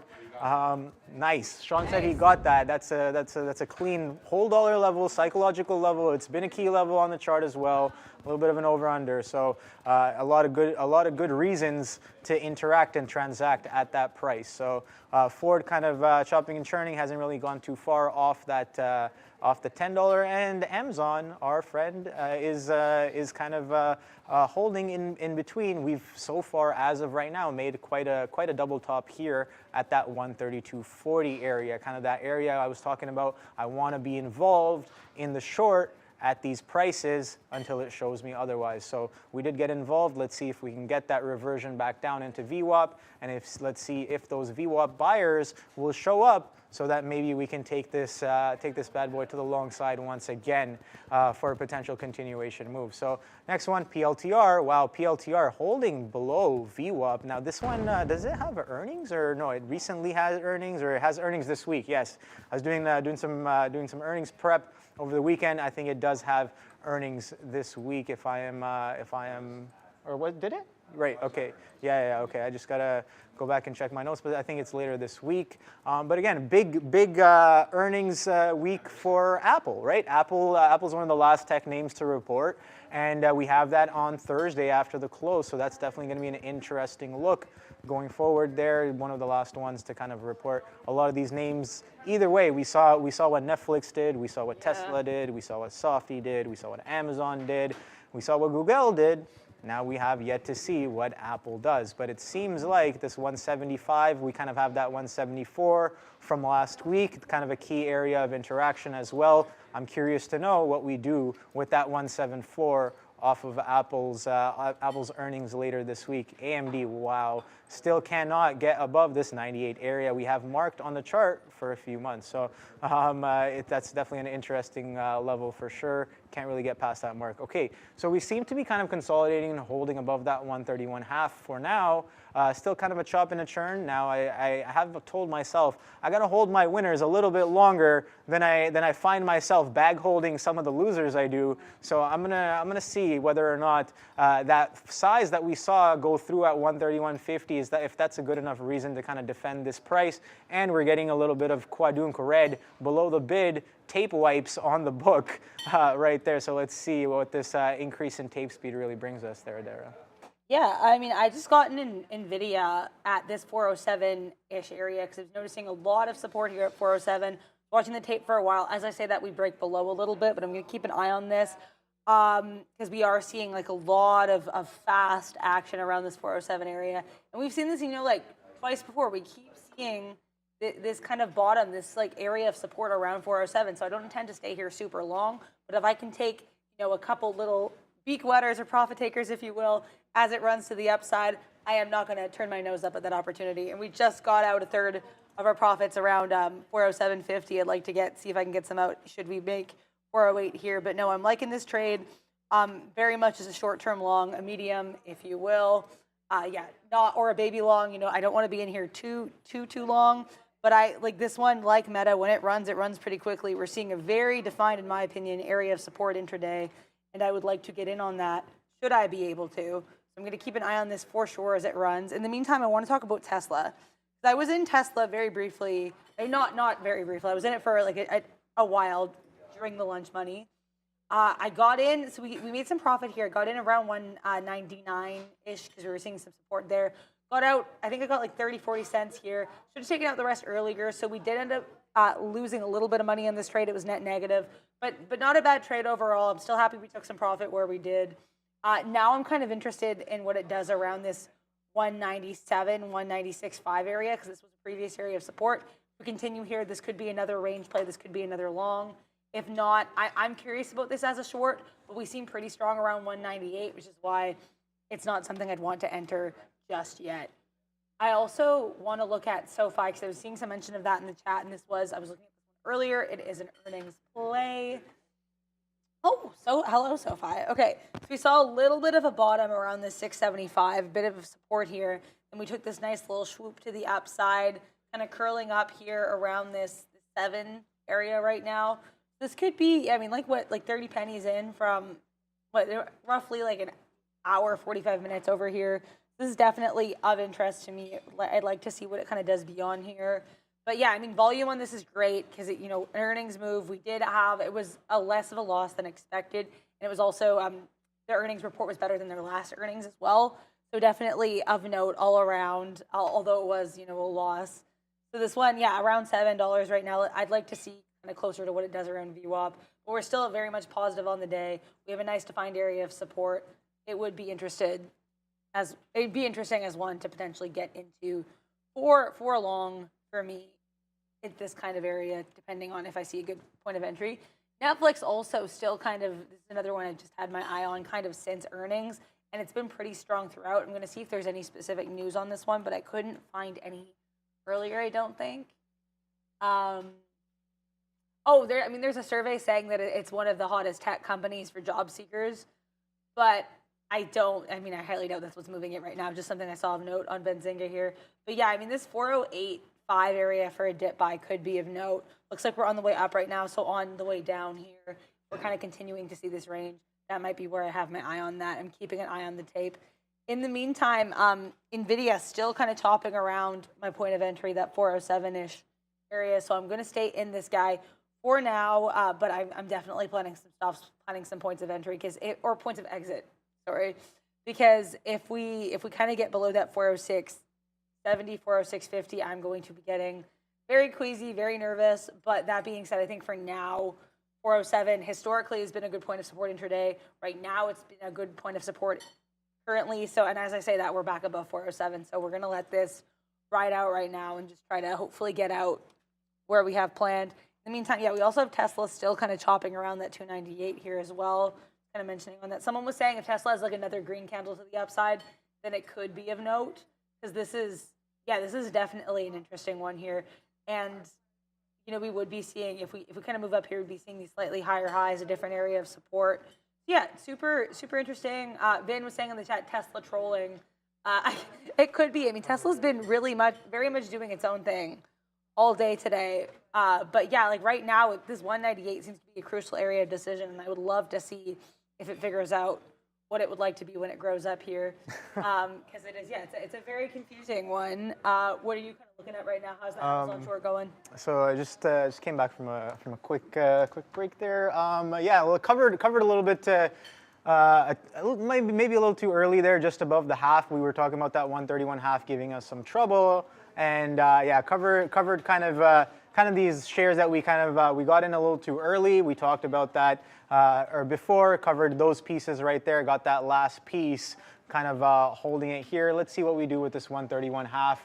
Nice. Sean said he got that. That's a clean whole dollar level, psychological level. It's been a key level on the chart as well. A little bit of an over under. So a lot of good reasons to interact and transact at that price. So Ford kind of chopping and churning, hasn't really gone too far off that off the $10, and Amazon, our friend, is kind of holding in between. We've so far, as of right now, made quite a double top here at that 132.40 area, kind of that area I was talking about. I want to be involved in the short at these prices until it shows me otherwise. So we did get involved. Let's see if we can get that reversion back down into VWAP, and let's see if those VWAP buyers will show up, so that maybe we can take this bad boy to the long side once again for a potential continuation move. So next one, PLTR. Wow, PLTR holding below VWAP. Now this one, does it have earnings or no? It recently has earnings, or it has earnings this week. Yes, I was doing some earnings prep over the weekend. I think it does have earnings this week. If I am, or what did it? Right. Okay. Yeah. Okay. I just gotta go back and check my notes, but I think it's later this week. But again, big earnings week for Apple, right? Apple's one of the last tech names to report, and we have that on Thursday after the close. So that's definitely going to be an interesting look going forward. There, one of the last ones to kind of report. A lot of these names, either way, we saw what Netflix did, we saw what Tesla did, we saw what Softy did, we saw what Amazon did, we saw what Google did. Now we have yet to see what Apple does, but it seems like this 175, we kind of have that 174 from last week, kind of a key area of interaction as well. I'm curious to know what we do with that 174 off of Apple's earnings later this week. AMD, wow, still cannot get above this 98 area we have marked on the chart for a few months. So that's definitely an interesting level for sure. Can't really get past that mark. Okay, so we seem to be kind of consolidating and holding above that 131.5 for now. Still kind of a chop and a churn. Now I have told myself I got to hold my winners a little bit longer than I find myself bag holding some of the losers I do. So I'm gonna see whether or not that size that we saw go through at 131.50 is that if that's a good enough reason to kind of defend this price. And we're getting a little bit of quadunque red below the bid. Tape wipes on the book right there. So let's see what this increase in tape speed really brings us there, Dara. Yeah, I mean, I just got in NVIDIA at this 407-ish area because I was noticing a lot of support here at 407. Watching the tape for a while. As I say that, we break below a little bit, but I'm going to keep an eye on this because we are seeing like a lot of fast action around this 407 area. And we've seen this, like twice before. We keep seeing this kind of bottom, this like area of support around 407. So I don't intend to stay here super long, but if I can take, a couple little beak wetters or profit takers, if you will, as it runs to the upside, I am not going to turn my nose up at that opportunity. And we just got out a third of our profits around 407.50. I'd like to see if I can get some out should we make 408 here. But no, I'm liking this trade very much as a short-term long, a medium, if you will. Or a baby long. I don't want to be in here too long. But I like this one, like Meta, when it runs pretty quickly. We're seeing a very defined, in my opinion, area of support intraday. And I would like to get in on that, should I be able to. So I'm going to keep an eye on this for sure as it runs. In the meantime, I want to talk about Tesla. I was in Tesla very briefly. Not very briefly. I was in it for like a while during the lunch money. I got in, so we made some profit here. Got in around 199-ish because we were seeing some support there. Got out, I think I got like 30, 40 cents here. Should have taken out the rest earlier. So we did end up losing a little bit of money on this trade. It was net negative, but not a bad trade overall. I'm still happy we took some profit where we did. Now I'm kind of interested in what it does around this 197, 196.5 area because this was a previous area of support. If we continue here, this could be another range play. This could be another long. If not, I'm curious about this as a short, but we seem pretty strong around 198, which is why it's not something I'd want to enter just yet. I also want to look at SoFi because I was seeing some mention of that in the chat, and I was looking at this one earlier. It is an earnings play. Oh, so hello, SoFi. Okay, so we saw a little bit of a bottom around this 675, bit of support here, and we took this nice little swoop to the upside, kind of curling up here around this 7 area right now. This could be, like 30 pennies in from roughly like an hour, 45 minutes over here. This is definitely of interest to me. I'd like to see what it kind of does beyond here. But yeah, volume on this is great because an earnings move. We did have, it was a less of a loss than expected. And it was also, the earnings report was better than their last earnings as well. So definitely of note all around, although it was, a loss. So this one, around $7 right now. I'd like to see kind of closer to what it does around VWAP. But we're still very much positive on the day. We have a nice defined area of support. It would be interesting as one to potentially get into for long for me at this kind of area, depending on if I see a good point of entry. Netflix also still this is another one I just had my eye on kind of since earnings, and it's been pretty strong throughout. I'm going to see if there's any specific news on this one, but I couldn't find any earlier, I don't think. There's a survey saying that it's one of the hottest tech companies for job seekers, but I highly doubt that's what's moving it right now. Just something I saw of note on Benzinga here. But this 408.5 area for a dip buy could be of note. Looks like we're on the way up right now, so on the way down here, we're kind of continuing to see this range. That might be where I have my eye on that. I'm keeping an eye on the tape. In the meantime, NVIDIA still kind of topping around my point of entry, that 407-ish area. So I'm going to stay in this guy for now, but I'm definitely planning some stops, planning some points of entry or points of exit. Sorry, because if we kind of get below that 406.70, 406.50, I'm going to be getting very queasy, very nervous. But that being said, I think for now, 407 historically has been a good point of support intraday. Right now, it's been a good point of support currently. So, and as I say that, we're back above 407. So we're going to let this ride out right now and just try to hopefully get out where we have planned. In the meantime, we also have Tesla still kind of chopping around that 298 here as well. Kind of mentioning on that. Someone was saying if Tesla has like another green candle to the upside, then it could be of note because this is definitely an interesting one here. And we would be seeing if we kind of move up here, we'd be seeing these slightly higher highs, a different area of support. Yeah, super interesting. Vin was saying in the chat, Tesla trolling. It could be. I mean, Tesla's been very much doing its own thing all day today. But yeah, like right now, this 198 seems to be a crucial area of decision, and I would love to see if it figures out what it would like to be when it grows up here, because it is. Yeah, it's a very confusing one. What are you kind of looking at right now? How's that Amazon short going? So I just came back from a quick break there. Yeah, well, covered a little bit. Maybe a little too early there, just above the half. We were talking about that 131.5 giving us some trouble, and yeah, covered kind of these shares that we we got in a little too early. We talked about that or before, covered those pieces right there. Got that last piece, kind of holding it here. Let's see what we do with this 131.5.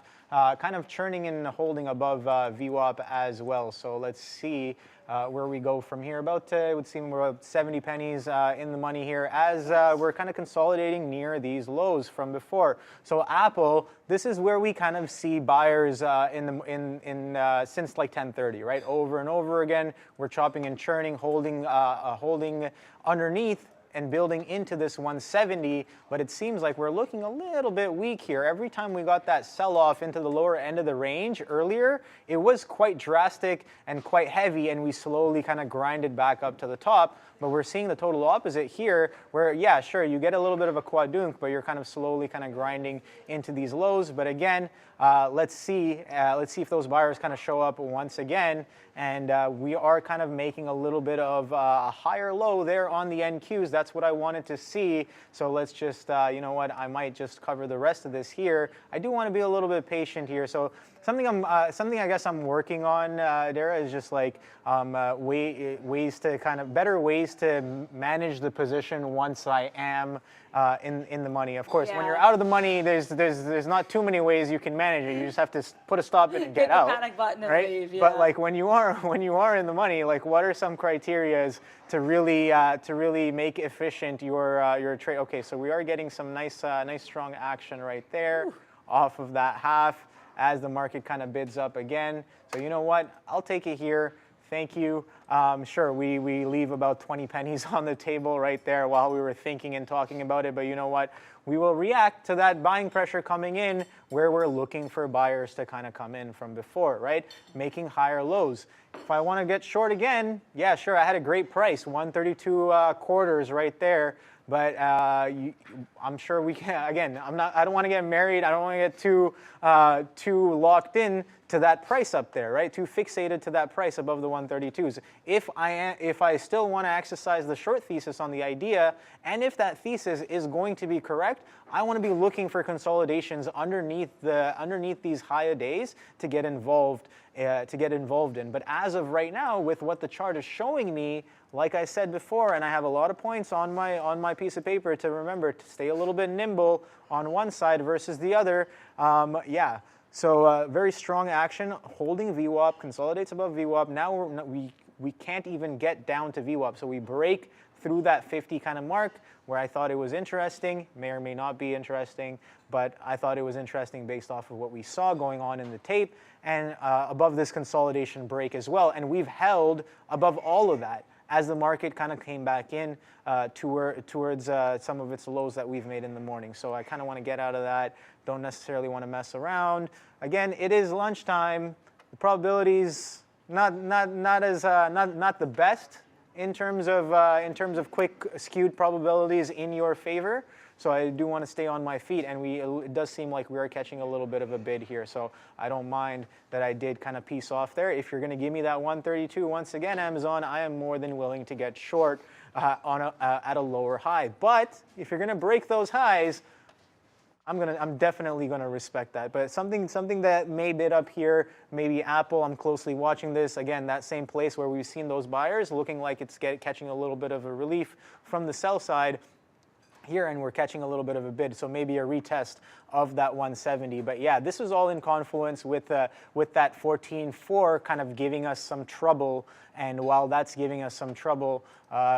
Kind of churning and holding above VWAP as well. So let's see where we go from here. It would seem we're about 70 pennies in the money here as we're kind of consolidating near these lows from before. So Apple, this is where we kind of see buyers since like 10:30, right? Over and over again, we're chopping and churning, holding underneath and building into this 170, but it seems like we're looking a little bit weak here. Every time we got that sell-off into the lower end of the range earlier, it was quite drastic and quite heavy, and we slowly kind of grinded back up to the top. But we're seeing the total opposite here, where, yeah, sure, you get a little bit of a quadunk, but you're kind of slowly kind of grinding into these lows. But again, let's see if those buyers kind of show up once again. And we are kind of making a little bit of a higher low there on the NQs. That's what I wanted to see. So let's just, you know what, I might just cover the rest of this here. I do want to be a little bit patient here. So something I guess I'm working on, Dara, is just like better ways to manage the position once I am in the money. Of course, when you're out of the money, there's not too many ways you can manage it. You just have to put a stop in and get out. Panic button and right? leave, yeah. But like when you are in the money, like what are some criterias to really make efficient your trade? Okay, so we are getting some nice strong action right there off of that half as the market kind of bids up again. So you know what? I'll take it here. Thank you. Sure, we leave about 20 pennies on the table right there while we were thinking and talking about it. But you know what? We will react to that buying pressure coming in where we're looking for buyers to kind of come in from before, right? Making higher lows. If I want to get short again, yeah, sure, I had a great price, 132 quarters right there. But I'm sure we can. Again, I don't want to get married. I don't want to get too locked in to that price up there, right? Too fixated to that price above the 132s. If I still want to exercise the short thesis on the idea, and if that thesis is going to be correct, I want to be looking for consolidations underneath these higher days to get involved in. But as of right now, with what the chart is showing me, like I said before, and I have a lot of points on my piece of paper to remember to stay a little bit nimble on one side versus the other. Yeah. So very strong action, holding VWAP, consolidates above VWAP. Now we can't even get down to VWAP. So we break through that 50 kind of mark where I thought it was interesting, may or may not be interesting, but I thought it was interesting based off of what we saw going on in the tape and above this consolidation break as well. And we've held above all of that as the market kind of came back in towards some of its lows that we've made in the morning. So I kind of want to get out of that. Don't necessarily want to mess around. Again, it is lunchtime. The probabilities not the best in terms of quick skewed probabilities in your favor. So I do want to stay on my feet, and it does seem like we are catching a little bit of a bid here. So I don't mind that I did kind of piece off there. If you're going to give me that 132 once again, Amazon, I am more than willing to get short at a lower high. But if you're going to break those highs, I'm definitely going to respect that. But something that may bid up here, maybe Apple. I'm closely watching this. Again, that same place where we've seen those buyers looking like it's catching a little bit of a relief from the sell side here, and we're catching a little bit of a bid, so maybe a retest of that 170. But yeah, this was all in confluence with that 14.4 kind of giving us some trouble, and while that's giving us some trouble,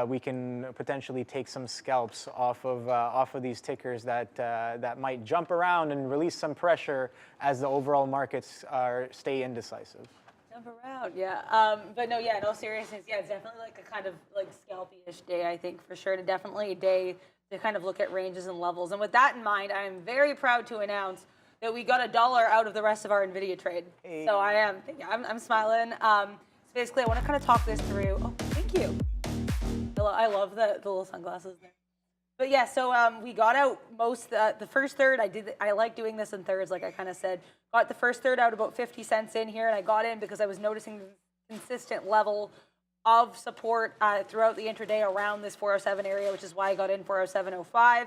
we can potentially take some scalps off of these tickers that might jump around and release some pressure as the overall markets stay indecisive. Jump around, yeah. But no, yeah, in all seriousness, yeah, it's definitely like a kind of like scalpy-ish day, I think, for sure. Definitely a day to kind of look at ranges and levels. And with that in mind, I am very proud to announce that we got $1 out of the rest of our NVIDIA trade. Hey. So I'm smiling. So basically, I want to kind of talk this through. Oh, thank you. I love the little sunglasses there. But yeah, so we got out the first third. I like doing this in thirds, like I kind of said. Got the first third out about 50 cents in here, and I got in because I was noticing the consistent level of support throughout the intraday around this 407 area, which is why I got in 407.05.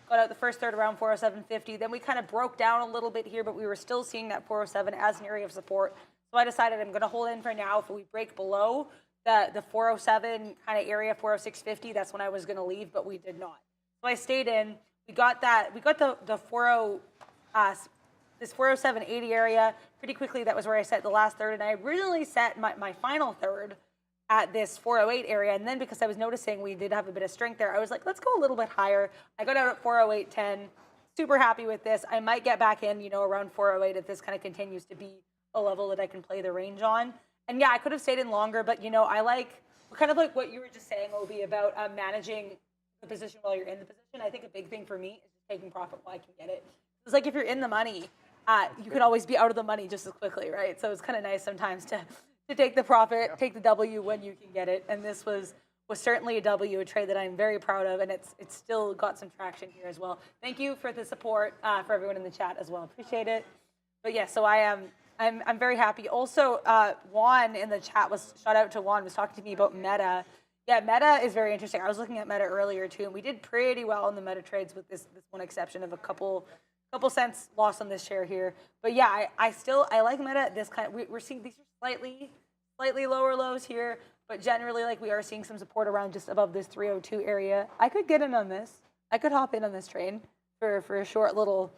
Got out the first third around 407.50. Then we kind of broke down a little bit here, but we were still seeing that 407 as an area of support. So I decided I'm going to hold in for now. If we break below the 407 kind of area, 406.50, that's when I was going to leave, but we did not. So I stayed in. We got the 407.80 area pretty quickly. That was where I set the last third, and I originally set my final third at this 408 area, and then because I was noticing we did have a bit of strength there, I was like, let's go a little bit higher. I got out at 408.10. Super happy with this. I might get back in, around 408 if this kind of continues to be a level that I can play the range on. And yeah, I could have stayed in longer, but I like kind of like what you were just saying, Obi, about managing the position while you're in the position. I think a big thing for me is just taking profit while I can get it. It's like if you're in the money, you can always be out of the money just as quickly, right? So it's kind of nice sometimes to take the profit, take the W when you can get it. And this was certainly a W, a trade that I'm very proud of, and it's still got some traction here as well. Thank you for the support for everyone in the chat as well. Appreciate it. But yeah, so I'm very happy. Also, Juan in the chat shout out to Juan, was talking to me about Meta. Yeah, Meta is very interesting. I was looking at Meta earlier too, and we did pretty well in the Meta trades with this one exception of a couple cents loss on this share here. But yeah, I like Meta. We're seeing these are slightly lower lows here, but generally we are seeing some support around just above this 302 area. I could get in on this. I could hop in on this train for a short little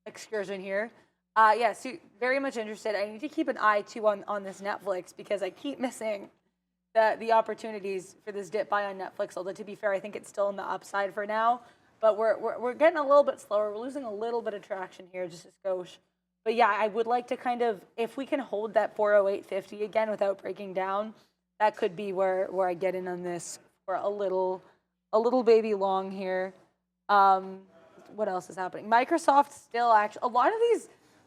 excursion here. Yeah, so very much interested. I need to keep an eye too on this Netflix because I keep missing the opportunities for this dip buy on Netflix. Although to be fair, I think it's still on the upside for now. But we're getting a little bit slower. We're losing a little bit of traction here, just a skosh. But yeah, I would like to kind of, if we can hold that 408.50 again without breaking down, that could be where I get in on this for a little baby long here. What else is happening? Microsoft still actually,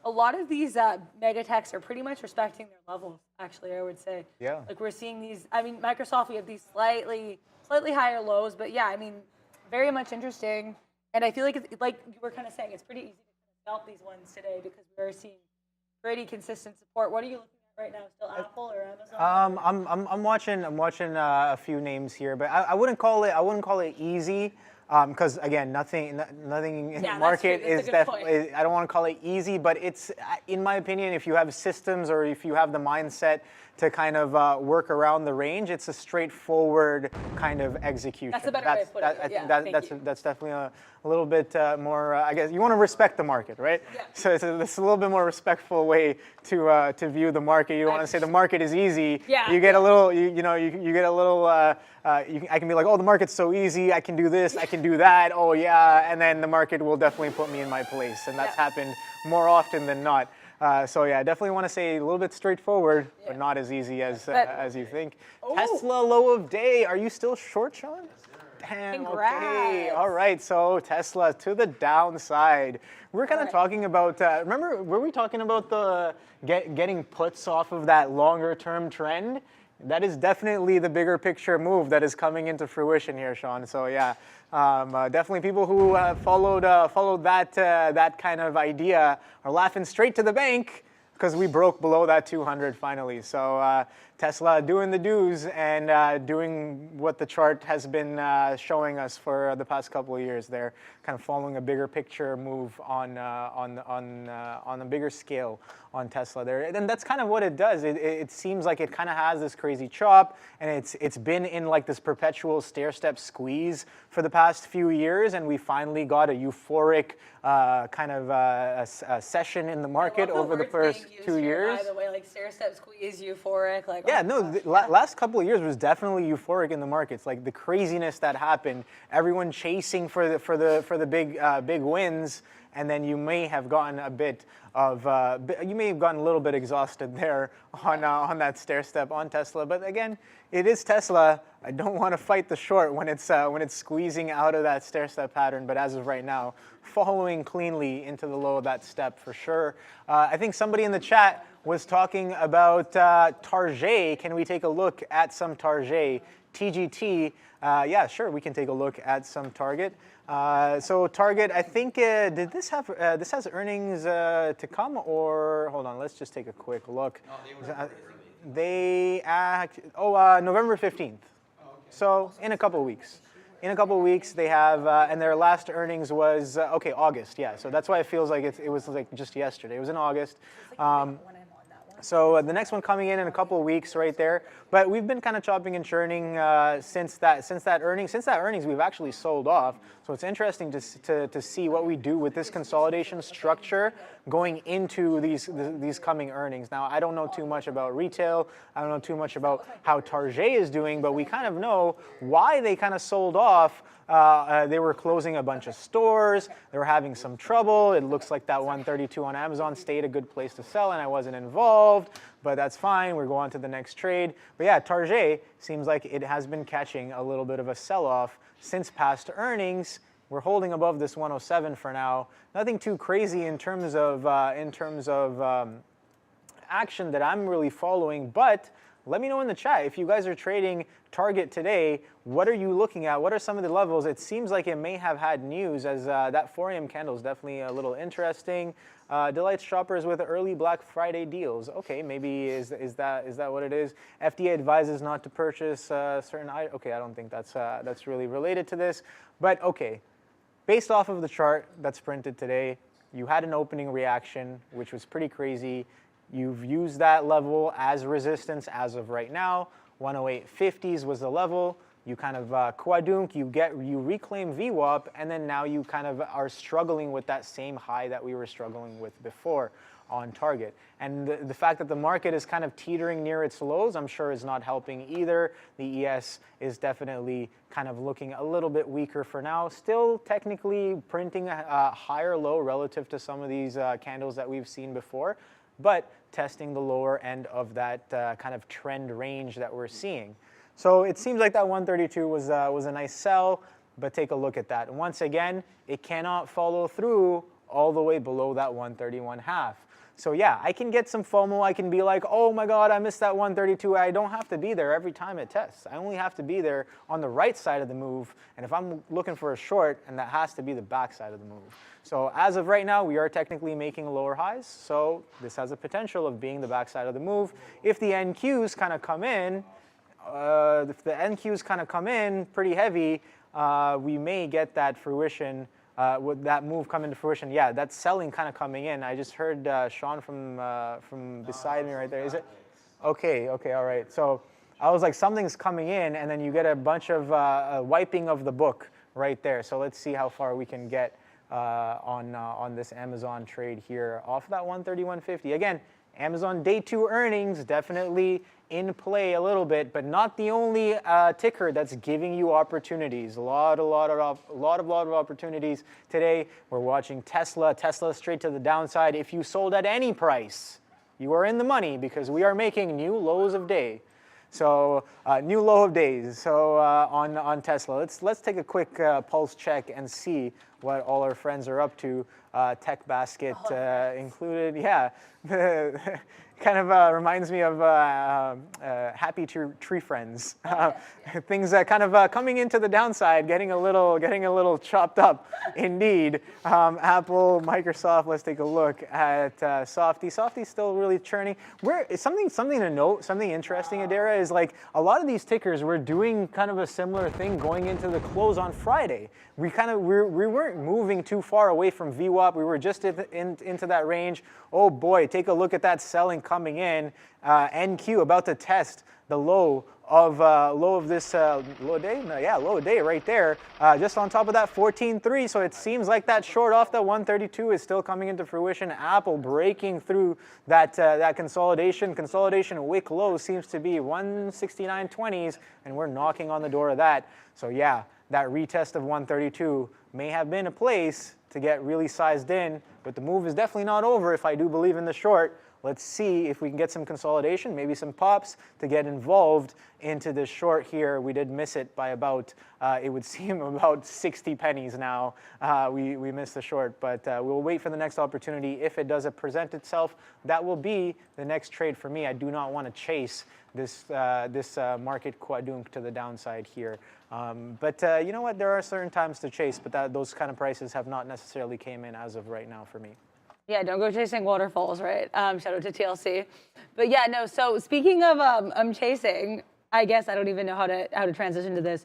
a lot of these mega techs are pretty much respecting their levels, actually, I would say. Yeah. We're seeing these, Microsoft, we have these slightly higher lows, but yeah, very much interesting. And I feel like, like you were kind of saying, it's pretty easy to melt these ones today because we are seeing pretty consistent support. What are you looking at right now? Still Apple or Amazon? I'm watching a few names here, but I wouldn't call it easy. Because again, nothing in the market is definitely. I don't want to call it easy, but it's, in my opinion, if you have systems or if you have the mindset to kind of work around the range, it's a straightforward kind of execution. That's a better way of putting it. I think that's definitely a little bit more. I guess you want to respect the market, right? Yeah. So it's a little bit more respectful way to view the market. You don't want to say the market is easy. Yeah. You get a little. You get a little. I can be like, oh, the market's so easy. I can do this. I can do that. Oh yeah, and then the market will definitely put me in my place, and that's happened more often than not. So yeah, I definitely want to say a little bit straightforward, but not as easy as you think. Oh. Tesla low of day. Are you still short, Sean? Damn. Congrats. Okay. All right. So Tesla to the downside. We're kind of talking about. Remember, were we talking about the getting puts off of that longer term trend? That is definitely the bigger picture move that is coming into fruition here, Sean. So yeah, definitely people who followed that kind of idea are laughing straight to the bank because we broke below that 200 finally. So Tesla doing the do's and doing what the chart has been showing us for the past couple of years. They're kind of following a bigger picture move on a bigger scale on Tesla there, and that's kind of what it does. It seems like it kind of has this crazy chop, and it's been in like this perpetual stair-step squeeze for the past few years, and we finally got a euphoric kind of a session in the market over the first 2 years. By the way, like stair-step squeeze, euphoric, like. Yeah, no, the last couple of years was definitely euphoric in the markets. Like the craziness that happened, everyone chasing for the big wins. and then you may have gotten a bit of, you may have gotten a little bit exhausted there on that stair step on Tesla. But again, it is Tesla. I don't want to fight the short when it's squeezing out of that stair step pattern. But as of right now, following cleanly into the low of that step for sure. I think somebody in the chat was talking about Target. Can we take a look at some Target? TGT, yeah, sure, we can take a look at some Target. So Target, I think, did this have, this has earnings to come, or, hold on, let's just take a quick look. November 15th. So in a couple of weeks. In a couple of weeks, they have, and their last earnings was, okay, August, yeah. So that's why it feels like it was like just yesterday. It was in August. So the next one coming in a couple of weeks right there. But we've been kind of chopping and churning since that earnings, we've actually sold off. So it's interesting to see what we do with this consolidation structure going into these coming earnings. Now, I don't know too much about retail. I don't know too much about how Target is doing, but we kind of know why they kind of sold off. They were closing a bunch of stores. They were having some trouble. It looks like that 132 on Amazon stayed a good place to sell, and I wasn't involved. But that's fine. We're going to the next trade. But yeah, Target seems like it has been catching a little bit of a sell-off since past earnings. We're holding above this 107 for now. Nothing too crazy in terms of action that I'm really following, but let me know in the chat if you guys are trading Target today. What are you looking at? What are some of the levels? It seems like it may have had news, as that 4 a.m. candle is definitely a little interesting. Delights shoppers with early Black Friday deals. Okay, maybe is that what it is? FDA advises not to purchase certain items. Okay, I don't think that's really related to this, but okay. Based off of the chart that's printed today, you had an opening reaction, which was pretty crazy. You've used that level as resistance as of right now. 108.50s was the level. You kind of quadunk, you reclaim VWAP, and then now you kind of are struggling with that same high that we were struggling with before on Target. And the fact that the market is kind of teetering near its lows, I'm sure is not helping either. The ES is definitely kind of looking a little bit weaker for now. Still technically printing a higher low relative to some of these candles that we've seen before, but testing the lower end of that kind of trend range that we're seeing. So it seems like that 132 was a nice sell, but take a look at that. And once again, it cannot follow through all the way below that 131.5. So yeah, I can get some FOMO. I can be like, oh my God, I missed that 132. I don't have to be there every time it tests. I only have to be there on the right side of the move. And if I'm looking for a short, and that has to be the back side of the move. So as of right now, we are technically making lower highs. So this has a potential of being the back side of the move. If the NQs kind of come in, pretty heavy, we may get that fruition. Would that move come into fruition? Yeah, that's selling kind of coming in. I just heard Sean from beside me right there. Is it? Okay, all right. So I was like, something's coming in, and then you get a bunch of wiping of the book right there. So let's see how far we can get on this Amazon trade here off that 131.50. Again, Amazon day 2 earnings definitely in play a little bit, but not the only ticker that's giving you opportunities. A lot of opportunities today. We're watching Tesla straight to the downside. If you sold at any price, you are in the money because we are making new lows of day. So new low of days. So on Tesla, let's take a quick pulse check and see what all our friends are up to. Tech Basket included. Yeah, kind of reminds me of Happy Tree Friends. Things that kind of coming into the downside, getting a little chopped up, indeed. Apple, Microsoft. Let's take a look at Softy. Softy's still really churning. Something to note, something interesting, Adara, is like a lot of these tickers were doing kind of a similar thing going into the close on Friday. We weren't moving too far away from VWAP. We were just into that range. Oh boy, take a look at that selling coming in. NQ about to test the low of this low day? No, yeah, low day right there. Just on top of that 14.3. So it seems like that short off the 132 is still coming into fruition. Apple breaking through that consolidation. Consolidation wick low seems to be 169.20s, and we're knocking on the door of that. So yeah, that retest of 132 may have been a place to get really sized in, but the move is definitely not over if I do believe in the short. Let's see if we can get some consolidation, maybe some pops to get involved into this short here. We did miss it by about, it would seem about 60 pennies now. We missed the short, but we'll wait for the next opportunity. If it does present itself, that will be the next trade for me. I do not want to chase this market quadrunk to the downside here. But you know what? There are certain times to chase, but those kind of prices have not necessarily came in as of right now for me. Yeah, don't go chasing waterfalls, right? Shout out to TLC. But yeah, no, so speaking of chasing, I guess I don't even know how to transition to this.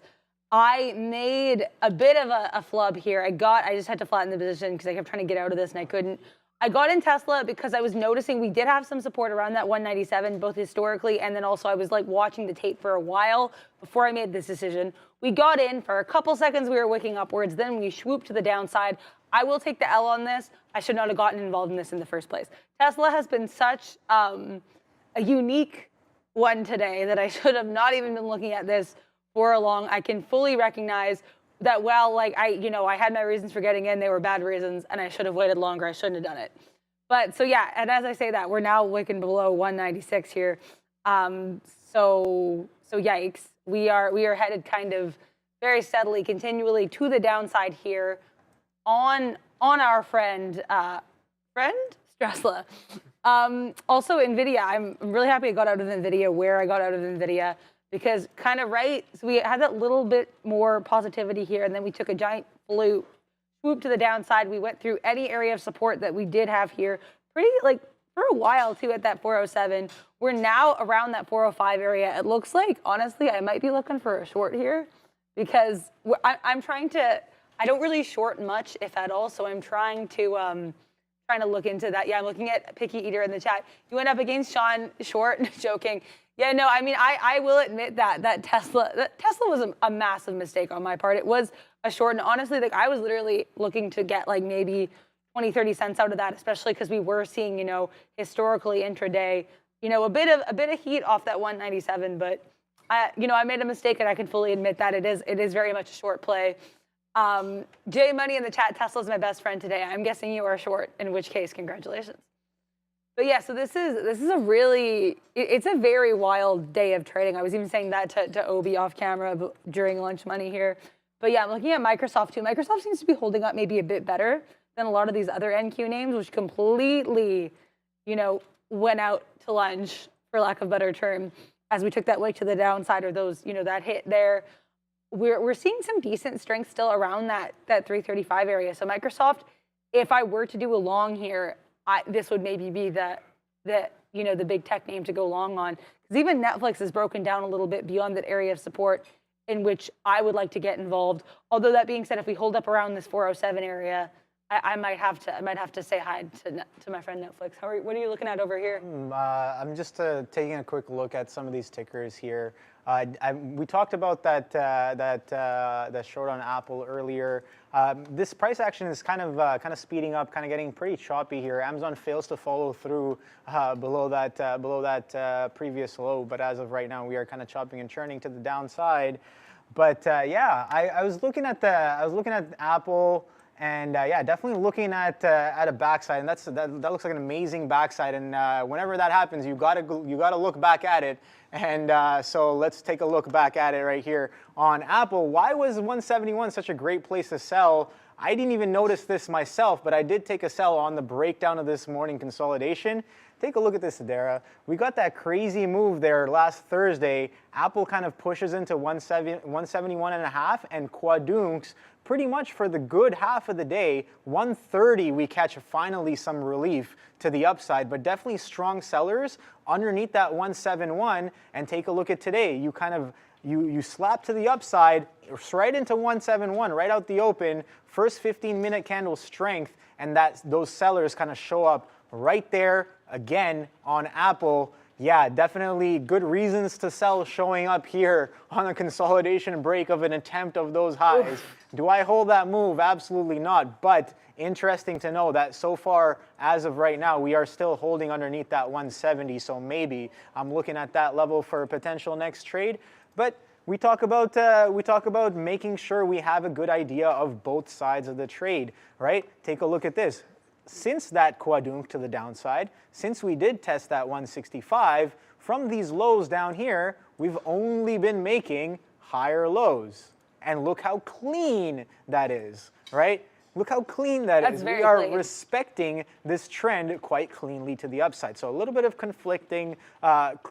I made a bit of a flub here. I just had to flatten the position because I kept trying to get out of this and I couldn't. I got in Tesla because I was noticing we did have some support around that 197, both historically, and then also I was like watching the tape for a while before I made this decision. We got in for a couple seconds, we were wicking upwards, then we swooped to the downside. I will take the L on this. I should not have gotten involved in this in the first place. Tesla has been such a unique one today that I should have not even been looking at this for long. I can fully recognize that, well, like I had my reasons for getting in. They were bad reasons, and I should have waited longer. I shouldn't have done it. But so yeah, and as I say that, we're now wicking below 196 here. So yikes. We are headed kind of very steadily, continually to the downside here on our friend Tesla. Also NVIDIA, I'm really happy I got out of NVIDIA where I got out of NVIDIA because kind of right, so we had that little bit more positivity here and then we took a giant swoop to the downside. We went through any area of support that we did have here pretty like for a while too at that 407. We're now around that 405 area. It looks like, honestly, I might be looking for a short here because I'm trying to, I don't really short much, if at all, so I'm trying to look into that. Yeah, I'm looking at Picky Eater in the chat. You went up against Sean short, joking. Yeah, no, I mean, I will admit that Tesla was a massive mistake on my part. It was a short, and honestly, like I was literally looking to get like maybe 20, 30 cents out of that, especially because we were seeing, historically intraday, a bit of heat off that 197, but I made a mistake and I can fully admit that it is very much a short play. Jay Money in the chat, Tesla's my best friend today. I'm guessing you are short, in which case, congratulations. But yeah, so this is a really, it's a very wild day of trading. I was even saying that to Obi off camera during lunch money here. But yeah, I'm looking at Microsoft too. Microsoft seems to be holding up maybe a bit better than a lot of these other NQ names, which completely, went out to lunch, for lack of a better term, as we took that wick to the downside or those, that hit there. We're seeing some decent strength still around that 335 area. So Microsoft, if I were to do a long here, this would maybe be the big tech name to go long on. Because even Netflix is broken down a little bit beyond that area of support in which I would like to get involved. Although that being said, if we hold up around this 407 area, I might have to say hi to my friend Netflix. What are you looking at over here? I'm just taking a quick look at some of these tickers here. We talked about that short on Apple earlier. This price action is kind of speeding up, kind of getting pretty choppy here. Amazon fails to follow through below that previous low, but as of right now, we are kind of chopping and churning to the downside. But yeah, I was looking at Apple. And yeah, definitely looking at a backside, and that looks like an amazing backside. And whenever that happens, you gotta look back at it. And so let's take a look back at it right here on Apple. Why was 171 such a great place to sell? I didn't even notice this myself, but I did take a sell on the breakdown of this morning consolidation. Take a look at this, Adara. We got that crazy move there last Thursday. Apple kind of pushes into 171.5 and quadunks pretty much for the good half of the day. 130, we catch finally some relief to the upside, but definitely strong sellers underneath that 171. And take a look at today. You kind of you slap to the upside, right into 171, right out the open. First 15-minute candle strength, and those sellers kind of show up right there again on Apple. Yeah, definitely good reasons to sell showing up here on a consolidation break of an attempt of those highs. Oof. Do I hold that move? Absolutely not. But interesting to know that so far, as of right now, we are still holding underneath that 170. So maybe I'm looking at that level for a potential next trade. But we talk about making sure we have a good idea of both sides of the trade, right? Take a look at this. Since that quadrunk to the downside, since we did test that 165, from these lows down here, we've only been making higher lows. And look how clean that is, right? Look how clean That's is. very We are clean. respecting this trend quite cleanly to the upside. So a little bit of conflicting what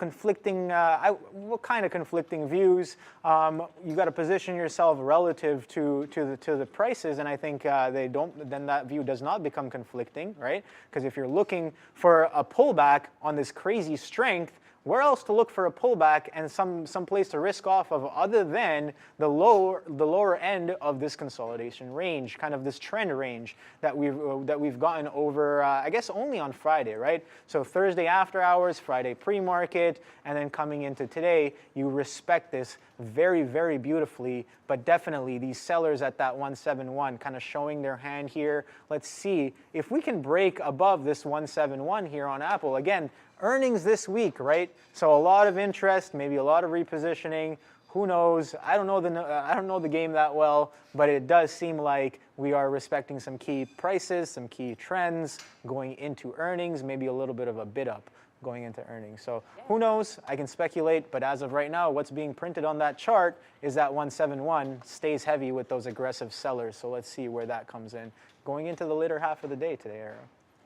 kind of conflicting views? You got to position yourself relative to the prices, and I think then that view does not become conflicting, right? Because if you're looking for a pullback on this crazy strength, where else to look for a pullback and some place to risk off of other than the lower end of this consolidation range, kind of this trend range that we've gotten over, I guess only on Friday, right? So Thursday after hours, Friday pre-market, and then coming into today, you respect this very, very beautifully. But definitely these sellers at that 171 kind of showing their hand here. Let's see if we can break above this 171 here on Apple. Again, earnings this week, right? So a lot of interest, maybe a lot of repositioning. Who knows? I don't know the game that well, but it does seem like we are respecting some key prices, some key trends going into earnings, maybe a little bit of a bid up going into earnings. So who knows? I can speculate, but as of right now, what's being printed on that chart is that 171 stays heavy with those aggressive sellers. So let's see where that comes in going into the later half of the day today, Ara.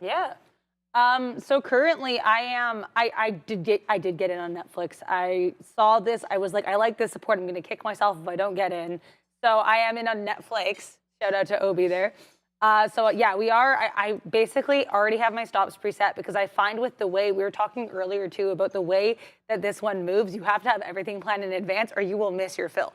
Yeah. So currently I did get in on Netflix. I saw this. I was like, I like this support. I'm going to kick myself if I don't get in. So I am in on Netflix. Shout out to Obi there. So yeah, we are. I basically already have my stops preset because I find with the way we were talking earlier too about the way that this one moves, you have to have everything planned in advance or you will miss your fill.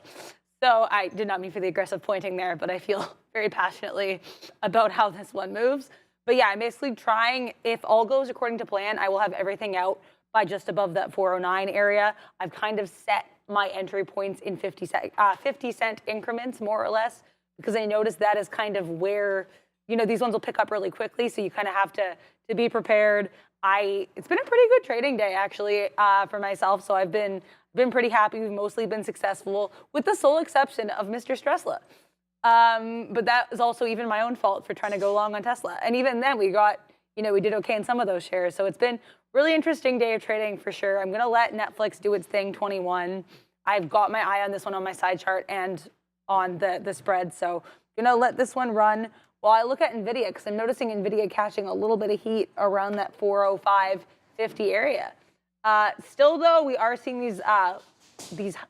So I did not mean for the aggressive pointing there, but I feel very passionately about how this one moves. But yeah, I'm basically trying, if all goes according to plan, I will have everything out by just above that 409 area. I've kind of set my entry points in 50 cent increments, more or less, because I noticed that is kind of where, these ones will pick up really quickly, so you kind of have to be prepared. It's been a pretty good trading day, actually, for myself, so I've been pretty happy. We've mostly been successful, with the sole exception of Mr. Stressla. But that is also even my own fault for trying to go long on Tesla. And even then we got, we did okay in some of those shares. So it's been really interesting day of trading for sure. I'm going to let Netflix do its thing, 21. I've got my eye on this one on my side chart and on the spread. So I'm going to let this one run while I look at NVIDIA, because I'm noticing NVIDIA catching a little bit of heat around that 405.50 area. Still though, we are seeing these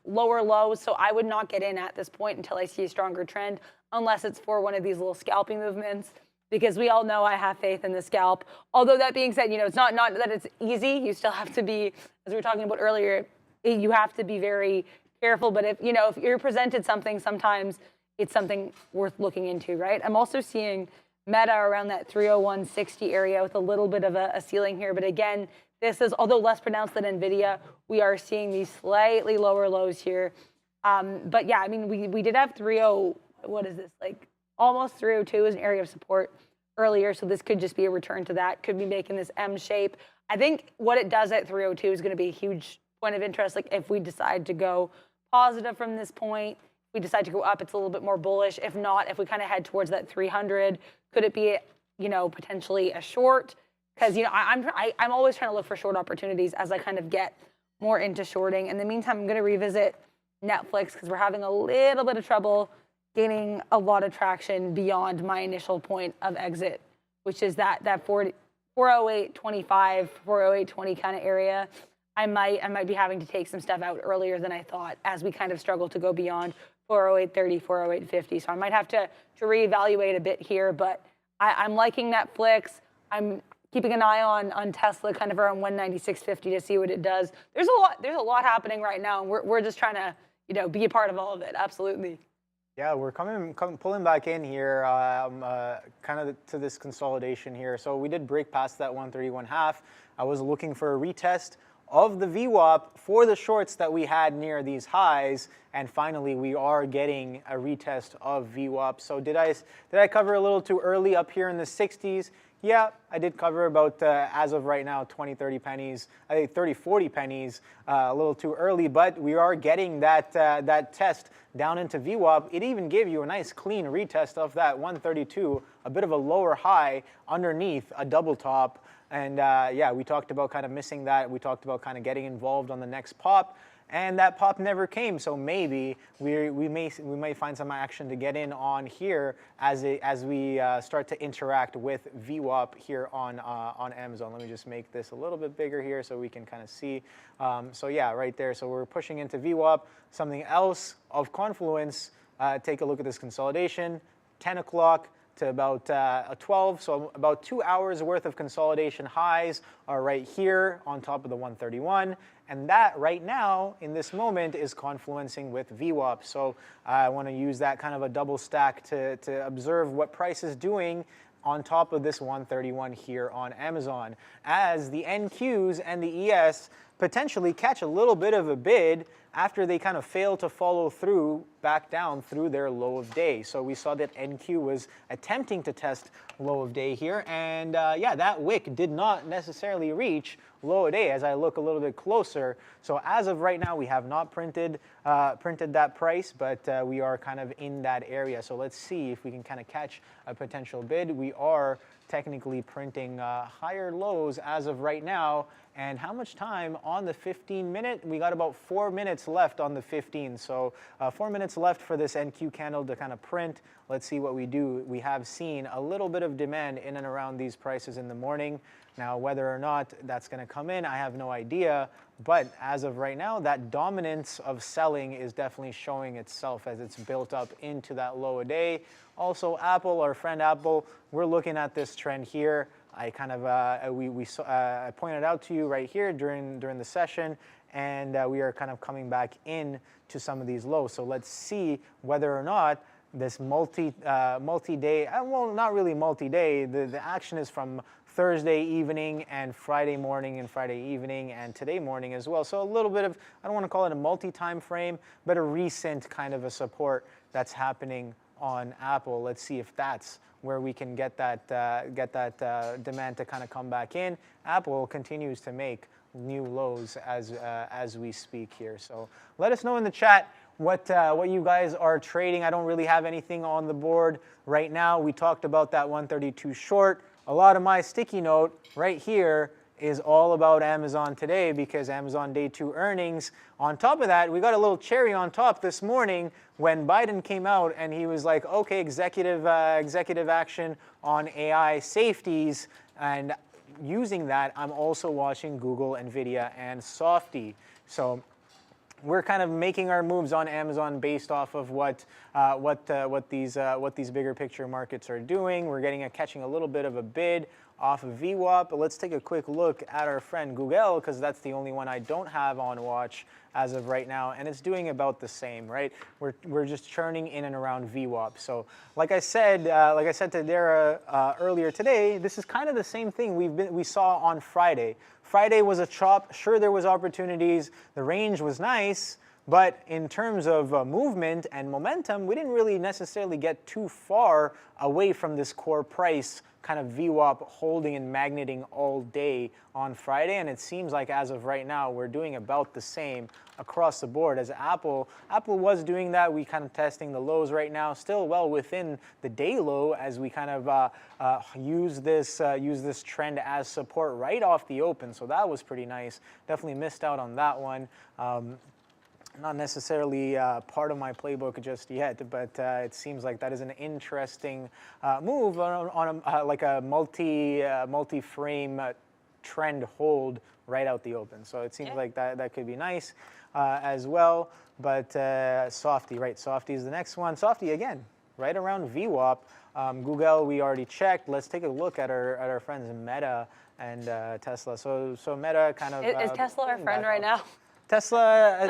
lower lows, so I would not get in at this point until I see a stronger trend, unless it's for one of these little scalping movements, because we all know I have faith in the scalp. Although that being said, it's not that it's easy. You still have to be, as we were talking about earlier, you have to be very careful. But if you're presented something, sometimes it's something worth looking into, right? I'm also seeing Meta around that 301.60 area with a little bit of a ceiling here, but again, this is, although less pronounced than NVIDIA, we are seeing these slightly lower lows here. But yeah, I mean, we did have almost 302 as an area of support earlier. So this could just be a return to that. Could be making this M shape. I think what it does at 302 is going to be a huge point of interest. Like if we decide to go positive from this point, if we decide to go up, it's a little bit more bullish. If not, if we kind of head towards that 300, could it be, potentially a short? Because I'm always trying to look for short opportunities as I kind of get more into shorting. In the meantime, I'm going to revisit Netflix because we're having a little bit of trouble gaining a lot of traction beyond my initial point of exit, which is that 408.25, 408.20 kind of area. I might be having to take some stuff out earlier than I thought as we kind of struggle to go beyond 408.30, 408.50. So I might have to reevaluate a bit here, but I'm liking Netflix. I'm keeping an eye on Tesla kind of around 196.50 to see what it does. There's a lot happening right now, and we're just trying to be a part of all of it. Absolutely. Yeah, we're pulling back in here, kind of to this consolidation here. So we did break past that 131.5. I was looking for a retest of the VWAP for the shorts that we had near these highs, and finally we are getting a retest of VWAP. So did I cover a little too early up here in the 60s? Yeah, I did cover about, as of right now, 20, 30 pennies. I think 30, 40 pennies, a little too early, but we are getting that that test down into VWAP. It even gave you a nice clean retest of that 132, a bit of a lower high underneath a double top. And yeah, we talked about kind of missing that. We talked about kind of getting involved on the next pop. And that pop never came, so maybe we may find some action to get in on here as we start to interact with VWAP here on Amazon. Let me just make this a little bit bigger here so we can kind of see. So yeah, right there. So we're pushing into VWAP. Something else of confluence. Take a look at this consolidation. 10 o'clock to about 12, so about 2 hours worth of consolidation highs are right here on top of the 131. And that right now, in this moment, is confluencing with VWAP. So I want to use that kind of a double stack to observe what price is doing on top of this 131 here on Amazon. As the NQs and the ES potentially catch a little bit of a bid after they kind of fail to follow through back down through their low of day. So we saw that NQ was attempting to test low of day here, and yeah, that wick did not necessarily reach low of day as I look a little bit closer. So as of right now, we have not printed that price, but we are kind of in that area. So let's see if we can kind of catch a potential bid. We are technically printing higher lows as of right now. And how much time on the 15-minute? We got about 4 minutes left on the 15. So 4 minutes left for this NQ candle to kind of print. Let's see what we do. We have seen a little bit of demand in and around these prices in the morning. Now, whether or not that's going to come in, I have no idea. But as of right now, that dominance of selling is definitely showing itself as it's built up into that low a day. Also, Apple, our friend Apple, we're looking at this trend here. I kind of I pointed out to you right here during the session, and we are kind of coming back in to some of these lows. So let's see whether or not this multi-day, well, not really multi-day. The action is from Thursday evening and Friday morning and Friday evening and today morning as well. So a little bit of, I don't want to call it a multi-time frame, but a recent kind of a support that's happening on Apple. Let's see if that's where we can get that demand to kind of come back in. Apple continues to make new lows as we speak here. So let us know in the chat what you guys are trading. I don't really have anything on the board right now. We talked about that 132 short. A lot of my sticky note right here is all about Amazon today because Amazon day 2 earnings. On top of that, we got a little cherry on top this morning when Biden came out and he was like, okay, executive action on AI safeties. And using that, I'm also watching Google, Nvidia, and Softy. So we're kind of making our moves on Amazon based off of what these bigger picture markets are doing. We're catching a little bit of a bid off of VWAP. But let's take a quick look at our friend Google because that's the only one I don't have on watch as of right now, and it's doing about the same, right? We're just churning in and around VWAP. So like I said to Dara earlier today, this is kind of the same thing we saw on Friday. Friday was a chop. Sure, there was opportunities. The range was nice. But in terms of movement and momentum, we didn't really necessarily get too far away from this core price kind of VWAP holding and magneting all day on Friday. And it seems like as of right now, we're doing about the same across the board as Apple was doing that. We kind of testing the lows right now, still well within the day low as we kind of use this trend as support right off the open. So that was pretty nice. Definitely missed out on that one. Not necessarily part of my playbook just yet, but it seems like that is an interesting move on like a multi-frame trend hold right out the open. So it seems like that could be nice as well. But Softy, right? Softy is the next one. Softy again, right around VWAP. Google, we already checked. Let's take a look at our friends Meta and Tesla. So Meta kind of is Tesla our friend right now? Tesla,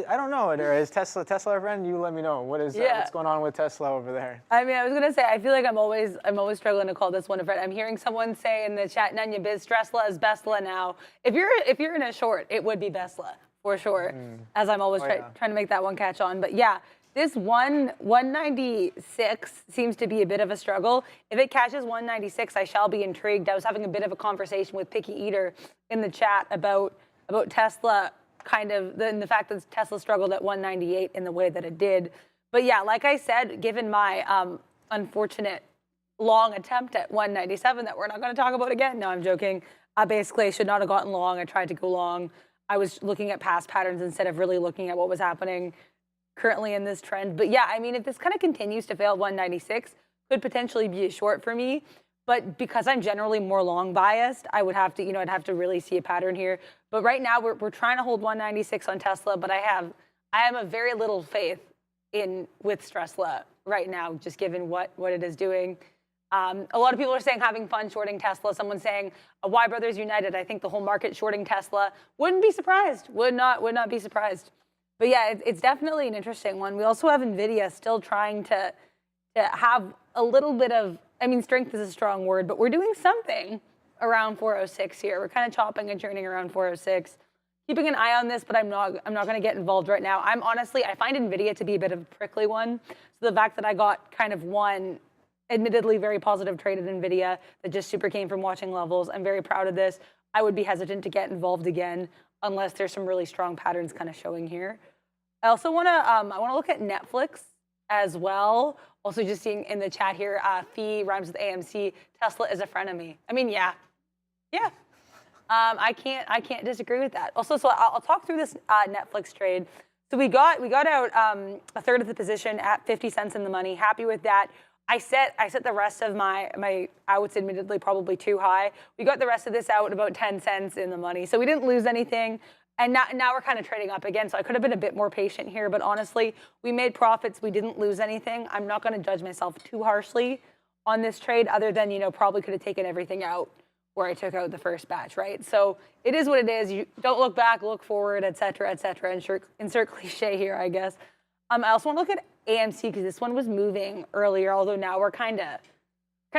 I don't know. Is Tesla our friend? You let me know. What's going on with Tesla over there? I mean, I was gonna say, I feel like I'm always struggling to call this one a friend. I'm hearing someone say in the chat, Nanya Biz, Tesla is Besla now. If you're in a short, it would be Besla for sure. As I'm always trying to make that one catch on. But yeah, This 196 seems to be a bit of a struggle. If it catches 196, I shall be intrigued. I was having a bit of a conversation with Picky Eater in the chat about Tesla, kind of the fact that Tesla struggled at 198 in the way that it did. But yeah, like I said, given my unfortunate long attempt at 197 that we're not going to talk about again. No, I'm joking. Basically, I should not have gotten long. I tried to go long. I was looking at past patterns instead of really looking at what was happening currently in this trend. But yeah, I mean, if this kind of continues to fail 196, could potentially be a short for me. But because I'm generally more long biased, I would have to, I'd have to really see a pattern here. But right now, we're trying to hold 196 on Tesla, but I have a very little faith with Stressla right now, just given what it is doing. A lot of people are saying having fun shorting Tesla. Someone's saying, why Brothers United? I think the whole market shorting Tesla. Wouldn't be surprised. Would not be surprised. But yeah, it's definitely an interesting one. We also have NVIDIA still trying to have a little bit of, I mean, strength is a strong word, but we're doing something around 406 here. We're kind of chopping and churning around 406. Keeping an eye on this, but I'm not going to get involved right now. I find NVIDIA to be a bit of a prickly one. So the fact that I got kind of one admittedly very positive trade at NVIDIA that just super came from watching levels, I'm very proud of this. I would be hesitant to get involved again unless there's some really strong patterns kind of showing here. I also want to look at Netflix as well. Also just seeing in the chat here, Fee rhymes with AMC. Tesla is a frenemy. I mean, yeah. I can't disagree with that. Also, so I'll talk through this Netflix trade. So we got out a third of the position at 50 cents in the money. Happy with that. I set the rest of my outs, admittedly probably too high. We got the rest of this out about 10 cents in the money. So we didn't lose anything. And now we're kind of trading up again. So I could have been a bit more patient here. But honestly, we made profits. We didn't lose anything. I'm not going to judge myself too harshly on this trade other than, probably could have taken everything out where I took out the first batch, right? So it is what it is. You don't look back, look forward, et cetera, et cetera. Insert cliche here, I guess. I also want to look at AMC because this one was moving earlier, although now we're kind of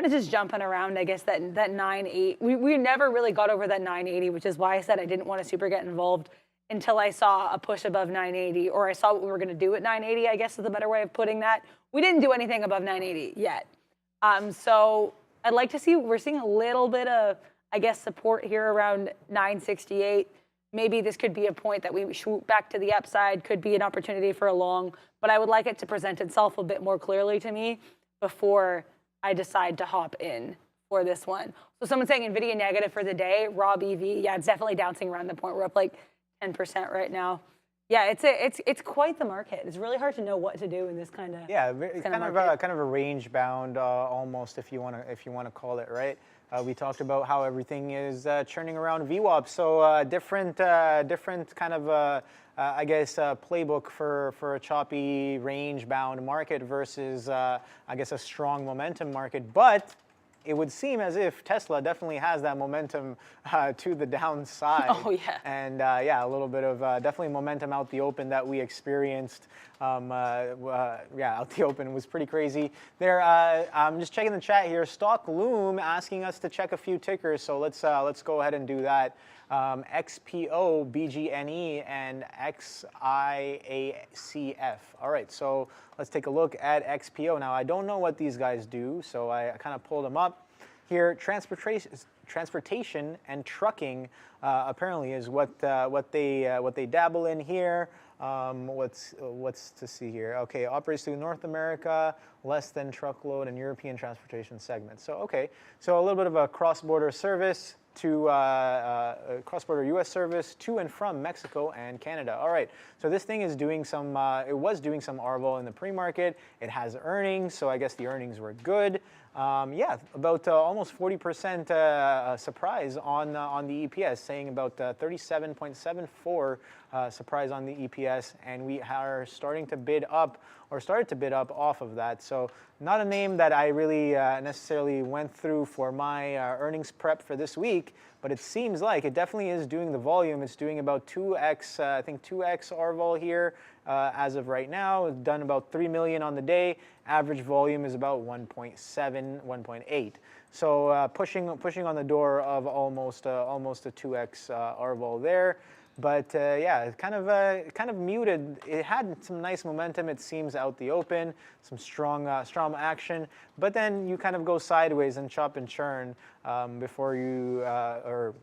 just jumping around, I guess, that 980. We never really got over that 980, which is why I said I didn't want to super get involved until I saw a push above 980, or I saw what we were going to do at 980, I guess is the better way of putting that. We didn't do anything above 980 yet. So I'd like to see, we're seeing a little bit of, I guess, support here around 968. Maybe this could be a point that we shoot back to the upside, could be an opportunity for a long, but I would like it to present itself a bit more clearly to me before I decide to hop in for this one. So someone's saying NVIDIA negative for the day, Rob EV. Yeah, it's definitely bouncing around the point. We're up like 10% right now. Yeah, it's quite the market. It's really hard to know what to do in this kind of kind of a range bound almost, if you want to call it, right? We talked about how everything is churning around VWAP, so different kind of I guess playbook for a choppy range bound market versus I guess a strong momentum market, but it would seem as if Tesla definitely has that momentum to the downside. Oh, yeah. And yeah, a little bit of definitely momentum out the open that we experienced. Yeah, out the open was pretty crazy. There, I'm just checking the chat here. Stock Loom asking us to check a few tickers, so let's go ahead and do that. XPO, BGNE, and XIACF. All right, so let's take a look at XPO. Now, I don't know what these guys do, so I kind of pulled them up. Here, transportation and trucking apparently is what they dabble in here. What's to see here? Okay, operates through North America, less than truckload, and European transportation segments. So okay, so a little bit of a cross-border service to cross-border U.S. service to and from Mexico and Canada. All right, so this thing is doing some, it was doing some ARVO in the pre-market. It has earnings, so I guess the earnings were good. Yeah, about almost 40% surprise on the EPS, saying about 37.74 surprise on the EPS, and we are starting to bid up, or started to bid up off of that. So not a name that I really necessarily went through for my earnings prep for this week, but it seems like it definitely is doing the volume. It's doing about 2x, I think 2x RVOL here as of right now. It's done about 3 million on the day. Average volume is about 1.7, 1.8. So pushing on the door of almost a 2x RVOL there. But yeah, kind of muted. It had some nice momentum. It seems out the open, some strong action. But then you kind of go sideways and chop and churn before you or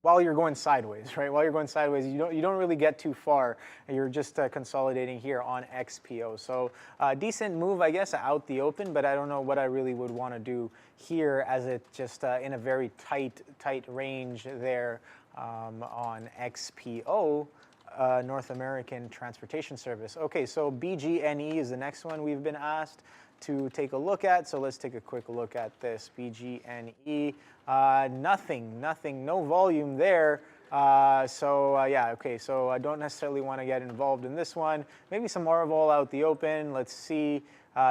while you're going sideways, right? While you're going sideways, you don't really get too far. You're just consolidating here on XPO. So decent move, I guess, out the open. But I don't know what I really would want to do here, as it just in a very tight range there. On XPO, North American Transportation Service. Okay, so BGNE is the next one we've been asked to take a look at. So let's take a quick look at this BGNE. Nothing, no volume there. Yeah, okay, so I don't necessarily want to get involved in this one. Maybe some more vol out the open. Let's see.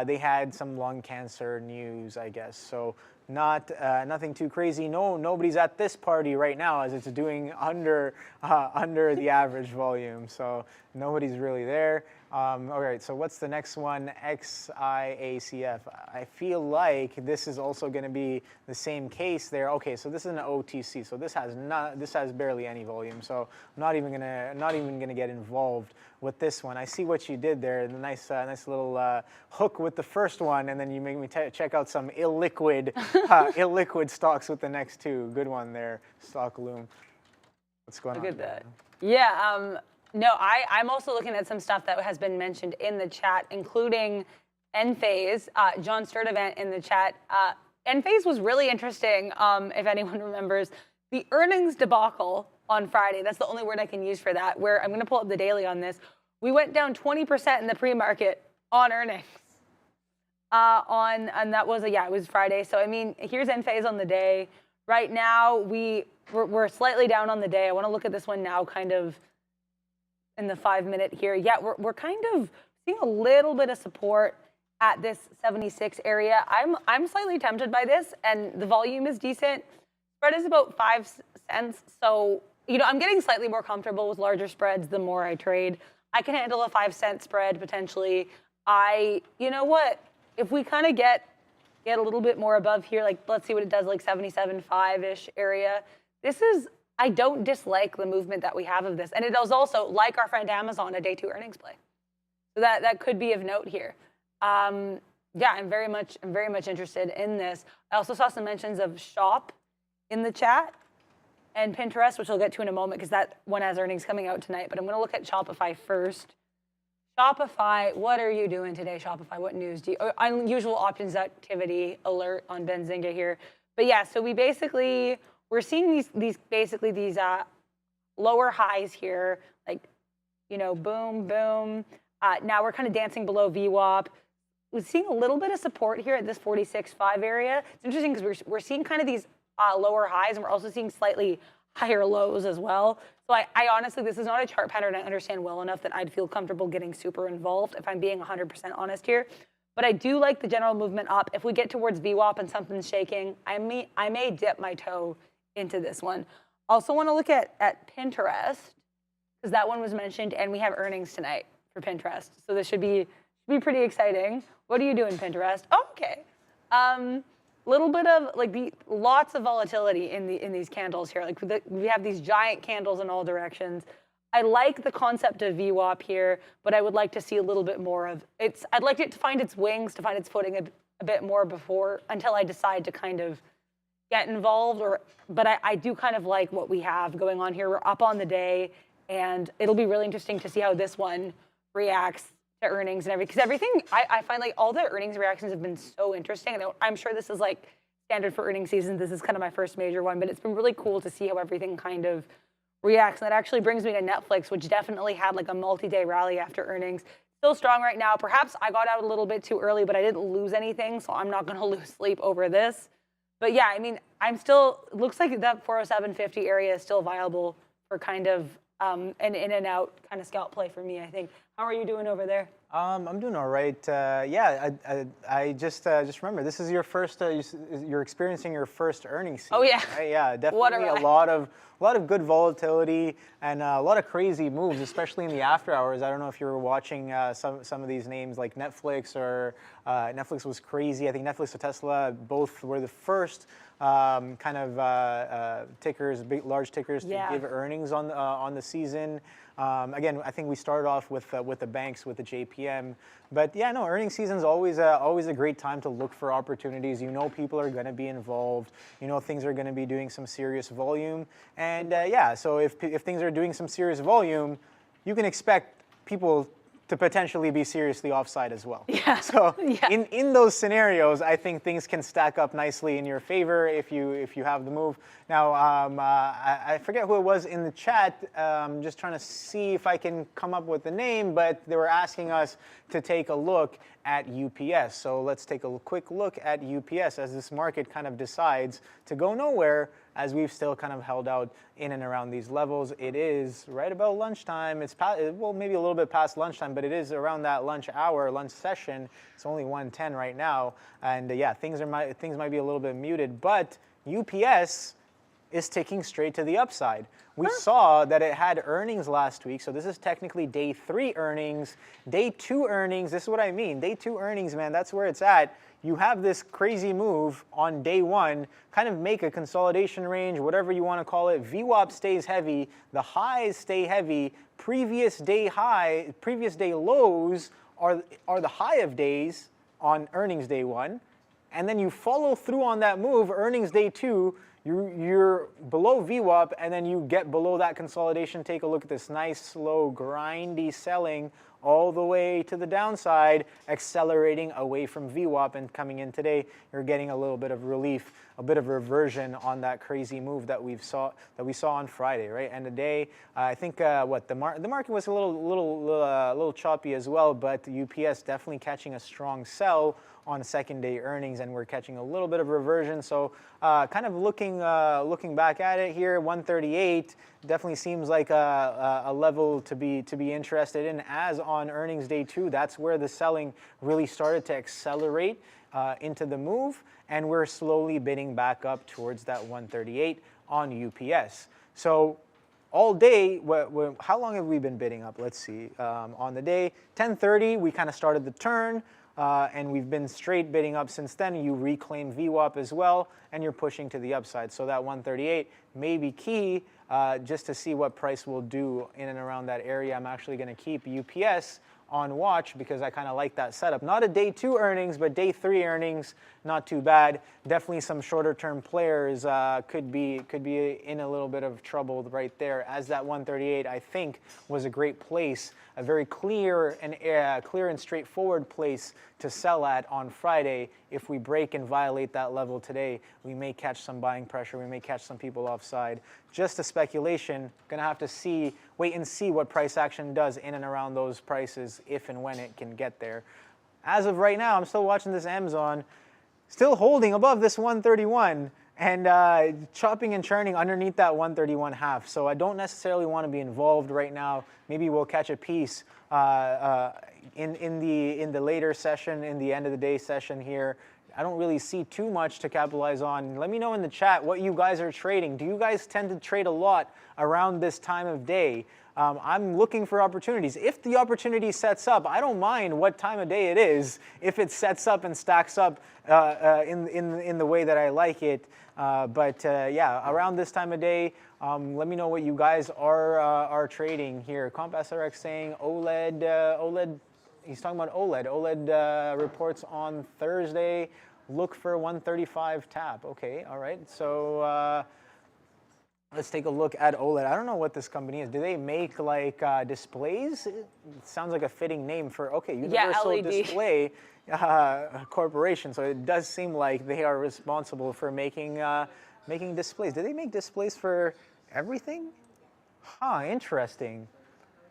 They had some lung cancer news, I guess. So nothing too crazy. Nobody's at this party right now, as it's doing under the average volume. So nobody's really there. All right, so what's the next one? XIACF. I feel like this is also going to be the same case there. Okay, so this is an OTC. So this has barely any volume. So I'm not even gonna get involved with this one. I see what you did there. Nice little hook with the first one, and then you make me check out some illiquid stocks with the next two. Good one there, Stock Loom. What's going on? Look at that. Yeah. No, I'm also looking at some stuff that has been mentioned in the chat, including Enphase. John Sturdivant in the chat. Enphase was really interesting, if anyone remembers. The earnings debacle on Friday, that's the only word I can use for that, where I'm going to pull up the daily on this. We went down 20% in the pre-market on earnings. And that was, it was Friday. So, I mean, here's Enphase on the day. Right now, we're slightly down on the day. I want to look at this one now, kind of in the 5 minute here. Yeah, we're kind of seeing a little bit of support at this 76 area. I'm slightly tempted by this, and the volume is decent. Spread is about 5 cents. So, I'm getting slightly more comfortable with larger spreads the more I trade. I can handle a 5 cent spread potentially. You know what? If we kind of get a little bit more above here, like let's see what it does, like 77.5-ish area. I don't dislike the movement that we have of this. And it is also, like our friend Amazon, a day 2 earnings play. So that could be of note here. Yeah, I'm very much interested in this. I also saw some mentions of Shop in the chat and Pinterest, which we'll get to in a moment because that one has earnings coming out tonight. But I'm going to look at Shopify first. Shopify, what are you doing today, Shopify? What news do you? Unusual options activity alert on Benzinga here. But yeah, so we're seeing these lower highs here, like, boom, boom. Now we're kind of dancing below VWAP. We're seeing a little bit of support here at this 46.5 area. It's interesting because we're seeing kind of these lower highs, and we're also seeing slightly higher lows as well. So I honestly, this is not a chart pattern I understand well enough that I'd feel comfortable getting super involved, if I'm being 100% honest here. But I do like the general movement up. If we get towards VWAP and something's shaking, I may dip my toe into this one. Also want to look at Pinterest, because that one was mentioned, and we have earnings tonight for Pinterest. So this should be pretty exciting. What are you doing, Pinterest? Oh, okay. Little bit of lots of volatility in these candles here. Like we have these giant candles in all directions. I like the concept of VWAP here, but I would like to see a little bit more of it. I'd like it to find its wings, to find its footing a bit more until I decide to kind of get involved. But I do kind of like what we have going on here. We're up on the day, and it'll be really interesting to see how this one reacts to earnings and everything. Because everything, I find like all the earnings reactions have been so interesting. And I'm sure this is like standard for earnings season. This is kind of my first major one, but it's been really cool to see how everything kind of reacts. And that actually brings me to Netflix, which definitely had like a multi-day rally after earnings. Still strong right now. Perhaps I got out a little bit too early, but I didn't lose anything, so I'm not going to lose sleep over this. But yeah, I mean, looks like that 407.50 area is still viable for kind of an in and out kind of scalp play for me, I think. How are you doing over there? I'm doing all right. Yeah, I just remember this is your first. You're experiencing your first earnings season. Oh, yeah. Right? Yeah, What definitely a a ride. lot of good volatility and a lot of crazy moves, especially in the after hours. I don't know if you were watching some of these names like Netflix or Netflix was crazy. I think Netflix and Tesla both were the first kind of tickers, large tickers to give earnings on the season. Again, I think we started off with the banks, with the JPM, but yeah, no, earnings season is always a great time to look for opportunities. You know, people are going to be involved. You know, things are going to be doing some serious volume, and yeah, so if things are doing some serious volume, you can expect people to potentially be seriously offside as well. Yeah. So Yeah. in those scenarios, I think things can stack up nicely in your favor if you have the move. Now, I forget who it was in the chat. Just trying to see if I can come up with the name, but they were asking us to take a look at UPS. So let's take a quick look at UPS as this market kind of decides to go nowhere, as we've still kind of held out in and around these levels. It is right about lunchtime. It's well, maybe a little bit past lunchtime, but it is around that lunch hour, lunch session. It's only 1:10 right now, and yeah, things might be a little bit muted, but UPS is ticking straight to the upside. We saw that it had earnings last week, so this is technically day 3 earnings. Day 2 earnings, this is what I mean. Day 2 earnings, man, that's where it's at. You have this crazy move on day 1, kind of make a consolidation range, whatever you want to call it. VWAP stays heavy, the highs stay heavy, previous day lows are the high of days on earnings day 1, and then you follow through on that move, earnings day 2, you're below VWAP, and then you get below that consolidation. Take a look at this nice, slow, grindy selling all the way to the downside, accelerating away from VWAP, and coming in today, you're getting a little bit of relief, a bit of reversion on that crazy move that we saw on Friday, right? End of day, I think the market was a little choppy as well, but the UPS definitely catching a strong sell on second day earnings, and we're catching a little bit of reversion. So kind of looking back at it here, 138 definitely seems like a level to be interested in. As on earnings day 2, that's where the selling really started to accelerate into the move, and we're slowly bidding back up towards that 138 on UPS. So all day, how long have we been bidding up? Let's see. On the day, 10:30, we kind of started the turn. And we've been straight bidding up since then. You reclaim VWAP as well, and you're pushing to the upside. So that 138 may be key just to see what price will do in and around that area. I'm actually going to keep UPS on watch because I kind of like that setup. Not a day 2 earnings, but day 3 earnings, not too bad. Definitely some shorter term players could be in a little bit of trouble right there, as that 138 I think was a great place, a very clear and straightforward place to sell at on Friday. If we break and violate that level today, we may catch some buying pressure. We may catch some people offside. Just a speculation. Gonna have to wait and see what price action does in and around those prices, if and when it can get there. As of right now, I'm still watching this Amazon, still holding above this 131 and chopping and churning underneath that 131.5. So I don't necessarily want to be involved right now. Maybe we'll catch a piece in the later session, in the end of the day session here. I don't really see too much to capitalize on. Let me know in the chat what you guys are trading. Do you guys tend to trade a lot around this time of day? I'm looking for opportunities. If the opportunity sets up, I don't mind what time of day it is, if it sets up and stacks up in the way that I like it. But yeah, around this time of day, let me know what you guys are trading here. Comp SRX saying OLED. He's talking about OLED. OLED reports on Thursday. Look for 135 tap. Okay, all right. So let's take a look at OLED. I don't know what this company is. Do they make like displays? It sounds like a fitting name for, okay, Universal LED. Display Corporation. So it does seem like they are responsible for making displays. Do they make displays for everything? Huh, interesting.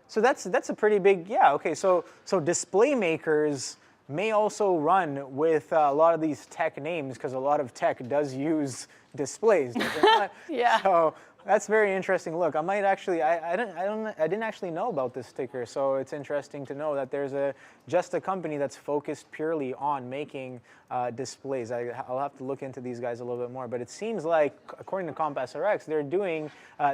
So that's a pretty big, yeah, okay. So display makers may also run with a lot of these tech names, because a lot of tech does use displays, does it not? Yeah. So That's very interesting. Look, I might actually, I didn't actually know about this ticker, so it's interesting to know that there's just a company that's focused purely on making displays. I'll have to look into these guys a little bit more, but it seems like, according to CompSRX,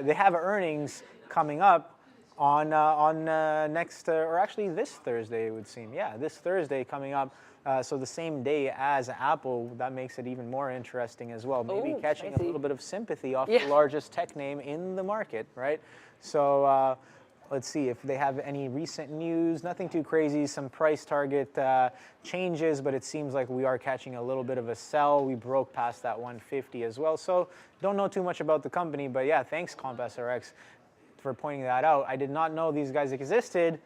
they have earnings coming up on next, or actually this Thursday, it would seem. Yeah, this Thursday coming up. So the same day as Apple, that makes it even more interesting as well. Maybe catching a little bit of sympathy off the largest tech name in the market, right? So let's see if they have any recent news. Nothing too crazy, some price target changes, but it seems like we are catching a little bit of a sell. We broke past that 150 as well. So don't know too much about the company, but yeah, thanks CompSRX for pointing that out. I did not know these guys existed.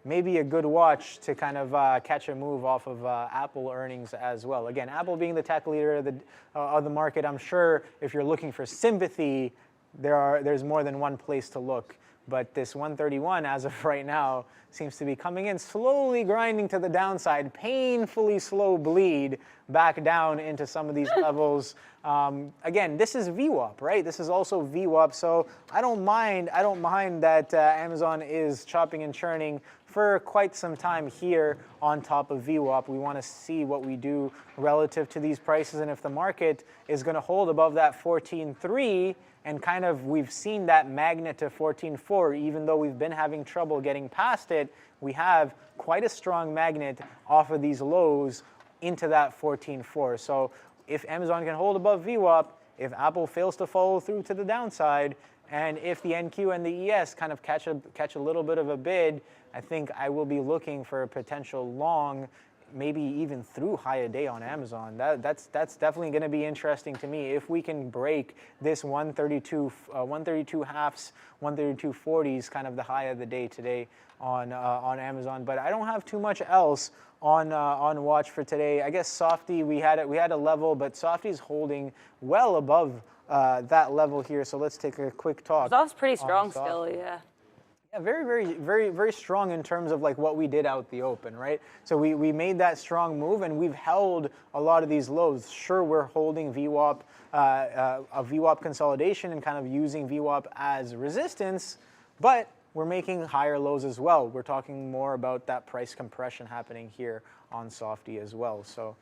Maybe a good watch to kind of catch a move off of Apple earnings as well. Again, Apple being the tech leader of the market, I'm sure if you're looking for sympathy, there's more than one place to look. But this 131, as of right now, seems to be coming in, slowly grinding to the downside, painfully slow bleed back down into some of these levels. Again, this is VWAP, right? This is also VWAP, so I don't mind that Amazon is chopping and churning for quite some time here on top of VWAP. We want to see what we do relative to these prices, and if the market is going to hold above that 14.3, and kind of we've seen that magnet to 14.4, even though we've been having trouble getting past it, we have quite a strong magnet off of these lows into that 14.4. So if Amazon can hold above VWAP, if Apple fails to follow through to the downside, and if the NQ and the ES kind of catch a little bit of a bid, I think I will be looking for a potential long, maybe even through high a day on Amazon. That's definitely going to be interesting to me if we can break this 132 halves, 132.40s, kind of the high of the day today on Amazon. But I don't have too much else on watch for today. I guess Softy, we had a level, but Softy's holding well above that level here. So let's take a quick talk. Softy's pretty strong still, yeah. Yeah, very strong in terms of like what we did out the open, right? So we made that strong move, and we've held a lot of these lows. Sure, we're holding VWAP, a VWAP consolidation, and kind of using VWAP as resistance, but we're making higher lows as well. We're talking more about that price compression happening here on Softy as well. So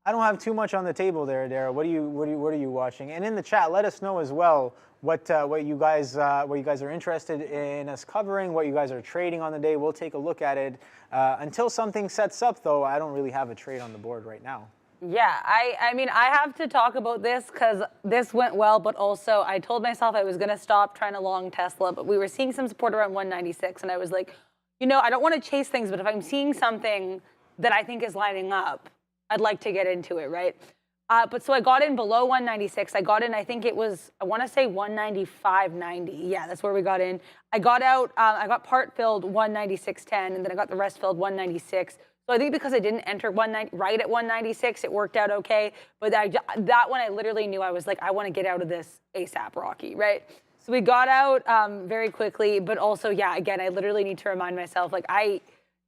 I don't have too much on the table there, Dara. What are you watching? And in the chat, let us know as well what you guys are interested in us covering, what you guys are trading on the day. We'll take a look at it. Until something sets up, though, I don't really have a trade on the board right now. Yeah, I mean, I have to talk about this because this went well, but also I told myself I was going to stop trying to long Tesla, but we were seeing some support around 196, and I was like, you know, I don't want to chase things, but if I'm seeing something that I think is lining up, I'd like to get into it, right? But so I got in below 196. I got in, I think it was, I want to say 195.90. Yeah, that's where we got in. I got out, I got part filled 196.10, and then I got the rest filled 196. So I think because I didn't enter right at 196, it worked out okay. But that one, I literally knew I was like, I want to get out of this ASAP, Rocky, right? So we got out very quickly, but also, yeah, again, I literally need to remind myself, like, I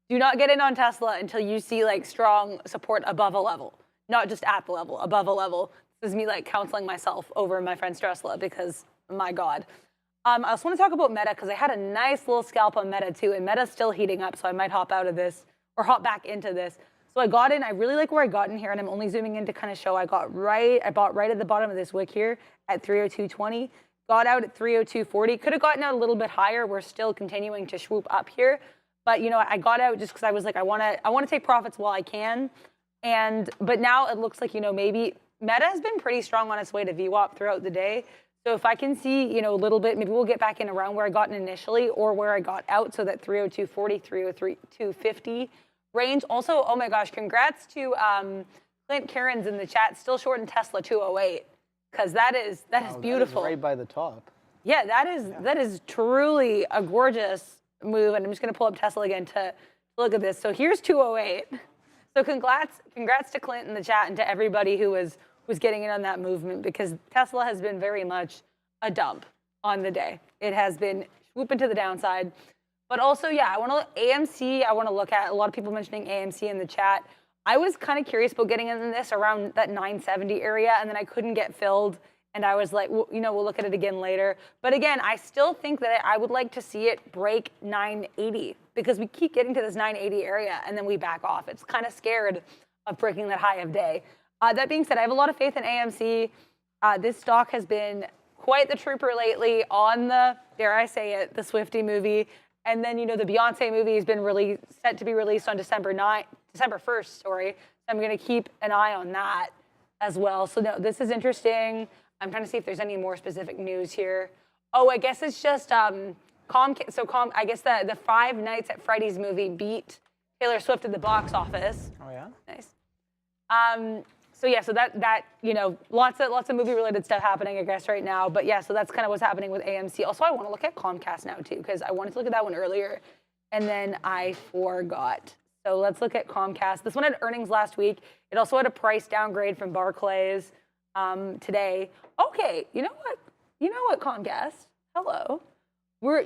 do not get in on Tesla until you see like strong support above a level, not just at the level, above a level. This is me like counseling myself over my friend's Tesla because, my God. I also want to talk about Meta because I had a nice little scalp on Meta too, and Meta's still heating up, so I might hop out of this or hop back into this. So I got in, I really like where I got in here, and I'm only zooming in to kind of show I bought right at the bottom of this wick here at 302.20, got out at 302.40, could have gotten out a little bit higher. We're still continuing to swoop up here. But you know, I got out just because I was like, I want to take profits while I can, but now it looks like, you know, maybe Meta has been pretty strong on its way to VWAP throughout the day. So if I can see, you know, a little bit, maybe we'll get back in around where I got in initially or where I got out, so that 302.40, 302.50 range. Also, oh my gosh, congrats to Clint Karen's in the chat, still short in Tesla 208, because that is beautiful. That is right by the top. Yeah, that is truly a gorgeous move, and I'm just going to pull up Tesla again to look at this. So here's 208. So congrats to Clint in the chat and to everybody who was getting in on that movement, because Tesla has been very much a dump on the day. It has been swooping to the downside. But also, yeah, AMC, I want to look at. A lot of people mentioning AMC in the chat. I was kind of curious about getting in this around that 970 area, and then I couldn't get filled And I was like, well, we'll look at it again later. But again, I still think that I would like to see it break 980 because we keep getting to this 980 area and then we back off. It's kind of scared of breaking that high of day. That being said, I have a lot of faith in AMC. This stock has been quite the trooper lately on the, dare I say it, the Swiftie movie. And then, the Beyonce movie has been set to be released on December 1st, sorry. So I'm going to keep an eye on that as well. So no, this is interesting. I'm trying to see if there's any more specific news here. Oh, I guess it's just I guess the 5 Nights at Freddy's movie beat Taylor Swift at the box office. Oh yeah. Nice. So that lots of movie related stuff happening, I guess, right now. But yeah, so that's kind of what's happening with AMC. Also, I want to look at Comcast now too because I wanted to look at that one earlier, and then I forgot. So let's look at Comcast. This one had earnings last week. It also had a price downgrade from Barclays today. Okay, you know what, Comcast? Hello. We're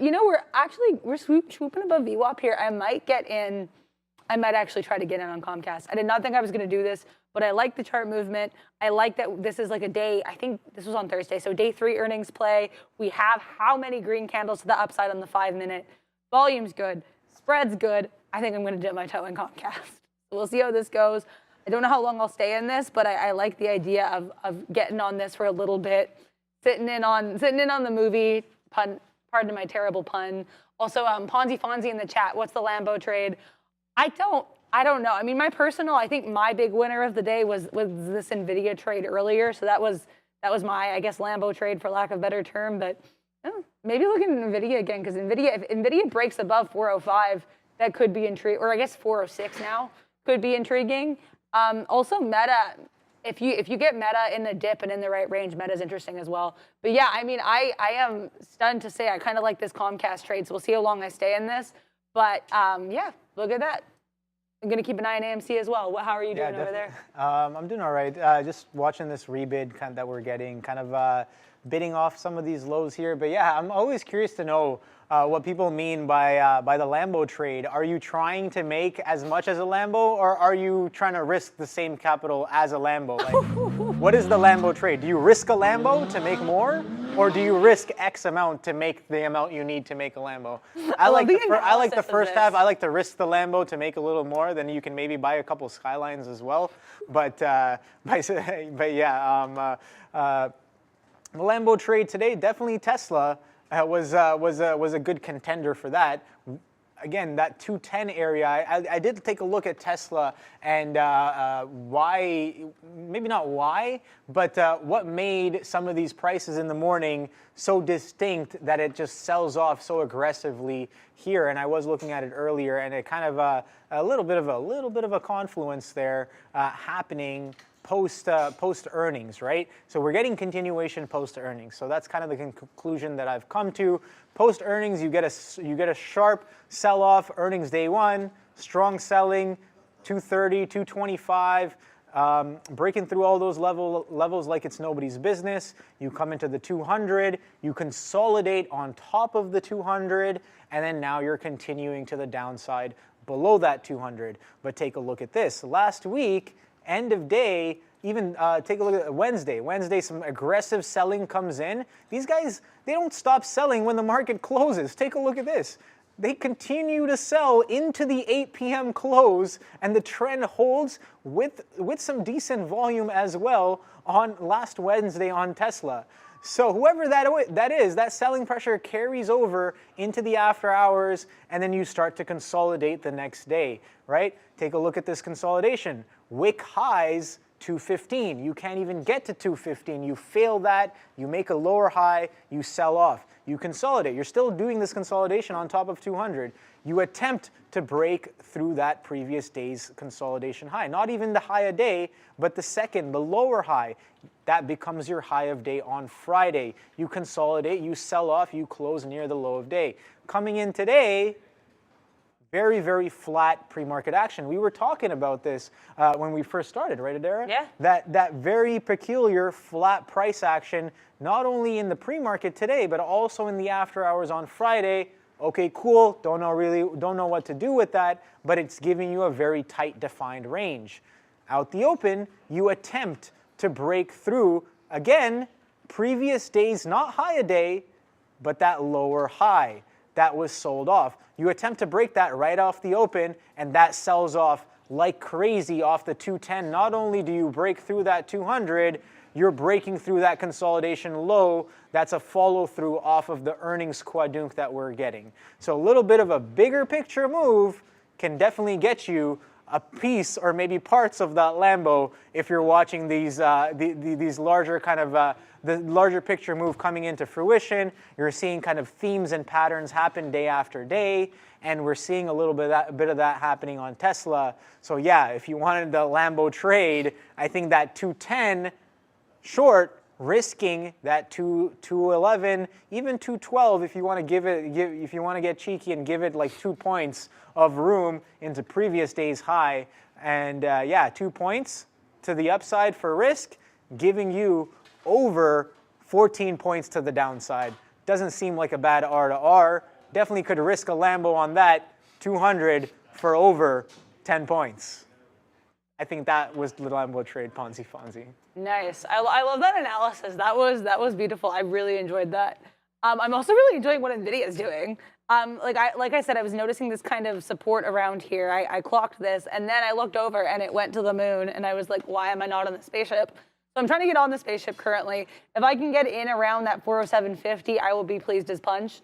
swooping above VWAP here. I might actually try to get in on Comcast. I did not think I was going to do this, but I like the chart movement. I like that this is like a day, I think this was on Thursday, so day 3 earnings play. We have how many green candles to the upside on the 5-minute. Volume's good. Spread's good. I think I'm going to dip my toe in Comcast. We'll see how this goes. I don't know how long I'll stay in this, but I like the idea of getting on this for a little bit, sitting in on the movie. Pardon my terrible pun. Also, Ponzi Fonzie in the chat. What's the Lambo trade? I don't know. I mean, I think my big winner of the day was this Nvidia trade earlier. So that was my, I guess, Lambo trade for lack of a better term. But maybe look at Nvidia again because if Nvidia breaks above 405, that could be intriguing. Or I guess 406 now could be intriguing. Also, Meta. If you get Meta in the dip and in the right range, Meta's interesting as well. But yeah, I mean, I am stunned to say I kind of like this Comcast trade. So we'll see how long I stay in this. But yeah, look at that. I'm going to keep an eye on AMC as well. How are you doing over there? I'm doing all right. Just watching this rebid that we're getting, kind of bidding off some of these lows here. But yeah, I'm always curious to know what people mean by the Lambo trade. Are you trying to make as much as a Lambo, or are you trying to risk the same capital as a Lambo? Like, what is the Lambo trade? Do you risk a Lambo to make more, or do you risk X amount to make the amount you need to make a Lambo? I like the first half. I like to risk the Lambo to make a little more. Then you can maybe buy a couple Skylines as well. But yeah. The Lambo trade today, definitely Tesla was a good contender for that. Again, that 210 area, I did take a look at Tesla and why, maybe not why, but what made some of these prices in the morning so distinct that it just sells off so aggressively here. And I was looking at it earlier, and it kind of a little bit of a confluence there happening post earnings, right? So we're getting continuation post earnings. So that's kind of the conclusion that I've come to. Post earnings, you get a sharp sell off. Earnings day 1, strong selling, 230, 225, breaking through all those levels like it's nobody's business. You come into the 200, you consolidate on top of the 200, and then now you're continuing to the downside below that 200. But take a look at this. Last week, end of day, even take a look at Wednesday. Wednesday, some aggressive selling comes in. These guys, they don't stop selling when the market closes. Take a look at this. They continue to sell into the 8 p.m. close, and the trend holds with some decent volume as well on last Wednesday on Tesla. So whoever that is, that selling pressure carries over into the after hours, and then you start to consolidate the next day, right? Take a look at this consolidation. Wick highs 215. You can't even get to 215. You fail that, you make a lower high, you sell off. You consolidate. You're still doing this consolidation on top of 200. You attempt to break through that previous day's consolidation high. Not even the high a day, but the lower high. That becomes your high of day on Friday. You consolidate, you sell off, you close near the low of day. Coming in today, very, very flat pre-market action. We were talking about this when we first started, right, Adara? Yeah. That very peculiar flat price action, not only in the pre-market today, but also in the after hours on Friday. Okay, cool. Don't know what to do with that, but it's giving you a very tight defined range. Out the open, you attempt to break through again previous day's not high a day, but that lower high that was sold off. You attempt to break that right off the open, and that sells off like crazy off the 210. Not only do you break through that 200, you're breaking through that consolidation low. That's a follow through off of the earnings quadrunk that we're getting. So a little bit of a bigger picture move can definitely get you a piece or maybe parts of that Lambo if you're watching these larger kind of the larger picture move coming into fruition. You're seeing kind of themes and patterns happen day after day, and we're seeing a little bit of that happening on Tesla. So yeah, if you wanted the Lambo trade, I think that 210 short, risking that 211, even 212 if you want to if you want to get cheeky and give it like 2 points of room into previous day's high. And yeah, 2 points to the upside for risk, giving you over 14 points to the downside. Doesn't seem like a bad R to R. Definitely could risk a Lambo on that 200 for over 10 points. I think that was the Lambo trade, Ponzi Fonzie. Nice. I love that analysis. That was beautiful. I really enjoyed that. I'm also really enjoying what NVIDIA is doing. Like I said, I was noticing this kind of support around here. I clocked this, and then I looked over, and it went to the moon, and I was like, why am I not on the spaceship? So I'm trying to get on the spaceship currently. If I can get in around that 407.50, I will be pleased as punch.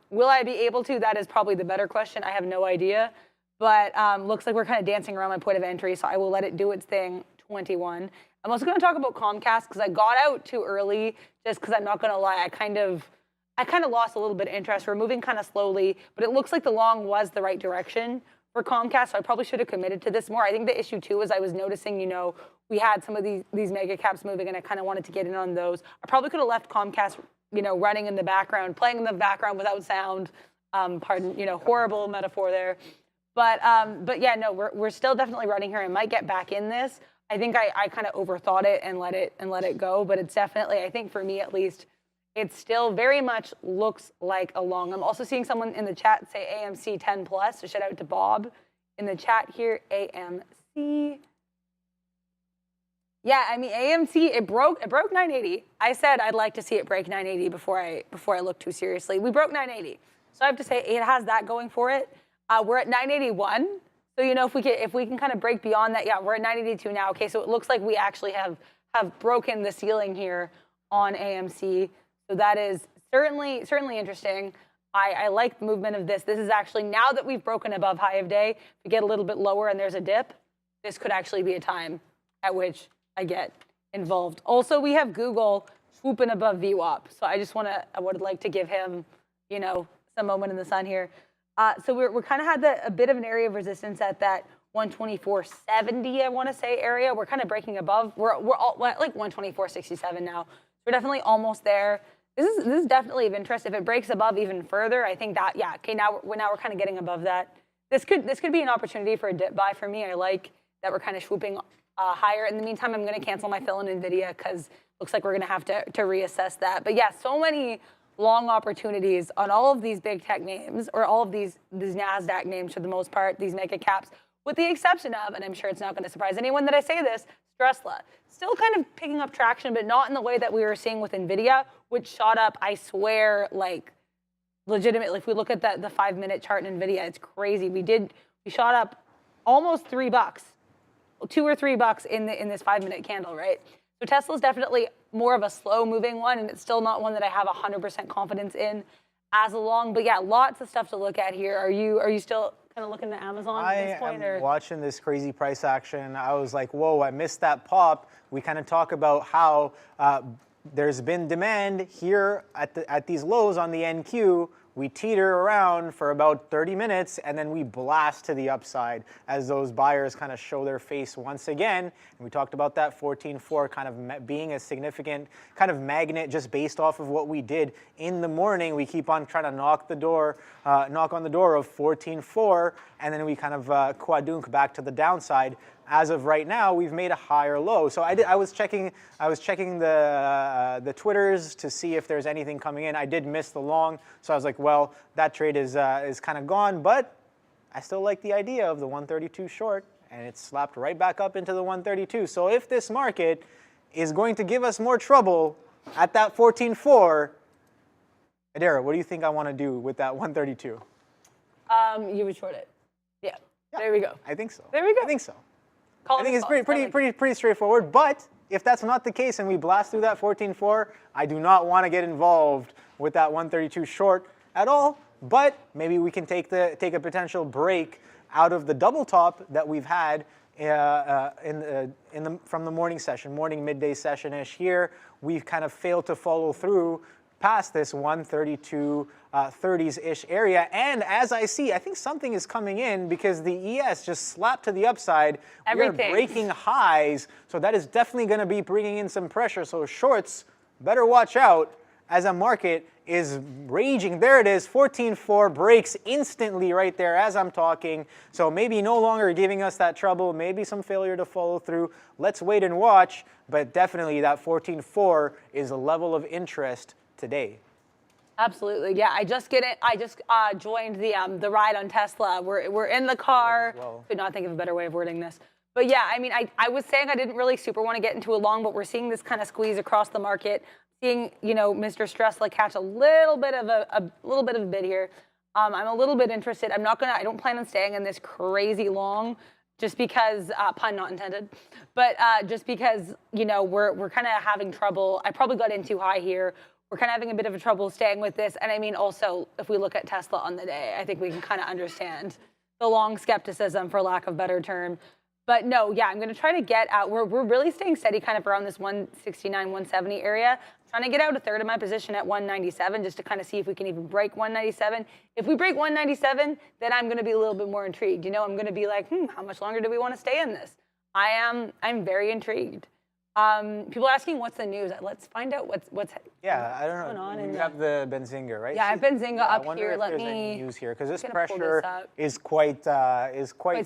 Will I be able to? That is probably the better question. I have no idea. But looks like we're kind of dancing around my point of entry, so I will let it do its thing, 21. I'm also going to talk about Comcast because I got out too early, just because I'm not going to lie. I kind of lost a little bit of interest. We're moving kind of slowly, but it looks like the long was the right direction for Comcast, so I probably should have committed to this more. I think the issue, too, is I was noticing, we had some of these mega caps moving, and I kind of wanted to get in on those. I probably could have left Comcast, running in the background, playing in the background without sound. Pardon, horrible metaphor there. But yeah, no, we're still definitely running here. I might get back in this. I think I kind of overthought it and let it go. But it's definitely, I think for me at least, it still very much looks like a long. I'm also seeing someone in the chat say AMC 10 plus. So shout out to Bob in the chat here. AMC. Yeah, I mean AMC. It broke 980. I said I'd like to see it break 980 before I look too seriously. We broke 980, so I have to say it has that going for it. We're at 981, so if we can kind of break beyond that, yeah, we're at 982 now. Okay, so it looks like we actually have broken the ceiling here on AMC. So that is certainly interesting. I like the movement of this. This is actually, now that we've broken above high of day, to get a little bit lower and there's a dip, this could actually be a time at which I get involved. Also, we have Google swooping above VWAP, so I would like to give him, some moment in the sun here. So we're kind of had a bit of an area of resistance at that 124.70, I want to say, area. We're kind of breaking above. We're all like 124.67 now. We're definitely almost there. This is definitely of interest. If it breaks above even further, I think that, yeah, okay, now we're kind of getting above that. This could be an opportunity for a dip buy for me. I like that we're kind of swooping higher. In the meantime, I'm going to cancel my fill in NVIDIA because looks like we're going to have to reassess that. But yeah, so many long opportunities on all of these big tech names, or all of these NASDAQ names for the most part, these mega caps, with the exception of, and I'm sure it's not going to surprise anyone that I say this, Tesla. Still kind of picking up traction, but not in the way that we were seeing with NVIDIA, which shot up, I swear, like legitimately, if we look at the 5-minute chart in NVIDIA, it's crazy. We shot up almost $3, $2 or $3 in this 5-minute candle, right? So Tesla's definitely more of a slow-moving one, and it's still not one that I have 100% confidence in as a long. But yeah, lots of stuff to look at here. Are you still kind of looking at Amazon at this point? I am watching this crazy price action. I was like, whoa, I missed that pop. We kind of talk about how there's been demand here at these lows on the NQ. We teeter around for about 30 minutes, and then we blast to the upside as those buyers kind of show their face once again. And we talked about that 14.4 kind of being a significant kind of magnet just based off of what we did in the morning. We keep on trying to knock on the door of 14.4, and then we kind of quadrunk back to the downside. As of right now, we've made a higher low. So I was checking the Twitters to see if there's anything coming in. I did miss the long, so I was like, well, that trade is kind of gone. But I still like the idea of the 132 short, and it's slapped right back up into the 132. So if this market is going to give us more trouble at that 14.4, Adara, what do you think I want to do with that 132? You would short it. Yeah. There we go. I think so. There we go. I think so. Call I it think a it's spot. pretty straightforward. But if that's not the case and we blast through that 14.4, I do not want to get involved with that 132 short at all. But maybe we can take a potential break out of the double top that we've had from the morning session, midday session-ish here. We've kind of failed to follow through past this 132 30s-ish area. And as I see, I think something is coming in because the ES just slapped to the upside. Everything. We are breaking highs, so that is definitely going to be bringing in some pressure. So shorts, better watch out as a market is raging. There it is, 14.4 breaks instantly right there as I'm talking. So maybe no longer giving us that trouble, maybe some failure to follow through. Let's wait and watch, but definitely that 14.4 is a level of interest today. Absolutely, yeah. I just joined the ride on Tesla. We're in the car. Could not think of a better way of wording this. But yeah, I mean, I was saying I didn't really super want to get into a long, but we're seeing this kind of squeeze across the market. Seeing, you know, Mr. Stressla catch a little bit of a bid here. I'm a little bit interested. I don't plan on staying in this crazy long, just because pun not intended. But just because, you know, we're kind of having trouble. I probably got in too high here. We're kind of having a bit of a trouble staying with this. And I mean, also, if we look at Tesla on the day, I think we can kind of understand the long skepticism, for lack of a better term. But no, yeah, I'm going to try to get out. We're really staying steady kind of around this 169, 170 area. Trying to get out a third of my position at 197 just to kind of see if we can even break 197. If we break 197, then I'm going to be a little bit more intrigued. You know, I'm going to be like, how much longer do we want to stay in this? I'm very intrigued. People are asking what's the news. Let's find out what's I don't going know. on. You have the Benzinga, right? Yeah, I have Benzinga up I wonder here. if Let there's me any news here because this gonna pull pressure this up. is quite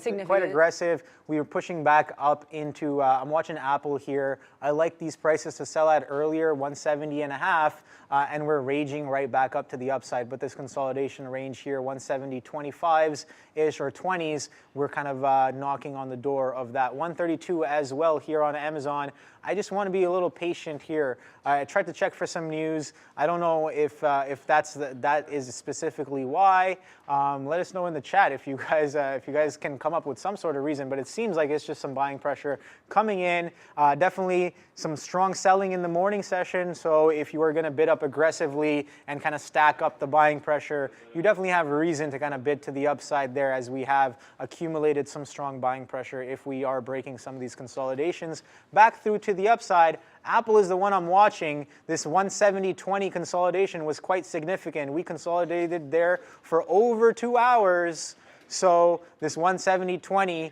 significant. aggressive. We were pushing back up into. I'm watching Apple here. I like these prices to sell at earlier, 170.5, and we're raging right back up to the upside. But this consolidation range here, 170.25s ish or 20s, we're kind of knocking on the door of that 132 as well here on Amazon. I just want to be a little patient here. I tried to check for some news. I don't know if that is specifically why. Let us know in the chat if you guys can come up with some sort of reason. But it seems like it's just some buying pressure coming in. Definitely some strong selling in the morning session. So if you are going to bid up aggressively and kind of stack up the buying pressure, you definitely have a reason to kind of bid to the upside there, as we have accumulated some strong buying pressure if we are breaking some of these consolidations back through to the upside. Apple is the one I'm watching. This 170.20 consolidation was quite significant. We consolidated there for over 2 hours. So this 170.20,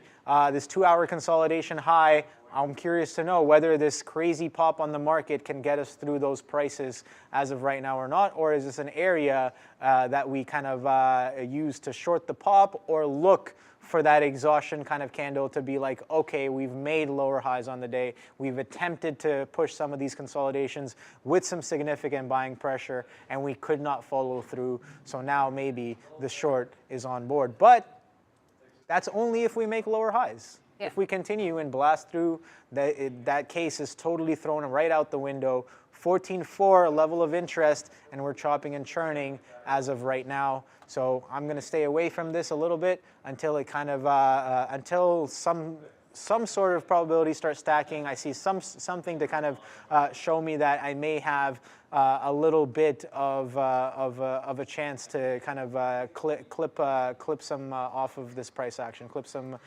this 2-hour consolidation high, I'm curious to know whether this crazy pop on the market can get us through those prices as of right now or not, or is this an area that we kind of use to short the pop or look for that exhaustion kind of candle to be like, okay, we've made lower highs on the day. We've attempted to push some of these consolidations with some significant buying pressure, and we could not follow through. So now maybe the short is on board. But that's only if we make lower highs. Yeah. If we continue and blast through, that case is totally thrown right out the window. 14.4 level of interest, and we're chopping and churning as of right now. So I'm going to stay away from this a little bit until it kind of until some sort of probability starts stacking. I see something to kind of show me that I may have a little bit of a chance to kind of clip some off of this price action, clip some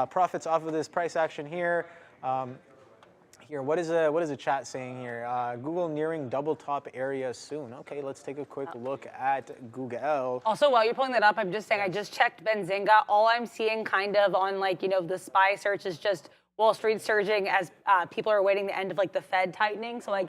profits off of this price action here. Here, what is the chat saying here? Google nearing double top area soon. Okay, let's take a quick look at Google. Also, while you're pulling that up, I'm just saying I just checked Benzinga. All I'm seeing kind of on like, you know, the SPY search is just Wall Street surging as people are awaiting the end of like the Fed tightening. So I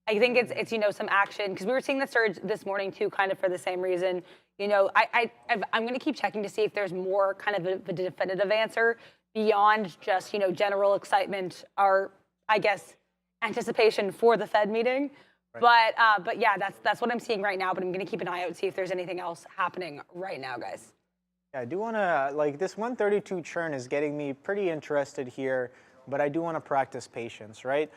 think it's you know, some action, because we were seeing the surge this morning too, kind of for the same reason. You know, I'm going to keep checking to see if there's more kind of a definitive answer beyond just, you know, general excitement or, I guess, anticipation for the Fed meeting. Right. But yeah, that's what I'm seeing right now. But I'm going to keep an eye out and see if there's anything else happening right now, guys. Yeah, I do want to, like, this 132 churn is getting me pretty interested here, but I do want to practice patience, right?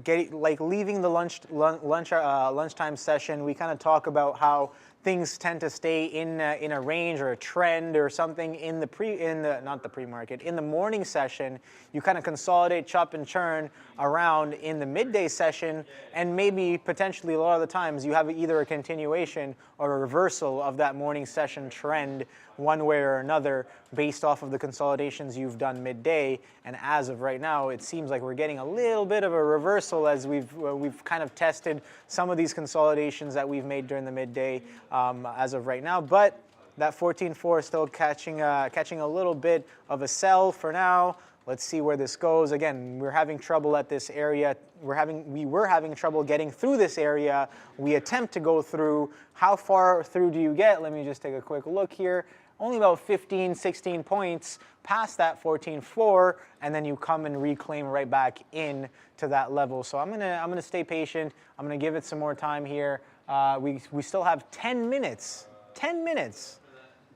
leaving the lunchtime session, we kind of talk about how things tend to stay in a range or a trend or something in the morning session. You kind of consolidate, chop and churn around in the midday session, and maybe potentially a lot of the times you have either a continuation or a reversal of that morning session trend one way or another based off of the consolidations you've done midday. And as of right now, it seems like we're getting a little bit of a reversal as we've kind of tested some of these consolidations that we've made during the midday as of right now. But that 14.4 is still catching a little bit of a sell for now. Let's see where this goes. Again, we're having trouble at this area. We were having trouble getting through this area. We attempt to go through. How far through do you get? Let me just take a quick look here. Only about 15, 16 points past that 14.4, and then you come and reclaim right back in to that level. So I'm gonna stay patient. I'm gonna give it some more time here. We still have 10 minutes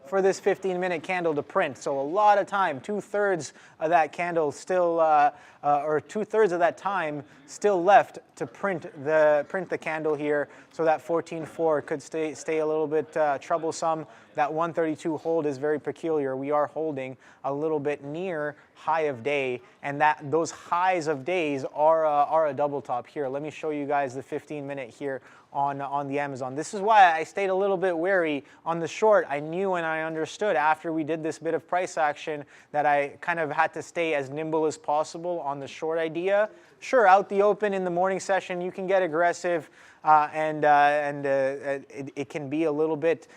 for this 15-minute candle to print. So a lot of time, 2/3 of that candle still, or 2/3 of that time still left to print the candle here. So that 14.4 could stay a little bit troublesome. That 132 hold is very peculiar. We are holding a little bit near high of day, and those highs of days are a double top here. Let me show you guys the 15-minute here on the Amazon. This is why I stayed a little bit wary on the short. I knew and I understood after we did this bit of price action that I kind of had to stay as nimble as possible on the short idea. Sure, out the open in the morning session, you can get aggressive and it can be a little bit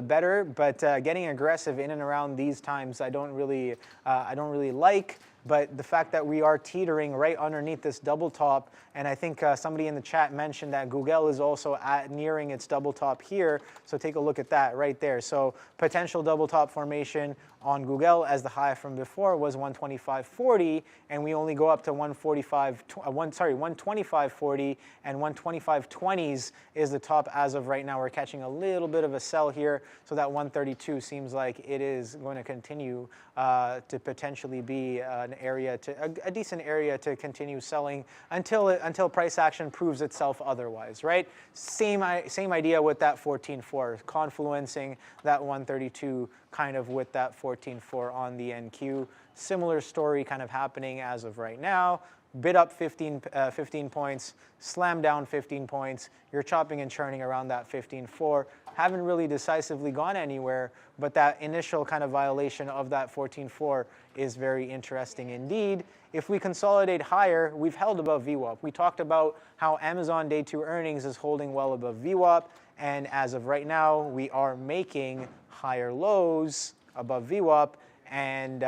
better. But getting aggressive in and around these times, I don't really like. But the fact that we are teetering right underneath this double top, and I think somebody in the chat mentioned that Google is also nearing its double top here. So take a look at that right there. So potential double top formation on Google, as the high from before was 125.40, and we only go up to 125.40, and 125.20s is the top as of right now. We're catching a little bit of a sell here, so that 132 seems like it is going to continue to potentially be an area a decent area to continue selling until price action proves itself otherwise, right? Same idea with that 14.4, confluencing that 132 kind of with that 14.4 on the NQ. Similar story kind of happening as of right now. Bid up 15 points, slam down 15 points. You're chopping and churning around that 15.4. Haven't really decisively gone anywhere, but that initial kind of violation of that 14.4 is very interesting indeed. If we consolidate higher, we've held above VWAP. We talked about how Amazon Day 2 earnings is holding well above VWAP, and as of right now, we are making higher lows above VWAP and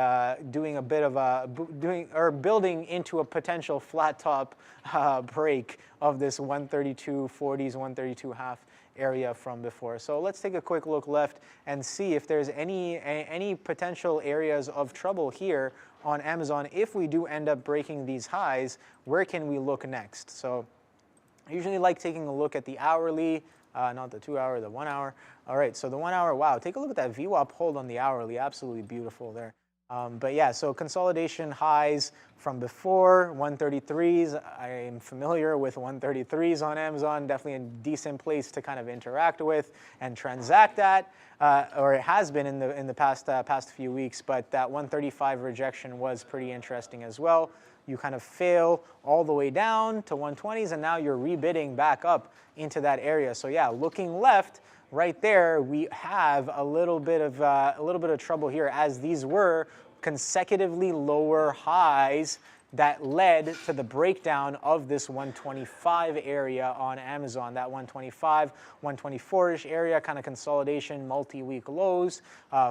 doing a bit of building into a potential flat top break of this 132.40s, 132.5 area from before. So let's take a quick look left and see if there's any potential areas of trouble here on Amazon. If we do end up breaking these highs, where can we look next? So I usually like taking a look at the hourly, not the 2 hour, the 1 hour. All right, so the 1 hour, wow, take a look at that VWAP hold on the hourly, absolutely beautiful there. But yeah, so consolidation highs from before, 133s. I am familiar with 133s on Amazon, definitely a decent place to kind of interact with and transact at, or it has been in the past few weeks, but that 135 rejection was pretty interesting as well. You kind of fail all the way down to 120s, and now you're rebidding back up into that area. So yeah, looking left, right there, we have a little bit of trouble here, as these were consecutively lower highs that led to the breakdown of this 125 area on Amazon. That 125, 124-ish area, kind of consolidation, multi-week lows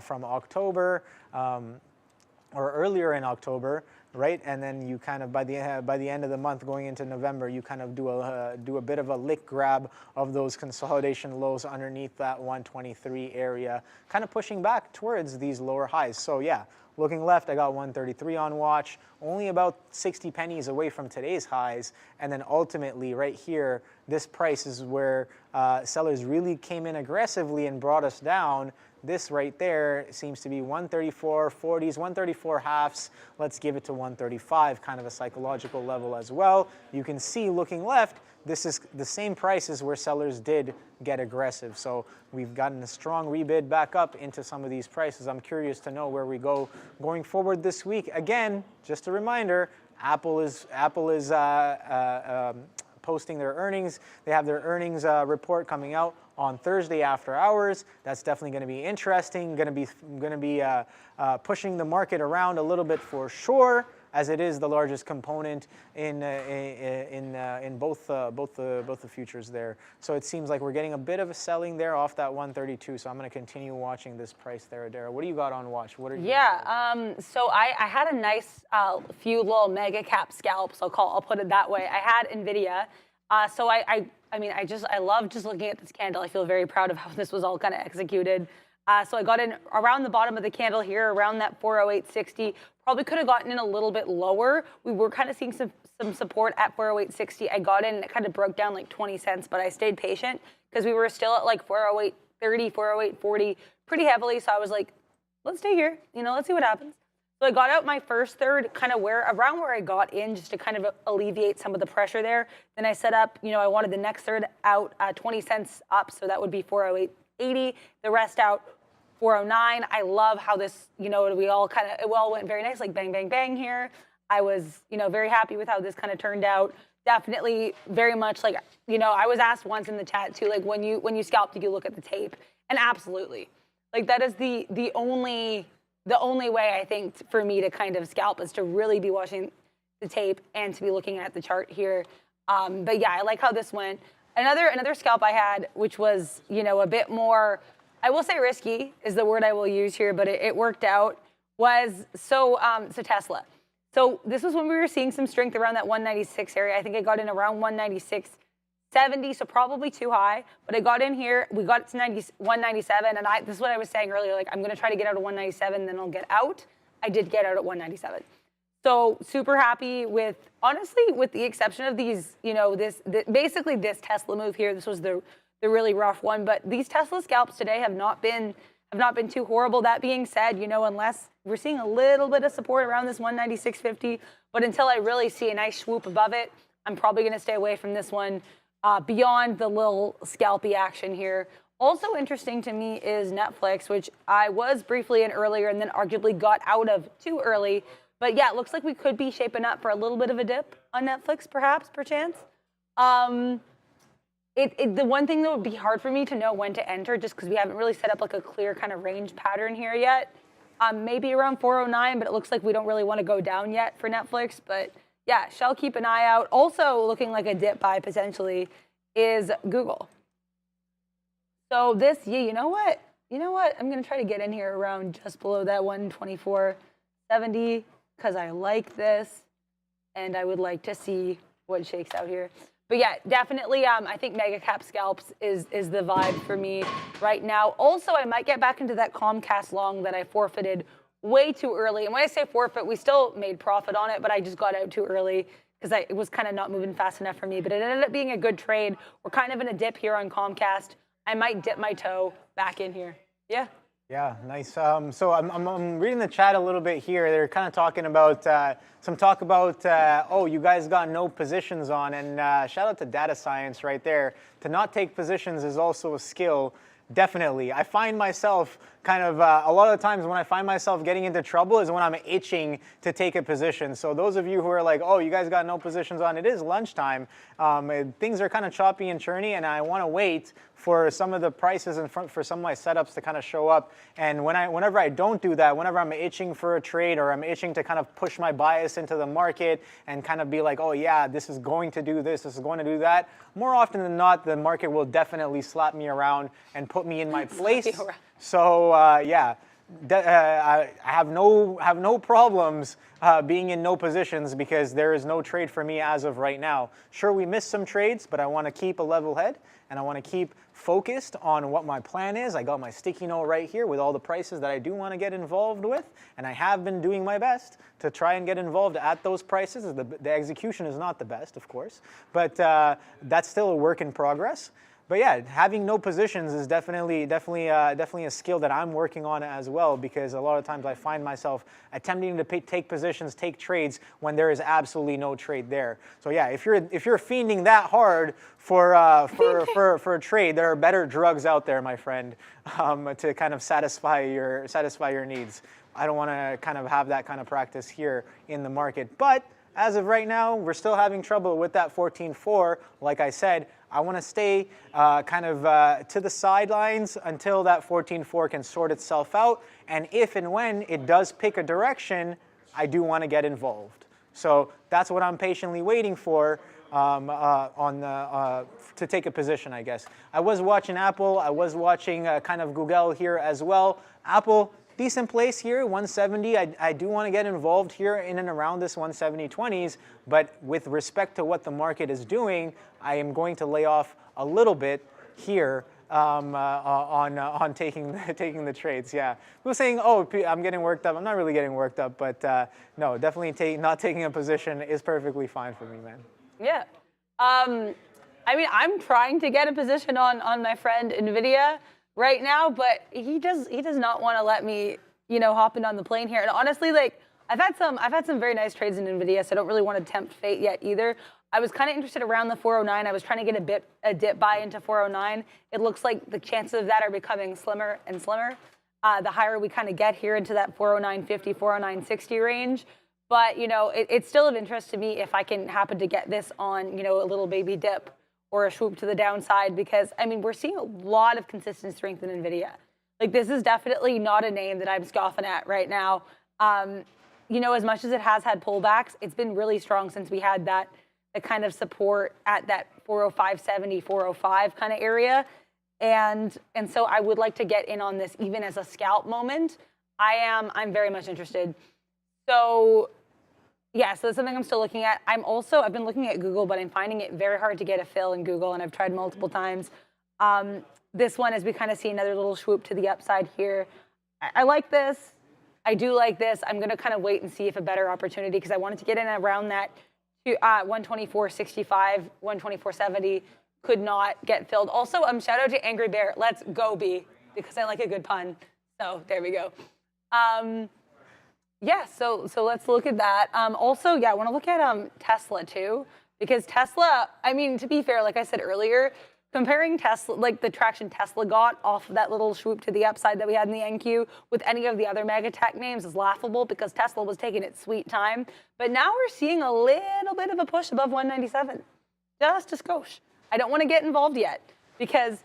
from October or earlier in October, right? And then you kind of by the end of the month, going into November, you kind of do a bit of a lick grab of those consolidation lows underneath that 123 area, kind of pushing back towards these lower highs. So yeah, looking left, I got 133 on watch, only about 60 pennies away from today's highs. And then ultimately right here, this price is where sellers really came in aggressively and brought us down. This right there seems to be 134.40s, 134 halves. Let's give it to 135, kind of a psychological level as well. You can see looking left, this is the same prices where sellers did get aggressive. So we've gotten a strong rebid back up into some of these prices. I'm curious to know where we go going forward this week. Again, just a reminder, Apple is posting their earnings. They have their earnings report coming out on Thursday after hours. That's definitely going to be interesting. Going to be pushing the market around a little bit for sure, as it is the largest component in both the futures there. So it seems like we're getting a bit of a selling there off that 132. So I'm going to continue watching this price there, Adara. What do you got on watch? What are you? Yeah. So I had a nice few little mega cap scalps. I'll put it that way. I had Nvidia. So I love just looking at this candle. I feel very proud of how this was all kind of executed. So I got in around the bottom of the candle here, around that 408.60. Probably could have gotten in a little bit lower. We were kind of seeing some support at 408.60. I got in and it kind of broke down like 20 cents, but I stayed patient because we were still at like 408.30, 408.40 pretty heavily. So I was like, let's stay here. Let's see what happens. So I got out my first third kind of around where I got in just to kind of alleviate some of the pressure there. Then I set up, I wanted the next third out 20 cents up. So that would be 408.80. The rest out 409. I love how this, it all went very nice, like bang, bang, bang here. I was, very happy with how this kind of turned out. Definitely very much like, I was asked once in the chat too, like when you scalp, did you look at the tape? And absolutely. Like that is the only way I think for me to kind of scalp is to really be watching the tape and to be looking at the chart here. But yeah, I like how this went. Another scalp I had, which was, a bit more, I will say risky is the word I will use here, but it worked out, was so Tesla. So this was when we were seeing some strength around that 196 area. I think I got in around 196.70, so probably too high. But I got in here, we got it to 197, and this is what I was saying earlier, like I'm going to try to get out at 197, then I'll get out. I did get out at 197. So super happy with, honestly, with the exception of these, basically this Tesla move here. This was the really rough one, but these Tesla scalps today have not been too horrible. That being said, unless we're seeing a little bit of support around this 196.50, but until I really see a nice swoop above it, I'm probably going to stay away from this one beyond the little scalpy action here. Also interesting to me is Netflix, which I was briefly in earlier and then arguably got out of too early. But yeah, it looks like we could be shaping up for a little bit of a dip on Netflix, perchance. The one thing that would be hard for me to know when to enter, just because we haven't really set up like a clear kind of range pattern here yet. Maybe around 409, but it looks like we don't really want to go down yet for Netflix. But yeah, shall keep an eye out. Also looking like a dip buy potentially is Google. So this, yeah, you know what? I'm going to try to get in here around just below that 124.70 because I like this and I would like to see what shakes out here. But yeah, definitely, I think mega cap scalps is the vibe for me right now. Also, I might get back into that Comcast long that I forfeited way too early. And when I say forfeit, we still made profit on it, but I just got out too early because it was kind of not moving fast enough for me. But it ended up being a good trade. We're kind of in a dip here on Comcast. I might dip my toe back in here. Yeah. Yeah, nice. So I'm reading the chat a little bit here. They're kind of talking about some talk about, oh, you guys got no positions on. And shout out to data science right there. To not take positions is also a skill. Definitely. I find myself kind of, a lot of the times when I find myself getting into trouble is when I'm itching to take a position. So those of you who are like, oh, you guys got no positions on, it is lunchtime. Things are kind of choppy and churny, and I want to wait for some of the prices and for some of my setups to kind of show up. And whenever I don't do that, whenever I'm itching for a trade or I'm itching to kind of push my bias into the market and kind of be like, oh yeah, this is going to do this is going to do that, more often than not, the market will definitely slap me around and put me in my place. So yeah, I have no problems being in no positions because there is no trade for me as of right now. Sure, we missed some trades, but I want to keep a level head and I want to keep focused on what my plan is. I got my sticky note right here with all the prices that I do want to get involved with, and I have been doing my best to try and get involved at those prices. The execution is not the best, of course, but that's still a work in progress. But yeah, having no positions is definitely a skill that I'm working on as well, because a lot of times I find myself attempting to take positions, take trades when there is absolutely no trade there. So yeah, if you're fiending that hard for a trade, there are better drugs out there, my friend, to kind of satisfy your needs. I don't want to kind of have that kind of practice here in the market, but as of right now, we're still having trouble with that 14.4. Like I said, I want to stay to the sidelines until that 14.4 can sort itself out. And if and when it does pick a direction, I do want to get involved. So that's what I'm patiently waiting for to take a position, I guess. I was watching Apple. I was watching kind of Google here as well. Apple, decent place here, 170. I do want to get involved here in and around this 170.20s, but with respect to what the market is doing, I am going to lay off a little bit here on taking the trades. Yeah, people saying, "Oh, I'm getting worked up." I'm not really getting worked up, but no, definitely not taking a position is perfectly fine for me, man. Yeah. I mean, I'm trying to get a position on my friend NVIDIA right now, but he does not want to let me, hop in on the plane here. And honestly, like I've had some very nice trades in NVIDIA, so I don't really want to tempt fate yet either. I was kind of interested around the 409. I was trying to get a dip buy into 409. It looks like the chances of that are becoming slimmer and slimmer. The higher we kind of get here into that 409.50, 409.60 range. But, it's still of interest to me if I can happen to get this on, a little baby dip or a swoop to the downside, because, I mean, we're seeing a lot of consistent strength in NVIDIA. Like, this is definitely not a name that I'm scoffing at right now. As much as it has had pullbacks, it's been really strong since we had the kind of support at that 405.70, 405 kind of area. And so I would like to get in on this even as a scalp moment. I'm very much interested. So yeah, so that's something I'm still looking at. I've been looking at Google, but I'm finding it very hard to get a fill in Google, and I've tried multiple times. This one, as we kind of see another little swoop to the upside here. I like this. I do like this. I'm going to kind of wait and see if a better opportunity, because I wanted to get in around that 124.65, 124.70 could not get filled. Also, shout out to Angry Bear. Let's go, B, because I like a good pun. So there we go. Yeah, so let's look at that. Also, yeah, I want to look at Tesla too, because Tesla, I mean, to be fair, like I said earlier, comparing Tesla, like the traction Tesla got off of that little swoop to the upside that we had in the NQ with any of the other mega tech names is laughable, because Tesla was taking its sweet time. But now we're seeing a little bit of a push above 197, just a skosh. I don't want to get involved yet, because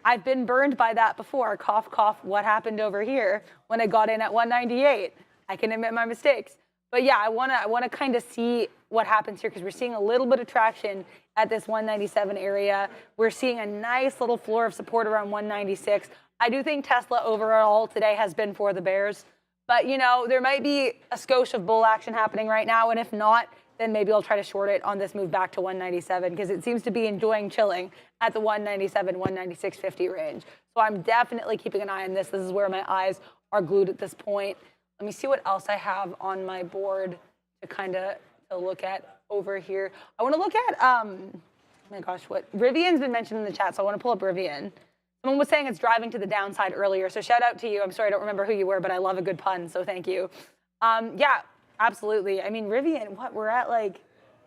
I've been burned by that before. Cough, cough, what happened over here when I got in at 198? I can admit my mistakes. But yeah, I want to kind of see what happens here, because we're seeing a little bit of traction at this 197 area. We're seeing a nice little floor of support around 196. I do think Tesla overall today has been for the bears. But, there might be a skosh of bull action happening right now. And if not, then maybe I'll try to short it on this move back to 197, because it seems to be enjoying chilling at the 197, 196.50 range. So I'm definitely keeping an eye on this. This is where my eyes are glued at this point. Let me see what else I have on my board to kind of look at over here. I want to look at, oh my gosh, what Rivian's been mentioned in the chat, so I want to pull up Rivian. Someone was saying it's driving to the downside earlier, so shout out to you. I'm sorry, I don't remember who you were, but I love a good pun, so thank you. Yeah, absolutely. I mean, Rivian, we're at like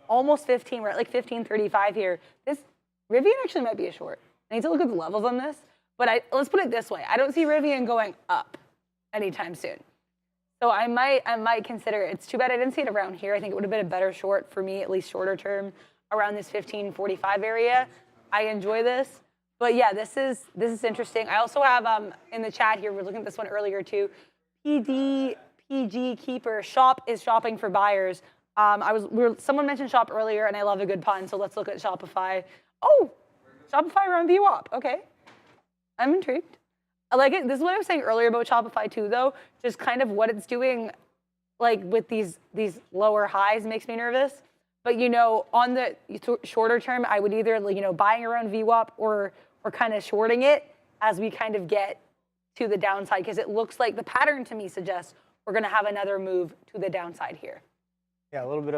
almost 15. We're at like 15.35 here. This Rivian actually might be a short. I need to look at the levels on this, but let's put it this way. I don't see Rivian going up anytime soon. So I might consider it. It's too bad I didn't see it around here. I think it would have been a better short for me, at least shorter term, around this 15.45 area. I enjoy this. But yeah, this is interesting. I also have in the chat here, we were looking at this one earlier too. PG Keeper, Shop is shopping for buyers. Someone mentioned Shop earlier, and I love a good pun, so let's look at Shopify. Oh, Shopify around VWAP. Okay, I'm intrigued. I like it. This is what I was saying earlier about Shopify too, though. Just kind of what it's doing, like with these lower highs, makes me nervous. But on the shorter term, I would either buying around VWAP or kind of shorting it as we kind of get to the downside, because it looks like the pattern to me suggests we're going to have another move to the downside here. Yeah, a little bit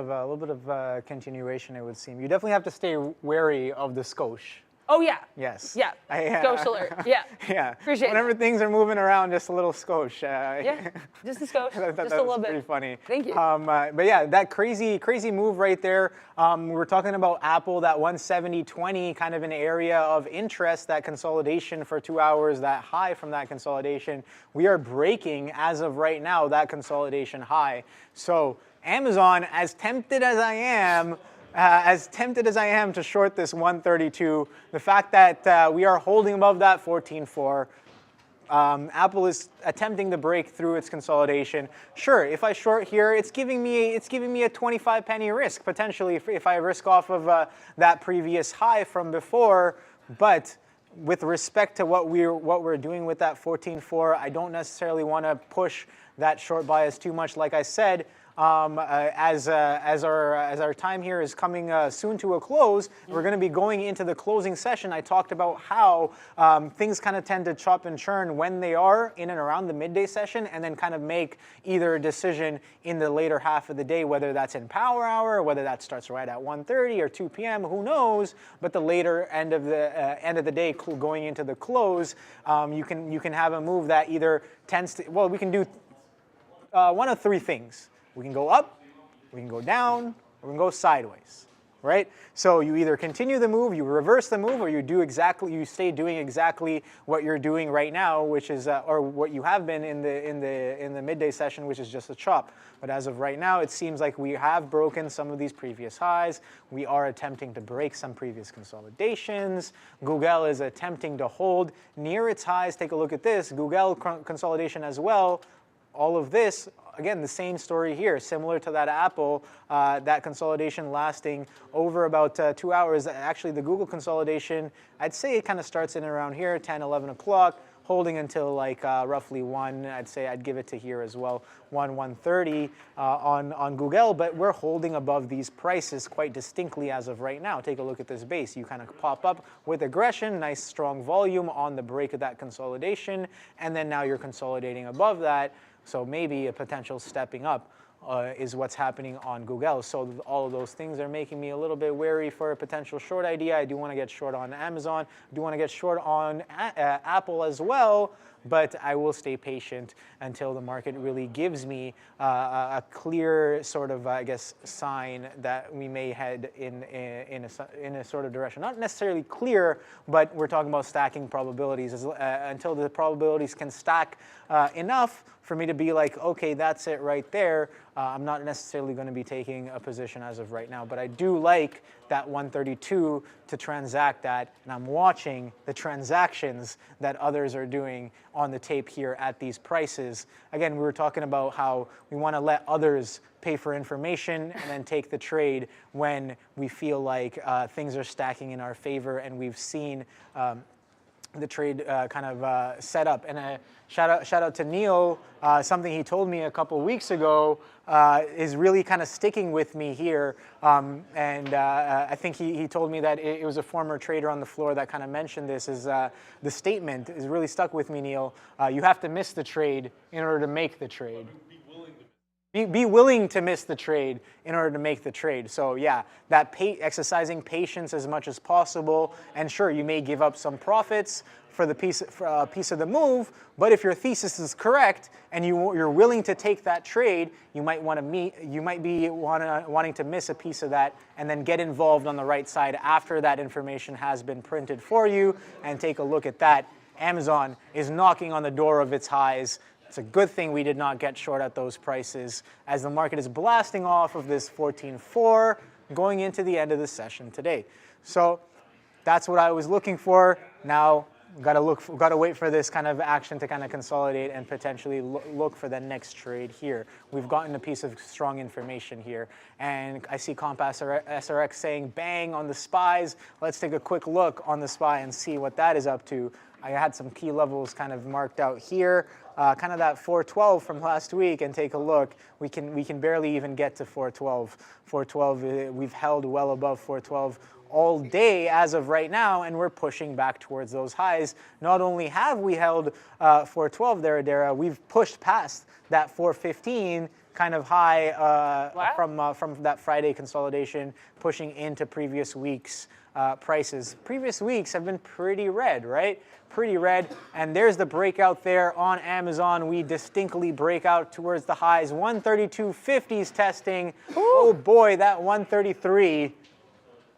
of continuation, it would seem. You definitely have to stay wary of the skosh. Oh, yeah. Yes. Yeah. I, Skosh alert. Yeah. Yeah. Appreciate Whenever that. things are moving around, just a little skosh. Yeah. Just a skosh. That Just a little was bit. pretty funny. Thank you. But yeah, that crazy move right there. We were talking about Apple, that 170.20, kind of an area of interest, that consolidation for 2 hours, that high from that consolidation. We are breaking, as of right now, that consolidation high. So Amazon, as tempted as I am to short this 132, the fact that we are holding above that 14.4, Apple is attempting to break through its consolidation. Sure, if I short here, it's giving me a 25 penny risk potentially if I risk off of that previous high from before. But with respect to what we're doing with that 14.4, I don't necessarily want to push that short bias too much. Like I said, as our time here is coming soon to a close, we're going to be going into the closing session. I talked about how things kind of tend to chop and churn when they are in and around the midday session, and then kind of make either a decision in the later half of the day, whether that's in power hour, or whether that starts right at 1:30 or 2 p.m. Who knows? But the later end of the day, going into the close, you can have a move that either tends to, well, we can do one of three things. We can go up, we can go down, or we can go sideways, right? So you either continue the move, you reverse the move, or you stay doing exactly what you're doing right now, which is, or what you have been in the midday session, which is just a chop. But as of right now, it seems like we have broken some of these previous highs. We are attempting to break some previous consolidations. Google is attempting to hold near its highs. Take a look at this, Google consolidation as well. All of this, again, the same story here, similar to that Apple, that consolidation lasting over about 2 hours. Actually, the Google consolidation, I'd say it kind of starts in around here, 10, 11 o'clock, holding until like roughly 1. I'd say I'd give it to here as well, 1:30 on Google, but we're holding above these prices quite distinctly as of right now. Take a look at this base. You kind of pop up with aggression, nice strong volume on the break of that consolidation, and then now you're consolidating above that. So maybe a potential stepping up is what's happening on Google. So all of those things are making me a little bit wary for a potential short idea. I do want to get short on Amazon. I do want to get short on Apple as well. But I will stay patient until the market really gives me a clear sort of, I guess, sign that we may head in a sort of direction. Not necessarily clear, but we're talking about stacking probabilities. Until the probabilities can stack enough for me to be like, okay, that's it right there. I'm not necessarily going to be taking a position as of right now, but I do like that 132 to transact that, and I'm watching the transactions that others are doing on the tape here at these prices. Again, we were talking about how we want to let others pay for information and then take the trade when we feel like things are stacking in our favor and we've seen the trade kind of set up. And shout out to Neil. Something he told me a couple weeks ago is really kind of sticking with me here. I think he told me that it was a former trader on the floor that kind of mentioned this. Is the statement is really stuck with me, Neil. You have to miss the trade in order to make the trade. Be willing to miss the trade in order to make the trade. So yeah, that exercising patience as much as possible. And sure, you may give up some profits for a piece of the move, but if your thesis is correct and you're willing to take that trade, you might be wanting to miss a piece of that and then get involved on the right side after that information has been printed for you. And take a look at that. Amazon is knocking on the door of its highs. It's a good thing we did not get short at those prices as the market is blasting off of this 14.4 going into the end of the session today. So that's what I was looking for. Now gotta wait for this kind of action to kind of consolidate and potentially look for the next trade here. We've gotten a piece of strong information here, and I see Comp SRX saying bang on the SPYs. Let's take a quick look on the SPY and see what that is up to. I had some key levels kind of marked out here, kind of that 412 from last week, and take a look. We can barely even get to 412. 412, we've held well above 412 all day as of right now, and we're pushing back towards those highs. Not only have we held 412 there, Adara, we've pushed past that 415 kind of high from that Friday consolidation, pushing into previous weeks prices. Previous weeks have been pretty red, right? Pretty red. And there's the breakout there on Amazon. We distinctly break out towards the highs. 132.50s testing. Ooh. Oh boy, that 133.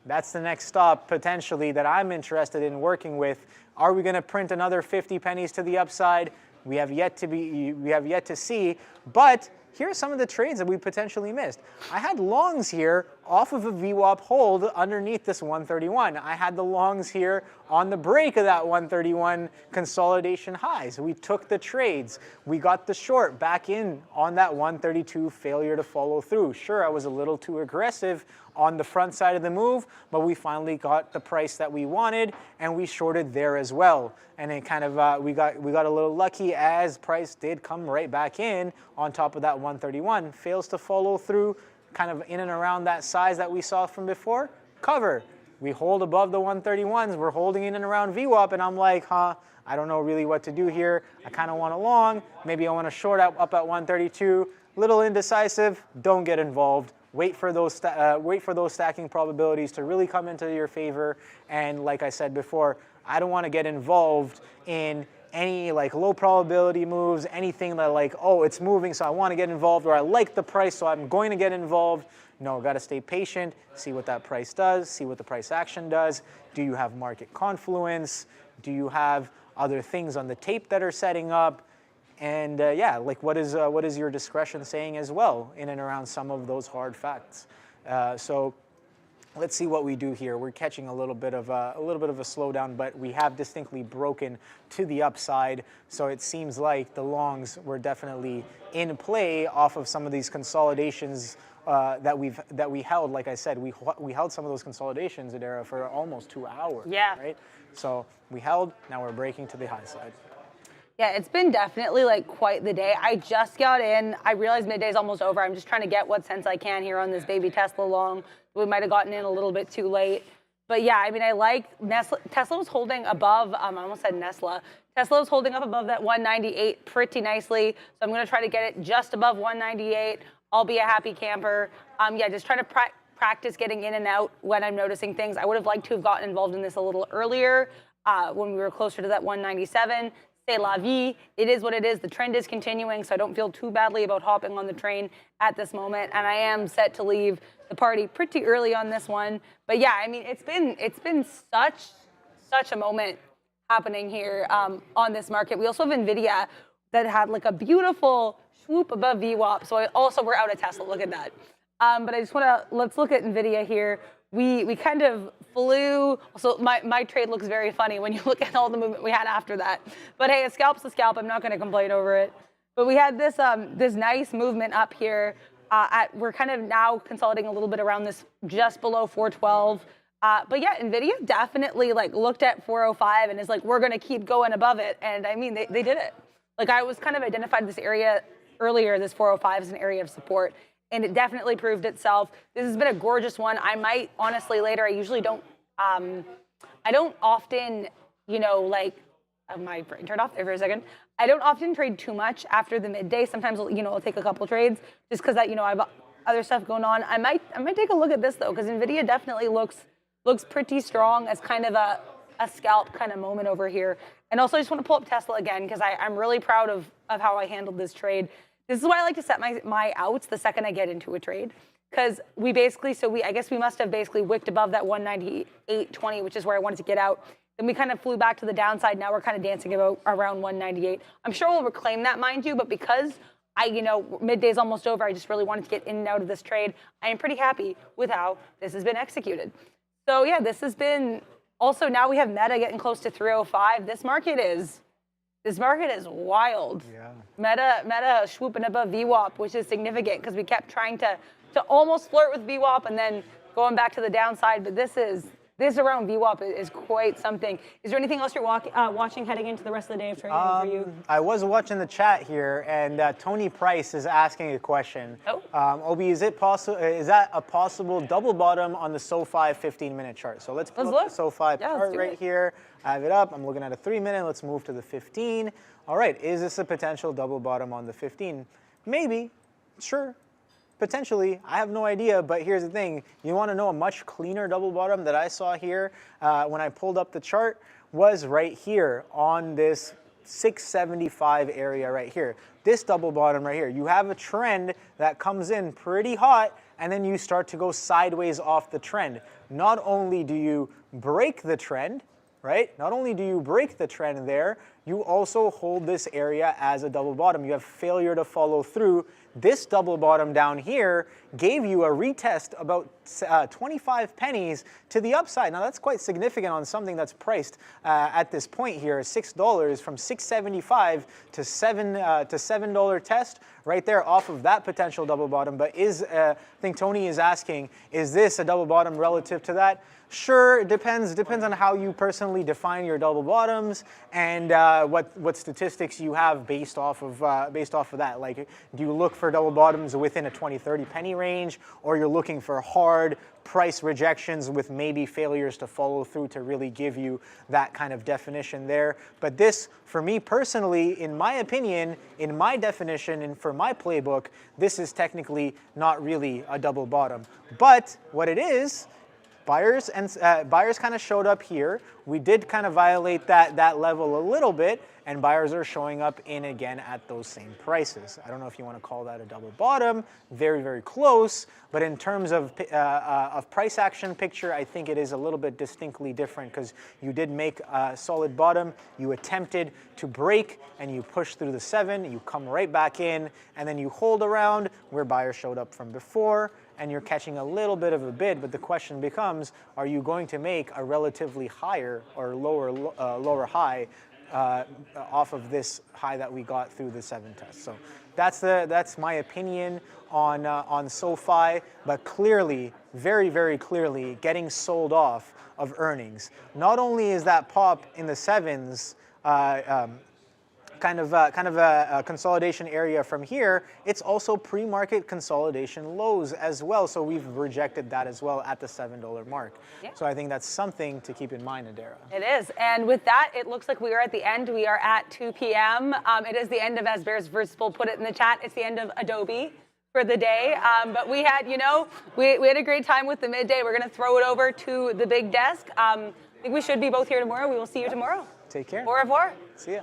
That's the next stop potentially that I'm interested in working with. Are we going to print another 50 pennies to the upside? We have yet to see, but here are some of the trades that we potentially missed. I had longs here off of a VWAP hold underneath this 131. I had the longs here on the break of that 131 consolidation high. So we took the trades. We got the short back in on that 132 failure to follow through. Sure, I was a little too aggressive on the front side of the move, but we finally got the price that we wanted, and we shorted there as well. And it kind of we got a little lucky as price did come right back in on top of that 131. Fails to follow through, kind of in and around that size that we saw from before. Cover. We hold above the 131s. We're holding in and around VWAP, and I'm like, I don't know really what to do here. I kind of want a long. Maybe I want to short up at 132. Little indecisive. Don't get involved. Wait for those stacking probabilities to really come into your favor. And like I said before, I don't want to get involved in any like low probability moves, anything that like, oh, it's moving, so I want to get involved, or I like the price, so I'm going to get involved. No, got to stay patient, see what that price does, see what the price action does. Do you have market confluence? Do you have other things on the tape that are setting up? And yeah, like what is your discretion saying as well in and around some of those hard facts? So let's see what we do here. We're catching a little bit of a slowdown, but we have distinctly broken to the upside. So it seems like the longs were definitely in play off of some of these consolidations that we held. Like I said, we held some of those consolidations, Adara, for almost 2 hours. Yeah. Right. So we held. Now we're breaking to the high side. Yeah, it's been definitely like quite the day. I just got in. I realized midday's almost over. I'm just trying to get what sense I can here on this baby Tesla long. We might have gotten in a little bit too late. But yeah, I mean, I like Tesla was holding above, I almost said Tesla. Tesla was holding up above that 198 pretty nicely. So I'm going to try to get it just above 198. I'll be a happy camper. Yeah, just trying to practice getting in and out when I'm noticing things. I would have liked to have gotten involved in this a little earlier when we were closer to that 197. C'est la vie. It is what it is. The trend is continuing, so I don't feel too badly about hopping on the train at this moment. And I am set to leave the party pretty early on this one. But yeah, I mean, it's been such a moment happening here on this market. We also have NVIDIA that had like a beautiful swoop above VWAP. So we're out of Tesla. Look at that. But I just let's look at NVIDIA here. We kind of flew. So my trade looks very funny when you look at all the movement we had after that. But hey, a scalp's a scalp. I'm not going to complain over it. But we had this this nice movement up here. We're kind of now consolidating a little bit around this just below 412. But yeah, NVIDIA definitely like looked at 405 and is like, we're going to keep going above it. And I mean, they did it. Like I was kind of identified this area earlier, this 405 as an area of support. And it definitely proved itself. This has been a gorgeous one. I might, honestly, later, I usually don't, I don't often, like, my brain turned off there for a second. I don't often trade too much after the midday. Sometimes, I'll take a couple trades just because that, I have other stuff going on. I might take a look at this, though, because NVIDIA definitely looks pretty strong as kind of a scalp kind of moment over here. And also, I just want to pull up Tesla again because I'm really proud of how I handled this trade. This is why I like to set my outs the second I get into a trade, because I guess we must have basically wicked above that 198.20, which is where I wanted to get out. Then we kind of flew back to the downside. Now we're kind of dancing around 198. I'm sure we'll reclaim that, mind you, but because midday's almost over, I just really wanted to get in and out of this trade. I am pretty happy with how this has been executed. So yeah, this has been also, now we have Meta getting close to 305. This market is wild. Yeah. Meta swooping above VWAP, which is significant because we kept trying to almost flirt with VWAP and then going back to the downside. But this around VWAP is quite something. Is there anything else you're watching heading into the rest of the day of trading for you? I was watching the chat here, and Tony Price is asking a question. Oh. Obi, is that a possible double bottom on the SoFi 15-minute chart? So let's pull up the SoFi chart right here. I have it up. I'm looking at a 3-minute. Let's move to the 15. All right, is this a potential double bottom on the 15? Maybe, sure. Potentially, I have no idea, but here's the thing. You want to know a much cleaner double bottom that I saw here when I pulled up the chart was right here on this 675 area right here. This double bottom right here. You have a trend that comes in pretty hot, and then you start to go sideways off the trend. Not only do you break the trend, right? Not only do you break the trend there, you also hold this area as a double bottom. You have failure to follow through. This double bottom down here gave you a retest about 25 pennies to the upside. Now that's quite significant on something that's priced at this point here, $6 from $6.75 to $7 test right there off of that potential double bottom. But I think Tony is asking, is this a double bottom relative to that? Sure, it depends on how you personally define your double bottoms and what statistics you have based off of that. Like, do you look for double bottoms within a 20-30 penny range, or you're looking for hard price rejections with maybe failures to follow through to really give you that kind of definition there? But this, for me personally, in my opinion, in my definition and for my playbook, this is technically not really a double bottom. But what it is, buyers kind of showed up here. We did kind of violate that level a little bit, and buyers are showing up in again at those same prices. I don't know if you want to call that a double bottom. Very, very close. But in terms of price action picture, I think it is a little bit distinctly different because you did make a solid bottom. You attempted to break, and you push through the 7. You come right back in, and then you hold around where buyers showed up from before, and you're catching a little bit of a bid, but the question becomes, are you going to make a relatively higher or lower high off of this high that we got through the 7 test? So that's my opinion on SoFi, but clearly, very, very clearly, getting sold off of earnings. Not only is that pop in the 7s kind of a consolidation area from here, it's also pre-market consolidation lows as well. So we've rejected that as well at the $7 mark. Yeah. So I think that's something to keep in mind, Adara. It is. And with that, it looks like we are at the end. We are at 2 p.m. It is the end of, as Bears Versatile put it in the chat, it's the end of Adobe for the day. But we had, we had a great time with the midday. We're going to throw it over to the big desk. I think we should be both here tomorrow. We will see you tomorrow. Take care. Au revoir. See ya.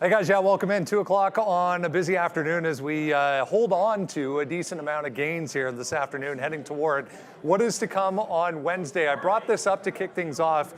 Hey guys, yeah, welcome in. 2 o'clock on a busy afternoon as we hold on to a decent amount of gains here this afternoon, heading toward what is to come on Wednesday. I brought this up to kick things off.